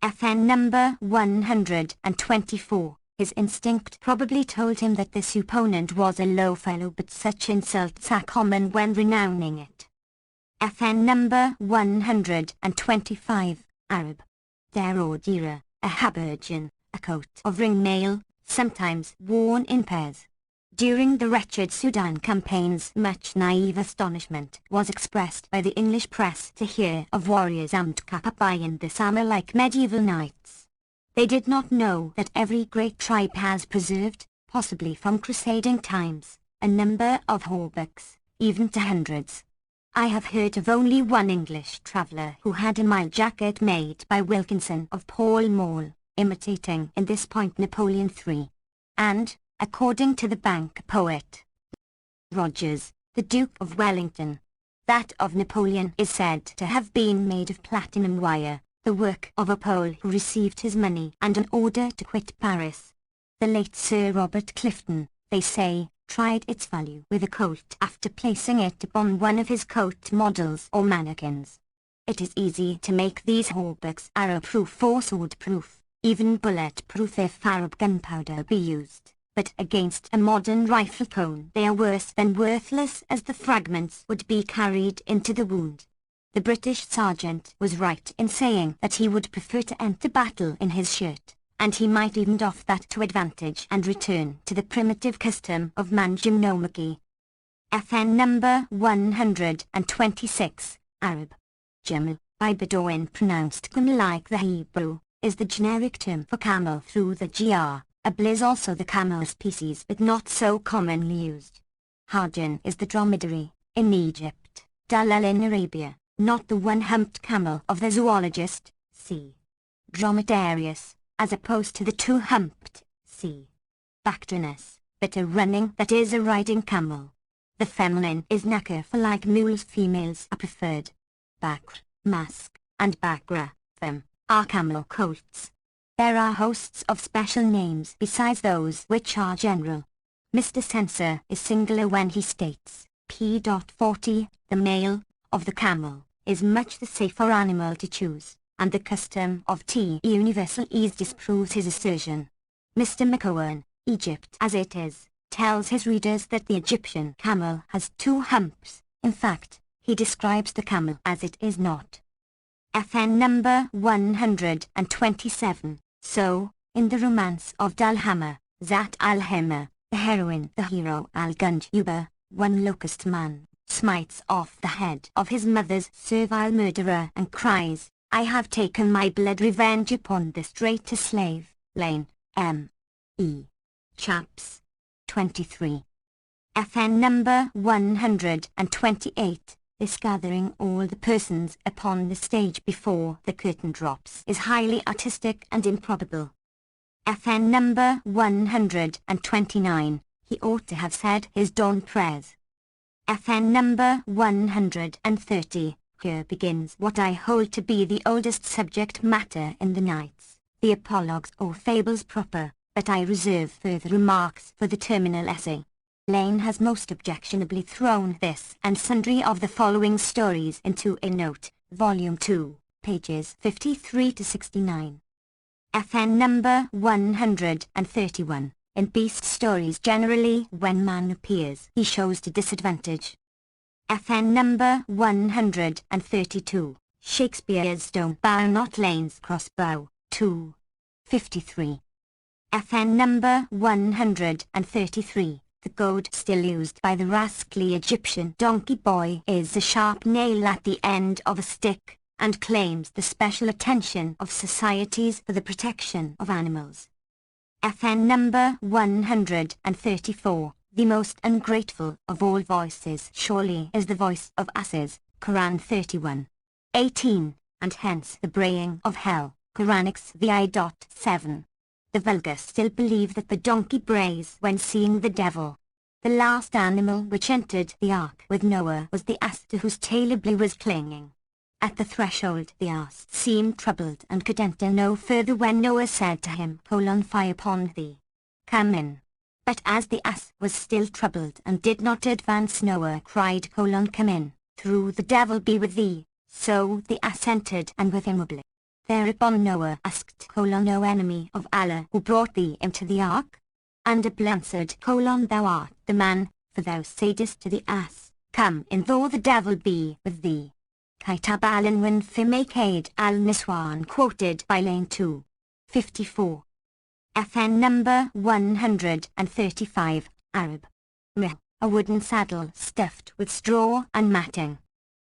FN number 124. His instinct probably told him that this opponent was a low fellow, but such insults are common when renowning it. FN number 125, Arab. Derodira, a habergeon, a coat of ring mail, sometimes worn in pairs. During the wretched Sudan campaigns, much naive astonishment was expressed by the English press to hear of warriors armed cap a pie in the summer like medieval knights. They did not know that every great tribe has preserved, possibly from crusading times, a number of hauberks, even to hundreds. I have heard of only one English traveller who had a mail jacket made by Wilkinson of Pall Mall, imitating in this point Napoleon III. And, according to the bank poet Rogers, the Duke of Wellington, that of Napoleon is said to have been made of platinum wire, the work of a Pole who received his money and an order to quit Paris. The late Sir Robert Clifton, they say, tried its value with a coat after placing it upon one of his coat models or mannequins. It is easy to make these hauberks arrow-proof or sword-proof, even bullet-proof if Arab gunpowder be used, but against a modern rifle cone they are worse than worthless, as the fragments would be carried into the wound. The British sergeant was right in saying that he would prefer to enter battle in his shirt, and he might even doff that to advantage and return to the primitive custom of manjumnomaki. FN number 126, Arab. Jamal, by Bedouin pronounced Camel like the Hebrew, is the generic term for camel through the GR. Abl is also the camel species, but not so commonly used. Harjan is the dromedary, in Egypt, Dalal in Arabia, not the one-humped camel of the zoologist, c. Dromedarius, as opposed to the two-humped, c. Bactrinus, but a running, that is a riding camel. The feminine is Nakar, for like mules females are preferred. Bakr, Mask, and Bakra, them, are camel colts. There are hosts of special names besides those which are general. Mr. Censor is singular when he states, p.40, the male, of the camel, is much the safer animal to choose, and the custom of T universal ease disproves his assertion. Mr. McOwen, Egypt as it is, tells his readers that the Egyptian camel has two humps. In fact, he describes the camel as it is not. FN number 127. So, in the romance of Dalhammer, Zat al-Hemmer, the heroine, the hero Al-Gunjuba, one locust man, smites off the head of his mother's servile murderer and cries, "I have taken my blood revenge upon this traitor slave." Lane, M. E. Chaps. 23. FN number 128. This gathering all the persons upon the stage before the curtain drops is highly artistic and improbable. FN number 129. He ought to have said his dawn prayers. FN number 130. Here begins what I hold to be the oldest subject matter in the Nights, the apologues or fables proper, but I reserve further remarks for the terminal essay. Lane has most objectionably thrown this and sundry of the following stories into a note, Volume 2, pages 53 to 69. FN number 131. In beast stories generally when man appears he shows to disadvantage. FN number 132. Shakespeare's "Don't bow not Lane's crossbow", 2. 53. FN number 133. The goad still used by the rascally Egyptian donkey boy is a sharp nail at the end of a stick, and claims the special attention of societies for the protection of animals. FN number 134. The most ungrateful of all voices surely is the voice of asses, Quran 31:18, and hence the braying of hell, Quranics vi.7. The vulgar still believe that the donkey brays when seeing the devil. The last animal which entered the ark with Noah was the ass to whose tail a blue was clinging. At the threshold the ass seemed troubled and could enter no further when Noah said to him, "Fie upon thee. Come in." But as the ass was still troubled and did not advance, Noah cried, "Come in, through the devil be with thee." So the ass entered and with him a blue. Thereupon Noah asked, "O enemy of Allah, who brought thee into the ark?" And Abel answered, "Thou art the man, for thou saidest to the ass, Come in though the devil be with thee." Kitab al-Anwan fi Maked al-Niswan, quoted by Lane 2. 54. FN number 135. Arab. Meh, a wooden saddle stuffed with straw and matting.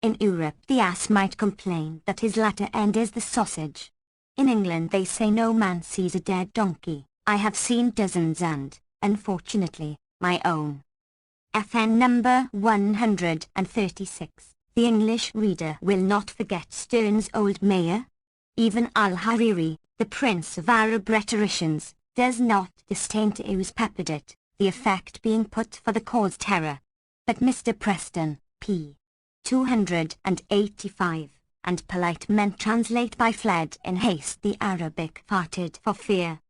In Europe the ass might complain that his latter end is the sausage. In England they say no man sees a dead donkey. I have seen dozens and, unfortunately, my own. FN number 136. The English reader will not forget Sterne's Old Mayor. Even Al-Hariri, the prince of Arab rhetoricians, does not disdain to use Pepperidge, the effect being put for the cause terror. But Mr. Preston, p. 285, and polite men translate by fled in haste the Arabic farted for fear.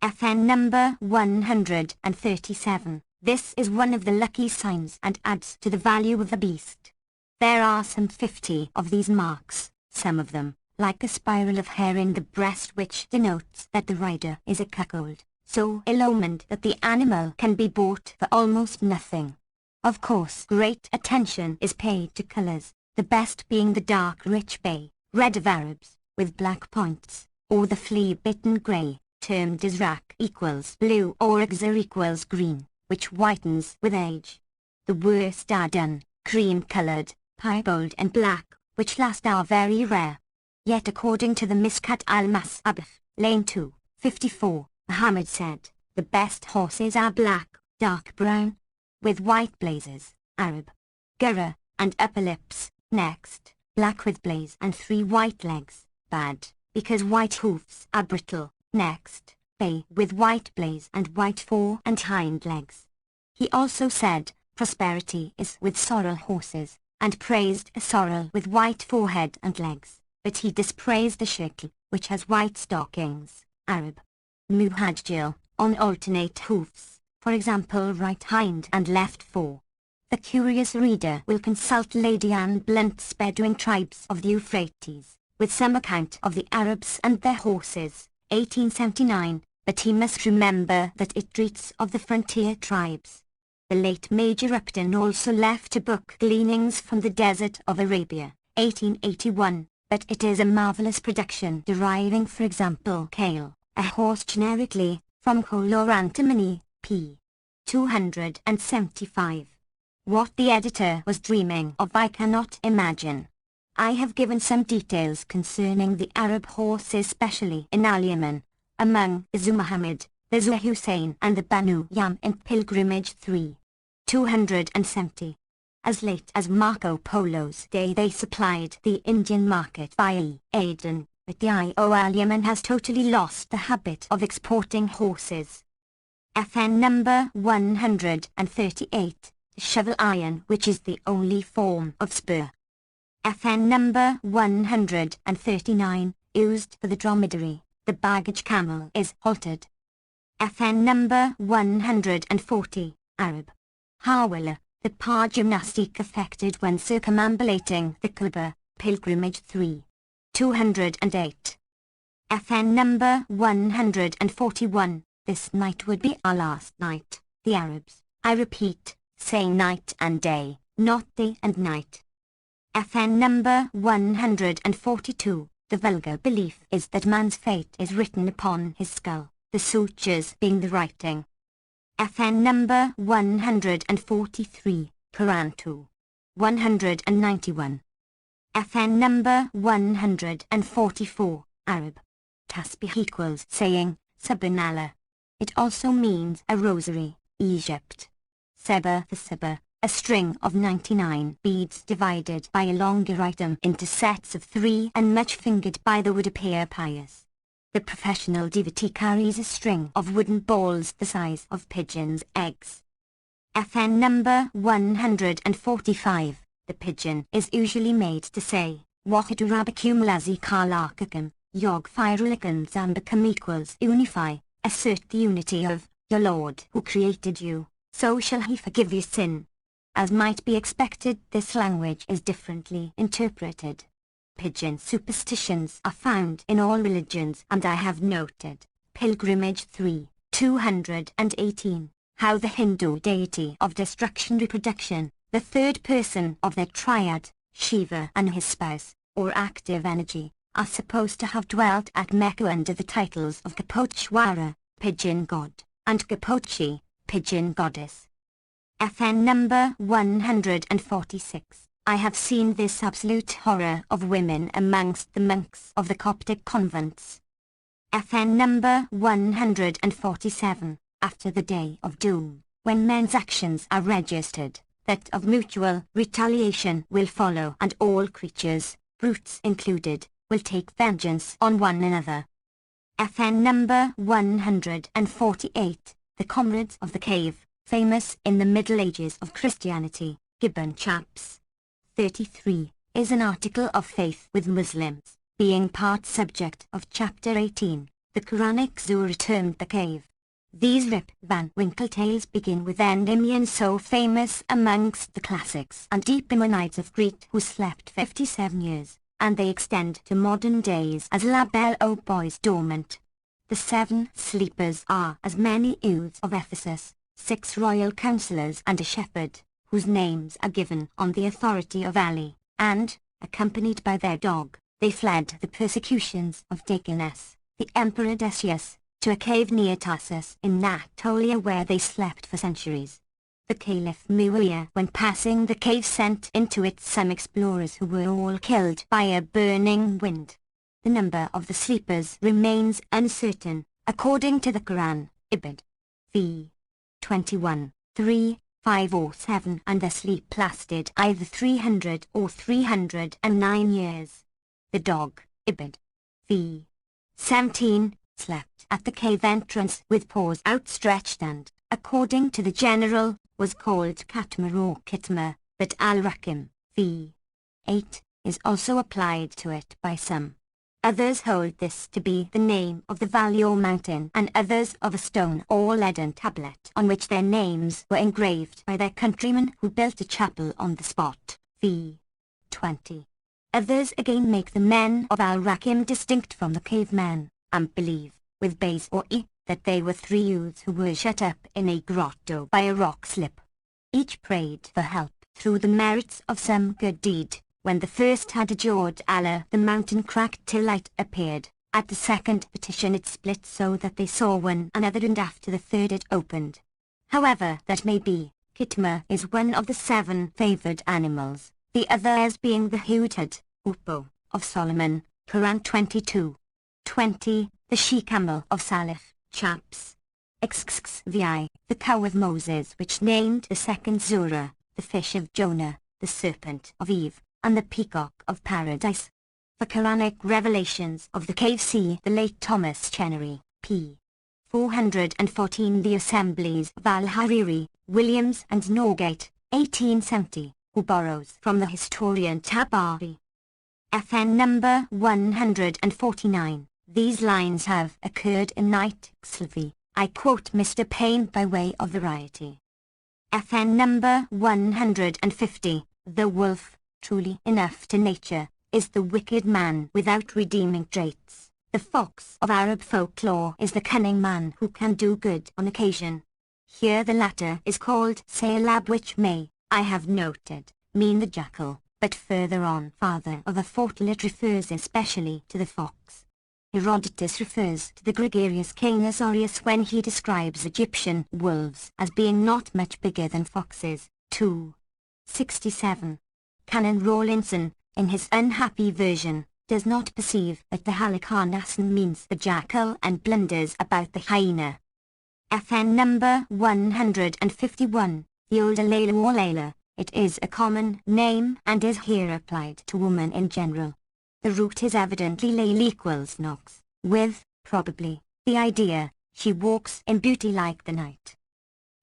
FN number 137. This is one of the lucky signs and adds to the value of the beast. There are some 50 of these marks, some of them, like a spiral of hair in the breast, which denotes that the rider is a cuckold, so ill-omened that the animal can be bought for almost nothing. Of course great attention is paid to colours, the best being the dark rich bay, red of Arabs, with black points, or the flea-bitten grey, termed Azraq equals blue or Axar equals green, which whitens with age. The worst are done, cream-coloured, piebald and black, which last are very rare. Yet according to the Miskat al-Mas'abah, Lane 2, 54, Muhammad said, the best horses are black, dark brown, with white blazes, Arab, gurra, and upper lips. Next, black with blaze and 3 white legs, bad, because white hoofs are brittle. Next, bay with white blaze and white fore and hind legs. He also said, prosperity is with sorrel horses, and praised a sorrel with white forehead and legs, but he dispraised the shakl, which has white stockings, Arab, muhajjil, on alternate hoofs, for example right hind and left fore. The curious reader will consult Lady Anne Blunt's Bedouin Tribes of the Euphrates, with some account of the Arabs and their horses, 1879, but he must remember that it treats of the frontier tribes. The late Major Upton also left a book, Gleanings from the Desert of Arabia, 1881, but it is a marvelous production deriving, for example, kale, a horse generically, from coal or antimony, p. 275. What the editor was dreaming of I cannot imagine. I have given some details concerning the Arab horses, especially in Al Yaman, among the Zu Muhammad, the Zu Hussein and the Banu Yam in Pilgrimage 3. 270. As late as Marco Polo's day they supplied the Indian market via Aden, but the Al Yaman has totally lost the habit of exporting horses. FN number 138, shovel iron, which is the only form of spur. FN number 139, used for the dromedary, the baggage camel is haltered. FN number 140, Arab. Hawala, the par gymnastic affected when circumambulating the Kaaba, Pilgrimage 3. 208. FN number 141, this night would be our last night, the Arabs, I repeat, say night and day, not day and night. FN number 142, the vulgar belief is that man's fate is written upon his skull, the sutures being the writing. FN number 143, Quran 2. 191. FN number 144, Arab. Tasbih equals saying, Subhanallah. It also means a rosary, Egypt. Seba the Seba, a string of 99 beads divided by a longer item into sets of 3 and much fingered by the would appear pious. The professional devotee carries a string of wooden balls the size of pigeons' eggs. FN number 145, the pigeon is usually made to say, Wahadu Rabbakum Lazi Khalakakum, Yog Firulakum Zambakum equals unify, assert the unity of your Lord who created you, so shall he forgive your sin. As might be expected, this language is differently interpreted. Pigeon superstitions are found in all religions, and I have noted, Pilgrimage 3, 218, how the Hindu deity of destruction reproduction, the third person of their triad, Shiva and his spouse, or active energy, are supposed to have dwelt at Mecca under the titles of Kapochwara, pigeon god, and Kapochi, pigeon goddess. FN number 146. I have seen this absolute horror of women amongst the monks of the Coptic convents. FN number 147. After the day of doom, when men's actions are registered, that of mutual retaliation will follow, and all creatures, brutes included, will take vengeance on one another. FN number 148. The Comrades of the Cave, famous in the Middle Ages of Christianity, Gibbon Chaps. 33, is an article of faith with Muslims, being part subject of chapter 18, the Quranic surah termed the cave. These Rip Van Winkle tales begin with Endymion, so famous amongst the classics, and Epaminondas of Crete, who slept 57 years, and they extend to modern days as La Belle aux Bois Dormant. The 7 sleepers are as many youths of Ephesus, 6 royal councillors and a shepherd, whose names are given on the authority of Ali, and, accompanied by their dog, they fled the persecutions of Deganus, the Emperor Decius, to a cave near Tarsus in Natolia, where they slept for centuries. The Caliph Muawiyah, when passing the cave, sent into it some explorers who were all killed by a burning wind. The number of the sleepers remains uncertain, according to the Quran, Ibid. v. 21, 3, 5 or 7, and their sleep lasted either 300 or 309 years. The dog, Ibid. v. 17, slept at the cave entrance with paws outstretched and, according to the general, was called Katmar or Kitmar, but Al-Rakim, v. 8, is also applied to it by some. Others hold this to be the name of the valley or mountain, and others of a stone or leaden tablet on which their names were engraved by their countrymen who built a chapel on the spot, v. 20. Others again make the men of Al-Rakim distinct from the cavemen, and believe, with Bays or E, that they were 3 youths who were shut up in a grotto by a rock slip. Each prayed for help through the merits of some good deed, When the first had adjured Allah, the mountain cracked till light appeared. At the second petition it split so that they saw one another, and after the third it opened. However that may be, Kitma is one of the 7 favoured animals, the others being the hudhud, Upo, of Solomon, Quran 22:20, the she-camel of Salih, Chaps. XXVI, the cow of Moses which named the second Zurah, the fish of Jonah, the serpent of Eve, and the peacock of paradise. For Quranic revelations of the cave, see the late Thomas Chenery, p. 414. The Assemblies of Al-Hariri, Williams and Norgate, 1870, who borrows from the historian Tabari. FN number 149. These lines have occurred in Night Sylvie. I quote Mr. Payne by way of variety. FN number 150. The wolf, truly enough to nature, is the wicked man without redeeming traits. The fox of Arab folklore is the cunning man who can do good on occasion. Here the latter is called Sayalab, which may, I have noted, mean the jackal, but further on father of a fortlet it refers especially to the fox. Herodotus refers to the gregarious Canis aureus when he describes Egyptian wolves as being not much bigger than foxes. 267. Canon Rawlinson, in his unhappy version, does not perceive that the Halikarnasson means the jackal and blunders about the hyena. FN number 151. The older Layla or Layla, it is a common name and is here applied to woman in general. The root is evidently Layl equals Nox, with, probably, the idea, she walks in beauty like the night.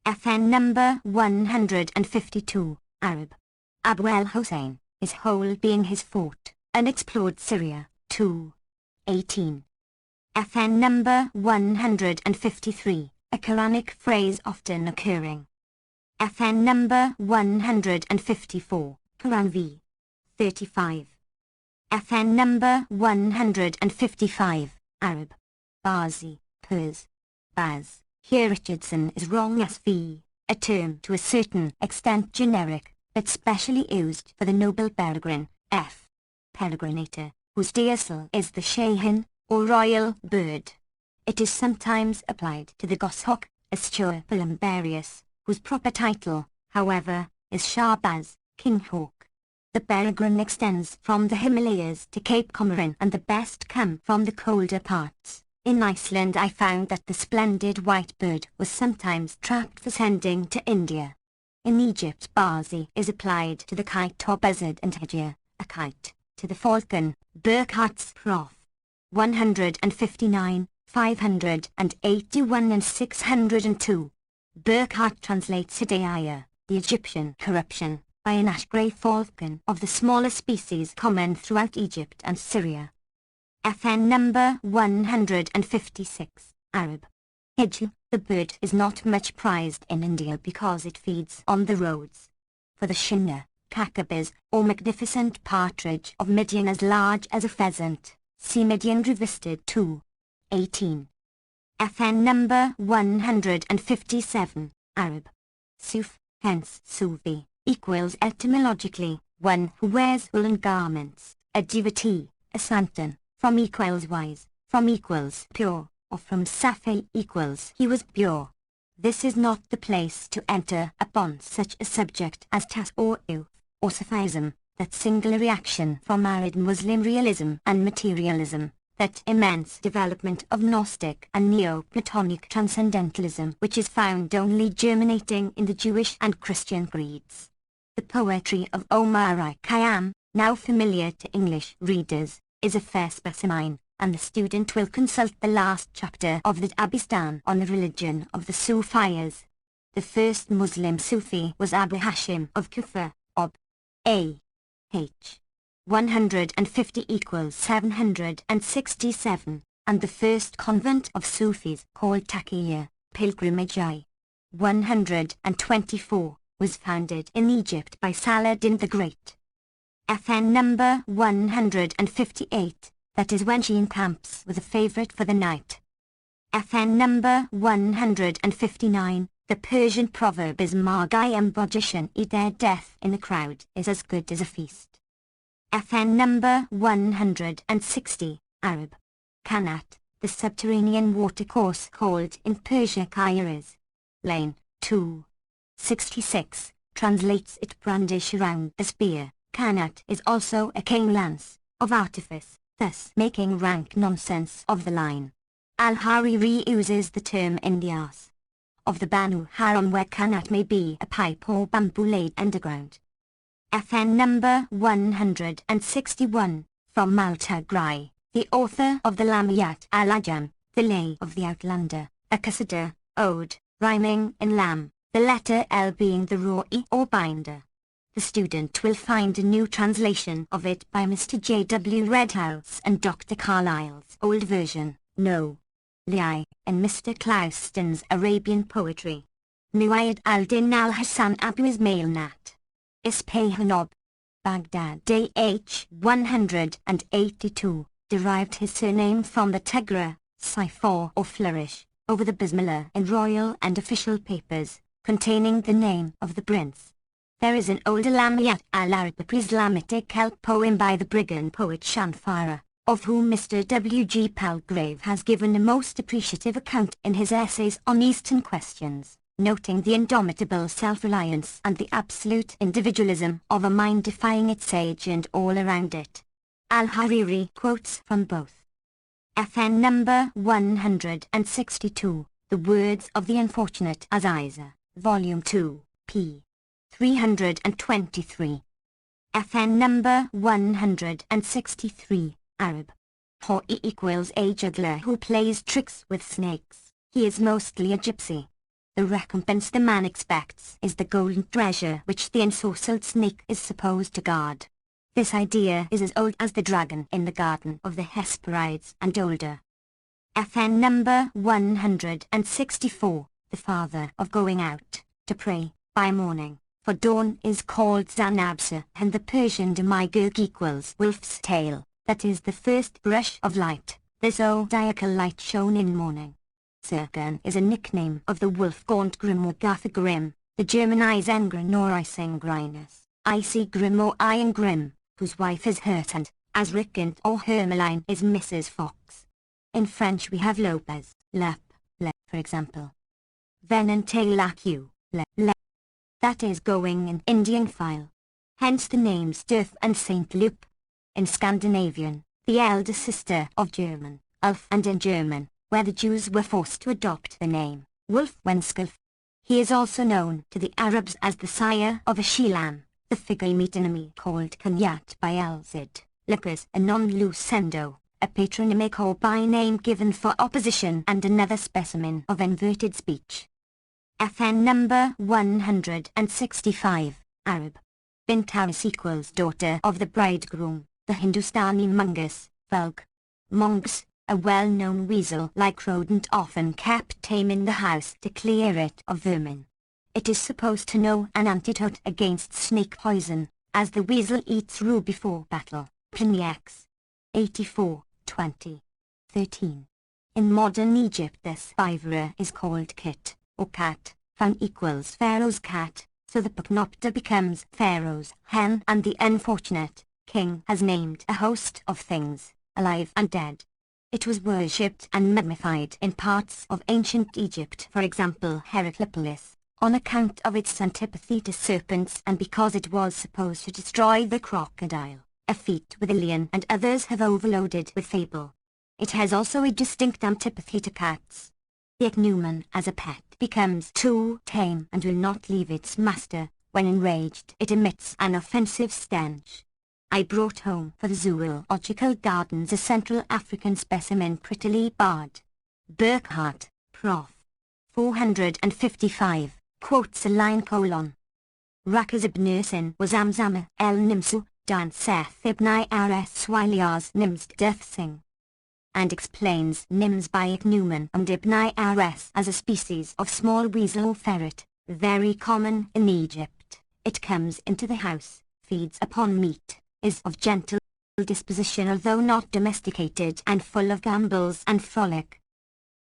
FN number 152, Arab. Abu al-Hussein, his whole being his fort, unexplored Syria, 2:18. FN number 153, a Quranic phrase often occurring. FN number 154, Quran v. 35. FN number 155, Arab. Bazi, Pers. Baz. Here Richardson is wrong as v, a term to a certain extent generic, but specially used for the noble peregrine, f. peregrinator, whose deersal is the shahin, or royal bird. It is sometimes applied to the goshawk, Astur palumbarius, whose proper title, however, is Shahbaz, king hawk. The peregrine extends from the Himalayas to Cape Comorin, and the best come from the colder parts. In Iceland I found that the splendid white bird was sometimes trapped for sending to India. In Egypt Bazi is applied to the kite or buzzard, and Hejia, a kite, to the falcon, Burkhart's Prof. 159, 581 and 602. Burkhardt translates Hidayah, the Egyptian corruption, by an ash-grey falcon of the smaller species common throughout Egypt and Syria. FN number 156, Arab. Hijl, the bird is not much prized in India because it feeds on the roads. For the shinna, kakabas, or magnificent partridge of Midian as large as a pheasant, see Midian Revisited 2:18. FN number 157, Arab. Suf, hence Sufi, equals etymologically, one who wears woolen garments, a devotee, a santan, from equals wise, from equals pure, or from Safi equals he was pure. This is not the place to enter upon such a subject as Tas or Youth, or Sufism, that singular reaction from arid Muslim realism and materialism, that immense development of Gnostic and Neoplatonic transcendentalism which is found only germinating in the Jewish and Christian creeds. The poetry of Omar Khayyam, now familiar to English readers, is a fair specimen, and the student will consult the last chapter of the Abistan on the religion of the Sufis. The first Muslim Sufi was Abu Hashim of Kufa, Ob. A. H. 150 equals 767, and the first convent of Sufis called Taqiyya, Pilgrimage I. 124, was founded in Egypt by Saladin the Great. FN number 158, that is when she encamps with a favourite for the night. FN number 159, the Persian proverb is Margai Embogician, their death in the crowd is as good as a feast. FN number 160, Arab. Kanat, the subterranean watercourse called in Persia Kairos. Lane 2. 66, translates it brandish around the spear. Kanat is also a cane lance, of artifice, thus making rank nonsense of the line. Al-Hariri uses the term in the Ars of the Banu Haram where kanat may be a pipe or bamboo laid underground. FN number 161, from Maltagrai, the author of the Lamiyat al-Ajam, the Lay of the Outlander, a qasida, ode, rhyming in lam, the letter L being the ra'i or binder. The student will find a new translation of it by Mr. J. W. Redhouse and Dr. Carlyle's old version, No. Liai, and Mr. Clouston's Arabian Poetry. Muayyad al-Din al-Hassan Abu Ismail Nat. Ispahan, Baghdad H. 182, derived his surname from the Tigra, cipher or flourish, over the Bismillah in royal and official papers, containing the name of the prince. There is an old Lamiyat al-Arab Islamic help poem by the brigand poet Shanfara, of whom Mr. W. G. Palgrave has given a most appreciative account in his essays on Eastern questions, noting the indomitable self-reliance and the absolute individualism of a mind defying its age and all around it. Al-Hariri quotes from both. FN number 162, The Words of the Unfortunate Aziza, Volume 2, p. 323. FN number 163, Arab. Hoi equals a juggler who plays tricks with snakes. He is mostly a gypsy. The recompense the man expects is the golden treasure which the ensorcelled snake is supposed to guard. This idea is as old as the dragon in the garden of the Hesperides and older. FN number 164, the father of going out to pray by morning, for dawn is called Zanabsa and the Persian demigurg equals wolf's tail, that is the first brush of light, the zodiacal light shown in morning. Zirgan is a nickname of the wolf-gaunt Grimm or Gotha Grimm, the German Isengrin or Isengrinus, Icy Grimm or Iron Grimm, whose wife is Hirtand, as Rickant or Hermeline is Mrs. Fox. In French we have Lopez, Lap, Le, for example. Venante lacu, Le. That is going in Indian file. Hence the names Durf and Saint Loup. In Scandinavian, the elder sister of German, Ulf, and in German, where the Jews were forced to adopt the name, Wolf Wenskelf. He is also known to the Arabs as the sire of a she-lamb, the figure metonymy called Kanyat by Elzid, Lippers a non-lucendo, a patronymic or by name given for opposition and another specimen of inverted speech. FN number 165, Arab. Bint Haris equals daughter of the bridegroom, the Hindustani mungus, vulg. Mongoose, a well-known weasel-like rodent often kept tame in the house to clear it of vermin. It is supposed to know an antidote against snake poison, as the weasel eats rue before battle. Pliny X. 84, 20. 13. In modern Egypt this viverer is called kit, or cat, fan equals Pharaoh's cat, so the Pacnopter becomes Pharaoh's hen and the unfortunate king has named a host of things, alive and dead. It was worshipped and mummified in parts of ancient Egypt, for example Heraclepolis, on account of its antipathy to serpents and because it was supposed to destroy the crocodile, a feat with Ilion and others have overloaded with fable. It has also a distinct antipathy to cats. The ichneumon as a pet becomes too tame and will not leave its master. When enraged it emits an offensive stench. I brought home for the Zoological Gardens a Central African specimen prettily barred. Burkhardt, Prof. 455, quotes a line : Rakaz ibn Ursin was Amzama el Nimsu, Dan Seth ibn Rs Wilias Nimst Death Sing, and explains Nims by ichneumon and ibn Rs as a species of small weasel or ferret, very common in Egypt. It comes into the house, feeds upon meat, is of gentle disposition although not domesticated and full of gambols and frolic.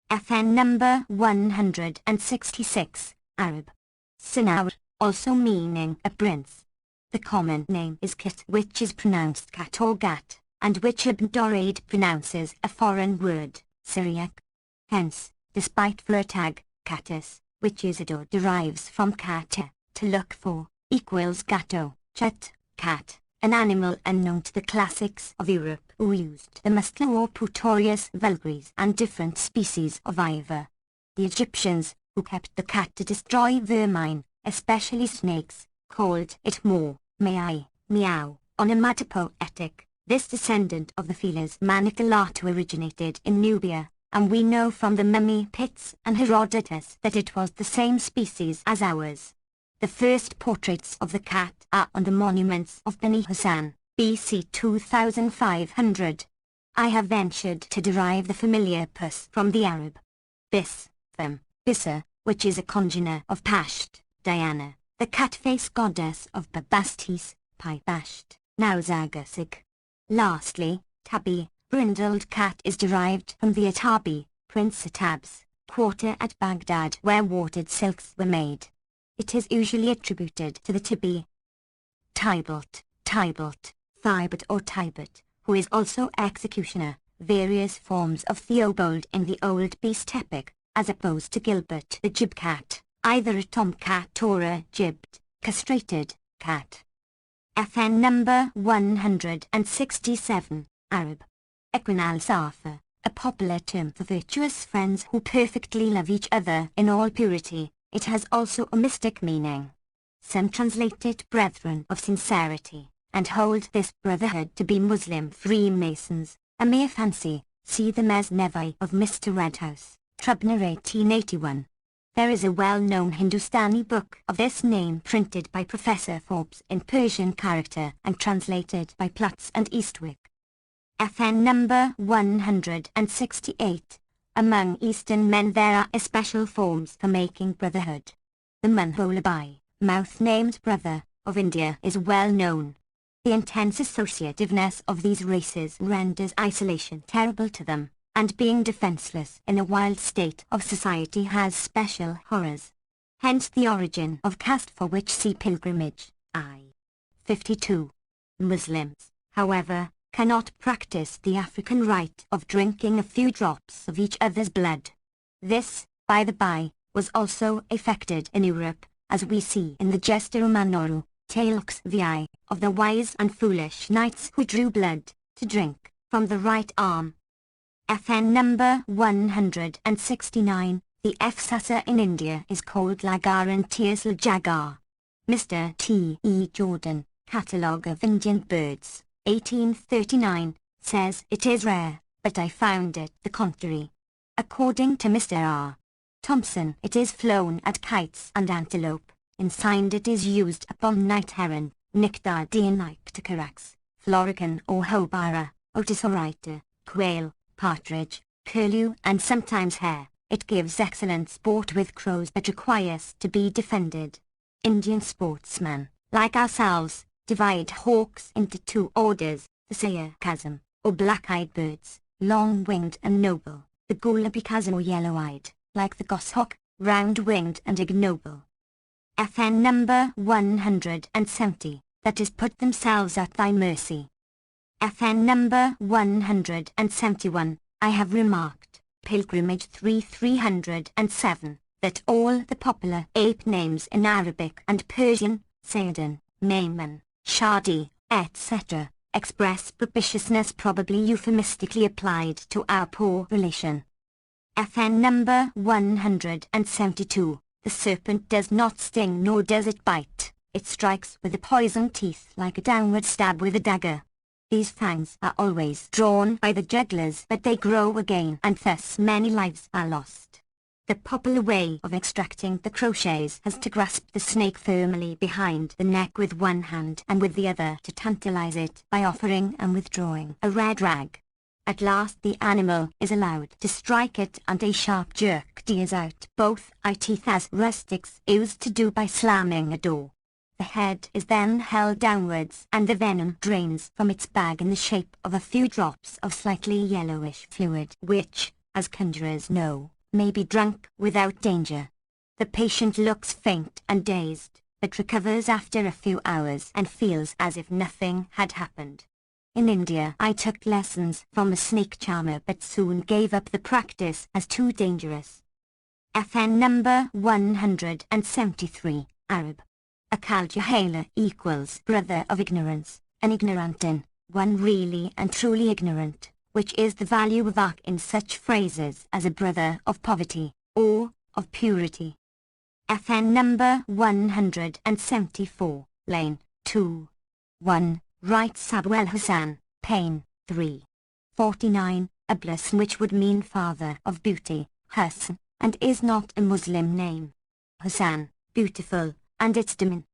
FN number 166, Arab. Sinaur, also meaning a prince. The common name is kit, which is pronounced cat or gat, and which Ibn Doraid pronounces a foreign word, Syriac. Hence, despite for a tag, catus, which Isidore derives from cata, to look for, equals gatto, chat, cat, an animal unknown to the classics of Europe who used the muscular or putorius vulgaris and different species of either. The Egyptians, who kept the cat to destroy vermine, especially snakes, called it more, mai, meow, onomatopoetic. This descendant of the Felis maniculatum originated in Nubia, and we know from the mummy pits and Herodotus that it was the same species as ours. The first portraits of the cat are on the monuments of Beni Hassan, BC 2500. I have ventured to derive the familiar pus from the Arab bis, Bissa, which is a congener of Pasht, Diana, the cat-face goddess of Babastis, Pi Basht, now Zagasig. Lastly, Tabi, brindled cat, is derived from the Atabi, Prince Atab's, quarter at Baghdad where watered silks were made. It is usually attributed to the Tibi. Tybalt, Thibert or Tybert, who is also executioner, various forms of Theobald in the Old Beast epic, as opposed to Gilbert the Gib cat, either a tomcat or a gibbed, castrated, cat. FN number 167, Arab. Equinal Safa, a popular term for virtuous friends who perfectly love each other in all purity. It has also a mystic meaning. Some translate it brethren of sincerity, and hold this brotherhood to be Muslim Freemasons, a mere fancy. See the Mesnevi of Mr. Redhouse, Trubner 1881. There is a well-known Hindustani book of this name printed by Professor Forbes in Persian character and translated by Plutz and Eastwick. FN number 168. Among Eastern men there are especial forms for making brotherhood. The Manholabai, mouth-named brother, of India is well known. The intense associativeness of these races renders isolation terrible to them, and being defenseless in a wild state of society has special horrors. Hence the origin of caste, for which see pilgrimage, I. 52. Muslims, however, cannot practice the African rite of drinking a few drops of each other's blood. This, by the by, was also effected in Europe, as we see in the Gesta Romanorum, Talux vi, of the wise and foolish knights who drew blood, to drink, from the right arm. FN number 169, the F-Sasa in India is called Lagar and Tearsal Jagar. Mr. T. E. Jordan, Catalogue of Indian Birds, 1839, says it is rare, but I found it the contrary. According to Mr. R. Thompson, it is flown at kites and antelope. In Sind it is used upon night heron, Nyctadianictocarax, florican or hobara, otis horita, quail, partridge, curlew and sometimes hare. It gives excellent sport with crows but requires to be defended. Indian sportsmen, like ourselves, divide hawks into two orders, the Sayakazam, or black-eyed birds, long-winged and noble, the Gulabikazam or yellow-eyed, like the goshawk, round-winged and ignoble. FN number 170, that is put themselves at thy mercy. FN number 171, I have remarked, pilgrimage 307, that all the popular ape names in Arabic and Persian, Sayyidan, Mayman, Shadi, etc., express propitiousness, probably euphemistically applied to our poor relation. FN number 172, the serpent does not sting nor does it bite, it strikes with the poisoned teeth like a downward stab with a dagger. These fangs are always drawn by the jugglers, but they grow again and thus many lives are lost. The popular way of extracting the crochets has to grasp the snake firmly behind the neck with one hand and with the other to tantalize it by offering and withdrawing a red rag. At last the animal is allowed to strike it and a sharp jerk tears out both eye teeth as rustics used to do by slamming a door. The head is then held downwards and the venom drains from its bag in the shape of a few drops of slightly yellowish fluid which, as conjurers know, may be drunk without danger. The patient looks faint and dazed, but recovers after a few hours and feels as if nothing had happened. In India I took lessons from a snake charmer but soon gave up the practice as too dangerous. FN number 173, Arab. A Kaljahala equals brother of ignorance, an ignorantin, one really and truly ignorant, which is the value of ak in such phrases as a brother of poverty, or of purity. FN number 174, lane 2. 1, writes Abuel Hassan, Pain, 3. 49, a blessing which would mean father of beauty, Hassan, and is not a Muslim name. Hassan, beautiful, and its daman.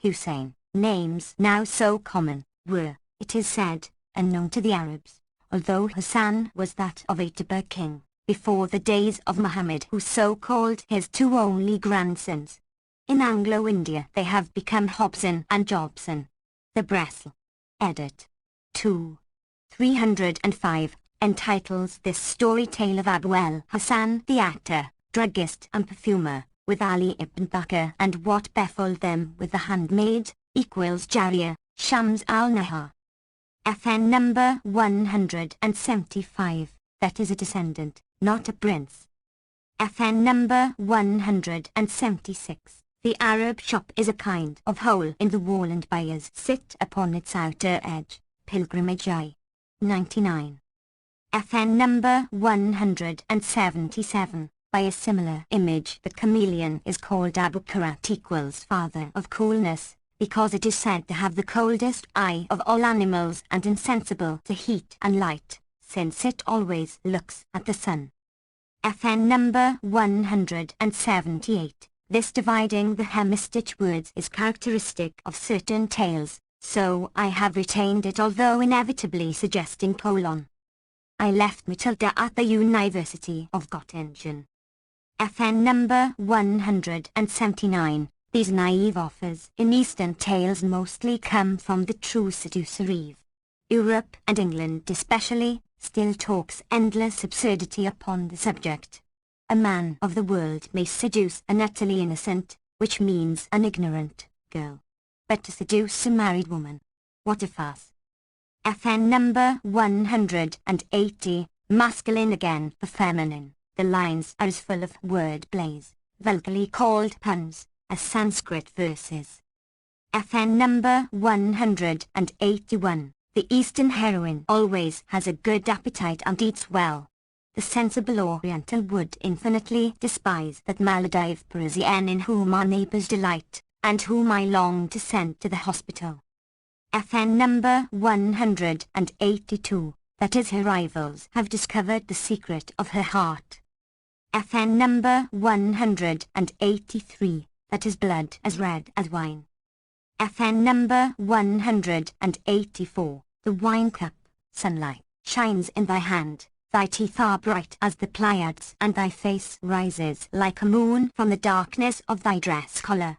Hussein, names now so common, were, it is said, unknown to the Arabs, although Hassan was that of a Tiber king, before the days of Muhammad, who so called his two only grandsons. In Anglo-India they have become Hobson and Jobson. The Bressel. Edit. 2. 305, entitles this story tale of Abuel Hassan the actor, druggist and perfumer, with Ali ibn Bakr and what befell them with the handmaid, equals Jariyah, Shams al-Nahar. FN number 175, that is a descendant, not a prince. FN number 176, the Arab shop is a kind of hole in the wall and buyers sit upon its outer edge, pilgrimage I. 99. FN number 177, by a similar image the chameleon is called Abu Karat equals father of coolness, because it is said to have the coldest eye of all animals and insensible to heat and light, since it always looks at the sun. FN number 178, this dividing the hemistich words is characteristic of certain tales, so I have retained it although inevitably suggesting colon. I left Matilda at the University of Göttingen. FN number 179, these naive offers in Eastern tales mostly come from the true seducer Eve. Europe, and England especially, still talks endless absurdity upon the subject. A man of the world may seduce an utterly innocent, which means an ignorant, girl. But to seduce a married woman, what a farce. FN number 180, masculine again for feminine. The lines are as full of word plays, vulgarly called puns, as Sanskrit verses. FN number 181, the Eastern heroine always has a good appetite and eats well. The sensible Oriental would infinitely despise that Maladive Parisienne in whom our neighbours delight, and whom I long to send to the hospital. FN number 182, that is her rivals have discovered the secret of her heart. FN number 183, that is blood as red as wine. FN number 184, the wine cup, sunlight, shines in thy hand, thy teeth are bright as the Pleiades and thy face rises like a moon from the darkness of thy dress collar.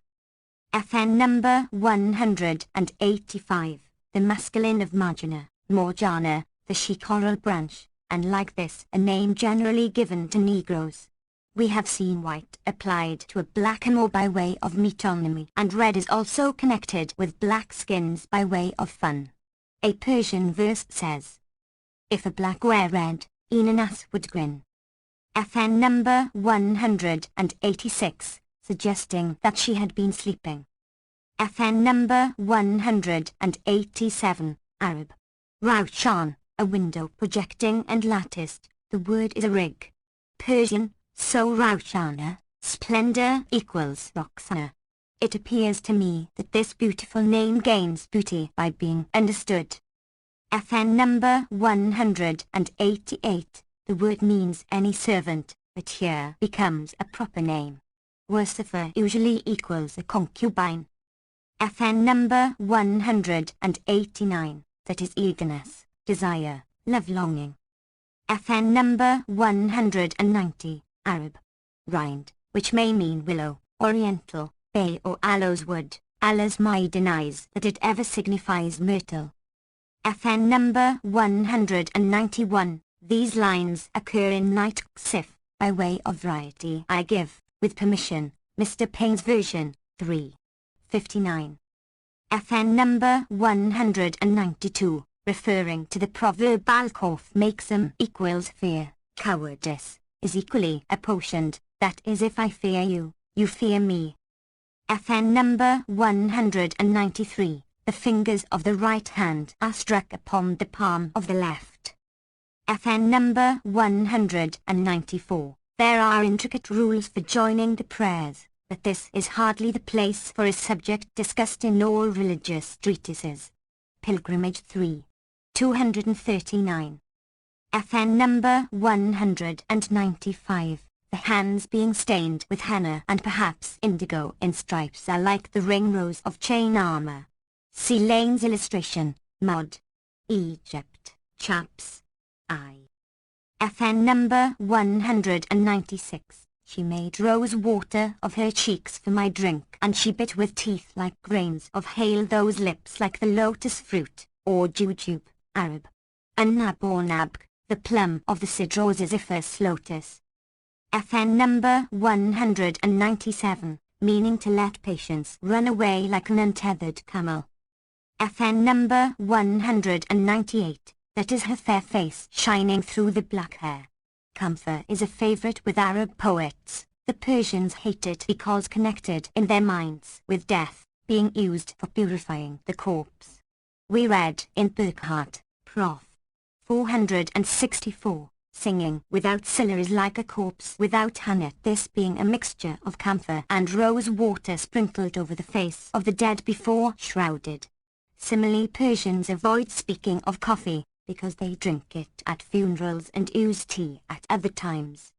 FN number 185, the masculine of Marjana, Morjana, the she-coral branch, and like this a name generally given to Negroes. We have seen white applied to a blackamoor by way of metonymy, and red is also connected with black skins by way of fun. A Persian verse says, if a black were red, e'en an ass would grin. FN number 186, suggesting that she had been sleeping. FN number 187, Arab. Rauchan, a window projecting and latticed, the word is a rig. Persian, so Rauchana, splendor equals Roxana. It appears to me that this beautiful name gains beauty by being understood. FN number 188, the word means any servant, but here becomes a proper name. Worsifer usually equals a concubine. FN number 189, that is eagerness, desire, love longing. FN number 190, Arab. Rind, which may mean willow, oriental, bay or aloes wood. Al-Asma'i denies that it ever signifies myrtle. FN number 191, these lines occur in Night Sif, by way of variety I give, with permission, Mr. Payne's version, 3. 59. FN number 192, referring to the proverb "Al khawf makes equals fear, cowardice, is equally apportioned, that is, if I fear you, you fear me. FN number 193, the fingers of the right hand are struck upon the palm of the left. FN number 194, there are intricate rules for joining the prayers, but this is hardly the place for a subject discussed in all religious treatises. Pilgrimage 3. 239. FN number 195, the hands being stained with henna and perhaps indigo in stripes are like the ring rows of chain armor. See Lane's illustration, Mod. Egypt, Chaps. I. FN number 196. She made rose water of her cheeks for my drink, and she bit with teeth like grains of hail those lips like the lotus fruit, or jujube, Arab. An-nab or nabg, the plum of the Sidrosiziphus lotus. FN number 197, meaning to let patience run away like an untethered camel. FN number 198, that is her fair face shining through the black hair. Camphor is a favorite with Arab poets. The Persians hate it because connected in their minds with death, being used for purifying the corpse. We read in Burkhardt, Prof. 464, singing without Scylla is like a corpse without Hannet, this being a mixture of camphor and rose water sprinkled over the face of the dead before shrouded. Similarly, Persians avoid speaking of coffee, because they drink it at funerals and use tea at other times.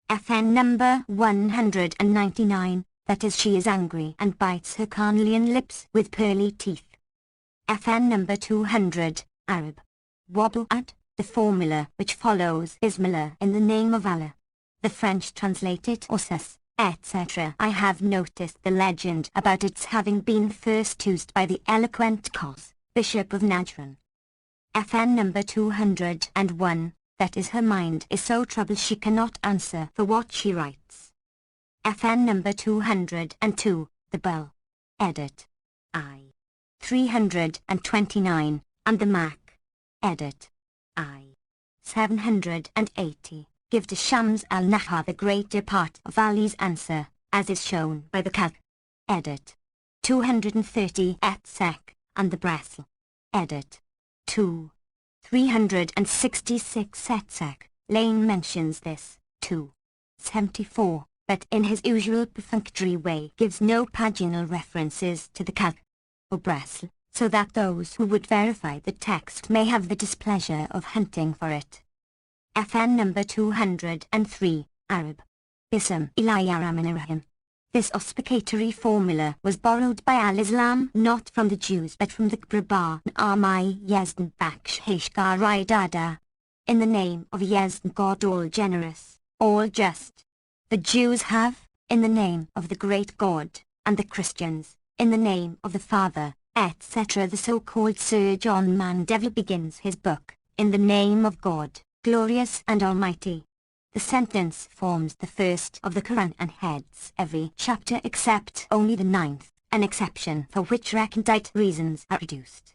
FN number 199, that is, she is angry and bites her carnelian lips with pearly teeth. FN number 200, Arab. Wabble at, the formula which follows Bismillah in the name of Allah. The French translate it Osus, etc. I have noticed the legend about its having been first used by the eloquent Kos, Bishop of Najran. FN number 201, that is, her mind is so troubled she cannot answer for what she writes. FN number 202, the bell. Edit. I. 329, and the Mac. Edit. I. 780, give to Shams al-Nahar the greater part of Ali's answer, as is shown by the Calc. Edit. 230 et sec, and the Bresl. Edit. 2. 366 et sec. Lane mentions this, 2. 74, but in his usual perfunctory way gives no paginal references to the Calc. Or Bresl, so that those who would verify the text may have the displeasure of hunting for it. FN number 203, Arab. Bism Ilayaraminirahim. This auspicatory formula was borrowed by al-Islam not from the Jews but from the Qurba Amai Yezd Baksh Heshgarai Dada. In the name of Yezd, God all generous, all just. The Jews have, in the name of the great God, and the Christians, in the name of the Father, etc. The so-called Sir John Mandeville begins his book, in the name of God, glorious and almighty. The sentence forms the first of the Quran and heads every chapter except only the 9th, an exception for which recondite reasons are adduced.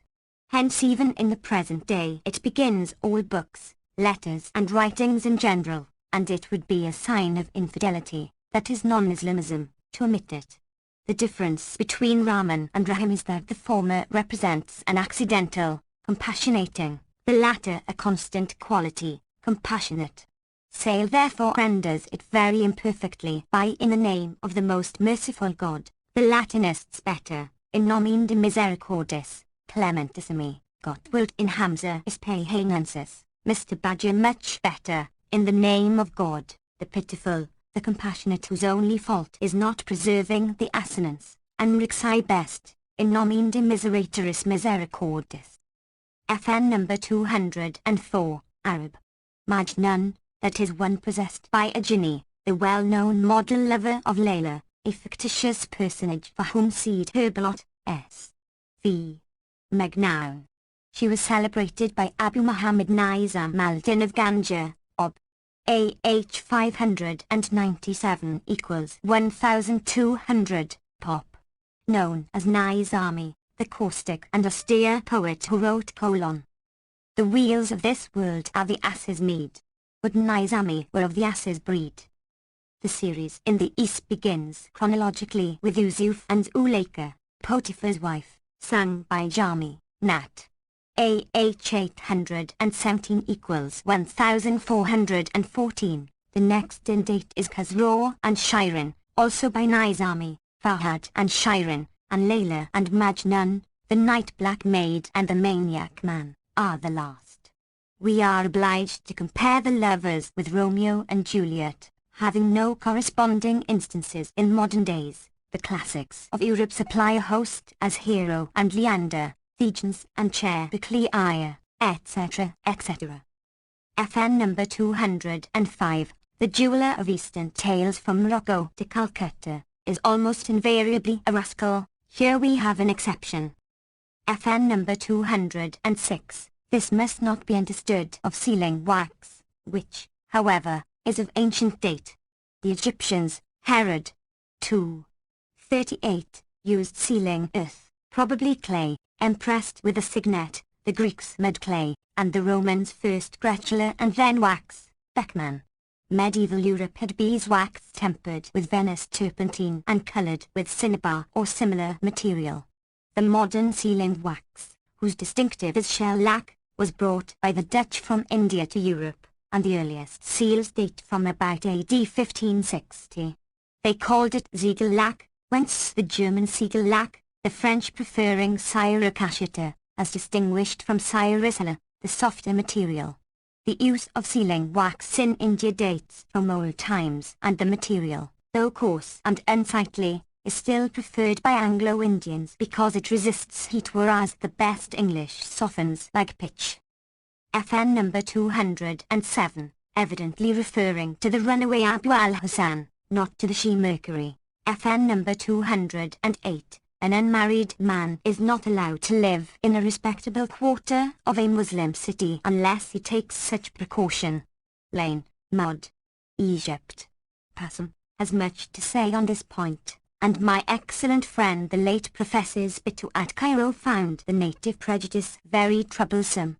Hence even in the present day it begins all books, letters and writings in general, and it would be a sign of infidelity, that is non-Islamism, to omit it. The difference between Rahman and Rahim is that the former represents an accidental, compassionating, the latter a constant quality, compassionate. Sale therefore renders it very imperfectly by in the name of the most merciful God. The Latinists better, in nomine de misericordis, clementissimi, Gottwild in Hamza is Pahenensis, Mr. Badger much better, in the name of God, the pitiful, the compassionate whose only fault is not preserving the assonance, and Rixai best, in nomine de miseratoris misericordis. FN number 204, Arab. Majnun, that is one possessed by a jinni, the well-known model lover of Layla, a fictitious personage for whom Seed Herbalot, S. V. Magnaun. She was celebrated by Abu Muhammad Nizam al-Din of Ganja, Ob. AH 597 equals 1200, Pop. known as Nizami, the caustic and austere poet who wrote : "The wheels of this world are the ass's meed, but Nizami were of the ass's breed." The series in the East begins chronologically with Yusuf and Zuleika, Potiphar's wife, sung by Jami, Nat. AH 817 equals 1414. The next in date is Khosrow and Shirin, also by Nizami, Fahad and Shirin, and Layla and Majnun. The Night Black Maid and the Maniac Man are the last. We are obliged to compare the lovers with Romeo and Juliet, having no corresponding instances in modern days. The classics of Europe supply a host as Hero and Leander, Thegens and Cherbucleia, etc., etc. FN number 205, The Jeweller of Eastern Tales from Morocco to Calcutta, is almost invariably a rascal. Here we have an exception. FN number 206, this must not be understood of sealing wax, which, however, is of ancient date. The Egyptians, Herod 2:38, used sealing earth, probably clay, impressed with a signet, the Greeks mud clay, and the Romans first gratula and then wax, Beckmann. Medieval Europe had beeswax tempered with Venice turpentine and coloured with cinnabar or similar material. The modern sealing wax, whose distinctive is shellac, was brought by the Dutch from India to Europe, and the earliest seals date from about AD 1560. They called it Ziegellack, whence the German Siegellack, the French preferring Cyrocacheta, as distinguished from Cyricella, the softer material. The use of sealing wax in India dates from old times, and the material, though coarse and unsightly, is still preferred by Anglo-Indians because it resists heat, whereas the best English softens like pitch. FN number 207, evidently referring to the runaway Abu al-Hassan, not to the she-Mercury. FN number 208, an unmarried man is not allowed to live in a respectable quarter of a Muslim city unless he takes such precaution. Lane, Mod. Egypt. Passam has much to say on this point, and my excellent friend the late Professor Zbitu at Cairo found the native prejudice very troublesome.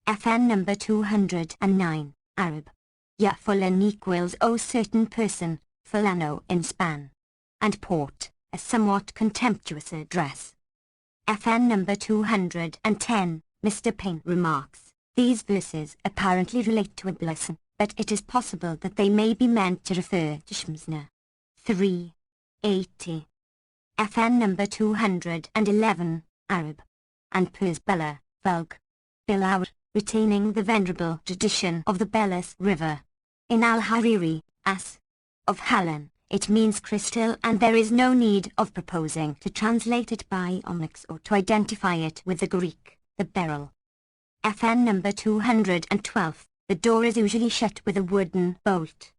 FN number 209, Arab. Ya fulan equals O certain person, fulano in span. And port, a somewhat contemptuous address. FN number 210, Mr. Payne remarks, these verses apparently relate to a blessing, but it is possible that they may be meant to refer to Shmsna. 380. FN number 211, Arab. And Pers Bella, Vulg. Bilaur, retaining the venerable tradition of the Belus River. In Al-Hariri, As. of Hallan, it means crystal, and there is no need of proposing to translate it by onyx or to identify it with the Greek, the beryl. FN number 212, the door is usually shut with a wooden bolt.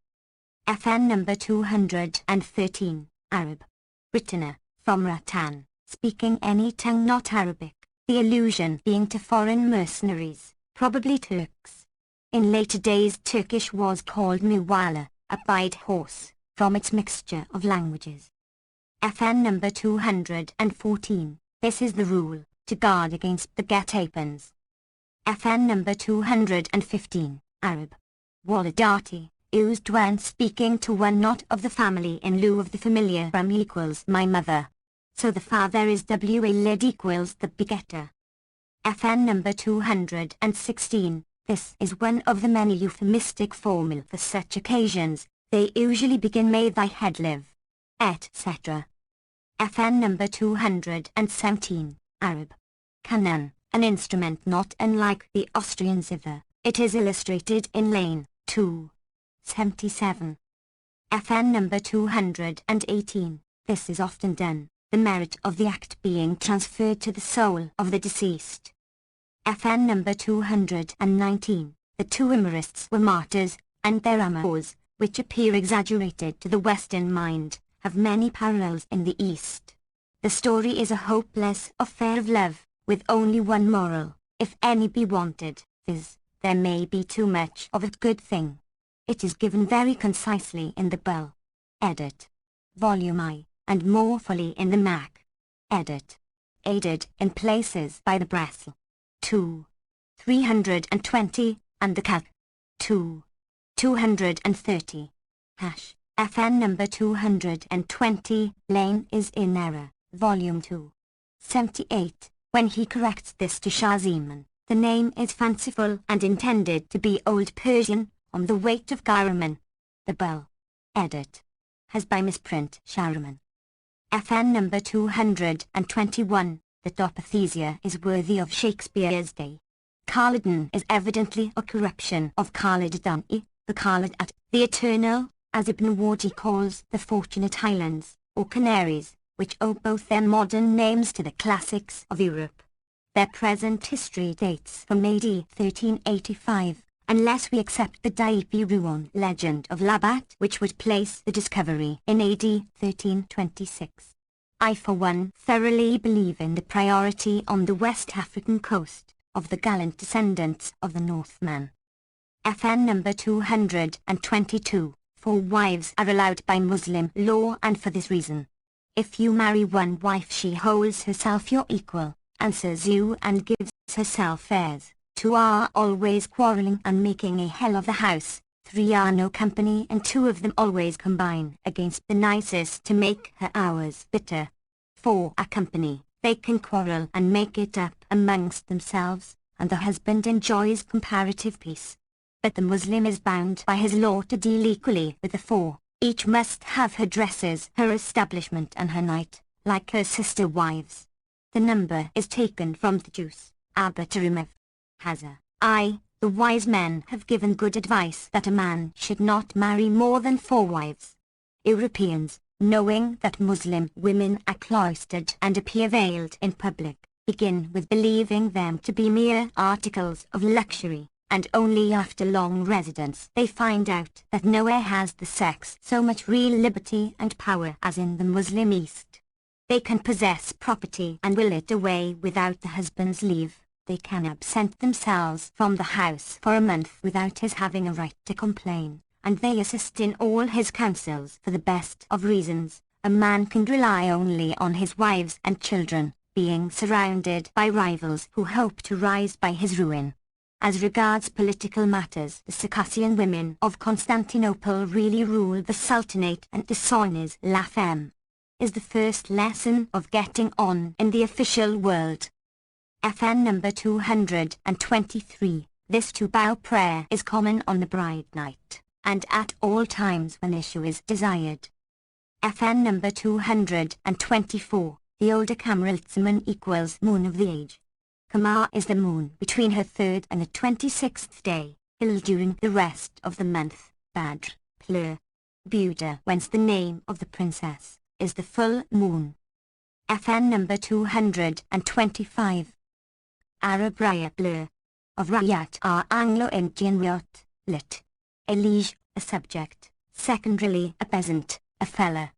FN number 213, Arab. Britannia, from Ratan, speaking any tongue not Arabic, the allusion being to foreign mercenaries, probably Turks. In later days Turkish was called Muwala, a pied horse, from its mixture of languages. FN number 214, this is the rule, to guard against the Getapans. FN number 215, Arab. Waladati, used when speaking to one not of the family in lieu of the familiar from equals my mother. So the father is Walid equals the begetter. FN number 216, this is one of the many euphemistic formulae for such occasions. They usually begin may thy head live, etc. FN number 217, Arab. Kanan, an instrument not unlike the Austrian zither, it is illustrated in Lane 277. FN number 218, this is often done, the merit of the act being transferred to the soul of the deceased. FN number 219, the two humorists were martyrs, and their amours, which appear exaggerated to the Western mind, have many parallels in the East. The story is a hopeless affair of love, with only one moral, if any be wanted, viz., there may be too much of a good thing. It is given very concisely in the Bell. Edit. Volume I, and more fully in the Mac. edit. Aided in places by the Bresl. 2. 320, and the Calc. 2. 230. Hash. FN number 220, Lane is in error, volume 2. 78. When he corrects this to Shaziman, the name is fanciful and intended to be Old Persian, on the weight of Garaman. The Bell. Edit. Has by misprint Sharaman. FN number 221, the Dopathesia is worthy of Shakespeare's day. Khalidan is evidently a corruption of Khalid-Dani, the Khalid at the Eternal, as Ibn Wardi calls the Fortunate Highlands, or Canaries, which owe both their modern names to the classics of Europe. Their present history dates from AD 1385, unless we accept the Daipi Ruon legend of Labat, which would place the discovery in AD 1326. I for one thoroughly believe in the priority on the West African coast of the gallant descendants of the Northmen. FN number 222, 4 wives are allowed by Muslim law, and for this reason. If you marry one wife, she holds herself your equal, answers you and gives herself airs. 2 are always quarrelling and making a hell of the house. 3 are no company, and 2 of them always combine against the nicest to make her hours bitter. 4 are company. They can quarrel and make it up amongst themselves, and the husband enjoys comparative peace. But the Muslim is bound by his law to deal equally with the 4. Each must have her dresses, her establishment and her night, like her sister wives. The number is taken from the Jews. Abba to remove. Hazar. The wise men have given good advice that a man should not marry more than 4 wives. Europeans, knowing that Muslim women are cloistered and appear veiled in public, begin with believing them to be mere articles of luxury, and only after long residence they find out that nowhere has the sex so much real liberty and power as in the Muslim East. They can possess property and will it away without the husband's leave. They can absent themselves from the house for a month without his having a right to complain, and they assist in all his counsels for the best of reasons. A man can rely only on his wives and children, being surrounded by rivals who hope to rise by his ruin. As regards political matters, the Circassian women of Constantinople really rule the Sultanate, and the Soignes la femme is the first lesson of getting on in the official world. FN number 223, this 2-bow prayer is common on the bride night, and at all times when issue is desired. FN number 224, the older Kamraltzaman equals moon of the age. Kamar is the moon between her 3rd and the 26th day, Hil during the rest of the month, Badr, Plur. Buda, whence the name of the princess, is the full moon. FN number 225. Arab Raya Blur. Of Rayat are Anglo-Indian Ryot, lit. A liege, a subject, secondarily a peasant, a fellah.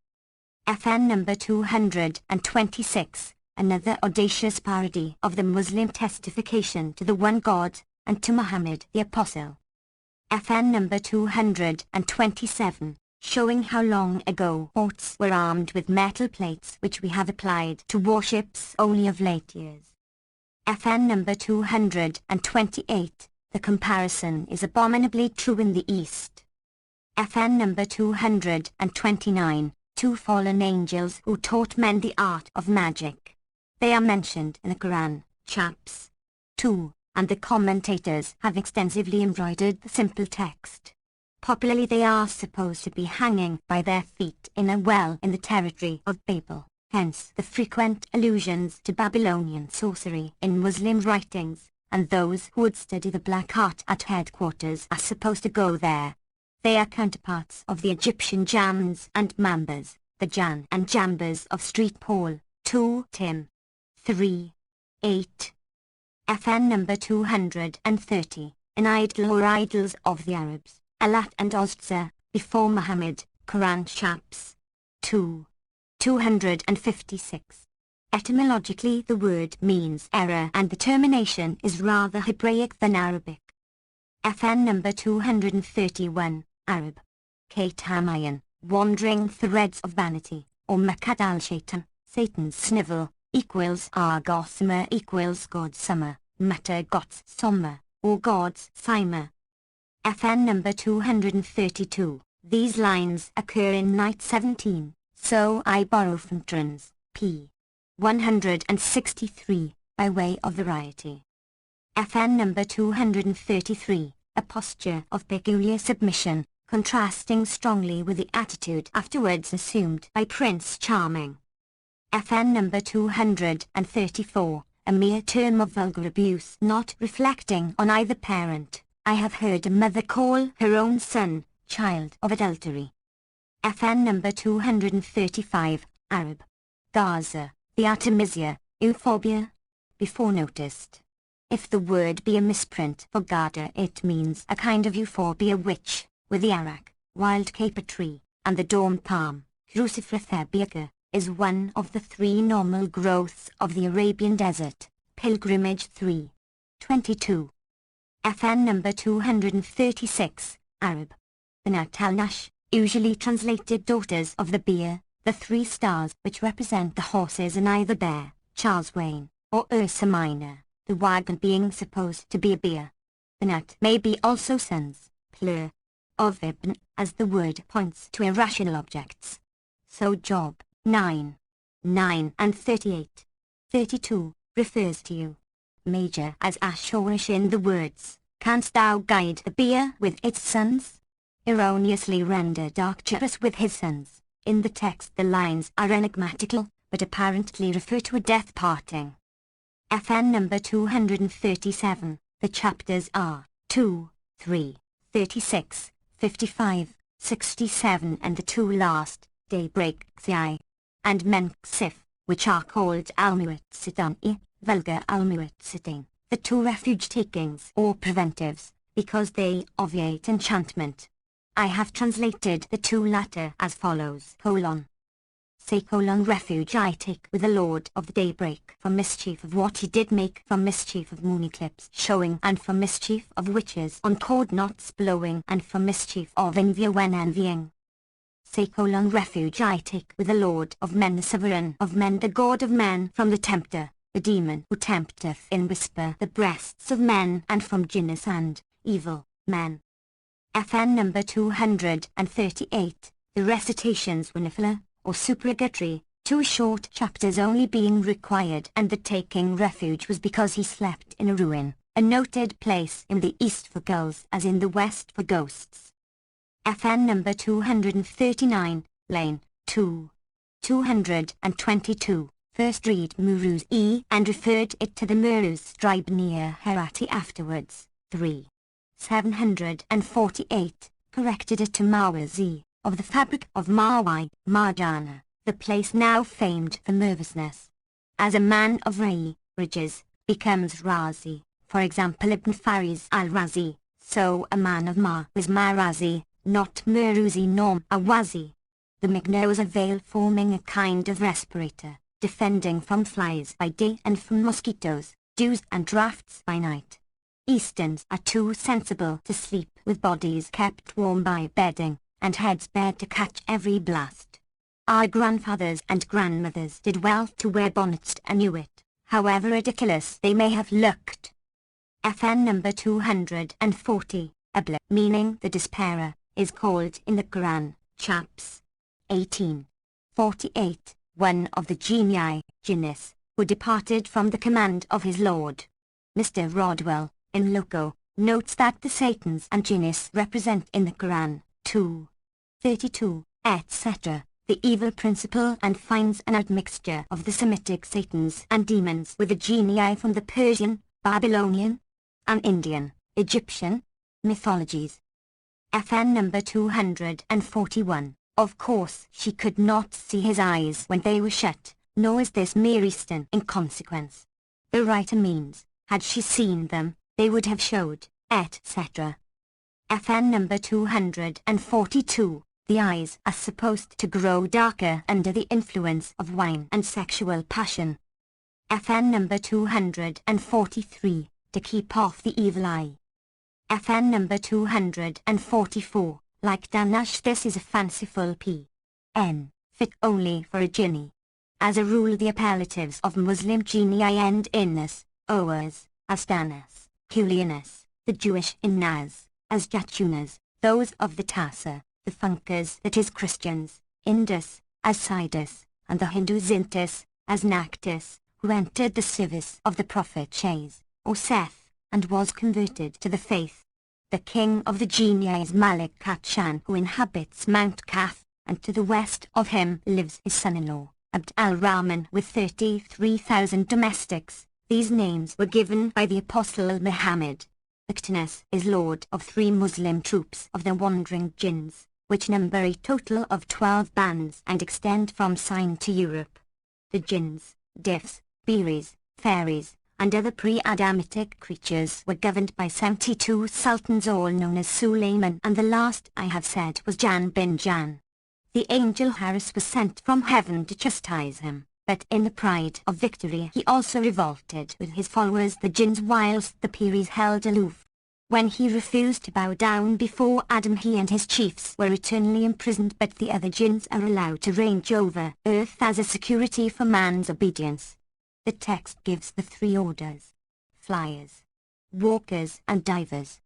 FN number 226, another audacious parody of the Muslim testification to the one God, and to Muhammad the Apostle. FN number 227, showing how long ago forts were armed with metal plates which we have applied to warships only of late years. FN number 228, the comparison is abominably true in the East. FN number 229, 2 fallen angels who taught men the art of magic. They are mentioned in the Quran, chaps 2, and the commentators have extensively embroidered the simple text. Popularly they are supposed to be hanging by their feet in a well in the territory of Babel. Hence the frequent allusions to Babylonian sorcery in Muslim writings, and those who would study the black art at headquarters are supposed to go there. They are counterparts of the Egyptian Jams and Mambas, the Jan and Jambas of Street Paul, 2 Tim. 3. 8. FN number 230, an idol or idols of the Arabs, Alat and Ozza, before Muhammad, Quran chaps 2. 256. Etymologically the word means error and the termination is rather Hebraic than Arabic. FN number 231, Arab. Katamayan, wandering threads of vanity, or Makad al-Shaitan, Satan's snivel, equals Argosima equals God summer, matter Gods sommer, or God's Sima. FN number 232. These lines occur in Night 17, so I borrow from Trans, p. 163, by way of variety. FN number 233, a posture of peculiar submission, contrasting strongly with the attitude afterwards assumed by Prince Charming. FN number 234, a mere term of vulgar abuse not reflecting on either parent. I have heard a mother call her own son, child of adultery. FN number 235, Arab. Gaza, the Artemisia, euphobia. Before noticed. If the word be a misprint for Garda, it means a kind of euphorbia which, with the arak, wild caper tree, and the dawn palm, Crucifera thebiaca, is one of the three normal growths of the Arabian desert. Pilgrimage 3. 22. FN number 236, Arab. The Natalnash, usually translated daughters of the bear, the three stars which represent the horses in either Bear, Charles Wayne, or Ursa Minor, the wagon being supposed to be a bear. The Nat may be also sons, plur, of Ibn, as the word points to irrational objects. So Job 9 and 38. 32, refers to you. Major as Ashorish in the words, canst thou guide the bear with its sons? Erroneously rendered Arcturus with his sons. In the text the lines are enigmatical, but apparently refer to a death parting. FN number 237, the chapters are 2, 3, 36, 55, 67 and the two last, Daybreak Xi, and Menksif, which are called Almuit Sitani, vulgar Almuit Sitain, the two refuge takings or preventives, because they obviate enchantment. I have translated the two latter as follows: Say refuge I take with the Lord of the daybreak from mischief of what he did make, from mischief of moon eclipse showing, and from mischief of witches on cord knots blowing, and from mischief of envy when envying. Say refuge I take with the Lord of men, the sovereign of men, the God of men, from the tempter, the demon who tempteth in whisper the breasts of men, and from jinnahs and evil men. FN number 238, the recitations were nafila, or supererogatory, 2 short chapters only being required, and the taking refuge was because he slept in a ruin, a noted place in the east for gulls as in the west for ghosts. FN number 239, lane 2. 222, first read Muruz E and referred it to the Muruz tribe near Herati afterwards. 3. 748, corrected it to Mawazi, of the fabric of Mawai, Marjana, the place now famed for nervousness. As a man of Rai, ridges, becomes Razi, for example Ibn Faris al-Razi, so a man of Ma was Marazi, not Muruzi nor Awazi. The Migno is a veil forming a kind of respirator, defending from flies by day and from mosquitoes, dews and drafts by night. Easterns are too sensible to sleep with bodies kept warm by bedding, and heads bared to catch every blast. Our grandfathers and grandmothers did well to wear bonnets and knew it, however ridiculous they may have looked. FN number 240, Abla, meaning the despairer, is called in the Quran, chaps. 18. 48, one of the genii, jinnis, who departed from the command of his Lord. Mr. Rodwell, in Loco, notes that the Satans and jinnis represent in the Quran, 2. 32, etc., the evil principle, and finds an admixture of the Semitic Satans and demons with the genii from the Persian, Babylonian, and Indian, Egyptian mythologies. FN number 241. Of course she could not see his eyes when they were shut, nor is this mere Eastern in consequence. The writer means, had she seen them, they would have showed, etc. FN number 242. The eyes are supposed to grow darker under the influence of wine and sexual passion. FN number 243. To keep off the evil eye. FN number 244. Like Danash, this is a fanciful P.N. fit only for a jinni. As a rule the appellatives of Muslim genii end in "-ness", "oas", "astanas", "Kulianas", the Jewish in "naz", as "jatunas", those of the Tasa, the Funkas that is Christians, Indus, as Sidus, and the Hindus Intus, as Nactus, who entered the service of the prophet Shez, or Seth, and was converted to the faith. The king of the genii is Malik Kachan, who inhabits Mount Kath, and to the west of him lives his son-in-law, Abd al-Rahman, with 33,000 domestics. These names were given by the Apostle Muhammad. Ikhtinas is lord of 3 Muslim troops of the wandering jinns, which number a total of 12 bands and extend from Sine to Europe. The jinns, Difs, Beeries, fairies, and other pre-Adamitic creatures were governed by 72 sultans, all known as Sulayman, and the last I have said was Jan bin Jan. The angel Haris was sent from heaven to chastise him, but in the pride of victory he also revolted with his followers the jinns, whilst the Peris held aloof. When he refused to bow down before Adam, he and his chiefs were eternally imprisoned, but the other jinns are allowed to range over earth as a security for man's obedience. The text gives the 3 orders: flyers, walkers and divers.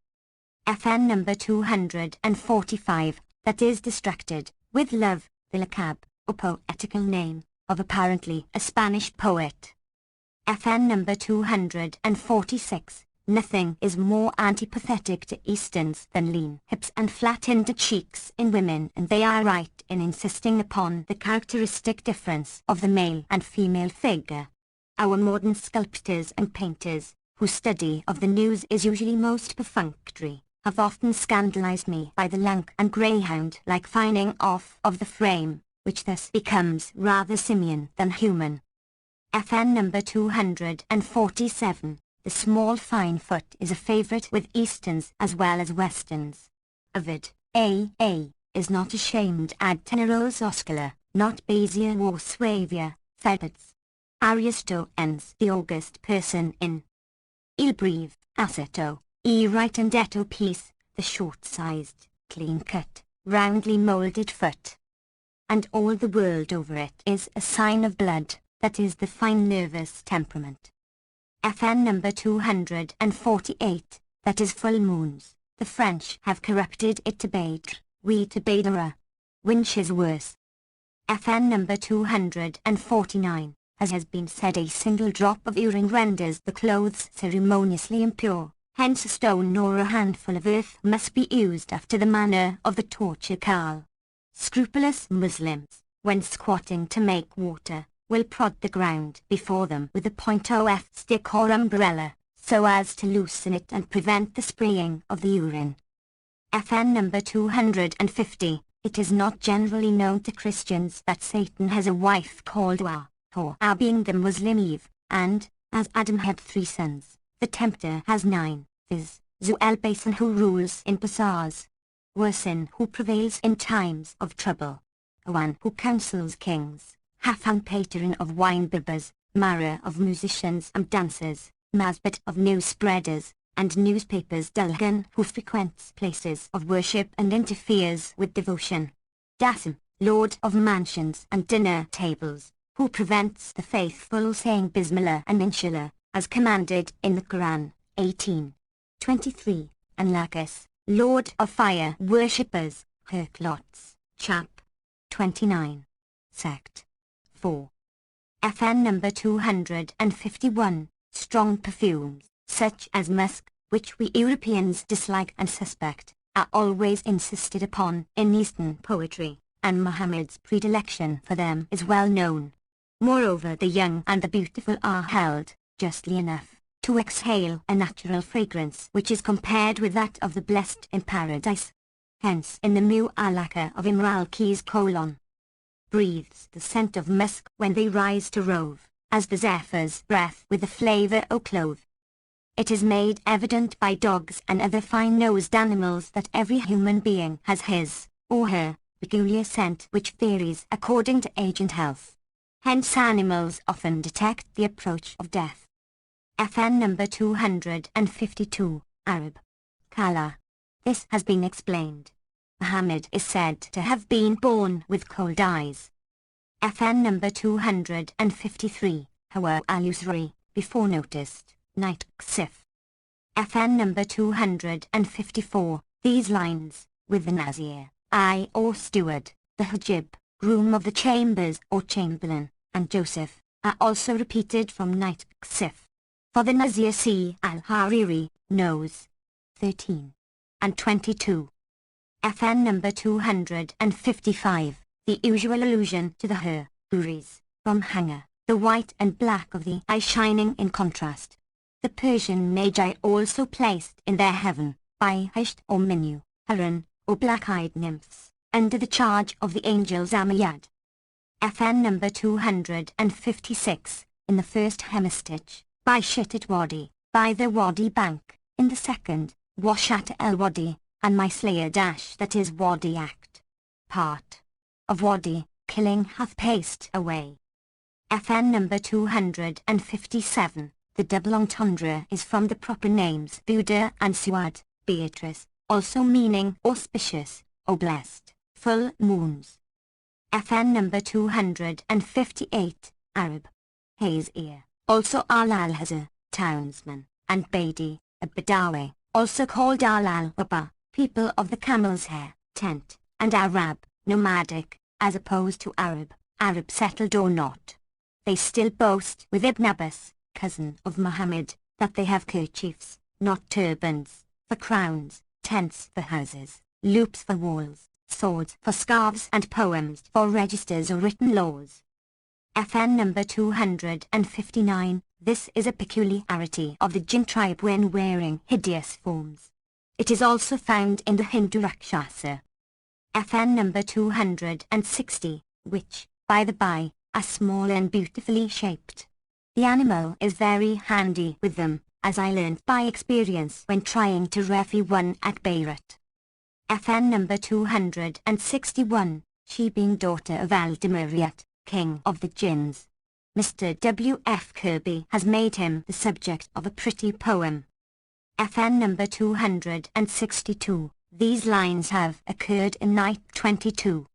FN number 245, that is distracted, with love, the laqab, or poetical name, of apparently a Spanish poet. FN number 246, nothing is more antipathetic to Easterns than lean hips and flat-ended cheeks in women, and they are right in insisting upon the characteristic difference of the male and female figure. Our modern sculptors and painters, whose study of the news is usually most perfunctory, have often scandalized me by the lank and greyhound-like fining off of the frame, which thus becomes rather simian than human. FN number 247, the small fine foot is a favorite with Easterns as well as Westerns. Ovid, A.A., is not ashamed ad teneros oscula, not Basia or suavia, Thebats. Aristoteles, the august person in Il Breve, Aceto, E right and etto piece, the short-sized, clean-cut, roundly moulded foot. And all the world over it is a sign of blood, that is the fine nervous temperament. FN number 248, that is full moons, the French have corrupted it to Badr, we to Badra. Winch is worse. FN number 249. As has been said, a single drop of urine renders the clothes ceremoniously impure, hence a stone or a handful of earth must be used after the manner of the torture Karl. Scrupulous Muslims, when squatting to make water, will prod the ground before them with a .0 stick or umbrella, so as to loosen it and prevent the spraying of the urine. FN number 250, it is not generally known to Christians that Satan has a wife called Wa, or being the Muslim Eve, and, as Adam had 3 sons, the tempter has 9, viz., Zu-el-Basan, who rules in bazaars, Wasin, who prevails in times of trouble, Awan, who counsels kings, Hafan patron of wine-bibbers, Mara of musicians and dancers, Mazbat of news spreaders, and newspapers, Dulgan, who frequents places of worship and interferes with devotion, Dasim, lord of mansions and dinner tables, who prevents the faithful saying Bismillah and Inshallah, as commanded in the Quran, 18:23, and Lakas, lord of fire worshippers, Herklots, chap. 29. Sect. 4. FN number 251, strong perfumes, such as musk, which we Europeans dislike and suspect, are always insisted upon in Eastern poetry, and Muhammad's predilection for them is well known. Moreover, the young and the beautiful are held, justly enough, to exhale a natural fragrance which is compared with that of the blessed in paradise. Hence in the Mu'allaka of Imr al-Qais breathes the scent of musk when they rise to rove, as the zephyr's breath with the flavour o' clove. It is made evident by dogs and other fine-nosed animals that every human being has his, or her, peculiar scent which varies according to age and health. Hence animals often detect the approach of death. FN number 252, Arab. Kala. This has been explained. Muhammad is said to have been born with cold eyes. FN number 253, Hawa al-Usri, before noticed, night Ksif. FN number 254, these lines, with the Nazir, I or steward, the Hajib, groom of the chambers or chamberlain, and Joseph, are also repeated from night Ksif. For the Nazir C. al-Hariri, nose. 13. And 22. FN number 255, the usual allusion to the Huris, from hanger, the white and black of the eye shining in contrast. The Persian Magi also placed in their heaven, by Hisht or Minu, Harun, or black-eyed nymphs, under the charge of the angel Zamayad. FN number 256, in the first hemistich, by Shittit Wadi, by the Wadi bank, in the second, Washat el-Wadi, and my slayer dash that is Wadi act. Part of Wadi, killing hath paced away. FN number 257, the double entendre is from the proper names Buda and Suad, Beatrice, also meaning auspicious, or blessed, full moons. FN number 258, Arab. Hayes ear, also al-Hazar, townsman, and Badi, a Badawi, also called al-Waba, people of the camel's hair, tent, and Arab, nomadic, as opposed to Arab, Arab settled or not. They still boast with Ibn Abbas, cousin of Muhammad, that they have kerchiefs, not turbans, for crowns, tents for houses, loops for walls, swords for scarves and poems for registers or written laws. FN number 259, this is a peculiarity of the Jinn tribe when wearing hideous forms. It is also found in the Hindu Rakshasa. FN number 260, which, by the by, are small and beautifully shaped. The animal is very handy with them, as I learned by experience when trying to referee one at Beirut. FN number 261, she being daughter of Al-Demiriyat, king of the jinns. Mr. W. F. Kirby has made him the subject of a pretty poem. FN number 262, these lines have occurred in night 22.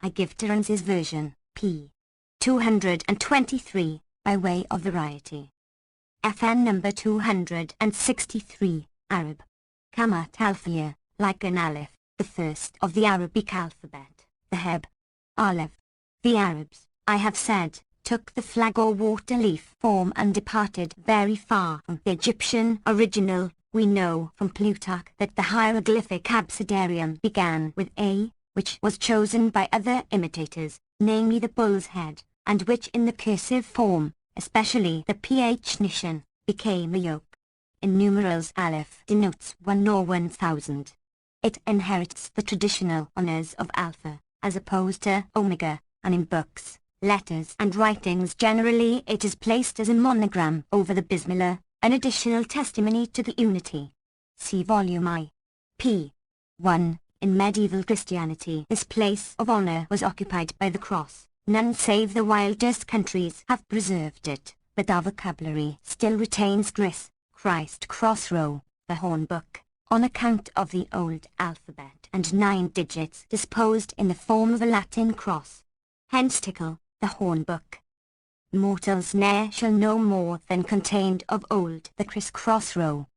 I give Terence's version, p. 223, by way of variety. FN number 263, Arab. Kamat Alfia, like an Aleph, the first of the Arabic alphabet, the Heb. Aleph. The Arabs, I have said, took the flag or water leaf form and departed very far from the Egyptian original. We know from Plutarch that the hieroglyphic abecedarium began with A, which was chosen by other imitators, namely the bull's head, and which in the cursive form, especially the PH Nishan, became a yoke. In numerals Aleph denotes 1 or 1000. It inherits the traditional honors of Alpha, as opposed to Omega, and in books, letters and writings generally it is placed as a monogram over the Bismillah, an additional testimony to the unity. See volume I. p. 1. In medieval Christianity this place of honor was occupied by the cross. None save the wildest countries have preserved it, but our vocabulary still retains Christ crossrow, the hornbook, on account of the old alphabet and 9 digits disposed in the form of a Latin cross. Hence tickle, the hornbook. Mortals ne'er shall know more than contained of old the criss-cross row.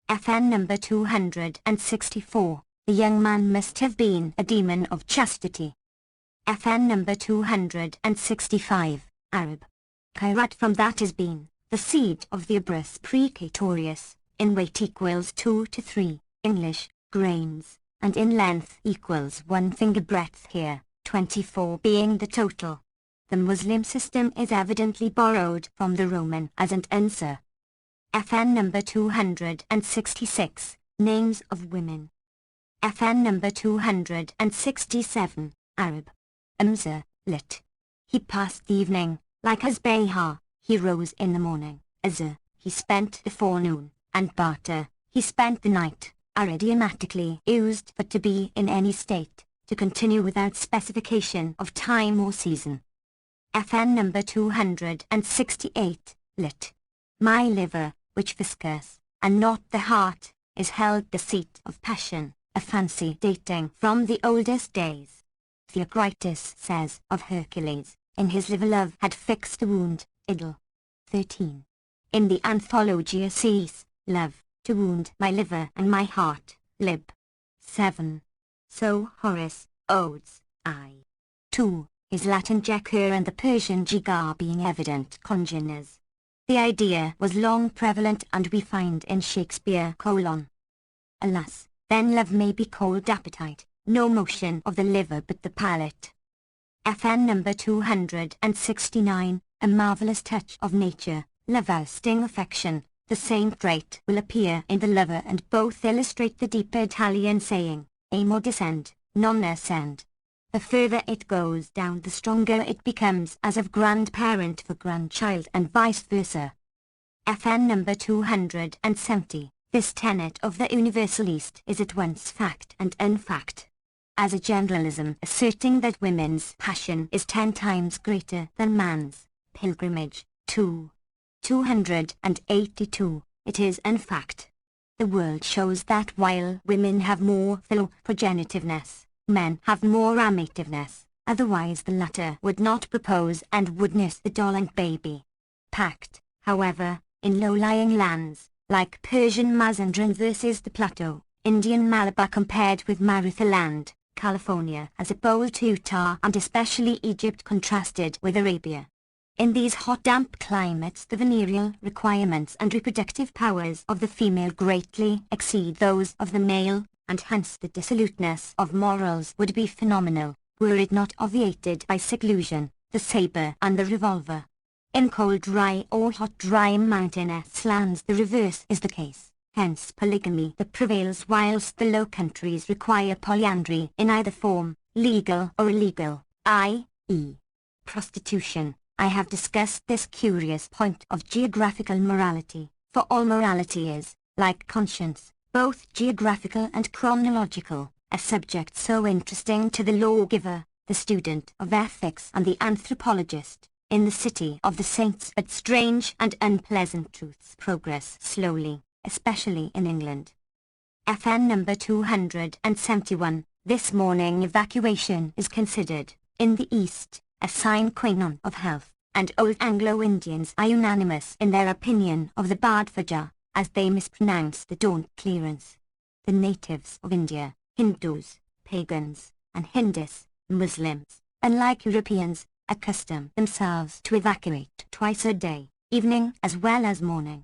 FN number 264, the young man must have been a demon of chastity. FN number 265, Arab. Kairat from that has been, the seed of the Abrus precatorius, in weight equals 2 to 3, English, grains, and in length equals 1 finger breadth here, 24 being the total. The Muslim system is evidently borrowed from the Roman as an answer. FN number 266, names of women. FN number 267, Arab. Amza, lit. He passed the evening, like Azbehar, he rose in the morning, Azza, he spent the forenoon, and Bata, he spent the night, are idiomatically used but to be in any state, to continue without specification of time or season. FN number 268, lit. My liver, which viscous, and not the heart, is held the seat of passion, a fancy dating from the oldest days. Theocritus says of Hercules, in his liver love had fixed a wound, idle. 13. In the Anthologia says, love, to wound my liver and my heart, lib. 7. So Horace, Odes, I. 2. His Latin Jekur and the Persian Jigar being evident congeners. The idea was long prevalent and we find in Shakespeare: alas, then love may be called appetite, no motion of the liver but the palate. FN number 269, a marvelous touch of nature, love ousting affection, the same trait will appear in the lover and both illustrate the deeper Italian saying, amor descend, non ascend. The further it goes down the stronger it becomes as of grandparent for grandchild and vice versa. FN number 270, this tenet of the Universalist is at once fact and unfact. As a generalism asserting that women's passion is 10 times greater than man's, pilgrimage, 282, it is in fact. The world shows that while women have more philoprogenitiveness, men have more amativeness, otherwise the latter would not propose and would nurse the doll and baby. Packed, however, in low-lying lands, like Persian Mazandran versus the Plateau, Indian Malabar compared with Maruthaland, California as opposed to Utah and especially Egypt contrasted with Arabia. In these hot damp climates the venereal requirements and reproductive powers of the female greatly exceed those of the male, and hence the dissoluteness of morals would be phenomenal, were it not obviated by seclusion, the sabre and the revolver. In cold dry or hot dry mountainous lands the reverse is the case. Hence polygamy that prevails whilst the Low Countries require polyandry in either form, legal or illegal, i.e. prostitution. I have discussed this curious point of geographical morality, for all morality is, like conscience, both geographical and chronological, a subject so interesting to the lawgiver, the student of ethics and the anthropologist. In the city of the saints but strange and unpleasant truths progress slowly, especially in England. FN number 271, this morning evacuation is considered, in the East, a sine qua non of health, and old Anglo-Indians are unanimous in their opinion of the Badfaja, as they mispronounce the dawn clearance. The natives of India, Hindus, pagans, and Hindus, Muslims, unlike Europeans, accustom themselves to evacuate twice a day, evening as well as morning.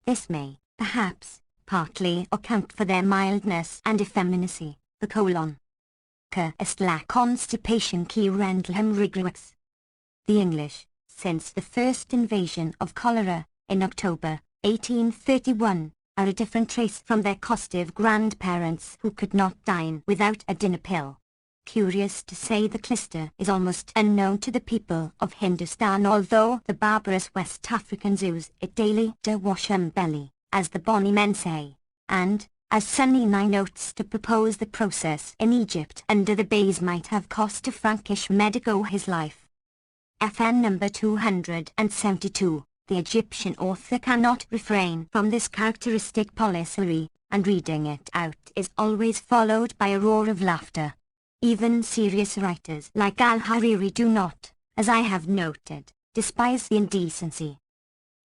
This may, perhaps, partly account for their mildness and effeminacy. The est la constipation qui rendlem rigorous. The English, since the first invasion of cholera, in October, 1831, are a different race from their costive grandparents who could not dine without a dinner pill. Curious to say the clister is almost unknown to the people of Hindustan although the barbarous West Africans use it daily to wash belly, as the bonny men say, and, as Sunny Nine notes to propose the process in Egypt under the Beys might have cost a Frankish medico his life. FN number 272, the Egyptian author cannot refrain from this characteristic polysyllary, and reading it out is always followed by a roar of laughter. Even serious writers like Al-Hariri do not, as I have noted, despise the indecency.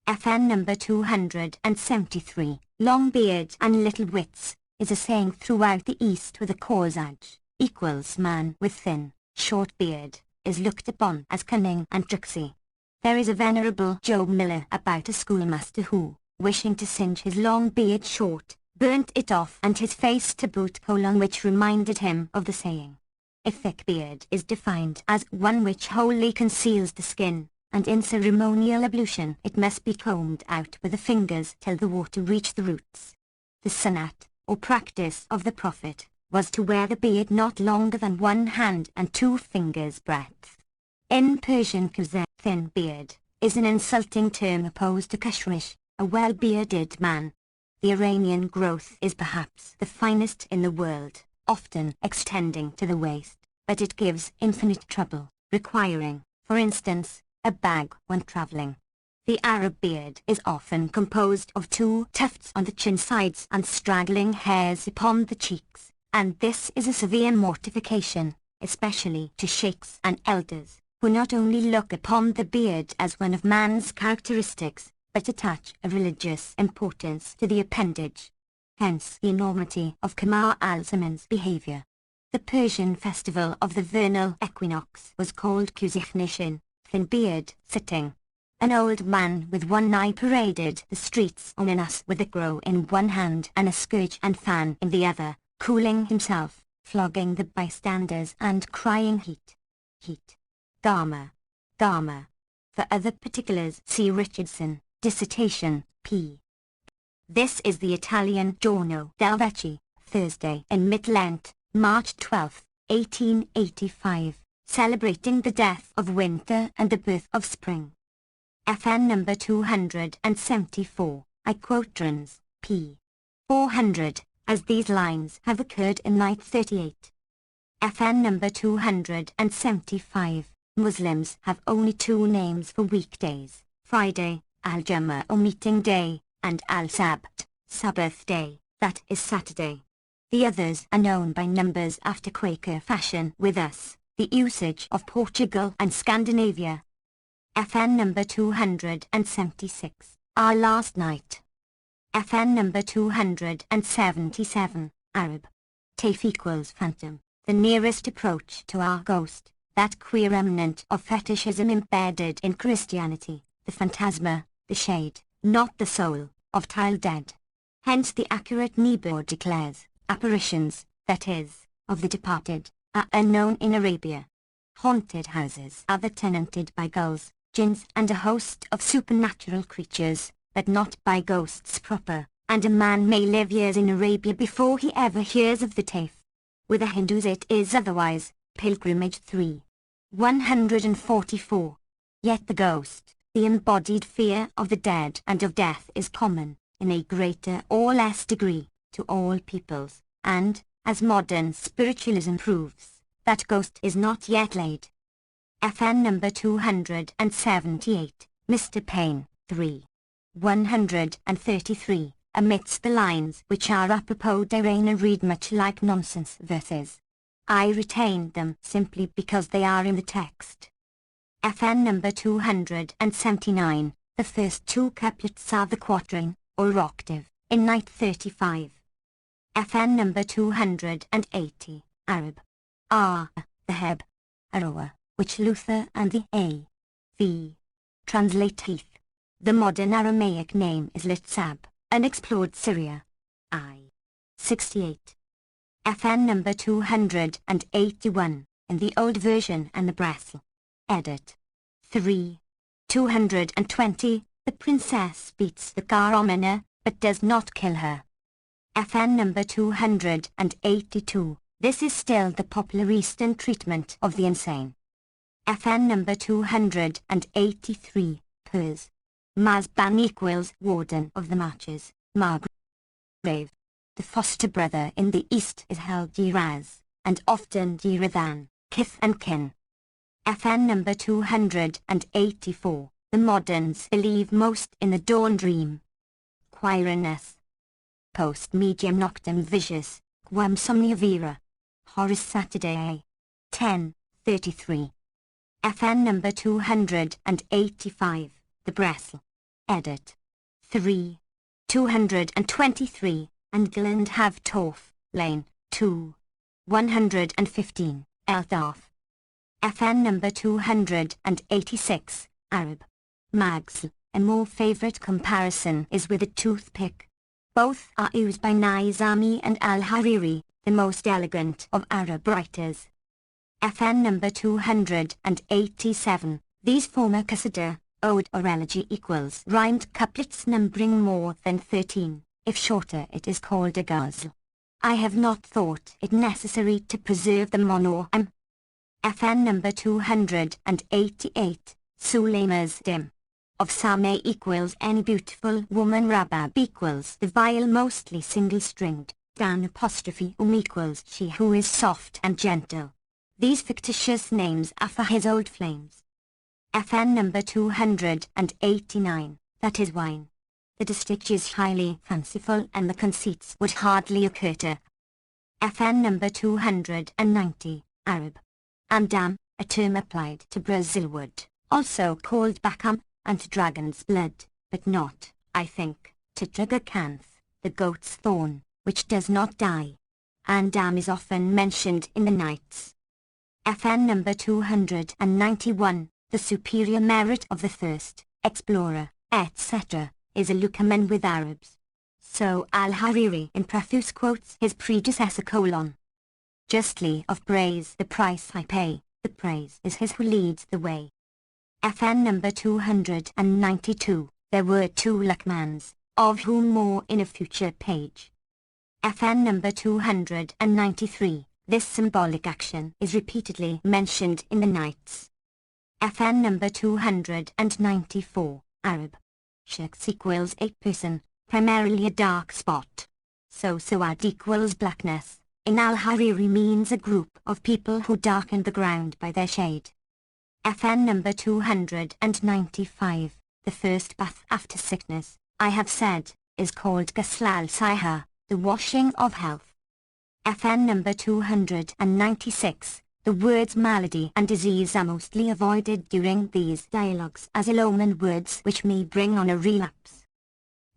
FN number 273, long beard and little wits, is a saying throughout the East with a corsage, equals man with thin, short beard, is looked upon as cunning and tricksy. There is a venerable Joe Miller about a schoolmaster who, wishing to singe his long beard short, burnt it off and his face to boot, which reminded him of the saying. A thick beard is defined as one which wholly conceals the skin, and in ceremonial ablution it must be combed out with the fingers till the water reach the roots. The sunnat, or practice of the Prophet, was to wear the beard not longer than 1 hand and 2 fingers' breadth. In Persian kuzeh, thin beard, is an insulting term opposed to kashrish, a well-bearded man. The Iranian growth is perhaps the finest in the world, often extending to the waist, but it gives infinite trouble, requiring, for instance, a bag when traveling. The Arab beard is often composed of 2 tufts on the chin sides and straggling hairs upon the cheeks, and this is a severe mortification, especially to sheikhs and elders, who not only look upon the beard as one of man's characteristics, but attach a religious importance to the appendage. Hence the enormity of Kamar al-Zaman's behavior. The Persian festival of the vernal equinox was called Kuzikhnashin, thin beard sitting. An old man with one eye paraded the streets on an ass with a crow in one hand and a scourge and fan in the other, cooling himself, flogging the bystanders and crying heat. Heat. Dharma. Dharma. For other particulars see Richardson, Dissertation, p. This is the Italian Giorno del Vecchio, Thursday in Mid-Lent, March 12, 1885, celebrating the death of winter and the birth of spring. FN number 274, I quote Trans, p. 400, as these lines have occurred in night 38. FN number 275, Muslims have only two names for weekdays, Friday, Al-Jum'ah or meeting day, and Al-Sabt, Sabbath day, that is Saturday. The others are known by numbers after Quaker fashion with us, the usage of Portugal and Scandinavia. FN number 276, our last night. FN number 277, Arab. Taif equals phantom, the nearest approach to our ghost, that queer remnant of fetishism embedded in Christianity, the phantasma, the shade, not the soul, of tiled dead. Hence the accurate Niebuhr declares, apparitions, that is, of the departed, are unknown in Arabia. Haunted houses are tenanted by gulls, jinns and a host of supernatural creatures, but not by ghosts proper, and a man may live years in Arabia before he ever hears of the Taif. With the Hindus it is otherwise. Pilgrimage 3. 144. Yet the ghost, the embodied fear of the dead and of death is common, in a greater or less degree, to all peoples, and, as modern spiritualism proves, that ghost is not yet laid. FN number 278, Mr. Payne, 3. 133, amidst the lines which are apropos d'Irene read much like nonsense verses. I retained them simply because they are in the text. FN number 279, the first two couplets are the quatrain, or octave, in night 35. FN number 280, Arab. R. The Heb. Aroa, which Luther and the A.V. translate teeth. The modern Aramaic name is Litzab, unexplored Syria. I. 68. FN number 281, in the Old Version and the Bressel. Edit. 3. 220, the princess beats the Garomina, but does not kill her. FN number 282, this is still the popular Eastern treatment of the insane. FN number 283, Pers. Mazban equals warden of the marches, Margrave. The foster brother in the East is held Jiraz, and often Jirathan, kith and kin. FN number 284, the moderns believe most in the dawn dream. Quirinus. Post medium noctem vicious, quam somnia vera. Horace Saturday. 10:33. FN number 285, the Bressel. Edit. 3. 223, and Gland have Torf, Lane, 2. 115, Eldarf. FN number 286, Arab. Mags, a more favorite comparison is with a toothpick. Both are used by Nizami and Al-Hariri, the most elegant of Arab writers. FN number 287, these form a qasida, ode or elegy equals rhymed couplets numbering more than 13, if shorter it is called a ghazl. I have not thought it necessary to preserve the monoam. FN number 288, Suleima's dim. Of Sameh equals any beautiful woman, Rabab equals the vile mostly single-stringed, Dan apostrophe equals she who is soft and gentle. These fictitious names are for his old flames. FN number 289, that is wine. The distich is highly fanciful and the conceits would hardly occur to. FN number 290, Arab. Amdam, a term applied to Brazil wood, also called bacum, and to dragon's blood, but not, I think, to tragacanth, the goat's thorn, which does not die. And is often mentioned in the Knights. FN number 291, the superior merit of the first explorer, etc., is a Lucaman with Arabs. So Al-Hariri in Preface quotes his predecessor : justly of praise the price I pay, the praise is his who leads the way. FN number 292, there were two Lucmans, of whom more in a future page. FN number 293, this symbolic action is repeatedly mentioned in the Knights. FN number 294, Arab. Shaks equals a person, primarily a dark spot. So Sawad equals blackness, in Al-Hariri means a group of people who darken the ground by their shade. FN number 295, the first bath after sickness, I have said, is called Ghusl al-Siha, the washing of health. FN number 296, the words malady and disease are mostly avoided during these dialogues as ill-omened words which may bring on a relapse.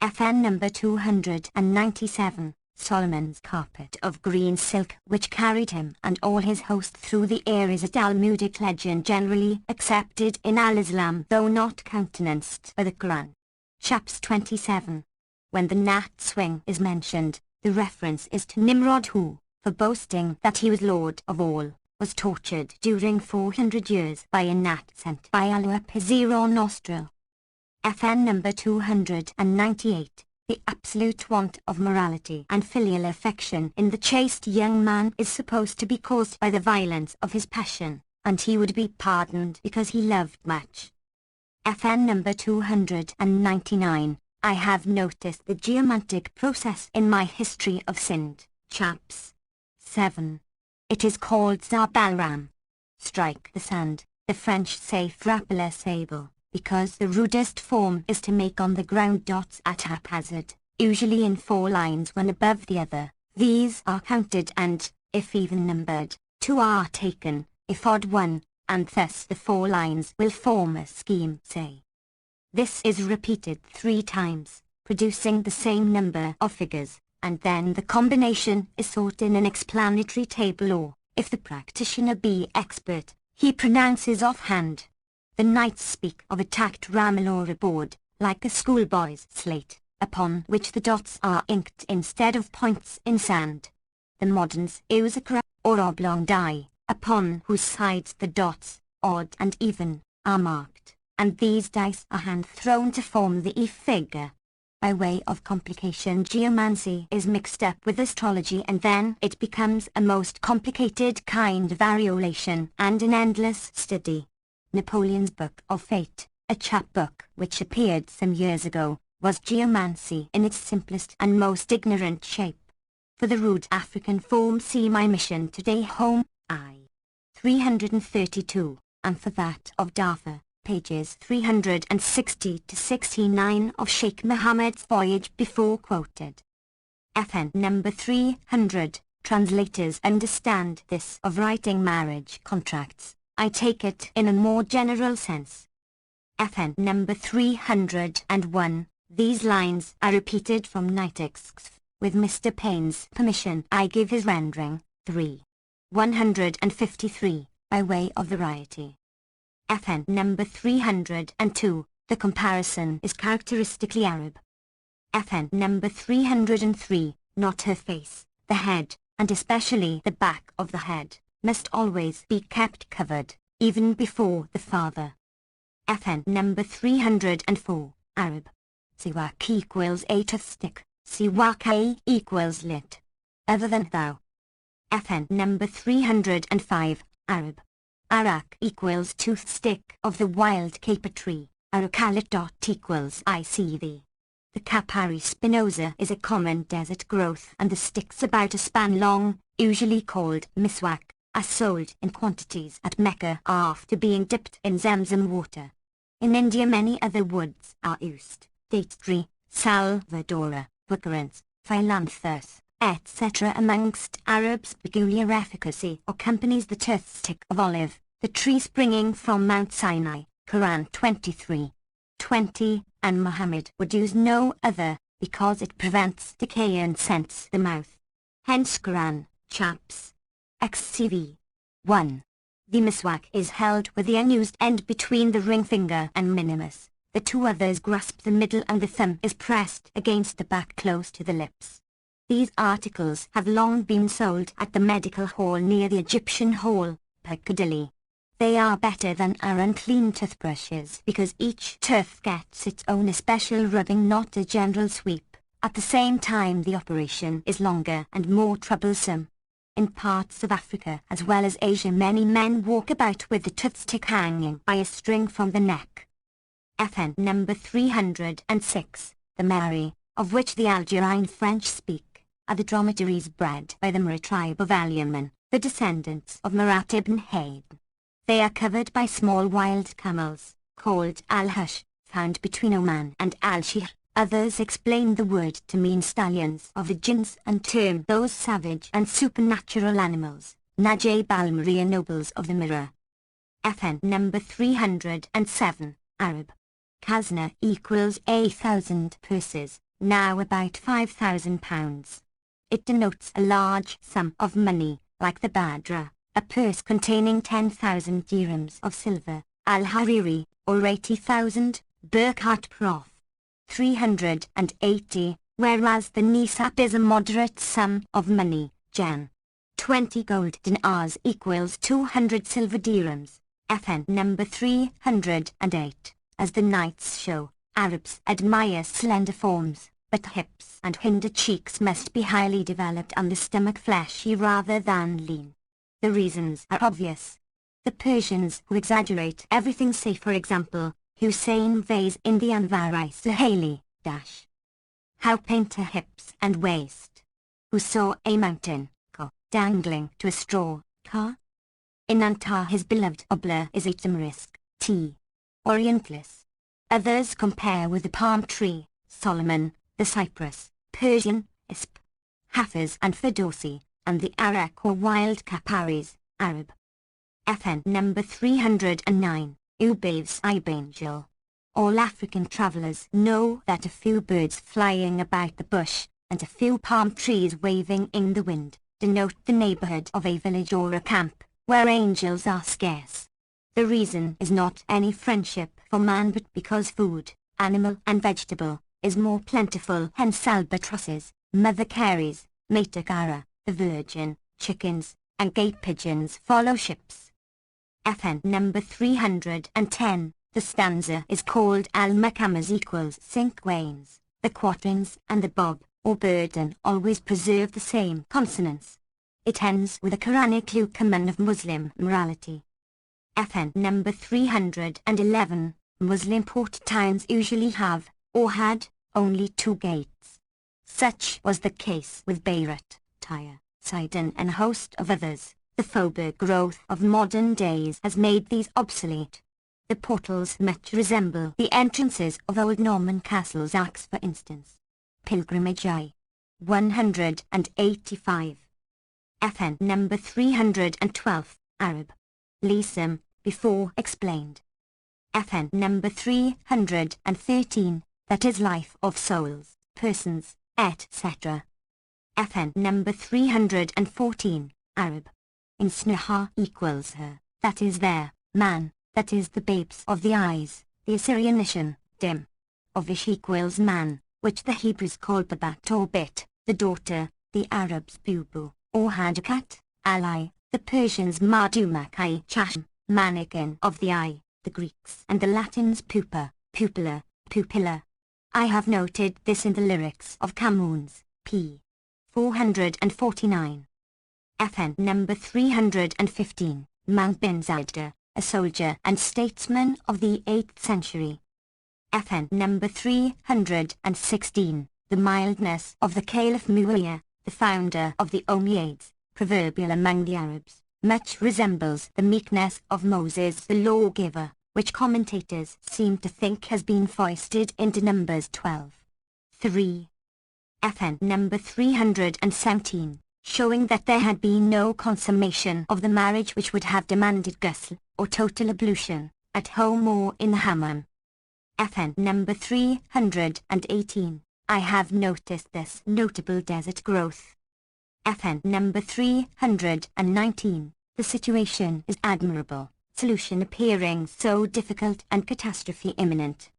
FN number 297, Solomon's carpet of green silk which carried him and all his host through the air is a Talmudic legend generally accepted in Al-Islam though not countenanced by the Quran. Chaps 27. When the gnat's wing is mentioned, the reference is to Nimrod who, for boasting that he was Lord of all, was tortured during 400 years by a gnat sent by Allah up his zero nostril. FN number 298, the absolute want of morality and filial affection in the chaste young man is supposed to be caused by the violence of his passion, and he would be pardoned because he loved much. FN number 299, I have noticed the geomantic process in my history of Sind, chaps. 7. It is called Zabalram. Strike the sand, the French say frapper le sable, because the rudest form is to make on the ground dots at haphazard, usually in 4 lines one above the other. These are counted and, if even numbered, 2 are taken, if odd 1, and thus the 4 lines will form a scheme, say. This is repeated 3 times, producing the same number of figures, and then the combination is sought in an explanatory table or, if the practitioner be expert, he pronounces offhand. The Knights speak of a tacked rammel or a board, like a schoolboy's slate, upon which the dots are inked instead of points in sand. The moderns use a crab or oblong die, upon whose sides the dots, odd and even, are marked, and these dice are hand-thrown to form the E-figure. By way of complication, geomancy is mixed up with astrology and then it becomes a most complicated kind of variolation and an endless study. Napoleon's Book of Fate, a chapbook which appeared some years ago, was geomancy in its simplest and most ignorant shape. For the rude African form see my mission today home, I. 332, and for that of Darfur, pages 360 to 69 of Sheikh Mohammed's voyage before quoted. FN number 300, translators understand this of writing marriage contracts, I take it in a more general sense. FN number 301, these lines are repeated from Nitexx. With Mr. Payne's permission I give his rendering, 153, by way of variety. FN number 302, the comparison is characteristically Arab. FN number 303, not her face, the head, and especially the back of the head, must always be kept covered, even before the father. FN number 304, Arab. Siwak equals a toothstick, siwak equals lit. Other than thou. FN number 305, Arab. Arak equals toothstick of the wild caper tree, arakalit dot equals I see thee. The Capari spinosa is a common desert growth and the sticks about a span long, usually called miswak, are sold in quantities at Mecca after being dipped in Zamzam water. In India many other woods are used, date tree, salvadora, bucurants, phyllanthus, etc. Amongst Arabs peculiar efficacy accompanies the toothstick of olive, the tree springing from Mount Sinai, Quran 23:20, and Muhammad would use no other, because it prevents decay and scents the mouth. Hence Quran, chaps. XCV 1. The miswak is held with the unused end between the ring finger and minimus. The two others grasp the middle and the thumb is pressed against the back close to the lips. These articles have long been sold at the medical hall near the Egyptian Hall, Piccadilly. They are better than our unclean toothbrushes because each tooth gets its own special rubbing, not a general sweep. At the same time, the operation is longer and more troublesome. In parts of Africa as well as Asia, many men walk about with the toothstick hanging by a string from the neck. FN number 306, the Mari, of which the Algerine French speak, are the dromedaries bred by the Mari tribe of Al-Yaman, the descendants of Murat ibn Hayy. They are covered by small wild camels, called al-Hush, found between Oman and Al-Shir. Others explain the word to mean stallions of the jinns and term those savage and supernatural animals, Najib al-Maria nobles of the Mirror. FN number 307, Arab. Khazna equals 1,000 purses, now about £5,000. It denotes a large sum of money, like the Badra, a purse containing 10,000 dirhams of silver, al-Hariri, or 80,000, Burkhardt Prof. 380, whereas the nisab is a moderate sum of money, Jan. 20 gold dinars equals 200 silver dirhams. FN number 308. As the nights show, Arabs admire slender forms, but hips and hinder cheeks must be highly developed and the stomach fleshy rather than lean. The reasons are obvious. The Persians who exaggerate everything, say for example, Hussein Vase in the Anvar-i Suhaili, how paint her hips and waist. Who saw a mountain, dangling to a straw, in Antar his beloved Obla is a tamarisk, Orientalis. Others compare with the palm tree, Solomon, the cypress, Persian, Isp, Hafiz and Ferdowsi, and the arak or wild caparis, Arab. FN number 309, Ubaves Ibangel. All African travellers know that a few birds flying about the bush, and a few palm trees waving in the wind, denote the neighbourhood of a village or a camp, where angels are scarce. The reason is not any friendship for man but because food, animal and vegetable, is more plentiful. Hence albatrosses, mother carries, matakara, the virgin, chickens, and gate pigeons follow ships. FN number 310, the stanza is called Al-Makamas equals cinquains. The quatrains and the bob, or burden, always preserve the same consonants. It ends with a Quranic command of Muslim morality. FN number 311, Muslim port towns usually have, or had, only 2 gates. Such was the case with Beirut, Tyre, Sidon and a host of others. The phobic growth of modern days has made these obsolete. The portals much resemble the entrances of old Norman castles, Axe for instance. Pilgrimage I. 185. FN number 312, Arab. Lisam, before explained. FN number 313, that is life of souls, persons, etc. FN number 314, Arab. Insnaha equals her, that is their, man, that is the babes of the eyes, the Assyrianician, dim. Of ish equals man, which the Hebrews call babat or bit, the daughter, the Arabs bubu, or hajakat, ally, the Persians madumakai chashm, mannequin of the eye, the Greeks and the Latins pupa, pupilla, pupilla. I have noted this in the lyrics of Camoens, p. 449. FN number 315, Mount bin Zadda, a soldier and statesman of the 8th century. FN number 316, the mildness of the Caliph Muawiyah, the founder of the Umayyads, proverbial among the Arabs, much resembles the meekness of Moses the lawgiver, which commentators seem to think has been foisted into Numbers 12:3. FN number 317, showing that there had been no consummation of the marriage which would have demanded ghusl, or total ablution, at home or in the hammam. FN number 318. I have noticed this notable desert growth. FN number 319. The situation is admirable, solution appearing so difficult and catastrophe imminent.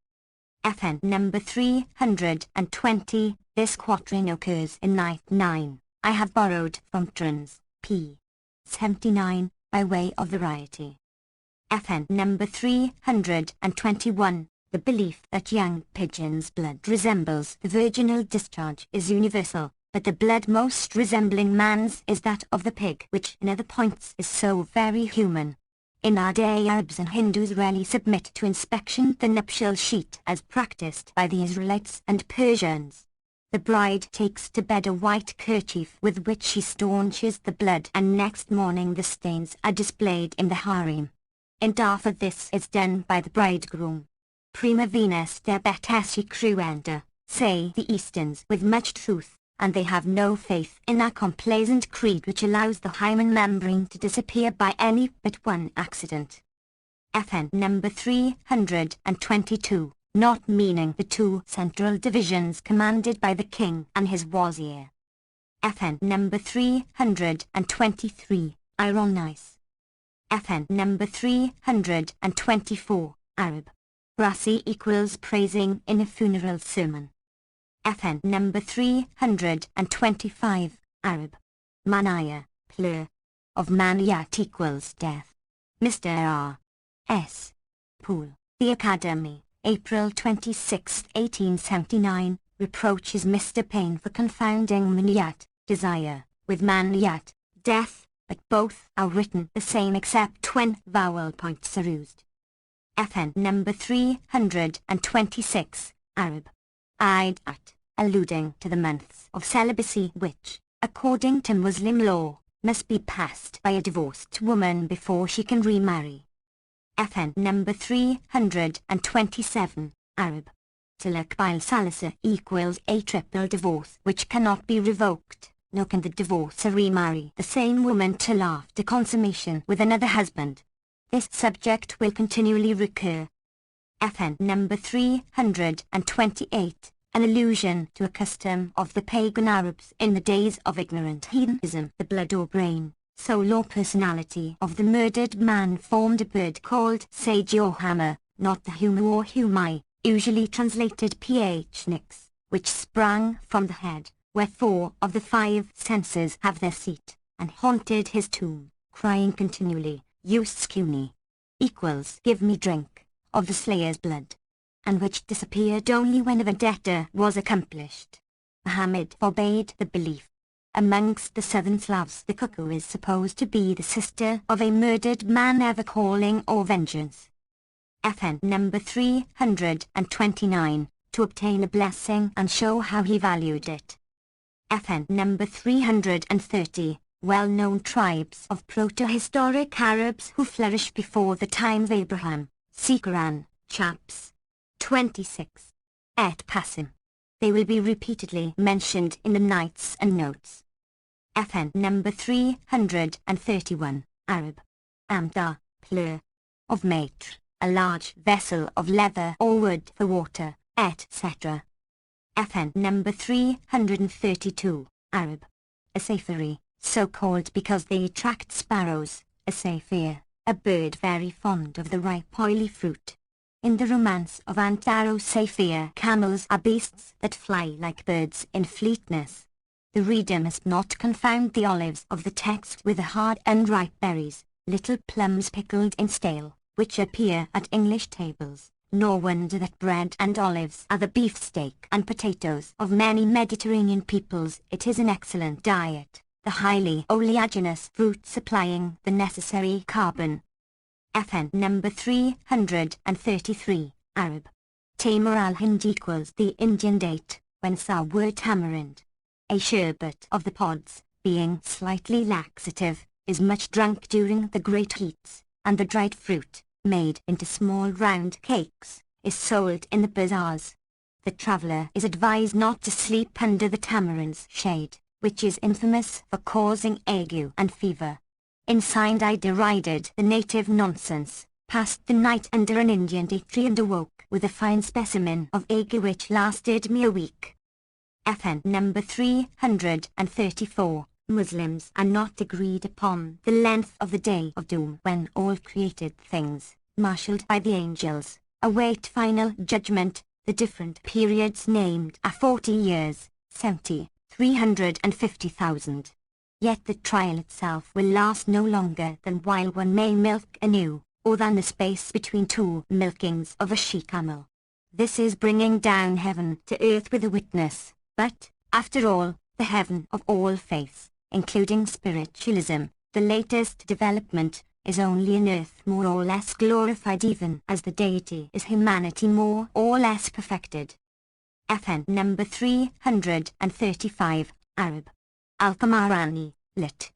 FN number 320. This quatrain occurs in Night 9. I have borrowed from Trans. p. 79, by way of variety. FN number 321. The belief that young pigeons' blood resembles the virginal discharge is universal, but the blood most resembling man's is that of the pig, which in other points is so very human. In our day Arabs and Hindus rarely submit to inspection the nuptial sheet as practiced by the Israelites and Persians. The bride takes to bed a white kerchief with which she staunches the blood, and next morning the stains are displayed in the harem. In Darfur this is done by the bridegroom. Prima Venus debet esse cruenda, say the Easterns with much truth, and they have no faith in our complacent creed which allows the hymen membrane to disappear by any but one accident. FN number 322, not meaning the two central divisions commanded by the king and his wazir. FN number 323, ironize. FN number 324, Arab. Rasi equals praising in a funeral sermon. FN number 325, Arab. Manaya, plur. Of maniyat equals death. Mr. R. S. Poole. The Academy, April 26, 1879, reproaches Mr. Paine for confounding maniyat, desire, with maniyat, death, but both are written the same except when vowel points are used. FN number 326, Arab. Idat, alluding to the months of celibacy which, according to Muslim law, must be passed by a divorced woman before she can remarry. FN number 327, Arab. Talaq bil salasa equals a triple divorce which cannot be revoked, nor can the divorcer remarry the same woman till after consummation with another husband. This subject will continually recur. FN number 328, an allusion to a custom of the pagan Arabs in the days of ignorant heathenism. The blood or brain, soul or personality of the murdered man formed a bird called sage or hammer, not the humu or humai, usually translated phnix, which sprang from the head, where 4 of the 5 senses have their seat, and haunted his tomb, crying continually, Uscuni equals give me drink of the slayer's blood, and which disappeared only when the vendetta was accomplished. Muhammad forbade the belief. Amongst the southern Slavs the cuckoo is supposed to be the sister of a murdered man ever calling or vengeance. FN number 329, to obtain a blessing and show how he valued it. FN number 330, well-known tribes of proto-historic Arabs who flourished before the time of Abraham. See Quran, chaps 26. Et Passim. They will be repeatedly mentioned in the Nights and Notes. FN number 331, Arab. Amda, plur. Of maitre, a large vessel of leather or wood for water, etc. FN number 332, Arab. A safari, so called because they attract sparrows, a saphir, a bird very fond of the ripe oily fruit. In the romance of Antaro Saphir, camels are beasts that fly like birds in fleetness. The reader must not confound the olives of the text with the hard unripe berries, little plums pickled in stale, which appear at English tables, nor wonder that bread and olives are the beefsteak and potatoes of many Mediterranean peoples. It is an excellent diet, the highly oleaginous fruit supplying the necessary carbon. FN number 333, Arab. Tamar al-Hind equals the Indian date, when sour tamarind. A sherbet of the pods, being slightly laxative, is much drunk during the great heats, and the dried fruit, made into small round cakes, is sold in the bazaars. The traveller is advised not to sleep under the tamarind's shade, which is infamous for causing ague and fever. Inside I derided the native nonsense, passed the night under an Indian date tree and awoke with a fine specimen of ague which lasted me a week. FN number 334. Muslims are not agreed upon the length of the day of doom when all created things, marshalled by the angels, await final judgment. The different periods named are 40 years, 70, 350,000. Yet the trial itself will last no longer than while one may milk anew, or than the space between two milkings of a she-camel. This is bringing down heaven to earth with a witness, but, after all, the heaven of all faiths, including spiritualism, the latest development, is only an earth more or less glorified even as the deity is humanity more or less perfected. FN number 335, Arab. Al-Qamarani, lit.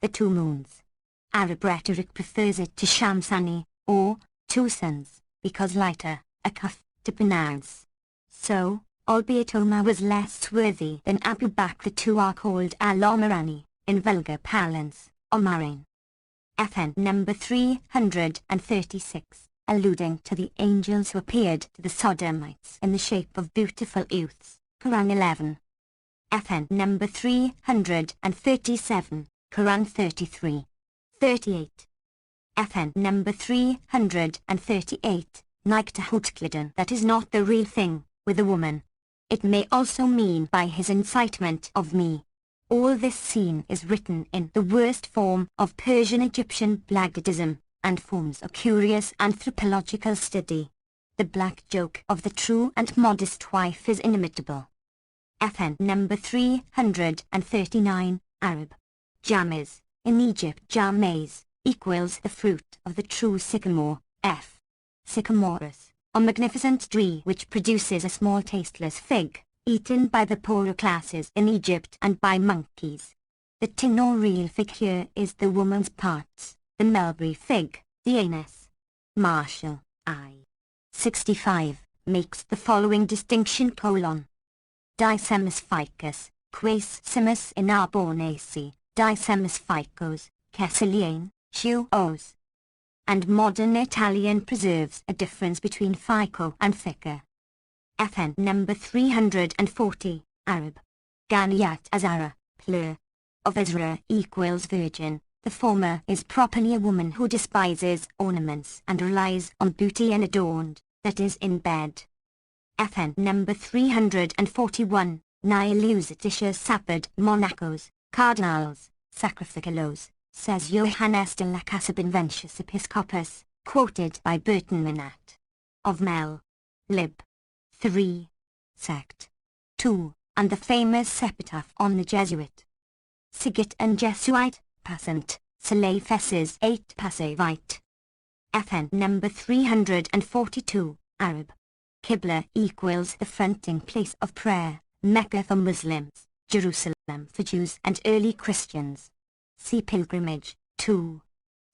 The two moons. Arab rhetoric prefers it to Shamsani, or, two suns, because lighter, a kaf, to pronounce. So, albeit Omar was less worthy than Abu Bakr, the two are called Al-Omarani, in vulgar parlance, Omarin. FN number 336, alluding to the angels who appeared to the Sodomites in the shape of beautiful youths, Quran 11. FN number 337, Quran 33. 38. FN number 338, Nikta Hutkliden, that is not the real thing, with a woman. It may also mean by his incitement of me. All this scene is written in the worst form of Persian-Egyptian blackguardism, and forms a curious anthropological study. The black joke of the true and modest wife is inimitable. FN number 339, Arab. James, in Egypt james, equals the fruit of the true sycamore, F. Sycamorus, a magnificent tree which produces a small tasteless fig, eaten by the poorer classes in Egypt and by monkeys. The tin or real fig here is the woman's parts, the mulberry fig, the anus. Marshall, I. 65, makes the following distinction: Dicemus ficus, quaes simus in Arbonaceae, Dicemus ficus, Kesseliane, Os. And modern Italian preserves a difference between fico and fica. FN number 340, Arab. Ganiyat Azara, plur. Of Azra equals virgin. The former is properly a woman who despises ornaments and relies on beauty unadorned, that is in bed. FN number 341, Nilusatisha Sapid Monacos, Cardinals, Sacrificalos, says Johannes de la Casa Benventius Episcopus, quoted by Burton Minat. Of Mel. Lib. 3. Sect. 2, and the famous epitaph on the Jesuit. Sigit and Jesuit, passant, Soleil Fesses 8 Passavite. FN number 342, Arab. Qibla equals the fronting place of prayer, Mecca for Muslims, Jerusalem for Jews and early Christians. See pilgrimage, 2.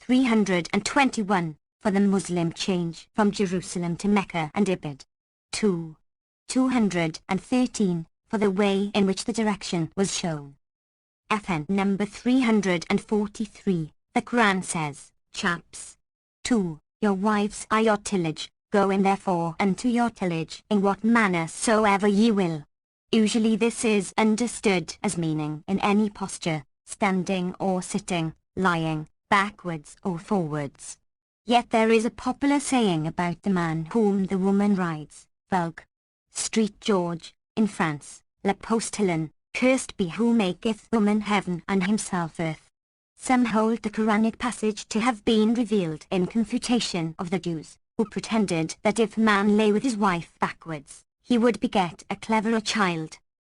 321, for the Muslim change from Jerusalem to Mecca and Ibid. 2. 213, for the way in which the direction was shown. FN number 343, the Quran says, chaps. 2. Your wives are your tillage, go in therefore unto your tillage in what manner soever ye will. Usually this is understood as meaning in any posture, standing or sitting, lying, backwards or forwards. Yet there is a popular saying about the man whom the woman rides, vulg. Street George, in France, Le Postillon, cursed be who maketh woman heaven and himself earth. Some hold the Quranic passage to have been revealed in confutation of the Jews, who pretended that if man lay with his wife backwards, he would beget a cleverer child.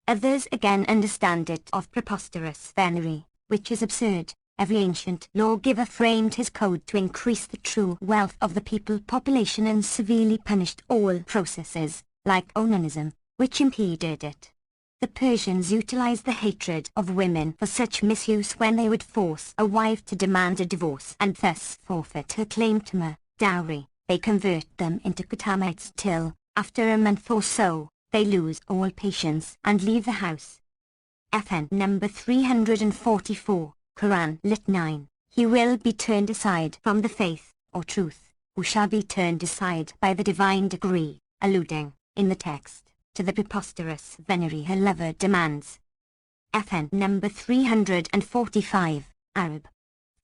Others again understand it of preposterous venery, which is absurd. Every ancient lawgiver framed his code to increase the true wealth of the people population and severely punished all processes, like onanism, which impeded it. The Persians utilized the hatred of women for such misuse when they would force a wife to demand a divorce and thus forfeit her claim to a dowry. They convert them into Qatamites till, after a month or so, they lose all patience and leave the house. FN number 344, Quran lit 9, he will be turned aside from the faith, or truth, who shall be turned aside by the divine decree, alluding, in the text, to the preposterous venery her lover demands. FN number 345, Arab.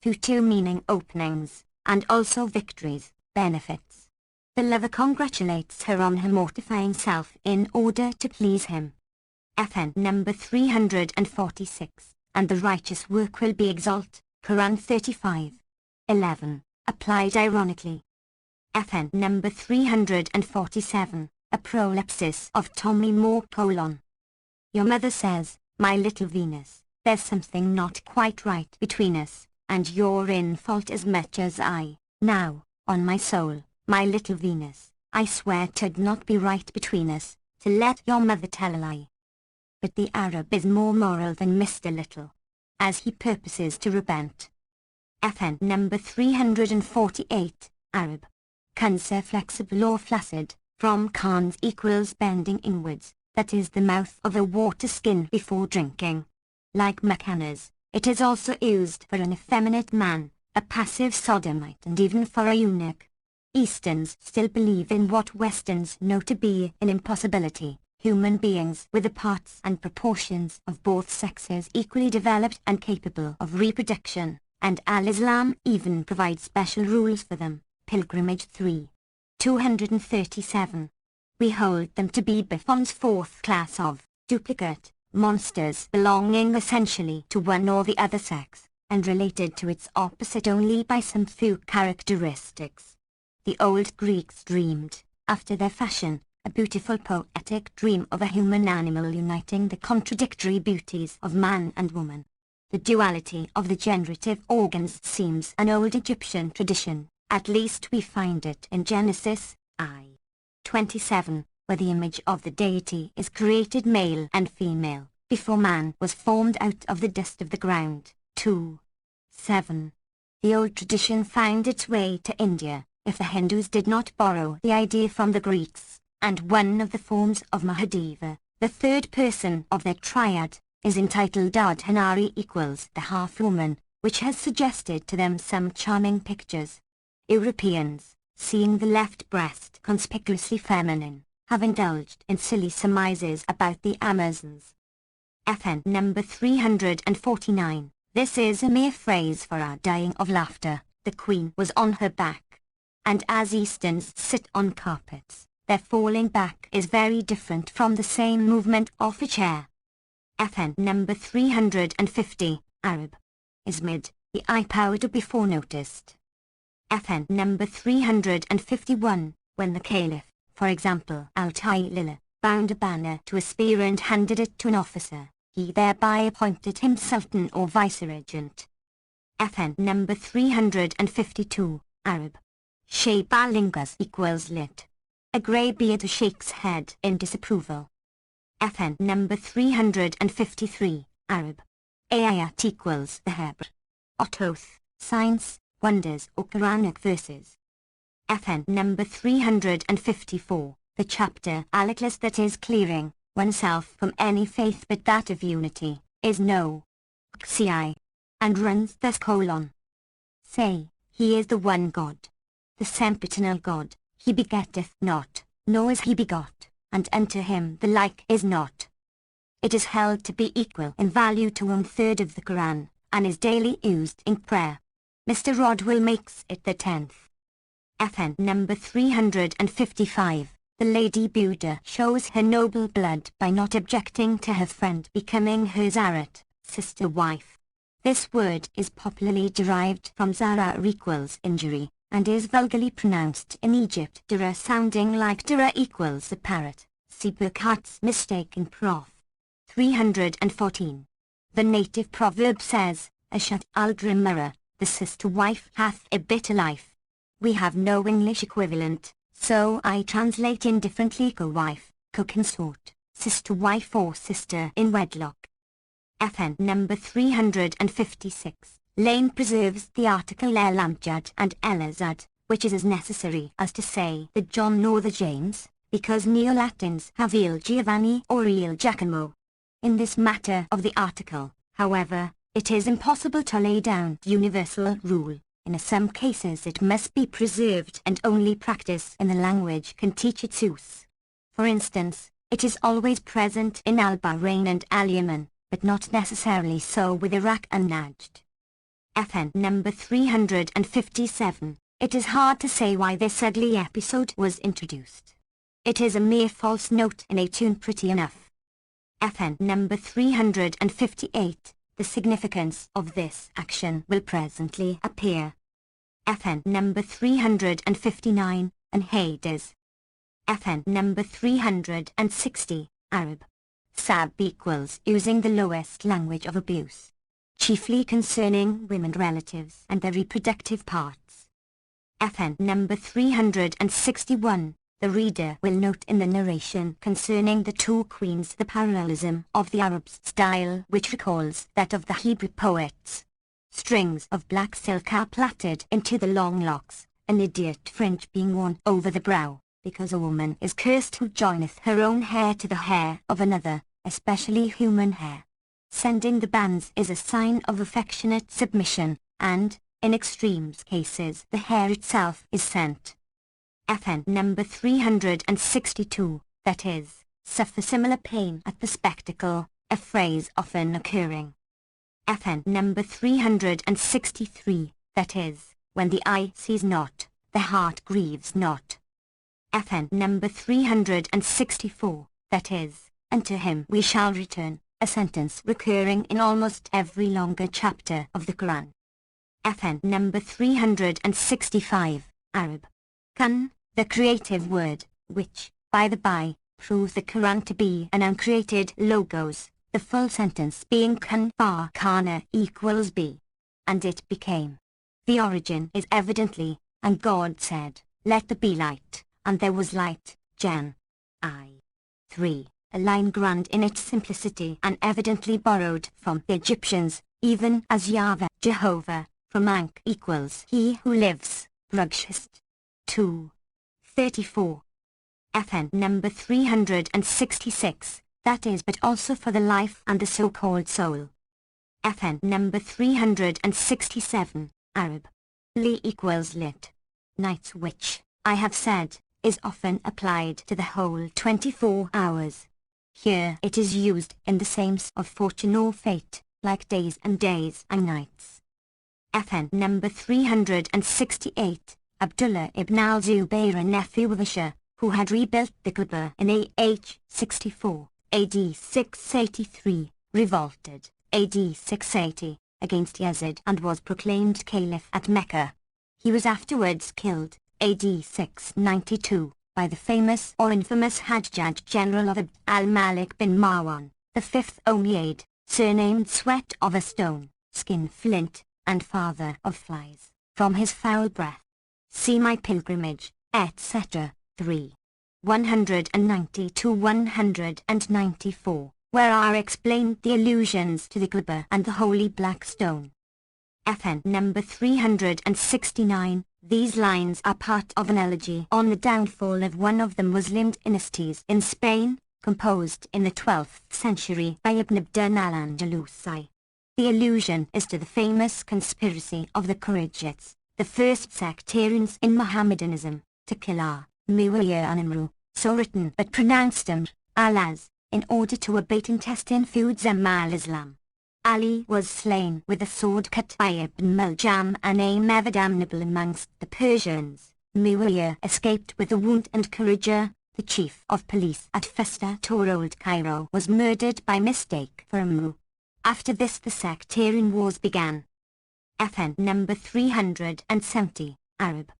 Future meaning openings, and also victories, benefits. The lover congratulates her on her mortifying self in order to please him. FN number 346, and the righteous work will be exalt, Quran 35. 11, applied ironically. FN number 347, a prolepsis of Tommy Moore : Your mother says, my little Venus, there's something not quite right between us, and you're in fault as much as I. Now, on my soul, my little Venus, I swear 'twould not be right between us, to let your mother tell a lie. But the Arab is more moral than Mr. Little, as he purposes to repent. FN number 348, Arab. Cancer flexible or flaccid, from cons equals bending inwards, that is the mouth of a water skin before drinking. Like macanas, it is also used for an effeminate man, a passive sodomite, and even for a eunuch. Easterns still believe in what Westerns know to be an impossibility, human beings with the parts and proportions of both sexes equally developed and capable of reproduction, and Al-Islam even provides special rules for them. Pilgrimage 3. 237. We hold them to be Buffon's fourth class of duplicate monsters belonging essentially to one or the other sex, and related to its opposite only by some few characteristics. The old Greeks dreamed, after their fashion, a beautiful poetic dream of a human animal uniting the contradictory beauties of man and woman. The duality of the generative organs seems an old Egyptian tradition, at least we find it in Genesis, I. 27, where the image of the deity is created male and female, before man was formed out of the dust of the ground. 2. 7. The old tradition found its way to India, if the Hindus did not borrow the idea from the Greeks, and one of the forms of Mahadeva, the third person of their triad, is entitled Ardhanari equals the half-woman, which has suggested to them some charming pictures. Europeans, seeing the left breast conspicuously feminine, have indulged in silly surmises about the Amazons. FN number 349. This is a mere phrase for our dying of laughter. The queen was on her back. And as Easterns sit on carpets, their falling back is very different from the same movement of a chair. FN number 350, Arab. Ismid, the eye powder before noticed. FN number 351, when the caliph, for example Al-Taylila, bound a banner to a spear and handed it to an officer, he thereby appointed him sultan or viceregent. FN number 352, Arab. Shaybalingas equals lit. A grey beard shakes head in disapproval. FN number 353, Arab. Ayat equals the Hebrew. Ototh, science, wonders or Quranic verses. FN number 354, the chapter Al-Ikhlas, that is clearing oneself from any faith but that of unity, is no Qci, and runs thus: Say, he is the one God, the sempiternal God, he begetteth not, nor is he begot, and unto him the like is not. It is held to be equal in value to 1/3 of the Quran, and is daily used in prayer. Mr. Rodwell makes it the 10th. FN number 355. The Lady Buddha shows her noble blood by not objecting to her friend becoming her Zarat, sister wife. This word is popularly derived from Zara equals injury, and is vulgarly pronounced in Egypt Dura, sounding like Dura equals a parrot. See Burkhart's mistaken prof. 314. The native proverb says, Ashat al-Drimara, the sister wife hath a bitter life. We have no English equivalent, so I translate indifferently co-wife, co-consort, sister wife or sister in wedlock. FN number 356. Lane preserves the article El Amjad and El Azad, which is as necessary as to say the John nor the James, because Neo-Latins have Il Giovanni or Il Giacomo. In this matter of the article, however, It is impossible to lay down universal rule. In some cases it must be preserved and only practice in the language can teach its use. For instance, it is always present in Al-Bahrain and Al-Yemen, but not necessarily so with Iraq and Najd. FN number 357. It is hard to say why this ugly episode was introduced. It is a mere false note in a tune pretty enough. FN number 358. The significance of this action will presently appear. FN number 359, and Hades. FN number 360, Arab. Sab equals using the lowest language of abuse, chiefly concerning women relatives and their reproductive parts. FN number 361, the reader will note in the narration concerning the two queens the parallelism of the Arab's style which recalls that of the Hebrew poets. Strings of black silk are plaited into the long locks, an idiot fringe being worn over the brow, because a woman is cursed who joineth her own hair to the hair of another, especially human hair. Sending the bands is a sign of affectionate submission, and, in extreme cases, the hair itself is sent. FN number 362, that is, suffer similar pain at the spectacle, a phrase often occurring. FN number 363, that is, when the eye sees not, the heart grieves not. FN number 364, that is, unto him we shall return, a sentence recurring in almost every longer chapter of the Quran. FN number 365, Arab. Kun, the creative word, which, by the by, proves the Quran to be an uncreated logos, the full sentence being kun fa kana equals be. And it became. The origin is evidently, and God said, let there be light, and there was light, Jan. I. 3. A line grand in its simplicity and evidently borrowed from the Egyptians, even as Yahweh, Jehovah, from Ankh equals he who lives, Brugshist. 2. 34. FN number 366, that is but also for the life and the so-called soul. FN number 367, Arab. Li equals lit. Night which, I have said, is often applied to the whole 24 hours. Here it is used in the same sense of fortune or fate, like days and nights. FN number 368, Abdullah ibn al-Zubayr, a nephew of Isha, who had rebuilt the Kaaba in AH 64, AD 683, revolted, AD 680, against Yazid and was proclaimed caliph at Mecca. He was afterwards killed, AD 692, by the famous or infamous Hajjaj general of Abd al-Malik bin Marwan, the fifth Umayyad, surnamed Sweat of a Stone, Skin Flint, and Father of Flies, from his foul breath. See My Pilgrimage, etc. 3. 190 to 194, where are explained the allusions to the Kaaba and the Holy Black Stone. FN number 369, these lines are part of an elegy on the downfall of one of the Muslim dynasties in Spain, composed in the 12th century by Ibn Abd al-Andalusi. The allusion is to the famous conspiracy of the Kharijites, the first sectarians in Mohammedanism, to kill Muawiyah and Imru, so written but pronounced Allahs, in order to abate intestine feuds al-Islam. Ali was slain with a sword cut by Ibn Muljam, a name ever damnable amongst the Persians. Muawiyah escaped with a wound, and Kharija, the chief of police at Festa Tor Old Cairo, was murdered by mistake for Imru. After this the sectarian wars began. FN number 370, Arab.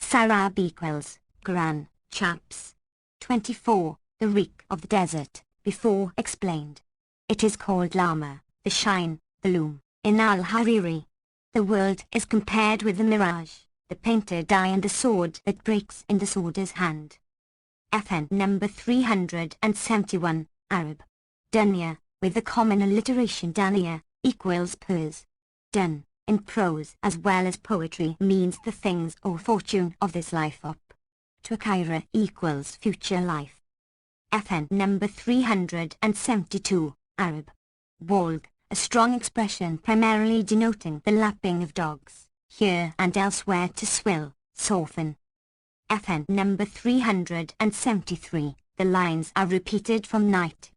Sarab equals, Quran, chaps. 24, the reek of the desert, before explained. It is called Lama, the shine, the loom, in Al-Hariri. The world is compared with the mirage, the painted eye and the sword that breaks in the sworder's hand. FN number 371, Arab. Dunya, with the common alliteration Dania, equals pers. Dun, in prose as well as poetry, means the things or fortune of this life up. To Akaira equals future life. FN number 372, Arab. Walg, a strong expression primarily denoting the lapping of dogs, here and elsewhere to swill, soften. FN number 373, the lines are repeated from night.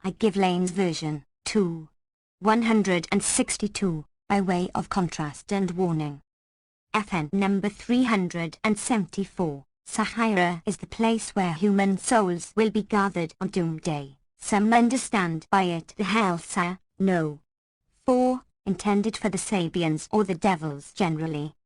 I give Lane's version, 2. 162, by way of contrast and warning. FN number 374, Sahira is the place where human souls will be gathered on Doomsday. Some understand by it the hellfire, no. 4, intended for the Sabians or the devils generally.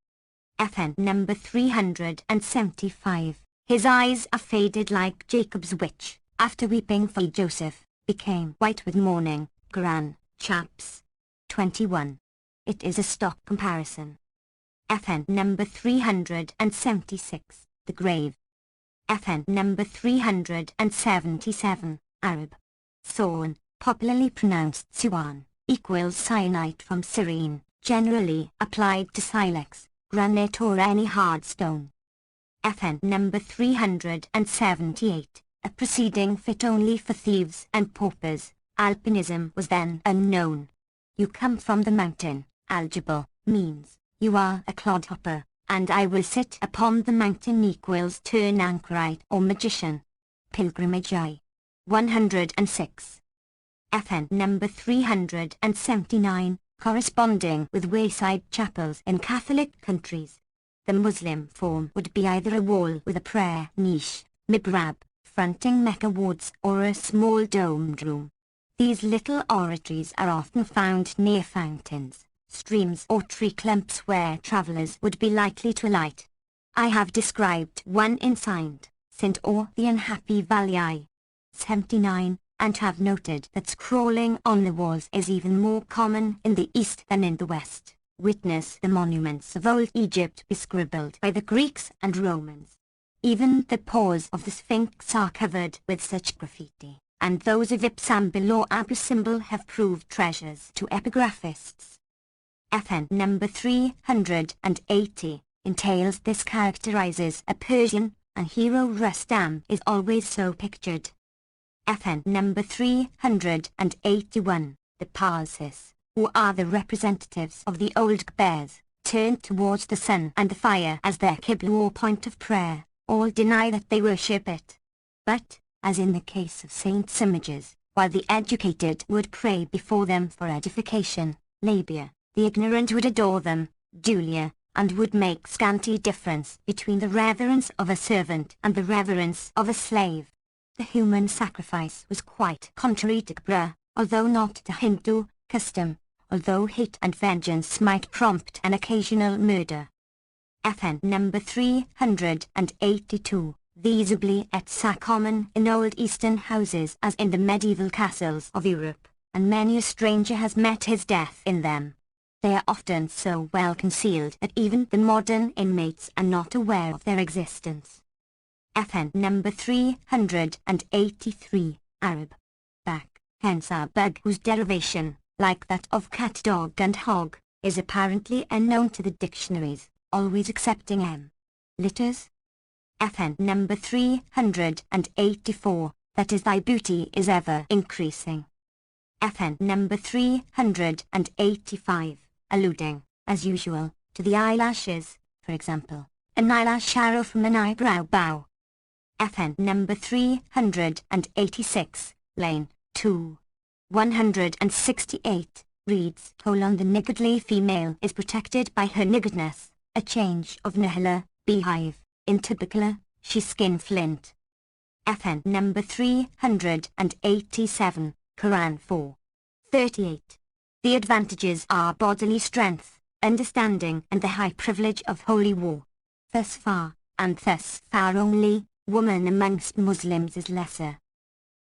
FN number 375, his eyes are faded like Jacob's witch, after weeping for Joseph, became white with mourning, Quran, chaps. 21. It is a stock comparison. FN number 376, the grave. FN number 377, Arab. Thorn, popularly pronounced Suwan, equals cyanite from Cyrene, generally applied to silex, granite or any hard stone. FN number 378, a proceeding fit only for thieves and paupers. Alpinism was then unknown. You come from the mountain, algebra, means, you are a clodhopper, and I will sit upon the mountain equals turn anchorite or magician. Pilgrimage I. 106. FN number 379, corresponding with wayside chapels in Catholic countries. The Muslim form would be either a wall with a prayer niche, mihrab, fronting Mecca wards, or a small domed room. These little oratories are often found near fountains, streams or tree clumps where travellers would be likely to alight. I have described one in Saint or the Unhappy Valley I. 79, and have noted that scrawling on the walls is even more common in the East than in the West. Witness the monuments of old Egypt bescribbled by the Greeks and Romans. Even the paws of the Sphinx are covered with such graffiti, and those of Ipsambil or Abu Simbel have proved treasures to epigraphists. FN number 380, entails this characterizes a Persian, and hero Rustam is always so pictured. FN number 381, the Parsis, who are the representatives of the old Bears, turned towards the sun and the fire as their qibla or point of prayer, all deny that they worship it. But, as in the case of saints' images, while the educated would pray before them for edification, Labia, the ignorant would adore them, Julia, and would make scanty difference between the reverence of a servant and the reverence of a slave. The human sacrifice was quite contrary to Qibla, although not to Hindu custom, although hate and vengeance might prompt an occasional murder. FN number 382, these oubliettes are common in old Eastern houses as in the medieval castles of Europe, and many a stranger has met his death in them. They are often so well concealed that even the modern inmates are not aware of their existence. FN number 383, Arab. Back, hence our bug, whose derivation, like that of cat, dog and hog, is apparently unknown to the dictionaries, always excepting M. Litters. FN number 384, that is thy beauty is ever increasing. FN number 385, alluding, as usual, to the eyelashes, for example, an eyelash arrow from an eyebrow bow. FN number 386, Lane, 2. 168, reads, the niggardly female is protected by her niggardness, a change of nihila, beehive, into bicula, she skin flint. FN number 387, Quran 4. 38. The advantages are bodily strength, understanding and the high privilege of holy war. Thus far, and thus far only, woman amongst Muslims is lesser.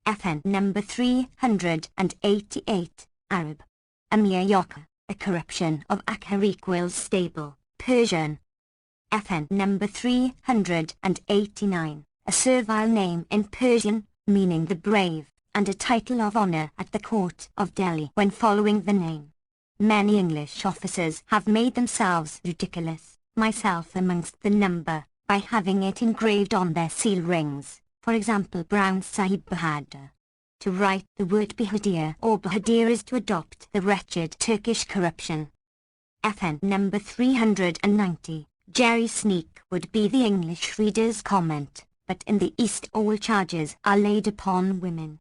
FN number 388, Arab. Amir Yoka, a corruption of Akhar equals stable, Persian. FN number 389, a servile name in Persian, meaning the brave, and a title of honor at the court of Delhi when following the name. Many English officers have made themselves ridiculous, myself amongst the number, by having it engraved on their seal rings, for example Brown Sahib Bahadur. To write the word Bahadir or Bahadir is to adopt the wretched Turkish corruption. FN number 390. Jerry Sneak would be the English reader's comment, but in the East all charges are laid upon women.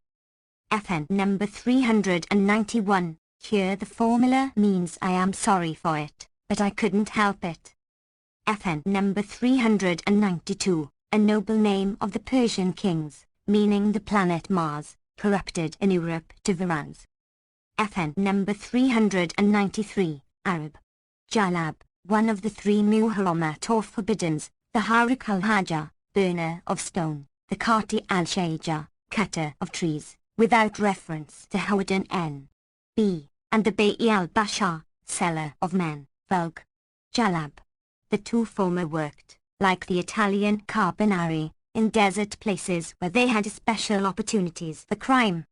FN number 391. Here the formula means I am sorry for it, but I couldn't help it. FN number 392. A noble name of the Persian kings, meaning the planet Mars, corrupted in Europe to Varans. FN number 393. Arab. Jalab, one of the three Muharramat or forbiddens, the Harik al-Hajar, burner of stone, the Qati al-Shajar, cutter of trees, without reference to Howden N.B., and the Ba'i al-Bashar, seller of men, vulg. Jalab. The two former worked, like the Italian Carbonari, in desert places where they had special opportunities for crime.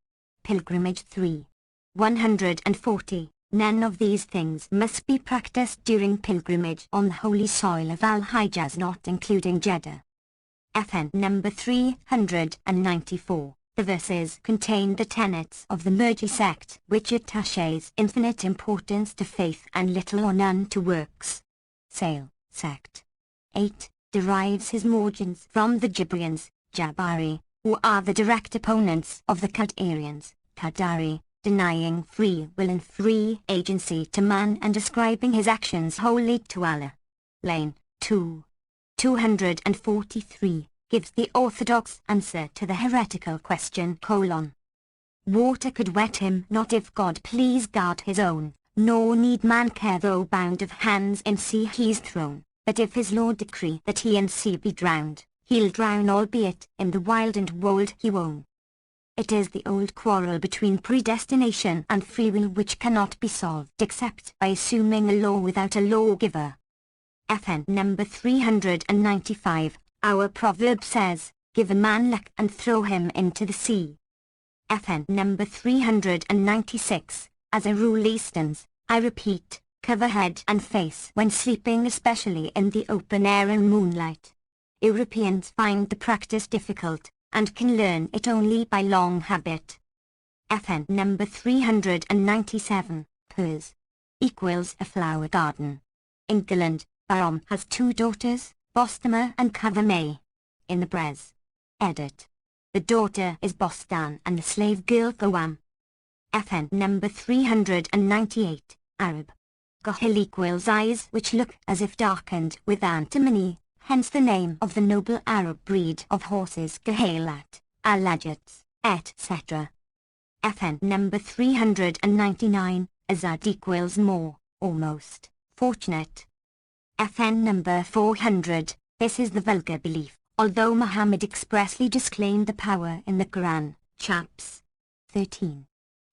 Pilgrimage 3. 140. None of these things must be practiced during pilgrimage on the holy soil of Al-Hijaz, not including Jeddah. FN number 394. The verses contain the tenets of the Murji sect, which attaches infinite importance to faith and little or none to works. Sale, sect. 8. Derives his margins from the Jibrians, Jabari, who are the direct opponents of the Qadarians, Qadari, denying free will and free agency to man and ascribing his actions wholly to Allah. Lane 2. 243, gives the orthodox answer to the heretical question : Water could wet him not if God please guard his own, nor need man care though bound of hands in sea he's thrown, but if his Lord decree that he in sea be drowned, he'll drown albeit in the wild and wold he won't. It is the old quarrel between predestination and free will which cannot be solved except by assuming a law without a lawgiver. FN number 395. Our proverb says, give a man luck and throw him into the sea. FN number 396. As a rule Easterns, I repeat, cover head and face when sleeping, especially in the open air and moonlight. Europeans find the practice difficult, and can learn it only by long habit. FN number 397. Pers. Equals a flower garden. England, Barom has two daughters, Bostoma and Kavame. In the Brez. Edit. The daughter is Bostan and the slave girl Gawam. FN number 398. Arab. Gohil equals eyes which look as if darkened with antimony. Hence the name of the noble Arab breed of horses Gahelat, Alajats, etc. FN number 399, Azad equals more, almost, fortunate. FN number 400, this is the vulgar belief, although Muhammad expressly disclaimed the power in the Quran, chaps. 13.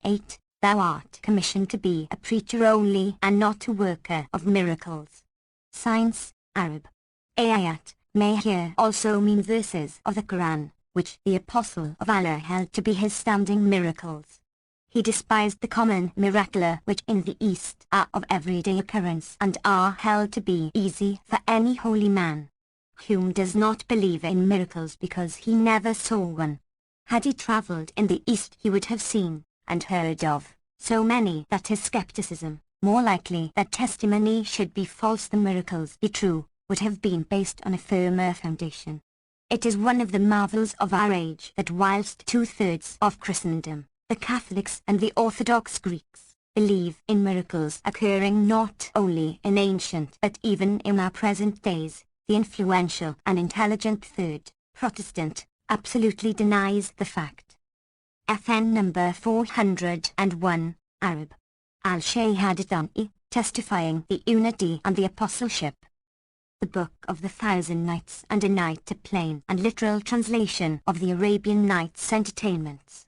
8. Thou art commissioned to be a preacher only and not a worker of miracles. Science, Arab. Ayat may here also mean verses of the Quran, which the Apostle of Allah held to be his standing miracles. He despised the common miracles which in the East are of everyday occurrence and are held to be easy for any holy man. Hume does not believe in miracles because he never saw one. Had he travelled in the East he would have seen, and heard of, so many that his skepticism, more likely that testimony should be false than miracles be true, would have been based on a firmer foundation. It is one of the marvels of our age that whilst 2/3 of Christendom, the Catholics and the Orthodox Greeks, believe in miracles occurring not only in ancient but even in our present days, the influential and intelligent third, Protestant, absolutely denies the fact. FN number 401, Arab. Al-Shahadatani, testifying the unity and the apostleship. The Book of the Thousand Nights and a Night, a plain and literal translation of the Arabian Nights Entertainments.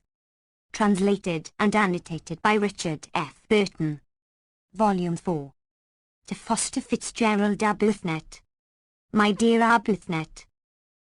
Translated and annotated by Richard F. Burton. Volume 4. To Foster Fitzgerald Arbuthnot. My dear Arbuthnot,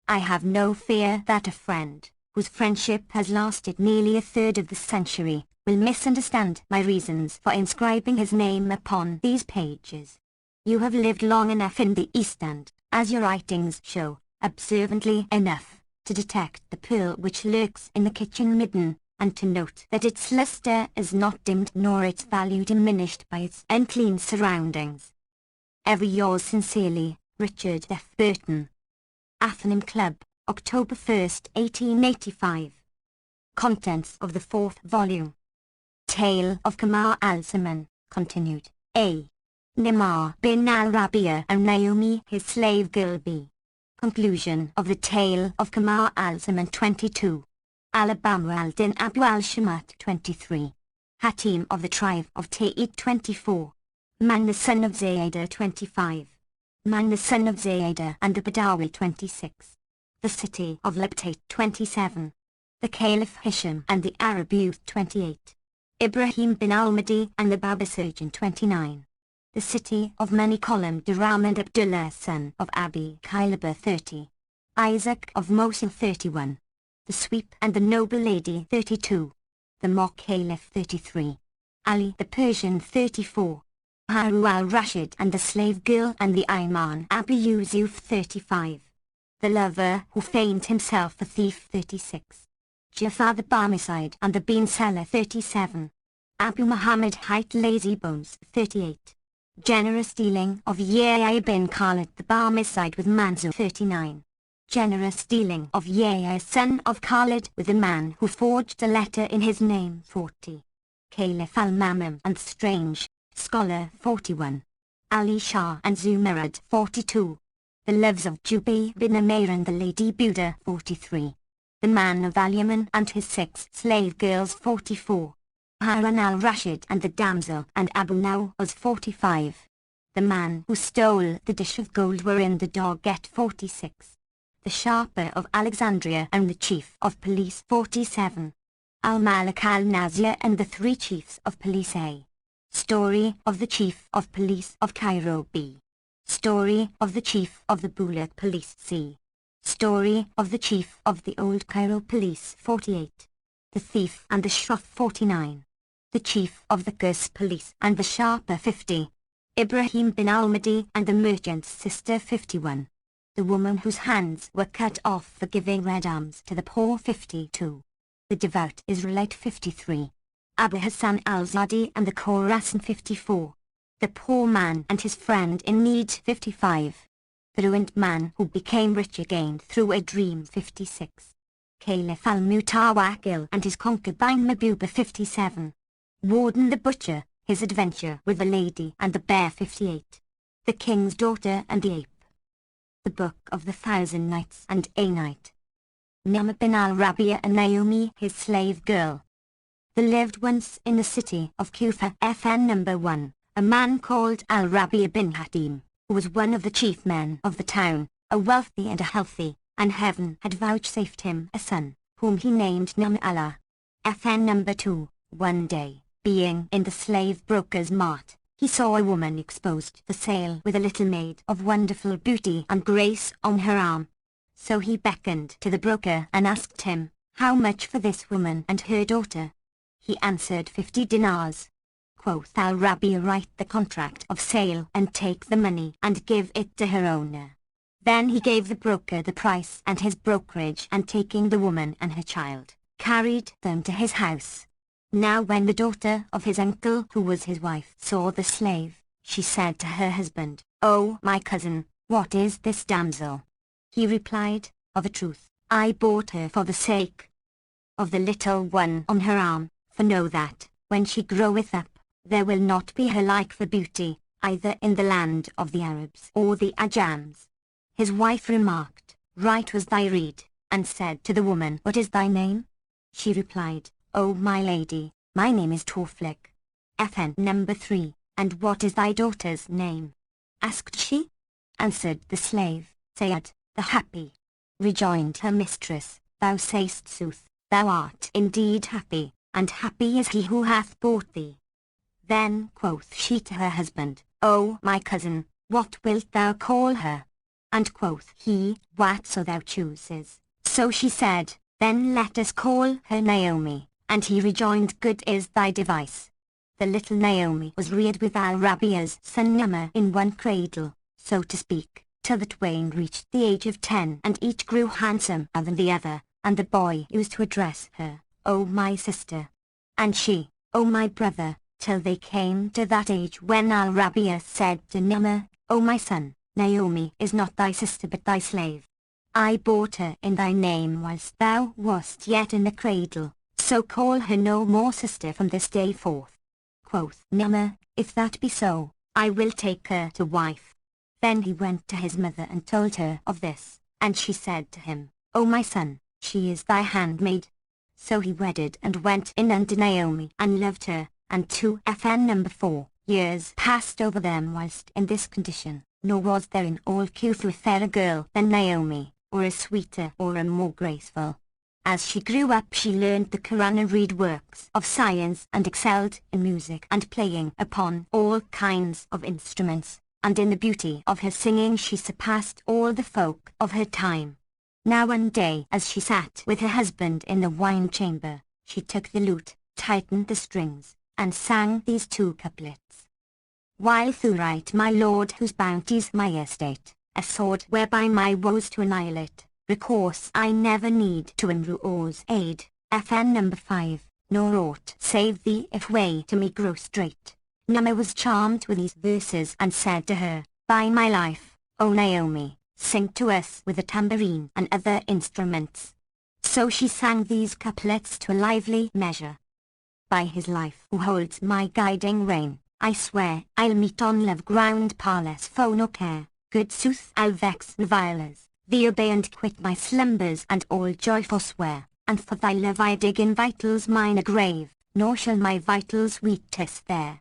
I have no fear that a friend, whose friendship has lasted nearly 1/3 of the century, will misunderstand my reasons for inscribing his name upon these pages. You have lived long enough in the East and, as your writings show, observantly enough, to detect the pearl which lurks in the kitchen midden, and to note that its luster is not dimmed nor its value diminished by its unclean surroundings. Ever yours sincerely, Richard F. Burton. Athenham Club, October 1st, 1885. Contents of the 4th volume. Tale of Kamar al-Zaman, continued. A. Nimar bin al-Rabi'a and Naomi his slave girl. B. Conclusion of the tale of Kamar al-Zaman. 22. Alabama al-Din Abu al-Shamat. 23. Hatim of the tribe of Ta'id. 24. Man the son of Zayda. 25. Man the son of Zayda and the Badawi. 26. The city of Labtate. 27. The Caliph Hisham and the Arab youth. 28. Ibrahim bin al-Mahdi and the Baba surgeon. 29. The city of Many-Column Duram and Abdullah son of Abi Kilaba. 30. Isaac of Mosul. 31. The sweep and the noble lady. 32. The mock caliph. 33. Ali the Persian. 34. Haru al-Rashid and the slave girl and the Ayman Abu Yusuf. 35. The lover who feigned himself a thief. 36. Jafar the Barmecide and the bean seller. 37. Abu Muhammad Height Lazy Bones. 38. Generous dealing of Yahya bin Khalid the Barmecide with Mansour. 39. Generous dealing of Yahya son of Khalid with the man who forged a letter in his name. 40. Caliph al-Mamam and Strange Scholar. 41. Ali Shah and Zumarad. 42. The loves of Jubayr bin Umayr and the Lady Buda. 43. The man of Al-Yaman and his 6 slave girls. 44. Harun al-Rashid and the damsel and Abu Nawaz. 45. The man who stole the dish of gold wherein the dog ate. 46. The sharper of Alexandria and the chief of police. 47. Al-Malik al-Nazir and the 3 chiefs of police. A. Story of the chief of police of Cairo. B. Story of the chief of the Bulak police. C. Story of the chief of the Old Cairo police. 48. The thief and the shroff. 49. The chief of the Gus police and the sharper. 50. Ibrahim bin al-Mahdi and the merchant's sister. 51. The woman whose hands were cut off for giving red alms to the poor. 52. The devout Israelite. 53. Abu Hassan al-Zadi and the Khorasan. 54. The poor man and his friend in need. 55. The ruined man who became rich again through a dream. 56. Caliph al-Mutawakil and his concubine Mabuba. 57. Warden the butcher, his adventure with the lady and the bear. 58. The king's daughter and the ape. The Book of the Thousand Nights and a Night. Ni'mah bin al-Rabi'a and Naomi his slave girl. There lived once in the city of Kufa, FN number 1, a man called al-Rabi'a bin Hatim, who was one of the chief men of the town, a wealthy and a healthy, and heaven had vouchsafed him a son, whom he named Ni'mah Allah. FN number 2, one day, being in the slave broker's mart, he saw a woman exposed for sale with a little maid of wonderful beauty and grace on her arm. So he beckoned to the broker and asked him, how much for this woman and her daughter? He answered 50 dinars. Quoth al-Rabi, write the contract of sale and take the money and give it to her owner. Then he gave the broker the price and his brokerage, and taking the woman and her child, carried them to his house. Now when the daughter of his uncle, who was his wife, saw the slave, she said to her husband, "Oh, my cousin, what is this damsel?" He replied, "Of a truth, I bought her for the sake of the little one on her arm, for know that, when she groweth up, there will not be her like for beauty, either in the land of the Arabs or the Ajams." His wife remarked, "Right was thy rede," and said to the woman, "What is thy name?" She replied, "O my lady, my name is Tawfik." FN number 3, "And what is thy daughter's name?" asked she. Answered the slave, "Sayyid, the happy." Rejoined her mistress, "Thou sayst sooth, thou art indeed happy, and happy is he who hath bought thee." Then quoth she to her husband, "O my cousin, what wilt thou call her?" And quoth he, "Whatso thou chooses." So she said, "Then let us call her Naomi." And he rejoined, "Good is thy device." The little Naomi was reared with al-Rabi'a's son Ni'mah in one cradle, so to speak, till the twain reached the age of 10, and each grew handsomer than the other, and the boy used to address her, O my sister. And she, O my brother, till they came to that age when Al-Rabi'a said to Nu'man, O my son, Naomi is not thy sister but thy slave. I bought her in thy name whilst thou wast yet in the cradle, so call her no more sister from this day forth. Quoth Nu'man, if that be so, I will take her to wife. Then he went to his mother and told her of this, and she said to him, O my son, she is thy handmaid. So he wedded and went in unto Naomi and loved her, and 4 years passed over them whilst in this condition, nor was there in all Kufa a fairer girl than Naomi, or a sweeter or a more graceful. As she grew up she learned the Quran and read works of science and excelled in music and playing upon all kinds of instruments, and in the beauty of her singing she surpassed all the folk of her time. Now one day as she sat with her husband in the wine chamber, she took the lute, tightened the strings, and sang these 2 couplets. While thou write my lord whose bounty's my estate, a sword whereby my woes to annihilate, recourse I never need to Imru'o's aid, FN number 5, nor aught save thee if way to me grow straight. Nu'man was charmed with these verses and said to her, by my life, O Naomi, sing to us with a tambourine and other instruments. So she sang these couplets to a lively measure. By his life who holds my guiding rein, I swear I'll meet on love ground parlous foe nor care, good sooth I'll vex revilers, thee obey and quit my slumbers and all joy forswear, and for thy love I dig in vitals mine a grave, nor shall my vitals weetest there.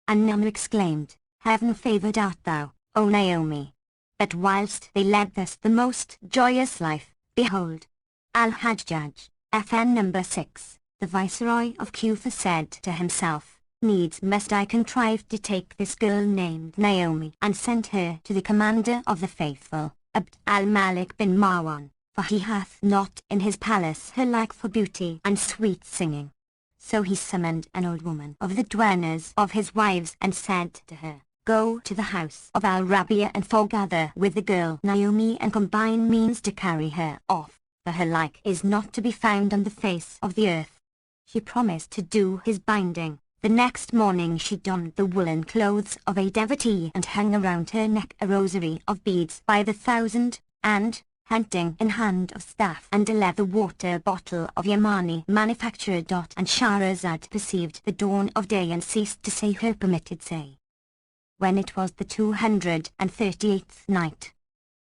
And Nu'man exclaimed, heaven favoured art thou, O Naomi. But whilst they led thus the most joyous life, behold, Al-Hajjaj, FN number 6, the viceroy of Kufa said to himself, needs must I contrive to take this girl named Naomi and send her to the commander of the faithful, Abd al-Malik bin Marwan, for he hath not in his palace her like for beauty and sweet singing. So he summoned an old woman of the duennas of his wives and said to her, go to the house of Al-Rabi'a and foregather with the girl Naomi and combine means to carry her off, for her like is not to be found on the face of the earth. She promised to do his binding. The next morning she donned the woolen clothes of a devotee and hung around her neck a rosary of beads by the 1,000, and, hunting in hand of staff and a leather water bottle of Yamani manufacture. And Shahrazad perceived the dawn of day and ceased to say her permitted say. When it was the 238th night,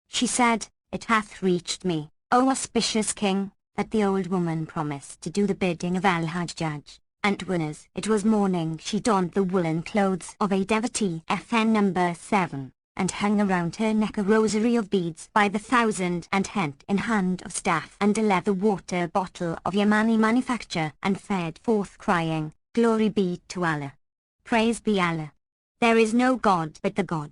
she said, it hath reached me, O auspicious king, that the old woman promised to do the bidding of Al-Hajjaj, and when as it was morning she donned the woolen clothes of a devotee FN number 7, and hung around her neck a rosary of beads by the 1,000 and hent in hand of staff and a leather water bottle of Yamani manufacture and fared forth crying, glory be to Allah. Praise be Allah. There is no God but the God.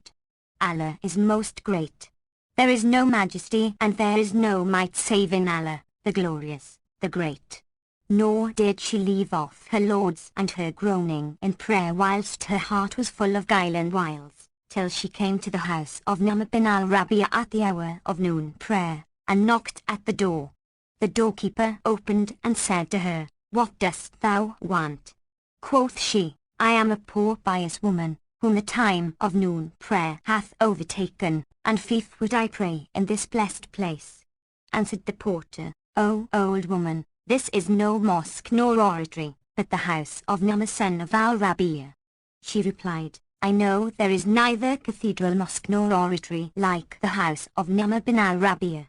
Allah is most great. There is no majesty and there is no might save in Allah, the glorious, the great. Nor did she leave off her lauds and her groaning in prayer whilst her heart was full of guile and wiles, till she came to the house of Nu'man bin al-Rabi'a at the hour of noon prayer, and knocked at the door. The doorkeeper opened and said to her, what dost thou want? Quoth she, I am a poor pious woman, whom the time of noon prayer hath overtaken, and fief would I pray in this blessed place. Answered the porter, O old woman, this is no mosque nor oratory, but the house of Nu'man son of Al-Rabi'a. She replied, I know there is neither cathedral mosque nor oratory like the house of Nu'man bin al-Rabi'a.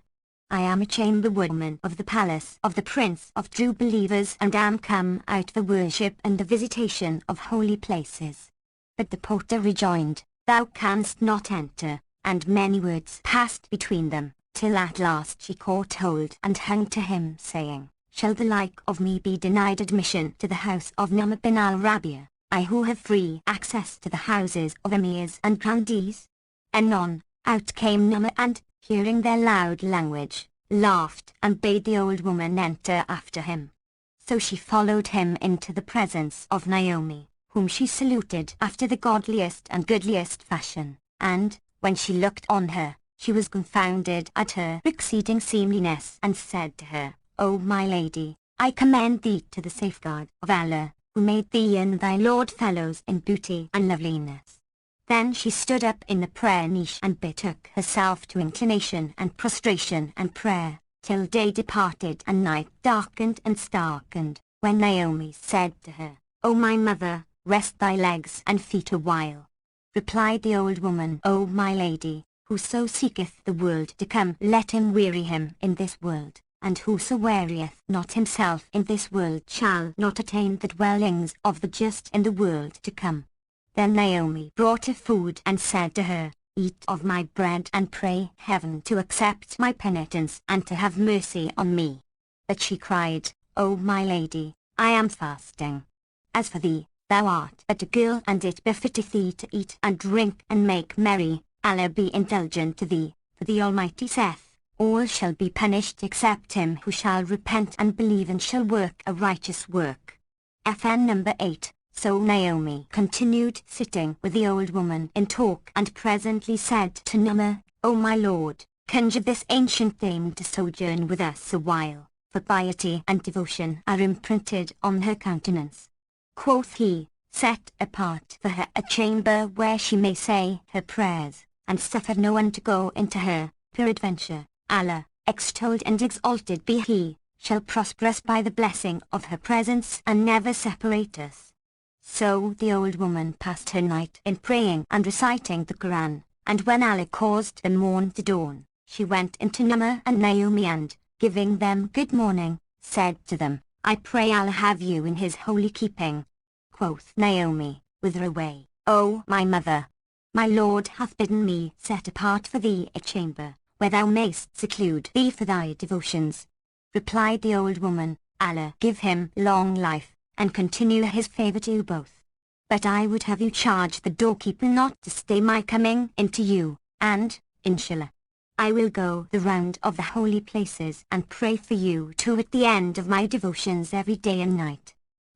I am a chamberwoman of the palace of the Prince of True Believers and am come out for worship and the visitation of holy places. But the porter rejoined, thou canst not enter, and many words passed between them, till at last she caught hold and hung to him, saying, shall the like of me be denied admission to the house of Nu'man bin al-Rabi'a, I who have free access to the houses of emirs and grandees? Anon, out came Nu'man and, hearing their loud language, laughed and bade the old woman enter after him. So she followed him into the presence of Naomi, whom she saluted after the godliest and goodliest fashion, and, when she looked on her, she was confounded at her exceeding seemliness and said to her, O my lady, I commend thee to the safeguard of Allah, who made thee and thy Lord fellows in beauty and loveliness. Then she stood up in the prayer niche and betook herself to inclination and prostration and prayer, till day departed and night darkened and starkened, when Naomi said to her, O my mother, rest thy legs and feet a while. Replied the old woman, O my lady, whoso seeketh the world to come, let him weary him in this world, and whoso wearieth not himself in this world shall not attain the dwellings of the just in the world to come. Then Naomi brought her food and said to her, Eat of my bread and pray heaven to accept my penitence and to have mercy on me. But she cried, O my lady, I am fasting. As for thee, thou art but a girl, and it befitteth thee to eat and drink and make merry. Allah be indulgent to thee, for the Almighty saith, All shall be punished except him who shall repent and believe and shall work a righteous work. FN number 8. So Naomi continued sitting with the old woman in talk, and presently said to Nu'mah, O my lord, conjure this ancient dame to sojourn with us a while, for piety and devotion are imprinted on her countenance. Quoth he, Set apart for her a chamber where she may say her prayers, and suffer no one to go into her. Peradventure, Allah, extolled and exalted be He, shall prosper us by the blessing of her presence and never separate us. So the old woman passed her night in praying and reciting the Quran, and when Allah caused the morn to dawn, she went into Nu'mah and Naomi and, giving them good morning, said to them, I pray Allah have you in his holy keeping. Quoth Naomi, Whither away, O my mother? My lord hath bidden me set apart for thee a chamber, where thou mayst seclude thee for thy devotions. Replied the old woman, Allah give him long life, and continue his favour to you both. But I would have you charge the doorkeeper not to stay my coming into you, and, Inshallah, I will go the round of the holy places and pray for you too at the end of my devotions every day and night.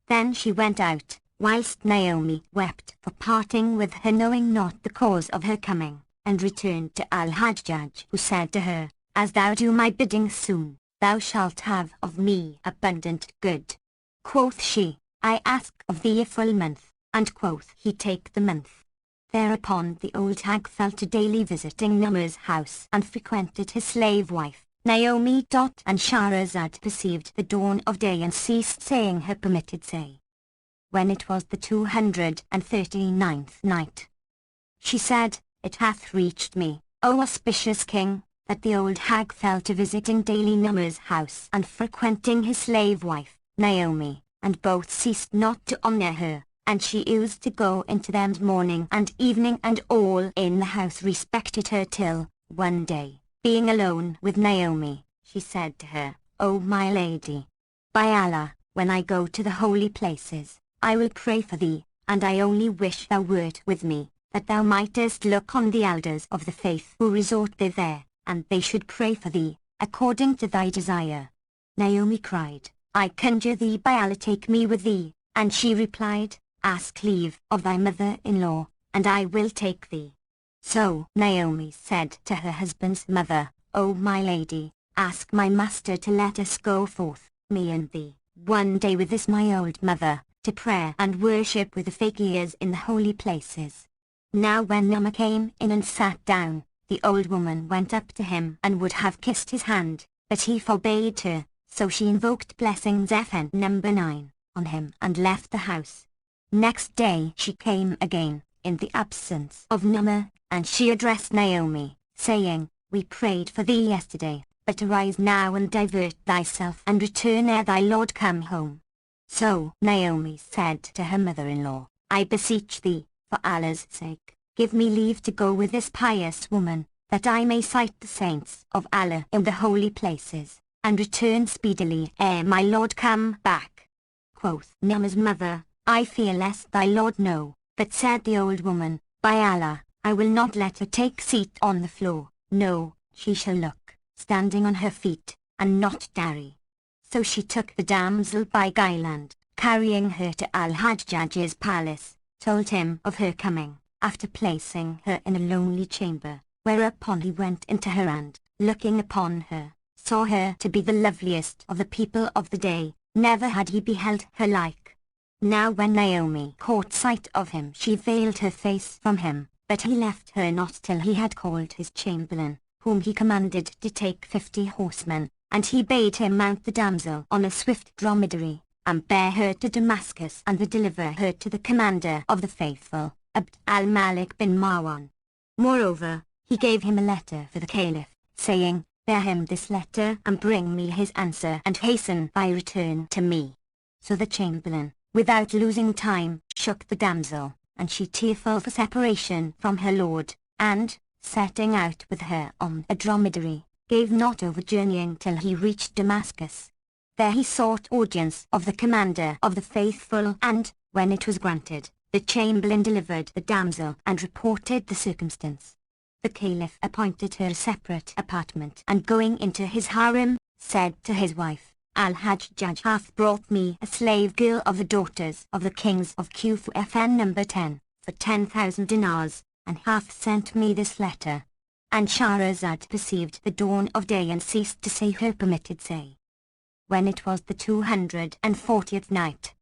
Then she went out, whilst Naomi wept for parting with her, knowing not the cause of her coming, and returned to Al-Hajjaj, who said to her, As thou do my bidding soon, thou shalt have of me abundant good. Quoth she, I ask of thee a full month, and quoth he, Take the month. Thereupon the old hag fell to daily visiting Nu'mah's house and frequented his slave wife, Naomi. And Shahrazad perceived the dawn of day and ceased saying her permitted say. When it was the 239th night, she said, It hath reached me, O auspicious king, that the old hag fell to visiting daily Nu'mah's house and frequenting his slave wife, Naomi, and both ceased not to honour her, and she used to go into them morning and evening, and all in the house respected her till, one day, being alone with Naomi, she said to her, O my lady, by Allah, when I go to the holy places, I will pray for thee, and I only wish thou wert with me, that thou mightest look on the elders of the faith who resort thither, and they should pray for thee, according to thy desire. Naomi cried, I conjure thee by Allah, take me with thee, and she replied, Ask leave of thy mother-in-law, and I will take thee. So Naomi said to her husband's mother, O my lady, ask my master to let us go forth, me and thee, one day with this my old mother, to prayer and worship with the fakirs in the holy places. Now when Nu'mah came in and sat down, the old woman went up to him and would have kissed his hand, but he forbade her. So she invoked blessings FN number 9 on him and left the house. Next day she came again, in the absence of Nu'mah, and she addressed Naomi, saying, We prayed for thee yesterday, but arise now and divert thyself and return ere thy lord come home. So Naomi said to her mother-in-law, I beseech thee, for Allah's sake, give me leave to go with this pious woman, that I may sight the saints of Allah in the holy places, and return speedily ere my lord come back. Quoth Nu'mah's mother, I fear lest thy lord know. But said the old woman, By Allah, I will not let her take seat on the floor, no, she shall look, standing on her feet, and not tarry. So she took the damsel by Guyland, carrying her to Al-Hajjaj's palace, told him of her coming, after placing her in a lonely chamber, whereupon he went into her and, looking upon her, saw her to be the loveliest of the people of the day, never had he beheld her like. Now when Naomi caught sight of him she veiled her face from him, but he left her not till he had called his chamberlain, whom he commanded to take 50 horsemen, and he bade him mount the damsel on a swift dromedary, and bear her to Damascus and deliver her to the commander of the faithful, Abd al-Malik bin Marwan. Moreover, he gave him a letter for the caliph, saying, bear him this letter and bring me his answer and hasten thy return to me. So the chamberlain, without losing time, shook the damsel, and she tearful for separation from her lord, and, setting out with her on a dromedary, gave not over journeying till he reached Damascus. There he sought audience of the commander of the faithful and, when it was granted, the chamberlain delivered the damsel and reported the circumstance. The caliph appointed her a separate apartment and going into his harem, said to his wife, Al-Hajjaj hath brought me a slave girl of the daughters of the kings of Kufa FN number 10, for 10,000 dinars, and hath sent me this letter. And Shahrazad perceived the dawn of day and ceased to say her permitted say. When it was the 240th night,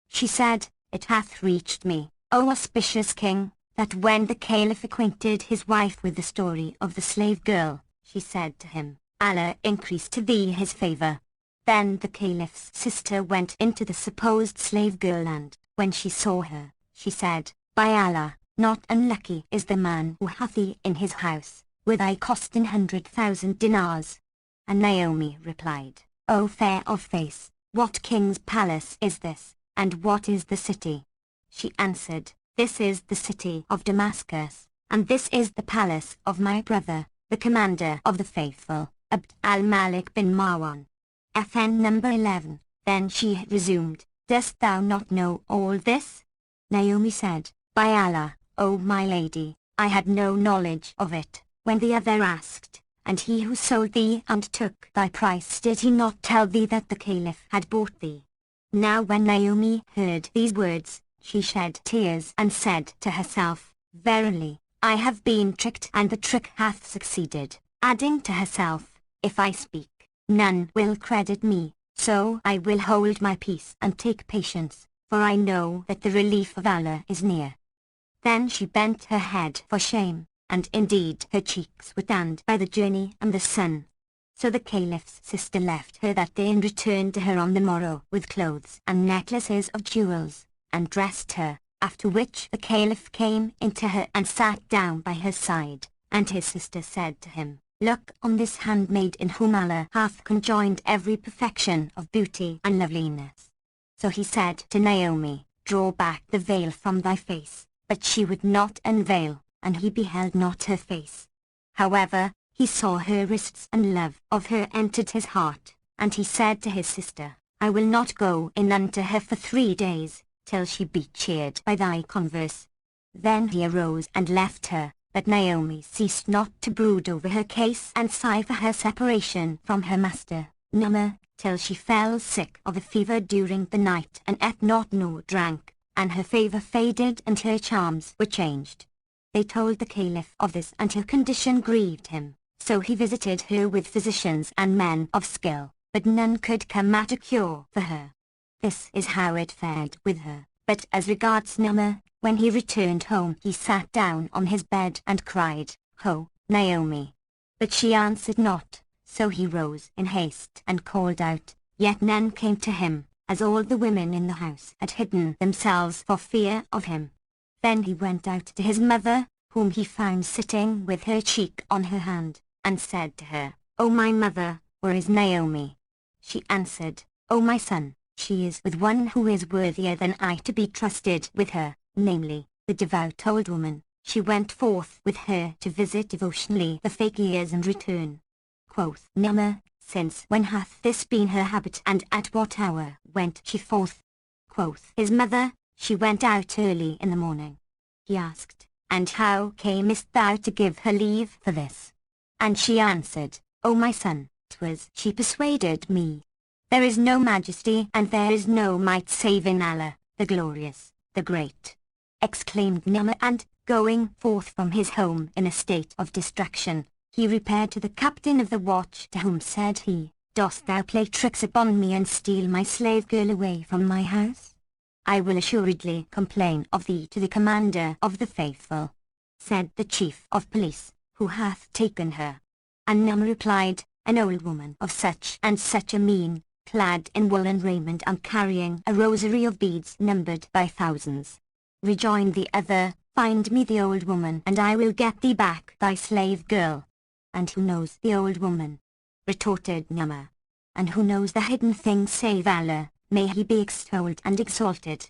she said, it hath reached me, O auspicious king, that when the caliph acquainted his wife with the story of the slave girl, she said to him, Allah increase to thee his favour. Then the caliph's sister went into the supposed slave girl and, when she saw her, she said, by Allah, not unlucky is the man who hath thee in his house, with thy costing 100,000 dinars. And Naomi replied, O fair of face, what king's palace is this, and what is the city? She answered, this is the city of Damascus, and this is the palace of my brother, the commander of the faithful, Abd al-Malik bin Marwan. FN number 11. Then she resumed, dost thou not know all this? Naomi said, by Allah, O my lady, I had no knowledge of it. When the other asked, and he who sold thee and took thy price, did he not tell thee that the caliph had bought thee? Now when Naomi heard these words, she shed tears and said to herself, verily, I have been tricked and the trick hath succeeded, adding to herself, if I speak, none will credit me, so I will hold my peace and take patience, for I know that the relief of Allah is near. Then she bent her head for shame, and indeed her cheeks were tanned by the journey and the sun. So the caliph's sister left her that day and returned to her on the morrow with clothes and necklaces of jewels, and dressed her, after which the caliph came into her and sat down by her side, and his sister said to him, look on this handmaid in whom Allah hath conjoined every perfection of beauty and loveliness. So he said to Naomi, draw back the veil from thy face, but she would not unveil, and he beheld not her face. However, he saw her wrists and love of her entered his heart, and he said to his sister, I will not go in unto her for 3 days, till she be cheered by thy converse. Then he arose and left her, but Naomi ceased not to brood over her case and sigh for her separation from her master, Nu'mah, till she fell sick of a fever during the night and ate not nor drank, and her favour faded and her charms were changed. They told the caliph of this and her condition grieved him, so he visited her with physicians and men of skill, but none could come at a cure for her. This is how it fared with her, but as regards Nu'mah, when he returned home he sat down on his bed and cried, Ho, Naomi! But she answered not, so he rose in haste and called out, yet none came to him, as all the women in the house had hidden themselves for fear of him. Then he went out to his mother, whom he found sitting with her cheek on her hand, and said to her, O my mother, where is Naomi? She answered, O my son, she is with one who is worthier than I to be trusted with her, namely, the devout old woman. She went forth with her to visit devotionally the fakirs and return. Quoth Nu'mah, since when hath this been her habit and at what hour went she forth? Quoth his mother, she went out early in the morning. He asked, and how camest thou to give her leave for this? And she answered, O my son, 'twas she persuaded me. There is no majesty and there is no might save in Allah, the glorious, the great. Exclaimed Nu'mah, and, going forth from his home in a state of distraction, he repaired to the captain of the watch, to whom said he, dost thou play tricks upon me and steal my slave girl away from my house? I will assuredly complain of thee to the commander of the faithful, said the chief of police, who hath taken her. And Numa replied, an old woman of such and such a mien, clad in woolen raiment and carrying a rosary of beads numbered by thousands. Rejoined the other, find me the old woman and I will get thee back thy slave girl. And who knows the old woman? Retorted Numa. And who knows the hidden thing save Allah, may he be extolled and exalted?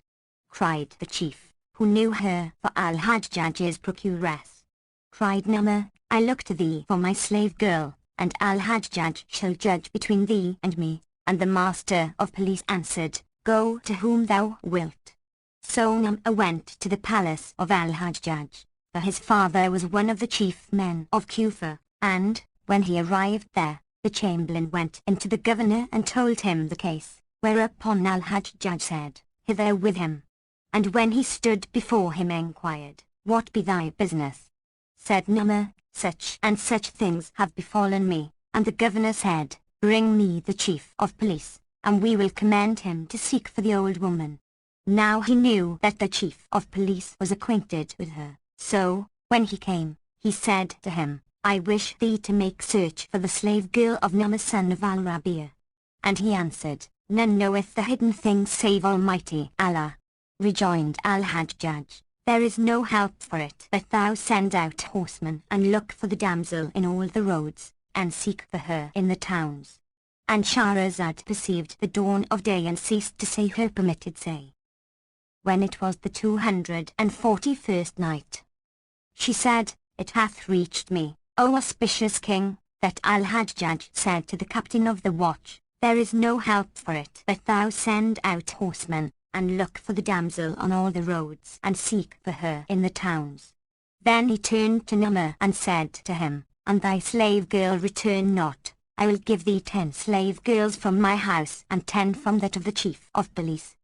Cried the chief, who knew her for Al-Hajjaj's procuress. Cried Numa, I look to thee for my slave girl, and Al-Hajjaj shall judge between thee and me. And the master of police answered, go to whom thou wilt. So Numa went to the palace of Al-Hajjaj, for his father was one of the chief men of Kufa, and, when he arrived there, the chamberlain went into the governor and told him the case, whereupon Al-Hajjaj said, hither with him. And when he stood before him enquired, what be thy business? Said Numa, such and such things have befallen me, and the governor said, bring me the chief of police, and we will command him to seek for the old woman. Now he knew that the chief of police was acquainted with her, so, when he came, he said to him, I wish thee to make search for the slave girl of Numa son of Al-Rabi'a. And he answered, none knoweth the hidden things save Almighty Allah. Rejoined Al-Hajjaj, there is no help for it but thou send out horsemen and look for the damsel in all the roads, and seek for her in the towns. And Shahrazad perceived the dawn of day and ceased to say her permitted say. When it was the 241st night, she said, it hath reached me, O auspicious king, that Al-Hajjaj said to the captain of the watch, there is no help for it but thou send out horsemen, and look for the damsel on all the roads and seek for her in the towns. Then he turned to Numa and said to him, and thy slave girl return not, I will give thee 10 slave girls from my house and 10 from that of the chief of police.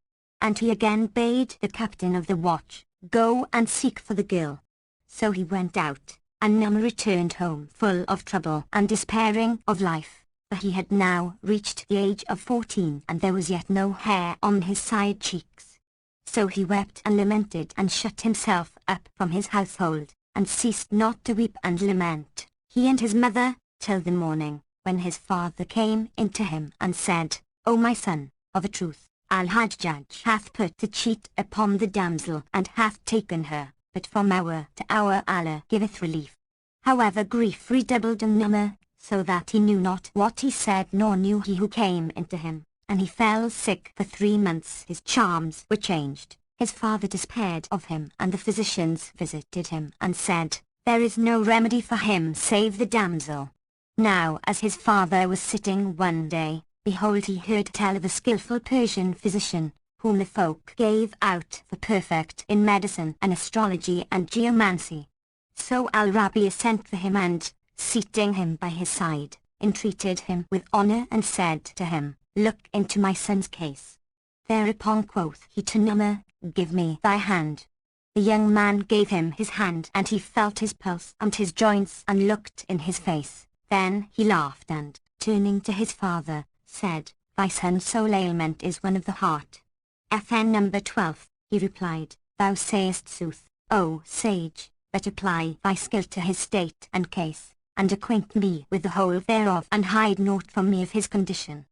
And he again bade the captain of the watch, go and seek for the girl. So he went out, and Numa returned home full of trouble and despairing of life, for he had now reached the age of 14 and there was yet no hair on his side cheeks. So he wept and lamented and shut himself up from his household, and ceased not to weep and lament, he and his mother, till the morning, when his father came in to him and said, O my son, of a truth, Al-Hajjaj hath put to cheat upon the damsel and hath taken her, but from hour to hour Allah giveth relief. However grief redoubled in Numa, so that he knew not what he said nor knew he who came into him, and he fell sick for 3 months. His charms were changed, his father despaired of him, and the physicians visited him and said, there is no remedy for him save the damsel. Now as his father was sitting one day, behold he heard tell of a skillful Persian physician, whom the folk gave out for perfect in medicine and astrology and geomancy. So Al-Rabi'a sent for him and, seating him by his side, entreated him with honor and said to him, look into my son's case. Thereupon quoth he to Numa, give me thy hand. The young man gave him his hand and he felt his pulse and his joints and looked in his face. Then he laughed and, turning to his father, said, thy son's sole ailment is one of the heart. FN number 12, he replied, thou sayest sooth, O sage, but apply thy skill to his state and case, and acquaint me with the whole thereof and hide naught from me of his condition.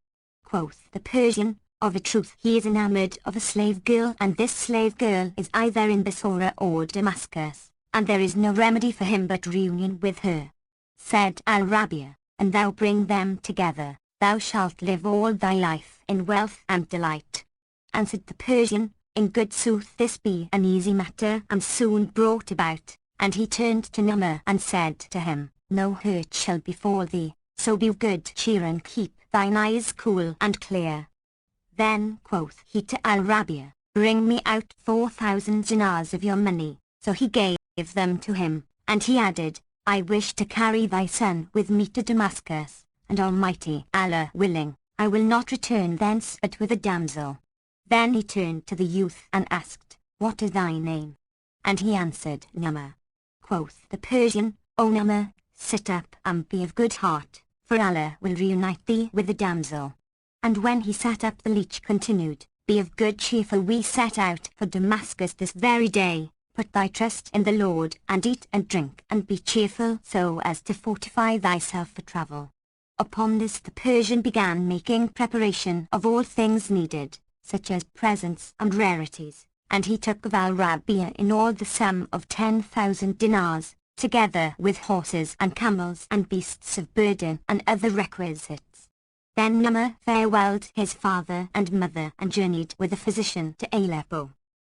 Quoth the Persian, of a truth he is enamoured of a slave girl, and this slave girl is either in Basora or Damascus, and there is no remedy for him but reunion with her. Said Al-Rabi'a, and thou bring them together, thou shalt live all thy life in wealth and delight. Answered the Persian, in good sooth this be an easy matter and soon brought about. And he turned to Numa and said to him, no hurt shall befall thee, so be of good cheer and keep thine eyes cool and clear. Then quoth he to Al-Rabi'a, bring me out 4,000 dinars of your money. So he gave them to him, and he added, I wish to carry thy son with me to Damascus, and Almighty Allah willing, I will not return thence but with a damsel. Then he turned to the youth and asked, what is thy name? And he answered, Numa. Quoth the Persian, O Numa, sit up and be of good heart, for Allah will reunite thee with the damsel. And when he sat up, the leech continued, Be of good cheerful, we set out for Damascus this very day. Put thy trust in the Lord, and eat and drink, and be cheerful, so as to fortify thyself for travel. Upon this the Persian began making preparation of all things needed, such as presents and rarities, and he took of Al-Rabi'a in all the sum of 10,000 dinars, together with horses and camels and beasts of burden and other requisites. Then Nu'man farewelled his father and mother and journeyed with a physician to Aleppo.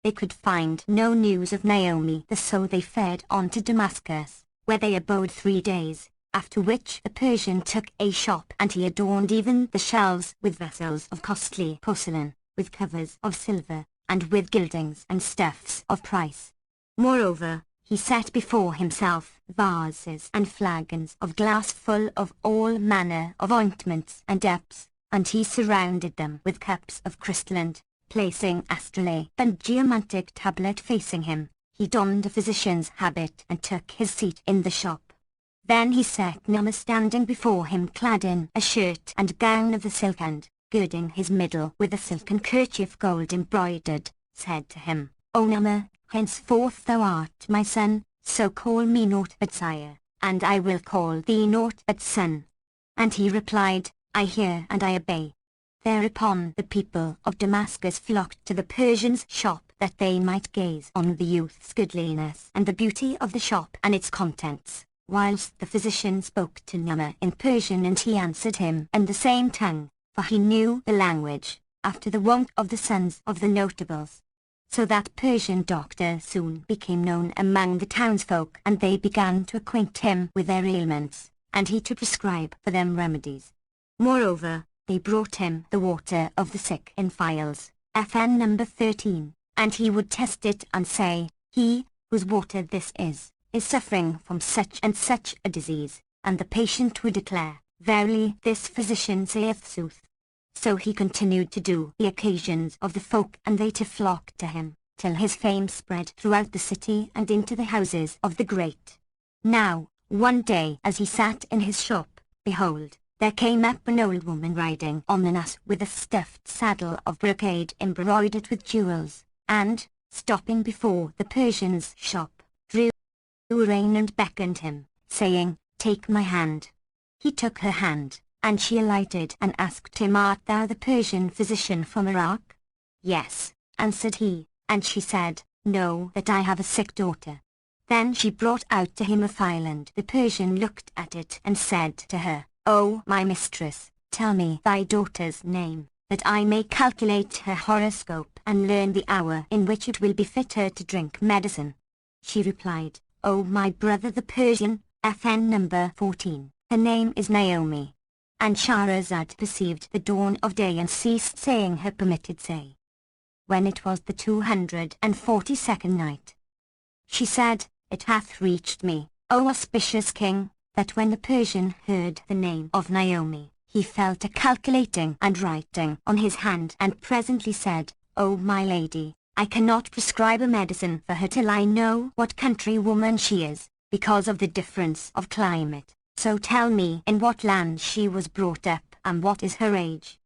They could find no news of Naomi, so they fared on to Damascus, where they abode 3 days, after which the Persian took a shop and he adorned even the shelves with vessels of costly porcelain, with covers of silver, and with gildings and stuffs of price. Moreover, he set before himself vases and flagons of glass full of all manner of ointments and apes, and he surrounded them with cups of crystal, and, placing astrolabe and geomantic tablet facing him, he donned a physician's habit and took his seat in the shop. Then he set Nu'man standing before him clad in a shirt and gown of the silk, and, girding his middle with a silken kerchief gold embroidered, said to him, O Nu'man, henceforth thou art my son, so call me naught but sire, and I will call thee naught but son. And he replied, I hear and I obey. Thereupon the people of Damascus flocked to the Persian's shop that they might gaze on the youth's goodliness and the beauty of the shop and its contents, whilst the physician spoke to Nu'man in Persian, and he answered him in the same tongue, for he knew the language, after the wont of the sons of the notables. So that Persian doctor soon became known among the townsfolk, and they began to acquaint him with their ailments, and he to prescribe for them remedies. Moreover, they brought him the water of the sick in phials, FN number 13, and he would test it and say, He, whose water this is suffering from such and such a disease, and the patient would declare, Verily this physician saith sooth. So he continued to do the occasions of the folk, and they to flock to him, till his fame spread throughout the city and into the houses of the great. Now, one day as he sat in his shop, behold, there came up an old woman riding on an ass with a stuffed saddle of brocade embroidered with jewels, and, stopping before the Persian's shop, drew rein and beckoned him, saying, Take my hand. He took her hand, and she alighted and asked him, Art thou the Persian physician from Iraq? Yes, answered he, and she said, Know that I have a sick daughter. Then she brought out to him a phial, and the Persian looked at it and said to her, O my mistress, tell me thy daughter's name, that I may calculate her horoscope and learn the hour in which it will befit her to drink medicine. She replied, O my brother the Persian, FN number 14, her name is Naomi. And Shahrazad perceived the dawn of day and ceased saying her permitted say. When it was the 242nd night, she said, It hath reached me, O auspicious king, that when the Persian heard the name of Naomi, he fell to calculating and writing on his hand, and presently said, O my lady, I cannot prescribe a medicine for her till I know what countrywoman she is, because of the difference of climate. So tell me in what land she was brought up, and what is her age.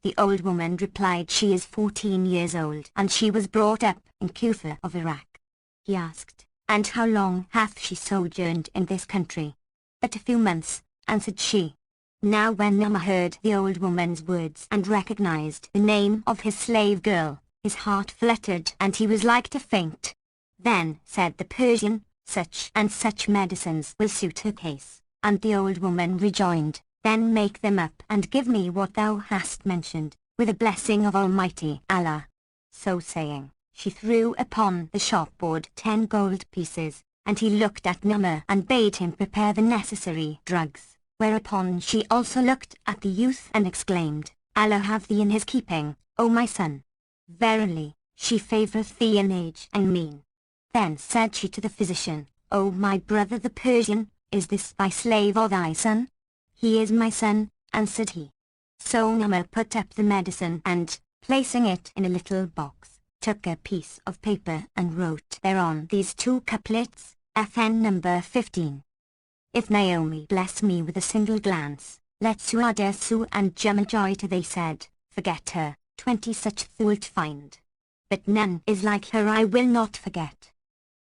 The old woman replied, She is 14 years old, and she was brought up in Kufa of Iraq. He asked, And how long hath she sojourned in this country? But a few months, answered she. Now when Nu'man heard the old woman's words and recognized the name of his slave girl, his heart fluttered and he was like to faint. Then said the Persian, Such and such medicines will suit her case. And the old woman rejoined, Then make them up and give me what thou hast mentioned, with a blessing of Almighty Allah. So saying, she threw upon the shopboard 10 gold pieces, and he looked at Nu'man and bade him prepare the necessary drugs, whereupon she also looked at the youth and exclaimed, Allah have thee in his keeping, O my son. Verily, she favoureth thee in age and mien. Then said she to the physician, O my brother the Persian, is this thy slave or thy son? He is my son, answered he. So Nu'man put up the medicine and, placing it in a little box, took a piece of paper and wrote thereon these 2 couplets, FN number 15. If Naomi bless me with a single glance, let Suada Su and Jemajoy to they said, forget her, 20 such thou'lt find. But none is like her I will not forget.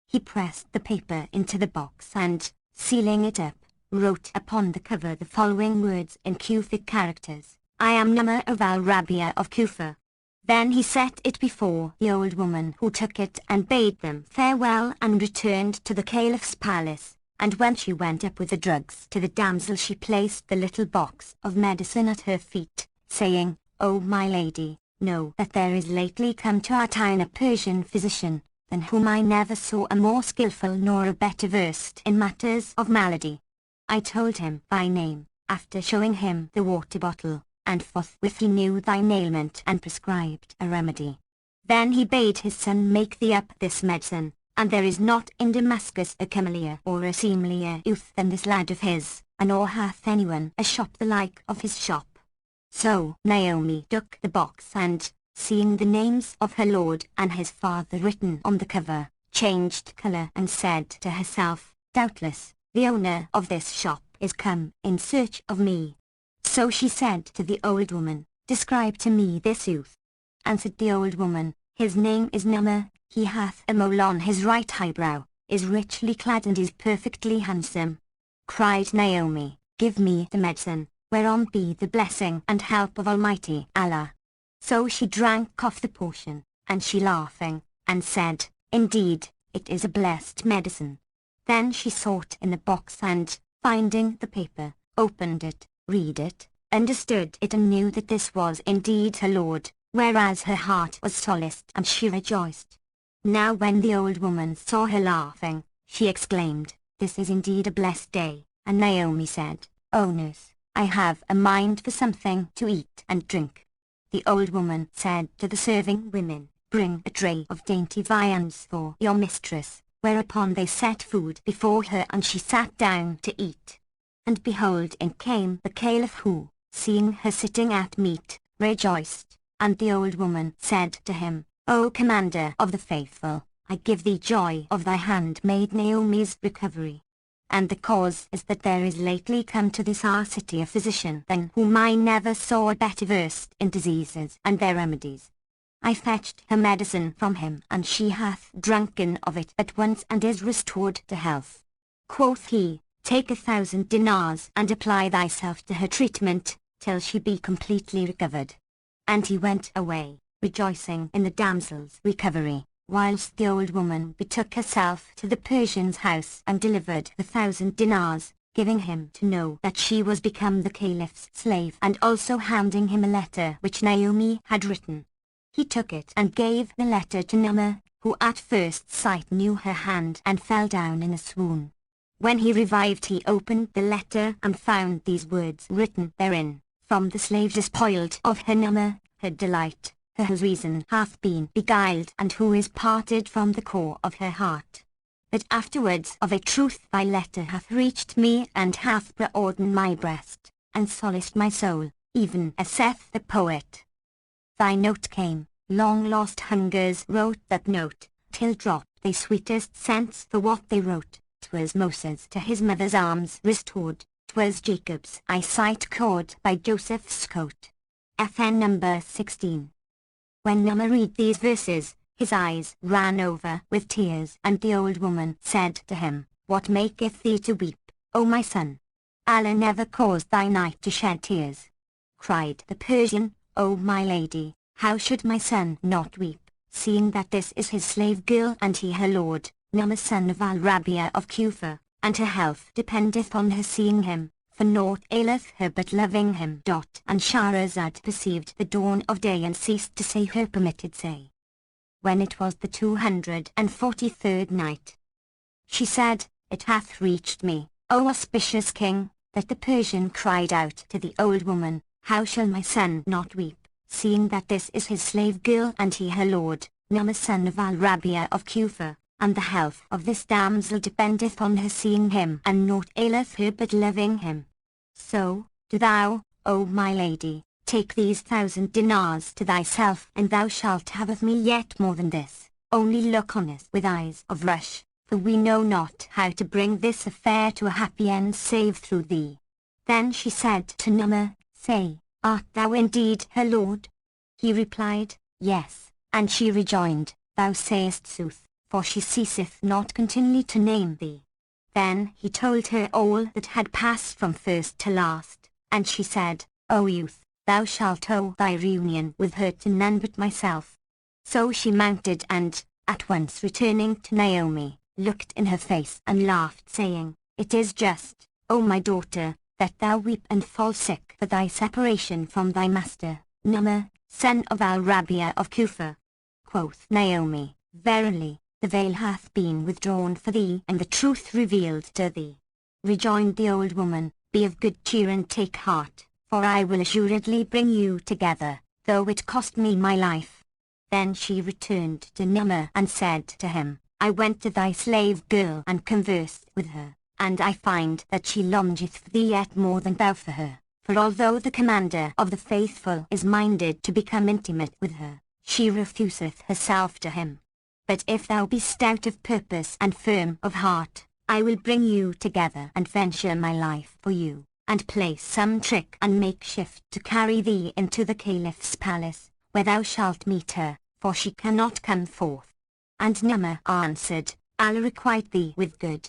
He pressed the paper into the box and, sealing it up, wrote upon the cover the following words in Kufic characters, I am Nama of Al-Rabia of Kufa. Then he set it before the old woman, who took it and bade them farewell and returned to the caliph's palace, and when she went up with the drugs to the damsel she placed the little box of medicine at her feet, saying, O my lady, know that there is lately come to our town a Persian physician, than whom I never saw a more skilful nor a better versed in matters of malady. I told him thy name, after showing him the water bottle, and forthwith he knew thine ailment and prescribed a remedy. Then he bade his son make thee up this medicine, and there is not in Damascus a comelier or a seemlier youth than this lad of his, nor hath anyone a shop the like of his shop. So Naomi took the box and, seeing the names of her lord and his father written on the cover, changed colour and said to herself, doubtless, the owner of this shop is come in search of me. So she said to the old woman, describe to me this youth. Answered the old woman, his name is Nama, he hath a mole on his right eyebrow, is richly clad and is perfectly handsome. Cried Naomi, give me the medicine, whereon be the blessing and help of Almighty Allah. So she drank off the portion, and she laughing, and said, indeed, it is a blessed medicine. Then she sought in the box and, finding the paper, opened it, read it, understood it and knew that this was indeed her lord, whereas her heart was solaced and she rejoiced. Now when the old woman saw her laughing, she exclaimed, this is indeed a blessed day, and Naomi said, O nurse, I have a mind for something to eat and drink. The old woman said to the serving women, bring a tray of dainty viands for your mistress, whereupon they set food before her and she sat down to eat. And behold in came the caliph who, seeing her sitting at meat, rejoiced, and the old woman said to him, O commander of the faithful, I give thee joy of thy handmaid Naomi's recovery. And the cause is that there is lately come to this our city a physician than whom I never saw a better versed in diseases and their remedies. I fetched her medicine from him and she hath drunken of it at once and is restored to health. Quoth he, take 1,000 dinars and apply thyself to her treatment, till she be completely recovered. And he went away, rejoicing in the damsel's recovery, whilst the old woman betook herself to the Persian's house and delivered the 1,000 dinars, giving him to know that she was become the caliph's slave and also handing him a letter which Naomi had written. He took it and gave the letter to Nama, who at first sight knew her hand and fell down in a swoon. When he revived he opened the letter and found these words written therein, from the slave despoiled of her Nama, her delight, her whose reason hath been beguiled and who is parted from the core of her heart. But afterwards of a truth thy letter hath reached me and hath broadened my breast, and solaced my soul, even as saith the poet. Thy note came, long lost hungers wrote that note, till dropped they sweetest scents for what they wrote. 'Twas Moses to his mother's arms restored, 'twas Jacob's eyesight caught by Joseph's coat. FN number 16. When Nama read these verses, his eyes ran over with tears and the old woman said to him, what maketh thee to weep, O my son? Allah never caused thy night to shed tears. Cried the Persian, O my lady, how should my son not weep, seeing that this is his slave girl and he her lord, Nama son of Al-Rabia of Kufa, and her health dependeth on her seeing him, for naught aileth her but loving him. And Shahrazad perceived the dawn of day and ceased to say her permitted say. When it was the 243rd night, she said, it hath reached me, O auspicious king, that the Persian cried out to the old woman, how shall my son not weep, seeing that this is his slave girl and he her lord, Nama son of Al-Rabia of Kufa, and the health of this damsel dependeth on her seeing him and naught aileth her but loving him. So, do thou, O my lady, take these 1,000 dinars to thyself and thou shalt have of me yet more than this, only look on us with eyes of rush, for we know not how to bring this affair to a happy end save through thee. Then she said to Numa, Say, art thou indeed her lord? He replied, Yes, and she rejoined, Thou sayest sooth, for she ceaseth not continually to name thee. Then he told her all that had passed from first to last, and she said, O youth, thou shalt owe thy reunion with her to none but myself. So she mounted and, at once returning to Naomi, looked in her face and laughed, saying, It is just, O my daughter, that thou weep and fall sick for thy separation from thy master, Numa, son of Al-Rabi'a of Kufa. Quoth Naomi, Verily, the veil hath been withdrawn for thee and the truth revealed to thee. Rejoined the old woman, Be of good cheer and take heart, for I will assuredly bring you together, though it cost me my life. Then she returned to Numa and said to him, I went to thy slave girl and conversed with her, and I find that she longeth for thee yet more than thou for her, for although the commander of the faithful is minded to become intimate with her, she refuseth herself to him. But if thou be stout of purpose and firm of heart, I will bring you together and venture my life for you, and play some trick and make shift to carry thee into the caliph's palace, where thou shalt meet her, for she cannot come forth. And Numa answered, Allah requite thee with good.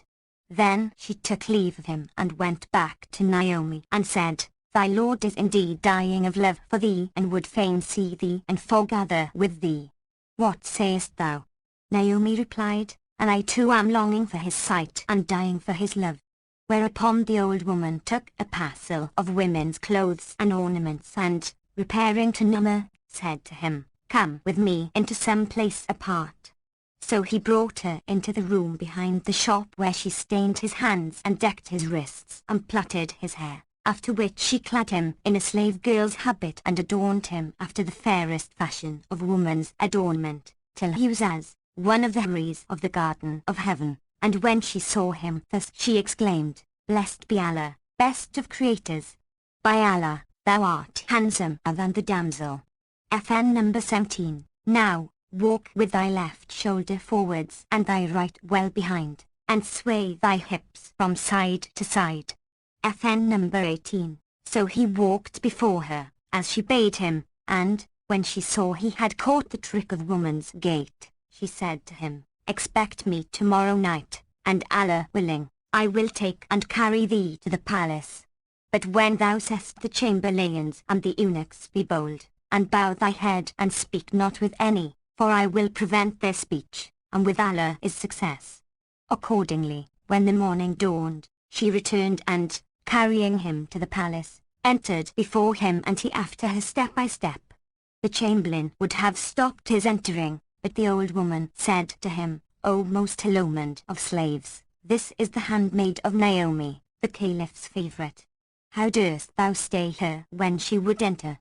Then she took leave of him and went back to Naomi and said, Thy lord is indeed dying of love for thee and would fain see thee and foregather with thee. What sayest thou? Naomi replied, And I too am longing for his sight and dying for his love. Whereupon the old woman took a parcel of women's clothes and ornaments and, repairing to Numa, said to him, Come with me into some place apart. So he brought her into the room behind the shop where she stained his hands and decked his wrists and plaited his hair, after which she clad him in a slave girl's habit and adorned him after the fairest fashion of woman's adornment, till he was as one of the houris of the garden of heaven. And when she saw him thus she exclaimed, Blessed be Allah, best of creators. By Allah, thou art handsomer than the damsel. FN number 17. Now, walk with thy left shoulder forwards and thy right well behind, and sway thy hips from side to side. FN number 18. So he walked before her, as she bade him, and, when she saw he had caught the trick of woman's gait, she said to him, Expect me tomorrow night, and Allah willing, I will take and carry thee to the palace. But when thou seest the chamberlains and the eunuchs, be bold, and bow thy head and speak not with any, for I will prevent their speech, and with Allah is success. Accordingly, when the morning dawned, she returned and, carrying him to the palace, entered before him and he after her step by step. The chamberlain would have stopped his entering, but the old woman said to him, O most hallowed of slaves, this is the handmaid of Naomi, the caliph's favourite. How durst thou stay her when she would enter?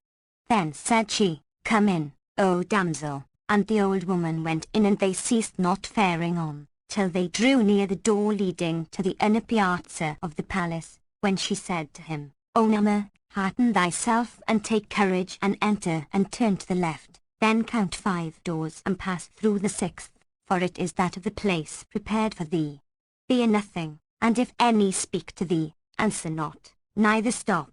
Then said she, Come in, O damsel. And the old woman went in and they ceased not faring on, till they drew near the door leading to the inner piazza of the palace, when she said to him, O Numa, hearten thyself and take courage and enter and turn to the left, then count 5 doors and pass through the 6th, for it is that of the place prepared for thee. Fear nothing, and if any speak to thee, answer not, neither stop.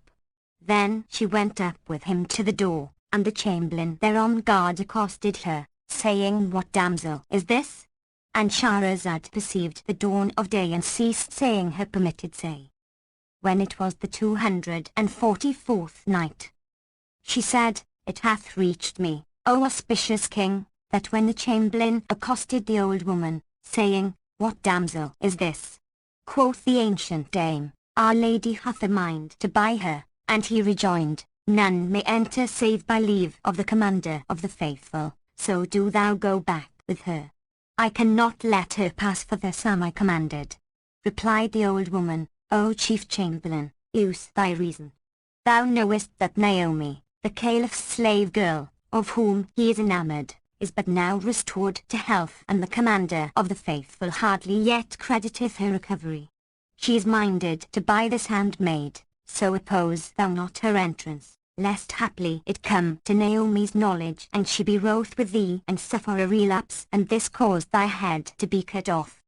Then she went up with him to the door, and the chamberlain there on guard accosted her, saying, What damsel is this? And Shahrazad perceived the dawn of day and ceased saying her permitted say. When it was the 244th night, she said, It hath reached me, O auspicious king, that when the chamberlain accosted the old woman, saying, What damsel is this? Quoth the ancient dame, Our Lady hath a mind to buy her, and he rejoined, None may enter save by leave of the commander of the faithful, so do thou go back with her. I cannot let her pass for thus am I commanded. Replied the old woman, O chief chamberlain, use thy reason. Thou knowest that Naomi, the caliph's slave girl, of whom he is enamoured, is but now restored to health, and the commander of the faithful hardly yet crediteth her recovery. She is minded to buy this handmaid, so oppose thou not her entrance, lest haply it come to Naomi's knowledge and she be wroth with thee and suffer a relapse and this cause thy head to be cut off.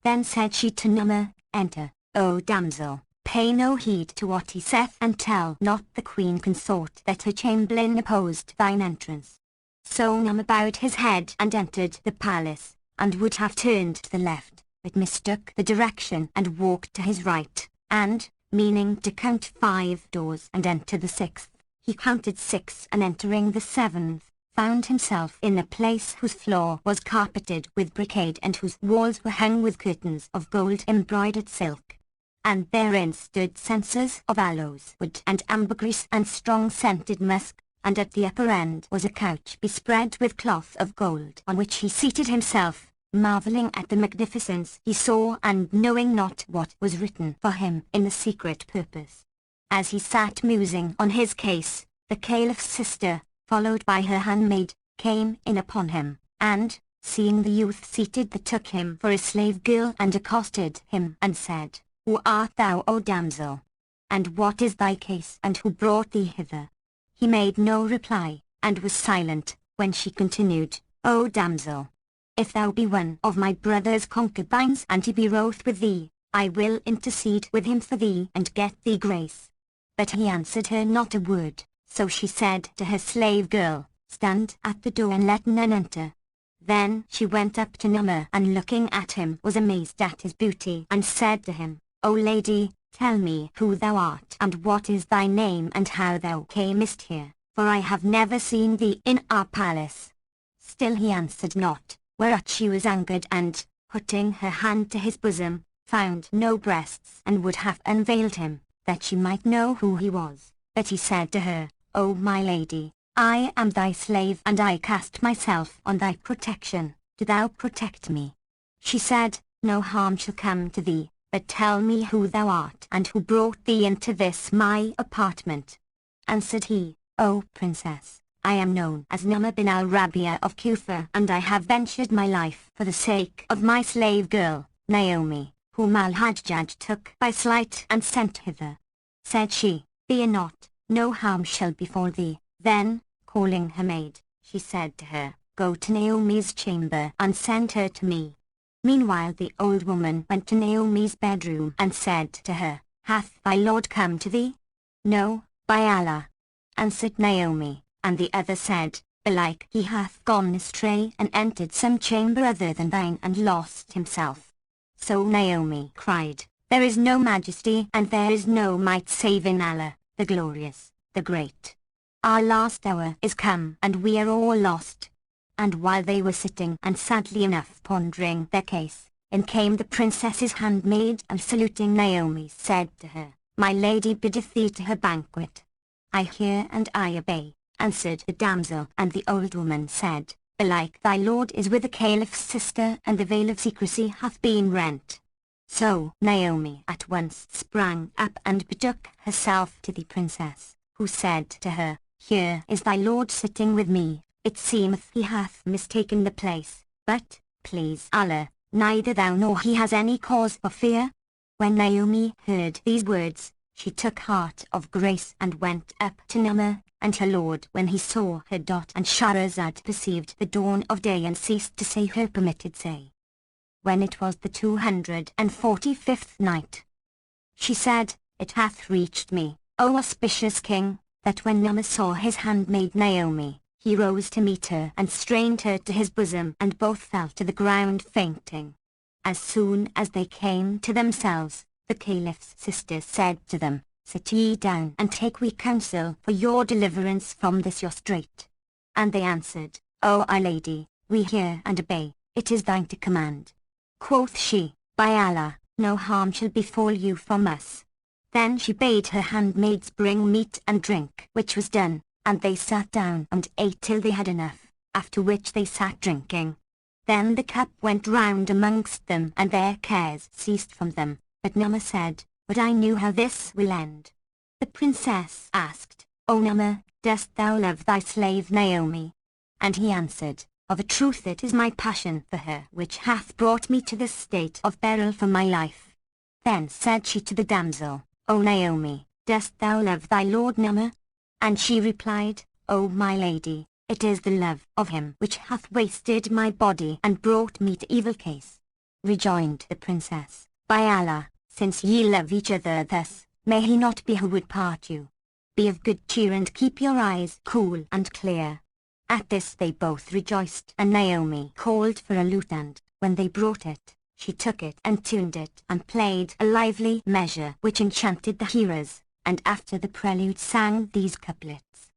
Then said she to Numa, Enter, O damsel, pay no heed to what he saith, and tell not the queen consort that her chamberlain opposed thine entrance. So Numa bowed his head and entered the palace, and would have turned to the left, but mistook the direction and walked to his right, and, meaning to count 5 doors and enter the 6th, he counted 6, and entering the 7th, found himself in a place whose floor was carpeted with brocade and whose walls were hung with curtains of gold embroidered silk. And therein stood censers of aloes wood and ambergris and strong scented musk, and at the upper end was a couch bespread with cloth of gold, on which he seated himself, marvelling at the magnificence he saw and knowing not what was written for him in the secret purpose. As he sat musing on his case, the caliph's sister, followed by her handmaid, came in upon him, and, seeing the youth seated, they took him for a slave girl and accosted him and said, Who art thou, O damsel? And what is thy case, and who brought thee hither? He made no reply, and was silent, when she continued, O damsel, if thou be one of my brother's concubines and he be wroth with thee, I will intercede with him for thee and get thee grace. But he answered her not a word. So she said to her slave girl, Stand at the door and let none enter. Then she went up to Numa and looking at him was amazed at his beauty and said to him, O lady, tell me who thou art and what is thy name and how thou camest here, for I have never seen thee in our palace. Still he answered not, whereat she was angered and, putting her hand to his bosom, found no breasts and would have unveiled him, that she might know who he was. But he said to her, O my lady, I am thy slave and I cast myself on thy protection, do thou protect me. She said, No harm shall come to thee, but tell me who thou art and who brought thee into this my apartment. Answered he, O princess, I am known as Numa bin al-Rabia of Kufa, and I have ventured my life for the sake of my slave girl, Naomi, whom al-Hajjaj took by sleight and sent hither. Said she, Fear not, no harm shall befall thee. Then, calling her maid, she said to her, Go to Naomi's chamber and send her to me. Meanwhile the old woman went to Naomi's bedroom and said to her, Hath thy lord come to thee? No, by Allah, answered Naomi, and the other said, Belike he hath gone astray and entered some chamber other than thine and lost himself. So Naomi cried, There is no majesty and there is no might save in Allah, the glorious, the great. Our last hour is come and we are all lost. And while they were sitting and sadly enough pondering their case, in came the princess's handmaid and saluting Naomi said to her, My lady biddeth thee to her banquet. I hear and I obey, answered the damsel, and the old woman said, Belike thy lord is with the caliph's sister and the veil of secrecy hath been rent. So Naomi at once sprang up and betook herself to the princess, who said to her, Here is thy lord sitting with me, it seemeth he hath mistaken the place, but, please Allah, neither thou nor he has any cause for fear. When Naomi heard these words, she took heart of grace and went up to Numa and her lord when he saw her. And Shahrazad perceived the dawn of day and ceased to say her permitted say. When it was the 245th night, she said, It hath reached me, O auspicious king, that when Numa saw his handmaid Naomi, he rose to meet her and strained her to his bosom, and both fell to the ground fainting. As soon as they came to themselves, the caliph's sister said to them, Sit ye down and take we counsel for your deliverance from this your strait. And they answered, O our lady, we hear and obey, it is thine to command. Quoth she, By Allah, no harm shall befall you from us. Then she bade her handmaids bring meat and drink, which was done, and they sat down and ate till they had enough, after which they sat drinking. Then the cup went round amongst them and their cares ceased from them, but Numa said, Would I knew how this will end. The princess asked, O Numa, dost thou love thy slave Naomi? And he answered, Of a truth it is my passion for her which hath brought me to this state of peril for my life. Then said she to the damsel, O Naomi, dost thou love thy lord Numa? And she replied, O my lady, it is the love of him which hath wasted my body and brought me to evil case. Rejoined the princess, "By Allah, since ye love each other thus, may he not be who would part you. Be of good cheer and keep your eyes cool and clear." At this they both rejoiced, and Naomi called for a lute, and, when they brought it, she took it and tuned it and played a lively measure which enchanted the hearers, and after the prelude sang these couplets.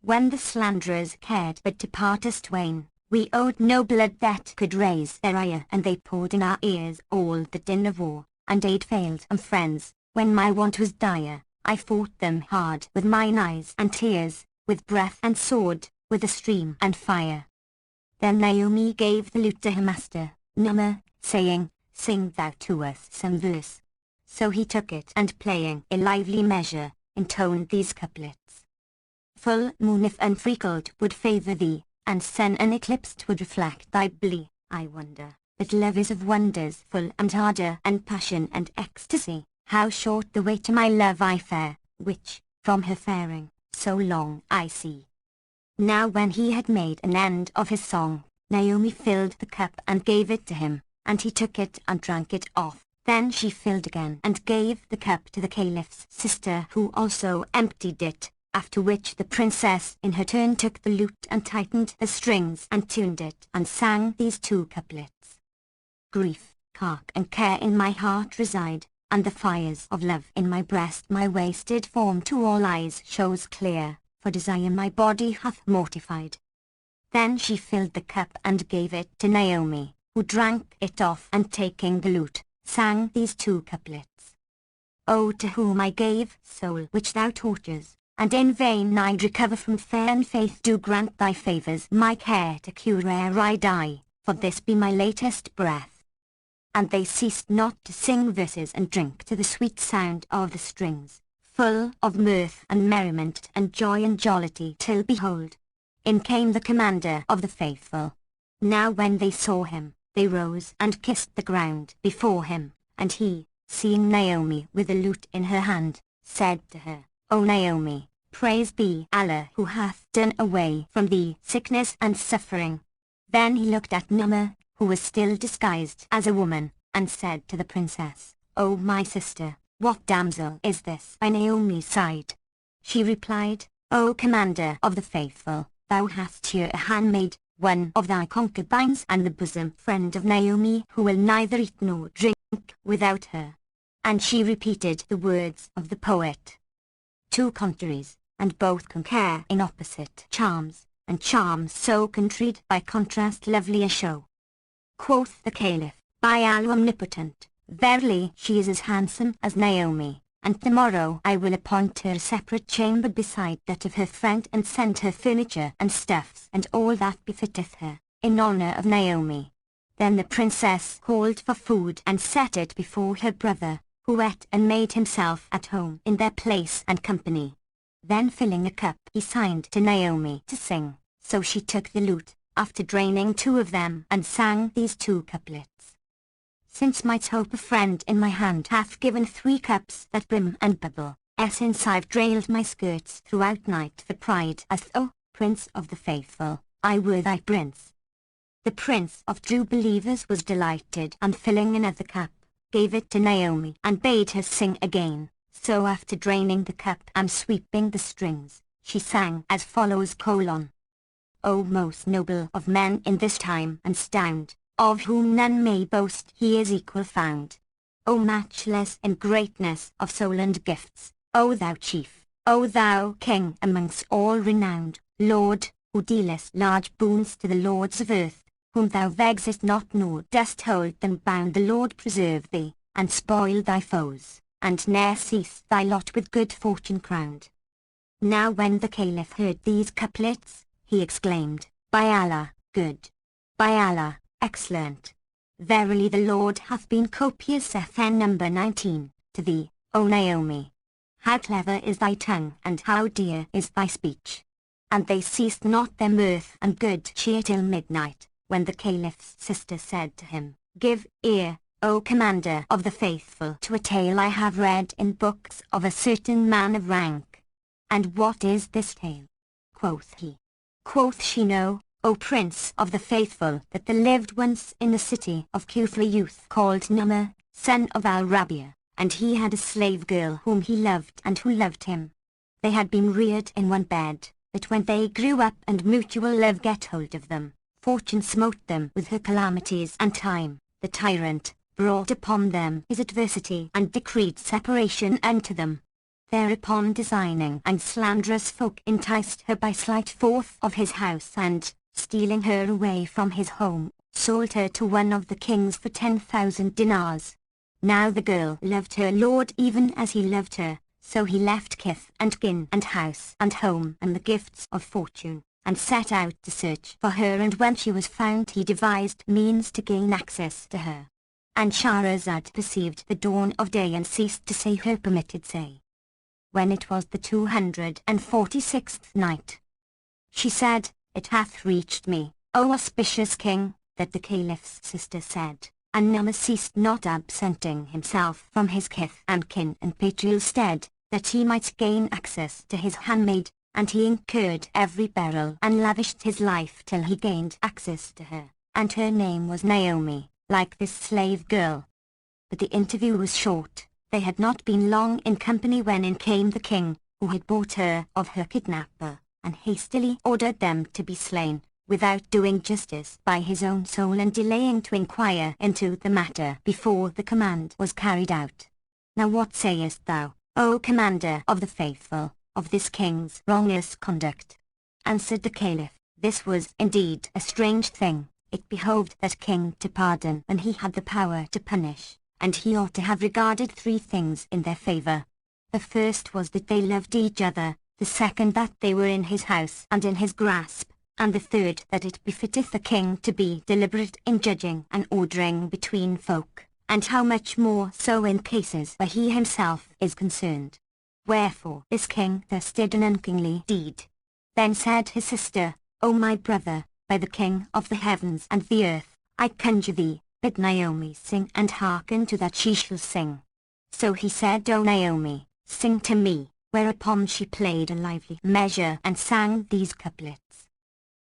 When the slanderers cared but to part us twain, we owed no blood that could raise their ire, and they poured in our ears all the din of war, and aid failed on friends, when my want was dire. I fought them hard with mine eyes and tears, with breath and sword, with a stream and fire. Then Naomi gave the lute to her master, Numa, saying, "Sing thou to us some verse." So he took it, and playing a lively measure, intoned these couplets. Full moon if unfreckled would favour thee, and sun uneclipsed would reflect thy blee. I wonder, but love is of wonders full and ardour and passion and ecstasy. How short the way to my love I fare, which, from her faring, so long I see. Now when he had made an end of his song, Naomi filled the cup and gave it to him, and he took it and drank it off. Then she filled again and gave the cup to the caliph's sister, who also emptied it, after which the princess in her turn took the lute and tightened the strings and tuned it and sang these two couplets. Grief, cark and care in my heart reside, and the fires of love in my breast my wasted form to all eyes shows clear, for desire my body hath mortified. Then she filled the cup and gave it to Naomi, who drank it off, and taking the lute, sang these two couplets. O to whom I gave soul which thou tortures, and in vain I'd recover from fair and faith, do grant thy favours my care to cure ere I die, for this be my latest breath. And they ceased not to sing verses and drink to the sweet sound of the strings, full of mirth and merriment and joy and jollity, till behold, in came the commander of the faithful. Now when they saw him, they rose and kissed the ground before him, and he, seeing Naomi with a lute in her hand, said to her, O Naomi, praise be Allah who hath done away from thee sickness and suffering. Then he looked at Numa, who was still disguised as a woman, and said to the princess, O my sister, what damsel is this by Naomi's side? She replied, O commander of the faithful, thou hast here a handmaid, one of thy concubines, and the bosom friend of Naomi, who will neither eat nor drink without her. And she repeated the words of the poet. Two contraries, and both concur in opposite charms, and charms so contraried by contrast lovelier show. Quoth the Caliph, by Allah Omnipotent, verily she is as handsome as Naomi, and tomorrow I will appoint her a separate chamber beside that of her friend, and send her furniture and stuffs and all that befitteth her, in honour of Naomi. Then the princess called for food and set it before her brother, who ate and made himself at home in their place and company. Then filling a cup he signed to Naomi to sing, so she took the lute, after draining two of them, and sang these two couplets. Since my tope a friend in my hand hath given 3 cups that brim and bubble, since I've drailed my skirts throughout night for pride, as O Prince of the Faithful, I were thy prince. The Prince of True Believers was delighted, and filling another cup, gave it to Naomi and bade her sing again. So after draining the cup and sweeping the strings, she sang as follows: O most noble of men in this time and stound, of whom none may boast he is equal found. O matchless in greatness of soul and gifts, O thou chief, O thou king amongst all renowned, Lord, who dealest large boons to the lords of earth, whom thou vexest not nor dost hold them bound. The Lord preserve thee, and spoil thy foes, and ne'er cease thy lot with good fortune crowned. Now when the Caliph heard these couplets, he exclaimed, By Allah, good! By Allah, excellent! Verily the Lord hath been copious. FN number 19, to thee, O Naomi. How clever is thy tongue, and how dear is thy speech. And they ceased not their mirth and good cheer till midnight, when the Caliph's sister said to him, Give ear, O Commander of the Faithful, to a tale I have read in books of a certain man of rank. And what is this tale? Quoth he. Quoth she, No, O Prince of the Faithful, that there lived once in the city of Kufa a youth called Nu'mah, son of Al-Rabi'a, and he had a slave girl whom he loved and who loved him. They had been reared in one bed, but when they grew up and mutual love get hold of them, fortune smote them with her calamities, and time, the tyrant, brought upon them his adversity and decreed separation unto them. Thereupon designing and slanderous folk enticed her by sleight forth of his house, and, stealing her away from his home, sold her to one of the kings for 10,000 dinars. Now the girl loved her lord even as he loved her, so he left kith and kin and house and home and the gifts of fortune, and set out to search for her, and when she was found he devised means to gain access to her. And Shahrazad perceived the dawn of day and ceased to say her permitted say. When it was the 246th night, she said, It hath reached me, O auspicious king, that the caliph's sister said, and Nu'mah ceased not absenting himself from his kith and kin and patrial stead, that he might gain access to his handmaid, and he incurred every peril and lavished his life till he gained access to her, and her name was Naomi, like this slave girl. But the interview was short. They had not been long in company when in came the king, who had bought her of her kidnapper, and hastily ordered them to be slain, without doing justice by his own soul and delaying to inquire into the matter before the command was carried out. Now what sayest thou, O Commander of the Faithful, of this king's wrongless conduct? Answered the Caliph, This was indeed a strange thing. It behoved that king to pardon when he had the power to punish, and he ought to have regarded 3 things in their favour. The first was that they loved each other, the second that they were in his house and in his grasp, and the third that it befitteth a king to be deliberate in judging and ordering between folk, and how much more so in cases where he himself is concerned. Wherefore this king thus did an unkingly deed. Then said his sister, O my brother, by the King of the heavens and the earth, I conjure thee, bid Naomi sing and hearken to that she shall sing. So he said, O Naomi, sing to me, whereupon she played a lively measure and sang these couplets.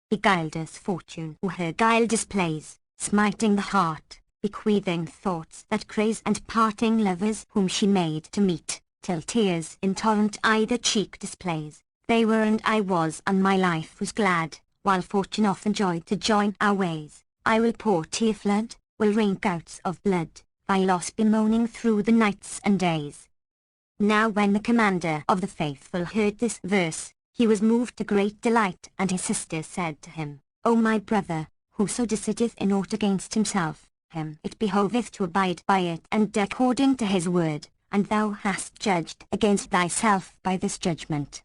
Beguiled us fortune who her guile displays, smiting the heart, bequeathing thoughts that craze, and parting lovers whom she made to meet, till tears in torrent either cheek displays. They were and I was, and my life was glad, while fortune often joyed to join our ways. I will pour tear flood, will rain gouts of blood, thy loss bemoaning through the nights and days. Now when the Commander of the Faithful heard this verse, he was moved to great delight, and his sister said to him, O my brother, whoso decideth in aught against himself, him it behoveth to abide by it and according to his word, and thou hast judged against thyself by this judgment.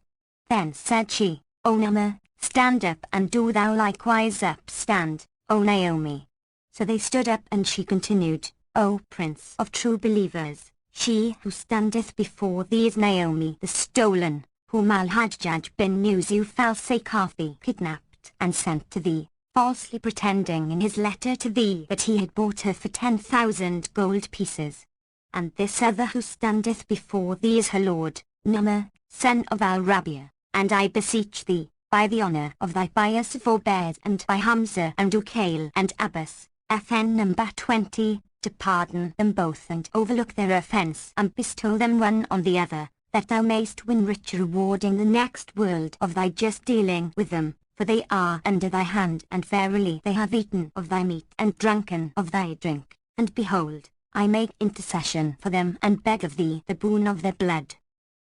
Then said she, O Nu'mah, stand up and do thou likewise upstand, O Naomi. So they stood up, and she continued, O Prince of true believers, she who standeth before thee is Naomi the stolen, whom Al-Hajjaj bin Yusuf al-Sakafi kidnapped and sent to thee, falsely pretending in his letter to thee that he had bought her for 10,000 gold pieces. And this other who standeth before thee is her lord, Nu'mah, son of Al-Rabi'a, and I beseech thee, by the honour of thy bias forbears, and by Hamza and Ukail and Abbas, FN number 20, to pardon them both and overlook their offence and bestow them one on the other, that thou mayst win rich reward in the next world of thy just dealing with them, for they are under thy hand, and verily they have eaten of thy meat and drunken of thy drink, and behold, I make intercession for them and beg of thee the boon of their blood.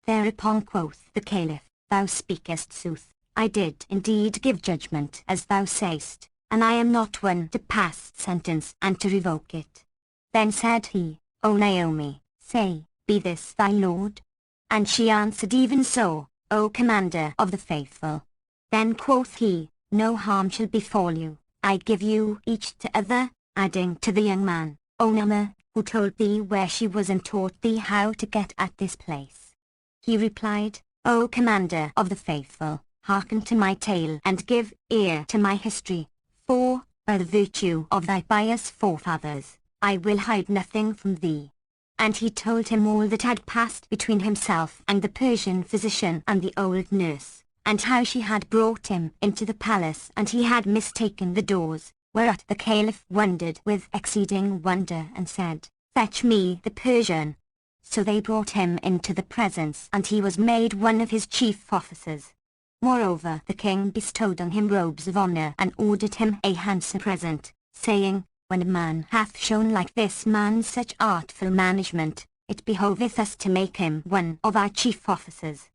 Thereupon quoth the Caliph, Thou speakest sooth, I did indeed give judgment as thou sayest, and I am not one to pass sentence and to revoke it. Then said he, O Naomi, say, be this thy lord? And she answered, Even so, O Commander of the Faithful. Then quoth he, No harm shall befall you, I give you each to other, adding to the young man, O Nu'mah, who told thee where she was and taught thee how to get at this place. He replied, O Commander of the Faithful, hearken to my tale and give ear to my history, for, by the virtue of thy pious forefathers, I will hide nothing from thee. And he told him all that had passed between himself and the Persian physician and the old nurse, and how she had brought him into the palace and he had mistaken the doors, whereat the Caliph wondered with exceeding wonder and said, "Fetch me the Persian." So they brought him into the presence and he was made one of his chief officers. Moreover the king bestowed on him robes of honor and ordered him a handsome present, saying, "When a man hath shown like this man such artful management, it behoveth us to make him one of our chief officers."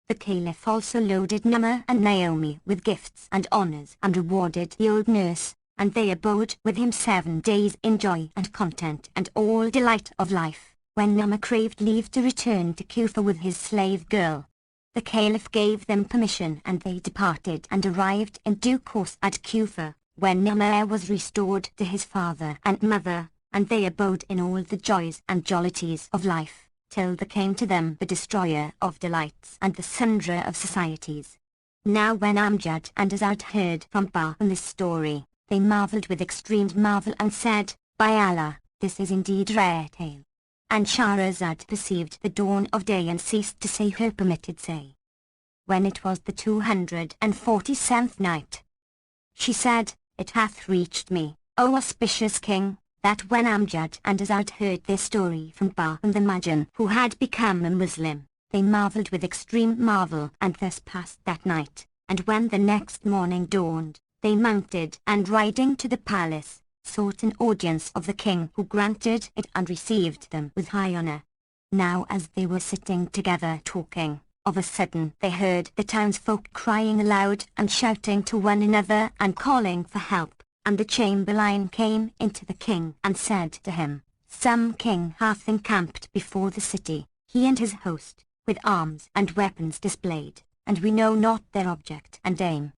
The Caliph also loaded Nama and Naomi with gifts and honors and rewarded the old nurse, and they abode with him 7 days in joy and content and all delight of life, when Nama craved leave to return to Kufa with his slave girl. The Caliph gave them permission and they departed and arrived in due course at Kufa, when Nama was restored to his father and mother, and they abode in all the joys and jollities of life, till there came to them the destroyer of delights and the sunderer of societies. Now when Amjad and Azad heard from Burton this story, they marvelled with extreme marvel and said, "By Allah, this is indeed rare tale." And Shahrazad perceived the dawn of day and ceased to say her permitted say. When it was the 247th night, she said, "It hath reached me, O auspicious king, that when Amjad and Azad heard this story from Burton the Magian who had become a Muslim, they marvelled with extreme marvel and thus passed that night, and when the next morning dawned, they mounted and riding to the palace, sought an audience of the king who granted it and received them with high honor. Now as they were sitting together talking, of a sudden they heard the townsfolk crying aloud and shouting to one another and calling for help, and the chamberlain came into the king and said to him, "Some king hath encamped before the city, he and his host, with arms and weapons displayed, and we know not their object and aim."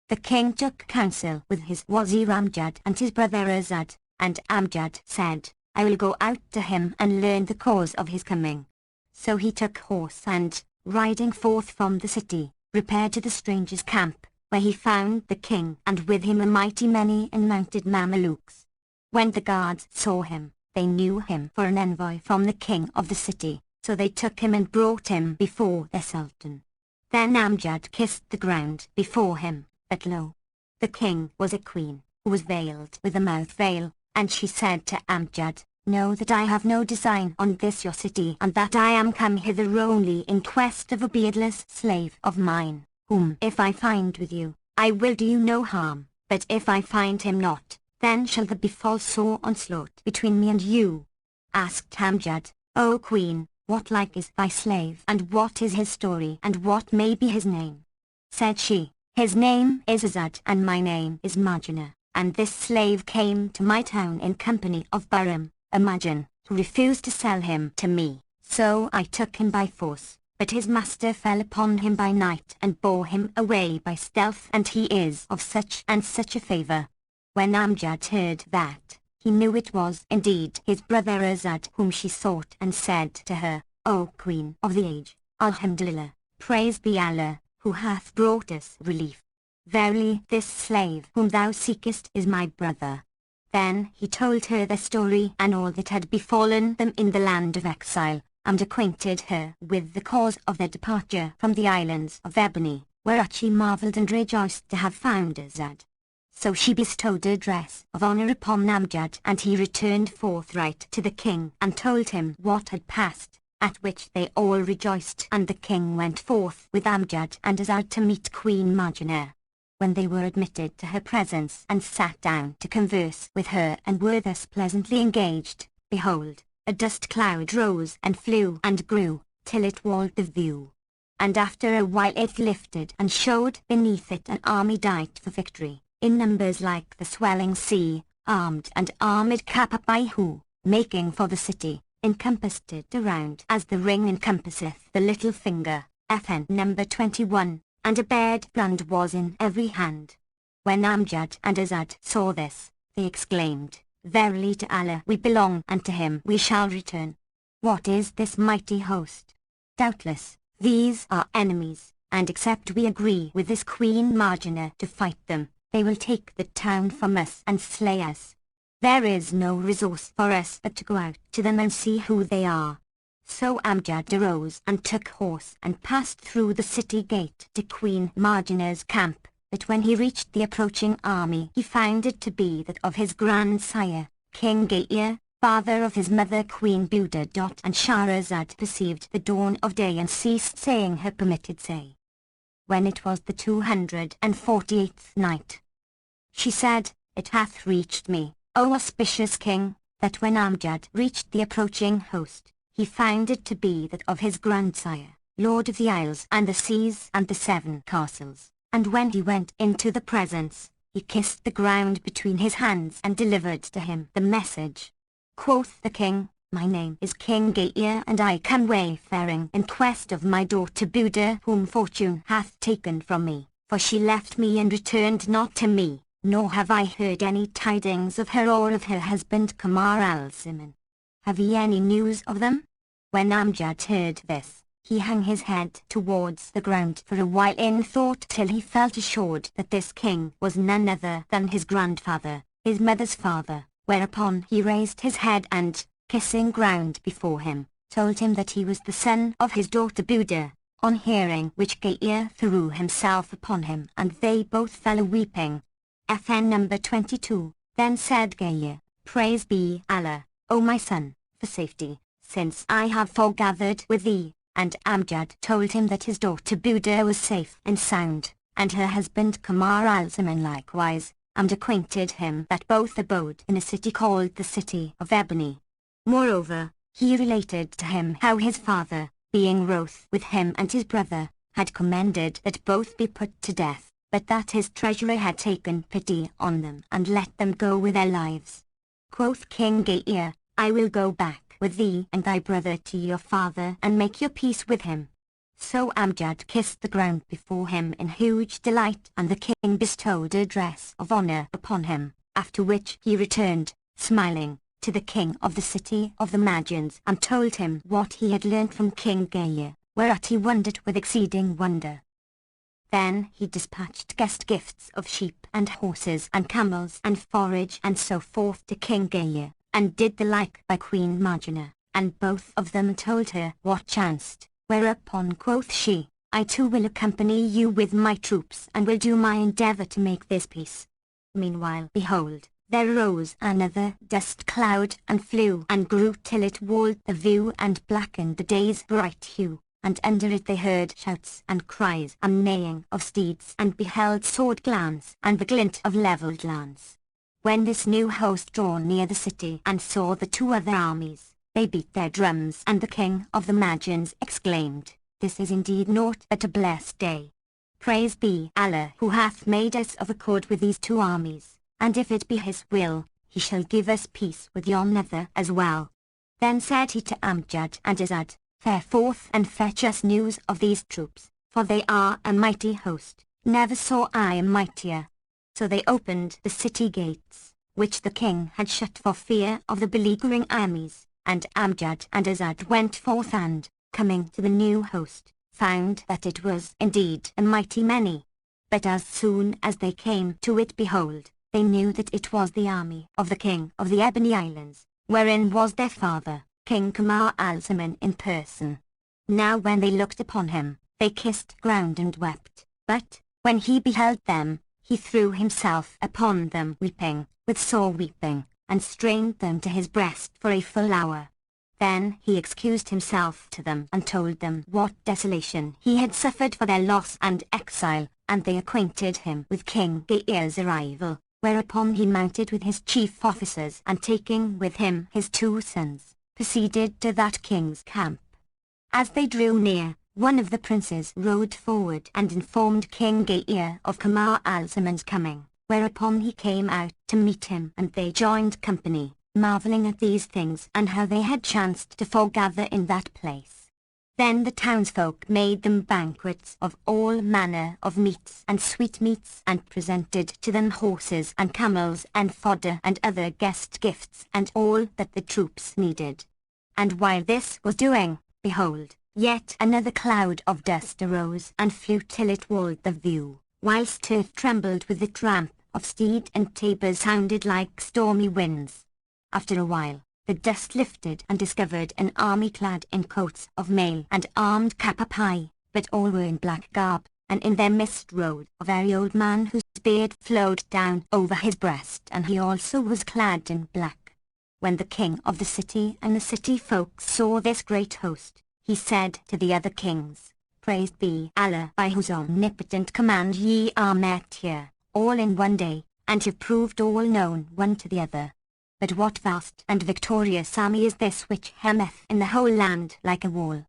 The king took counsel with his wazir Amjad and his brother Azad, and Amjad said, "I will go out to him and learn the cause of his coming." So he took horse and, riding forth from the city, repaired to the stranger's camp, where he found the king and with him a mighty many mounted Mamelukes. When the guards saw him, they knew him for an envoy from the king of the city, so they took him and brought him before their sultan. Then Amjad kissed the ground before him. But lo, the king was a queen, who was veiled with a mouth veil, and she said to Amjad, "Know that I have no design on this your city, and that I am come hither only in quest of a beardless slave of mine, whom if I find with you, I will do you no harm, but if I find him not, then shall there befall sore onslaught between me and you." Asked Amjad, "O queen, what like is thy slave, and what is his story, and what may be his name?" Said she, "His name is Azad and my name is Marjana, and this slave came to my town in company of Burton, a Magian, who refused to sell him to me, so I took him by force, but his master fell upon him by night and bore him away by stealth, and he is of such and such a favour." When Amjad heard that, he knew it was indeed his brother Azad whom she sought and said to her, "O Queen of the Age, Alhamdulillah, praise be Allah, who hath brought us relief. Verily this slave whom thou seekest is my brother." Then he told her their story and all that had befallen them in the land of exile, and acquainted her with the cause of their departure from the islands of Ebony, whereat she marvelled and rejoiced to have found Azad. So she bestowed a dress of honor upon Amjad, and he returned forthright to the king and told him what had passed, at which they all rejoiced, and the king went forth with Amjad and Azad to meet Queen Marjana. When they were admitted to her presence and sat down to converse with her and were thus pleasantly engaged, behold, a dust cloud rose and flew and grew, till it walled the view. And after a while it lifted and showed beneath it an army dight for victory, in numbers like the swelling sea, armed and armoured cap by who, making for the city, encompassed it around as the ring encompasseth the little finger, FN number 21, and a bared brand was in every hand. When Amjad and Azad saw this, they exclaimed, "Verily to Allah we belong, and to him we shall return. What is this mighty host? Doubtless, these are enemies, and except we agree with this Queen Marjana to fight them, they will take the town from us and slay us. There is no resource for us but to go out to them and see who they are." So Amjad arose and took horse and passed through the city gate to Queen Marjana's camp, but when he reached the approaching army he found it to be that of his grandsire, King Gaia, father of his mother Queen Buda. And Shahrazad perceived the dawn of day and ceased saying her permitted say. When it was the 248th night, she said, It hath reached me, O auspicious king, that when Amjad reached the approaching host, he found it to be that of his grandsire, lord of the isles and the seas and the 7 castles, and when he went into the presence, he kissed the ground between his hands and delivered to him the message. Quoth the king, My name is King Gaia and I come wayfaring in quest of my daughter Buda whom fortune hath taken from me, for she left me and returned not to me, nor have I heard any tidings of her or of her husband Kamar al-Zaman. Have ye any news of them? When Amjad heard this, he hung his head towards the ground for a while in thought till he felt assured that this king was none other than his grandfather, his mother's father, whereupon he raised his head and, kissing ground before him, told him that he was the son of his daughter Buda, on hearing which Gaia threw himself upon him and they both fell a-weeping. FN number 22, then said Gaia, Praise be Allah, O my son, for safety, since I have foregathered with thee, and Amjad told him that his daughter Buda was safe and sound, and her husband Kamar al-Zaman likewise, and acquainted him that both abode in a city called the City of Ebony. Moreover, he related to him how his father, being wroth with him and his brother, had commanded that both be put to death, but that his treasurer had taken pity on them and let them go with their lives. Quoth King Gaia, I will go back with thee and thy brother to your father and make your peace with him. So Amjad kissed the ground before him in huge delight, and the king bestowed a dress of honor upon him, after which he returned, smiling, to the king of the city of the Magians and told him what he had learnt from King Gaia, whereat he wondered with exceeding wonder. Then he dispatched guest gifts of sheep and horses and camels and forage and so forth to King Gaia, and did the like by Queen Marjana, and both of them told her what chanced, whereupon quoth she, I too will accompany you with my troops and will do my endeavour to make this peace. Meanwhile behold, there rose another dust cloud and flew and grew till it walled the view and blackened the day's bright hue, and under it they heard shouts and cries and neighing of steeds and beheld sword glance and the glint of levelled lance. When this new host drew near the city and saw the 2 other armies, they beat their drums and the king of the Magians exclaimed, This is indeed naught but a blessed day. Praise be Allah who hath made us of accord with these 2 armies, and if it be his will, he shall give us peace with yon other as well. Then said he to Amjad and Azad, Fare forth and fetch us news of these troops, for they are a mighty host, never saw I a mightier. So they opened the city gates, which the king had shut for fear of the beleaguering armies, and Amjad and Azad went forth and, coming to the new host, found that it was indeed a mighty many. But as soon as they came to it behold, they knew that it was the army of the king of the Ebony Islands, wherein was their father, King Kamar al-Zaman in person. Now when they looked upon him, they kissed ground and wept, but, when he beheld them, he threw himself upon them weeping, with sore weeping, and strained them to his breast for a full hour. Then he excused himself to them and told them what desolation he had suffered for their loss and exile, and they acquainted him with King Gaia's arrival, whereupon he mounted with his chief officers and taking with him his 2 sons, proceeded to that king's camp. As they drew near, one of the princes rode forward and informed King Gaia of Kamar al-Zaman's coming, whereupon he came out to meet him and they joined company, marvelling at these things and how they had chanced to foregather in that place. Then the townsfolk made them banquets of all manner of meats and sweetmeats and presented to them horses and camels and fodder and other guest gifts and all that the troops needed. And while this was doing, behold, yet another cloud of dust arose and flew till it walled the view, whilst earth trembled with the tramp of steed and tabors sounded like stormy winds. After a while, the dust lifted and discovered an army clad in coats of mail and armed capapi, but all were in black garb, and in their midst rode a very old man whose beard flowed down over his breast, and he also was clad in black. When the king of the city and the city folks saw this great host, he said to the other kings, "Praised be Allah, by whose omnipotent command ye are met here, all in one day, and have proved all known one to the other. But what vast and victorious army is this which hemmeth in the whole land like a wall?"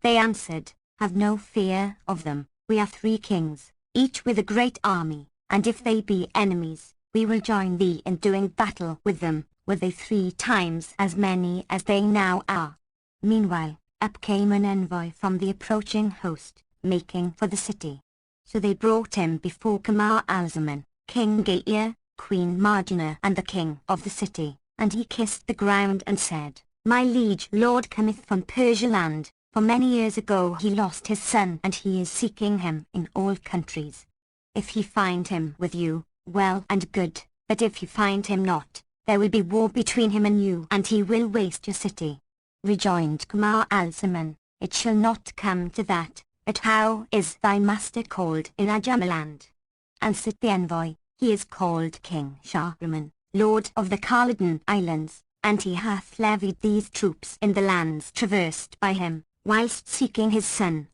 They answered, "Have no fear of them, we are 3 kings, each with a great army, and if they be enemies, we will join thee in doing battle with them, were they 3 times as many as they now are." Meanwhile, up came an envoy from the approaching host, making for the city. So they brought him before Kamar al-Zaman, King Gaia, Queen Marjana and the king of the city, and he kissed the ground and said, "My liege lord cometh from Persia land, for many years ago he lost his son and he is seeking him in all countries. If he find him with you, well and good, but if you find him not, there will be war between him and you and he will waste your city." Rejoined Kamar al-Zaman, "It shall not come to that, but how is thy master called in Ajamaland?" Answered the envoy, "He is called King Shahriman, lord of the Khalidan Islands, and he hath levied these troops in the lands traversed by him, whilst seeking his son."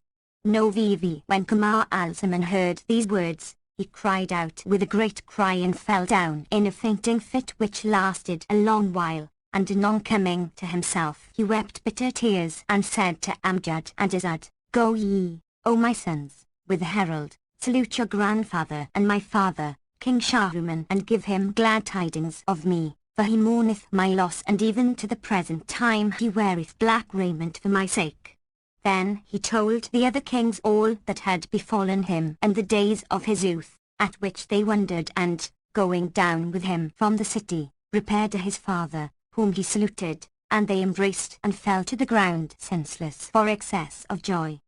No VV. When Kamar al-Zaman heard these words, he cried out with a great cry and fell down in a fainting fit which lasted a long while. And anon coming to himself he wept bitter tears and said to Amjad and Izad, "Go ye, O my sons, with the herald, salute your grandfather and my father, King Shahriman, and give him glad tidings of me, for he mourneth my loss and even to the present time he weareth black raiment for my sake." Then he told the other kings all that had befallen him and the days of his youth, at which they wondered and, going down with him from the city, repaired to his father, whom he saluted, and they embraced and fell to the ground senseless for excess of joy.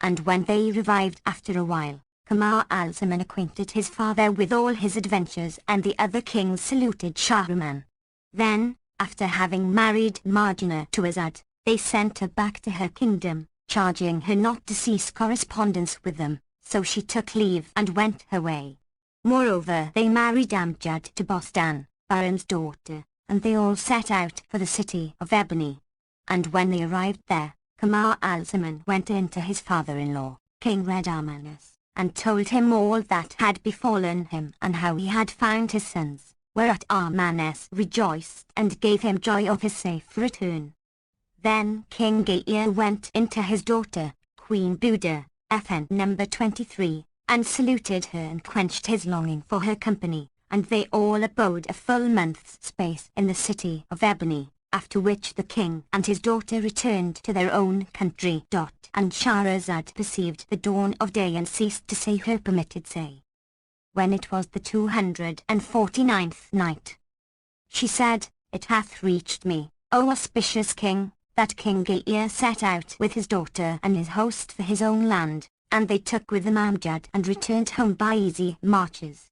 And when they revived after a while, Kamar al-Zaman acquainted his father with all his adventures and the other kings saluted Shahriman. Then, after having married Marjana to Azad, they sent her back to her kingdom, charging her not to cease correspondence with them, so she took leave and went her way. Moreover, they married Amjad to Bostan, Burton's daughter, and they all set out for the city of Ebony. And when they arrived there, Kamar al-Zaman went in to his father-in-law, King Redamanus, and told him all that had befallen him and how he had found his sons, whereat Armanes rejoiced and gave him joy of his safe return. Then King Gaia went in to his daughter, Queen Buda, FN number 23, and saluted her and quenched his longing for her company. And they all abode a full month's space in the city of Ebony, after which the king and his daughter returned to their own country. And Shahrazad perceived the dawn of day and ceased to say her permitted say. When it was the 249th night, she said, "It hath reached me, O auspicious king, that King Gaia set out with his daughter and his host for his own land, and they took with them Amjad and returned home by easy marches.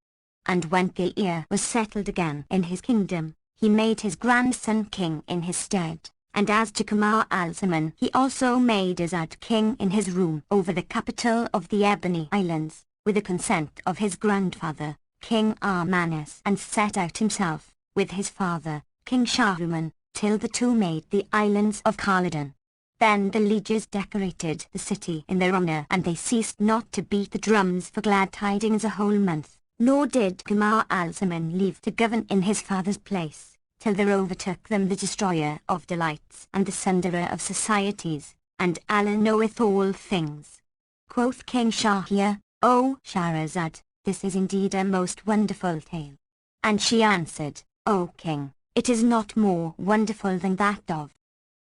And when Gaia was settled again in his kingdom, he made his grandson king in his stead, and as to Kamar al-Zaman he also made Azad king in his room over the capital of the Ebony Islands, with the consent of his grandfather, King Armanes, and set out himself, with his father, King Shahriman, till the two made the islands of Khalidan. Then the lieges decorated the city in their honor, and they ceased not to beat the drums for glad tidings a whole month. Nor did Kamar al-Zaman leave to govern in his father's place, till there overtook them the destroyer of delights and the sunderer of societies, and Allah knoweth all things. Quoth King Shahryar, "O Shahrazad, this is indeed a most wonderful tale." And she answered, "O King, it is not more wonderful than that of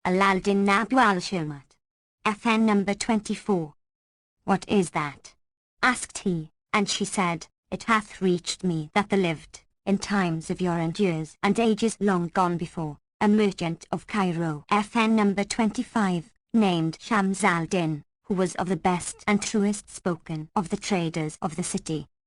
Al-Din Abu al-Shamat. FN number 24. "What is that?" asked he, and she said, "It hath reached me that there lived, in times of yore and years and ages long gone before, a merchant of Cairo, FN number 25, named Shams al-Din, who was of the best and truest spoken of the traders of the city.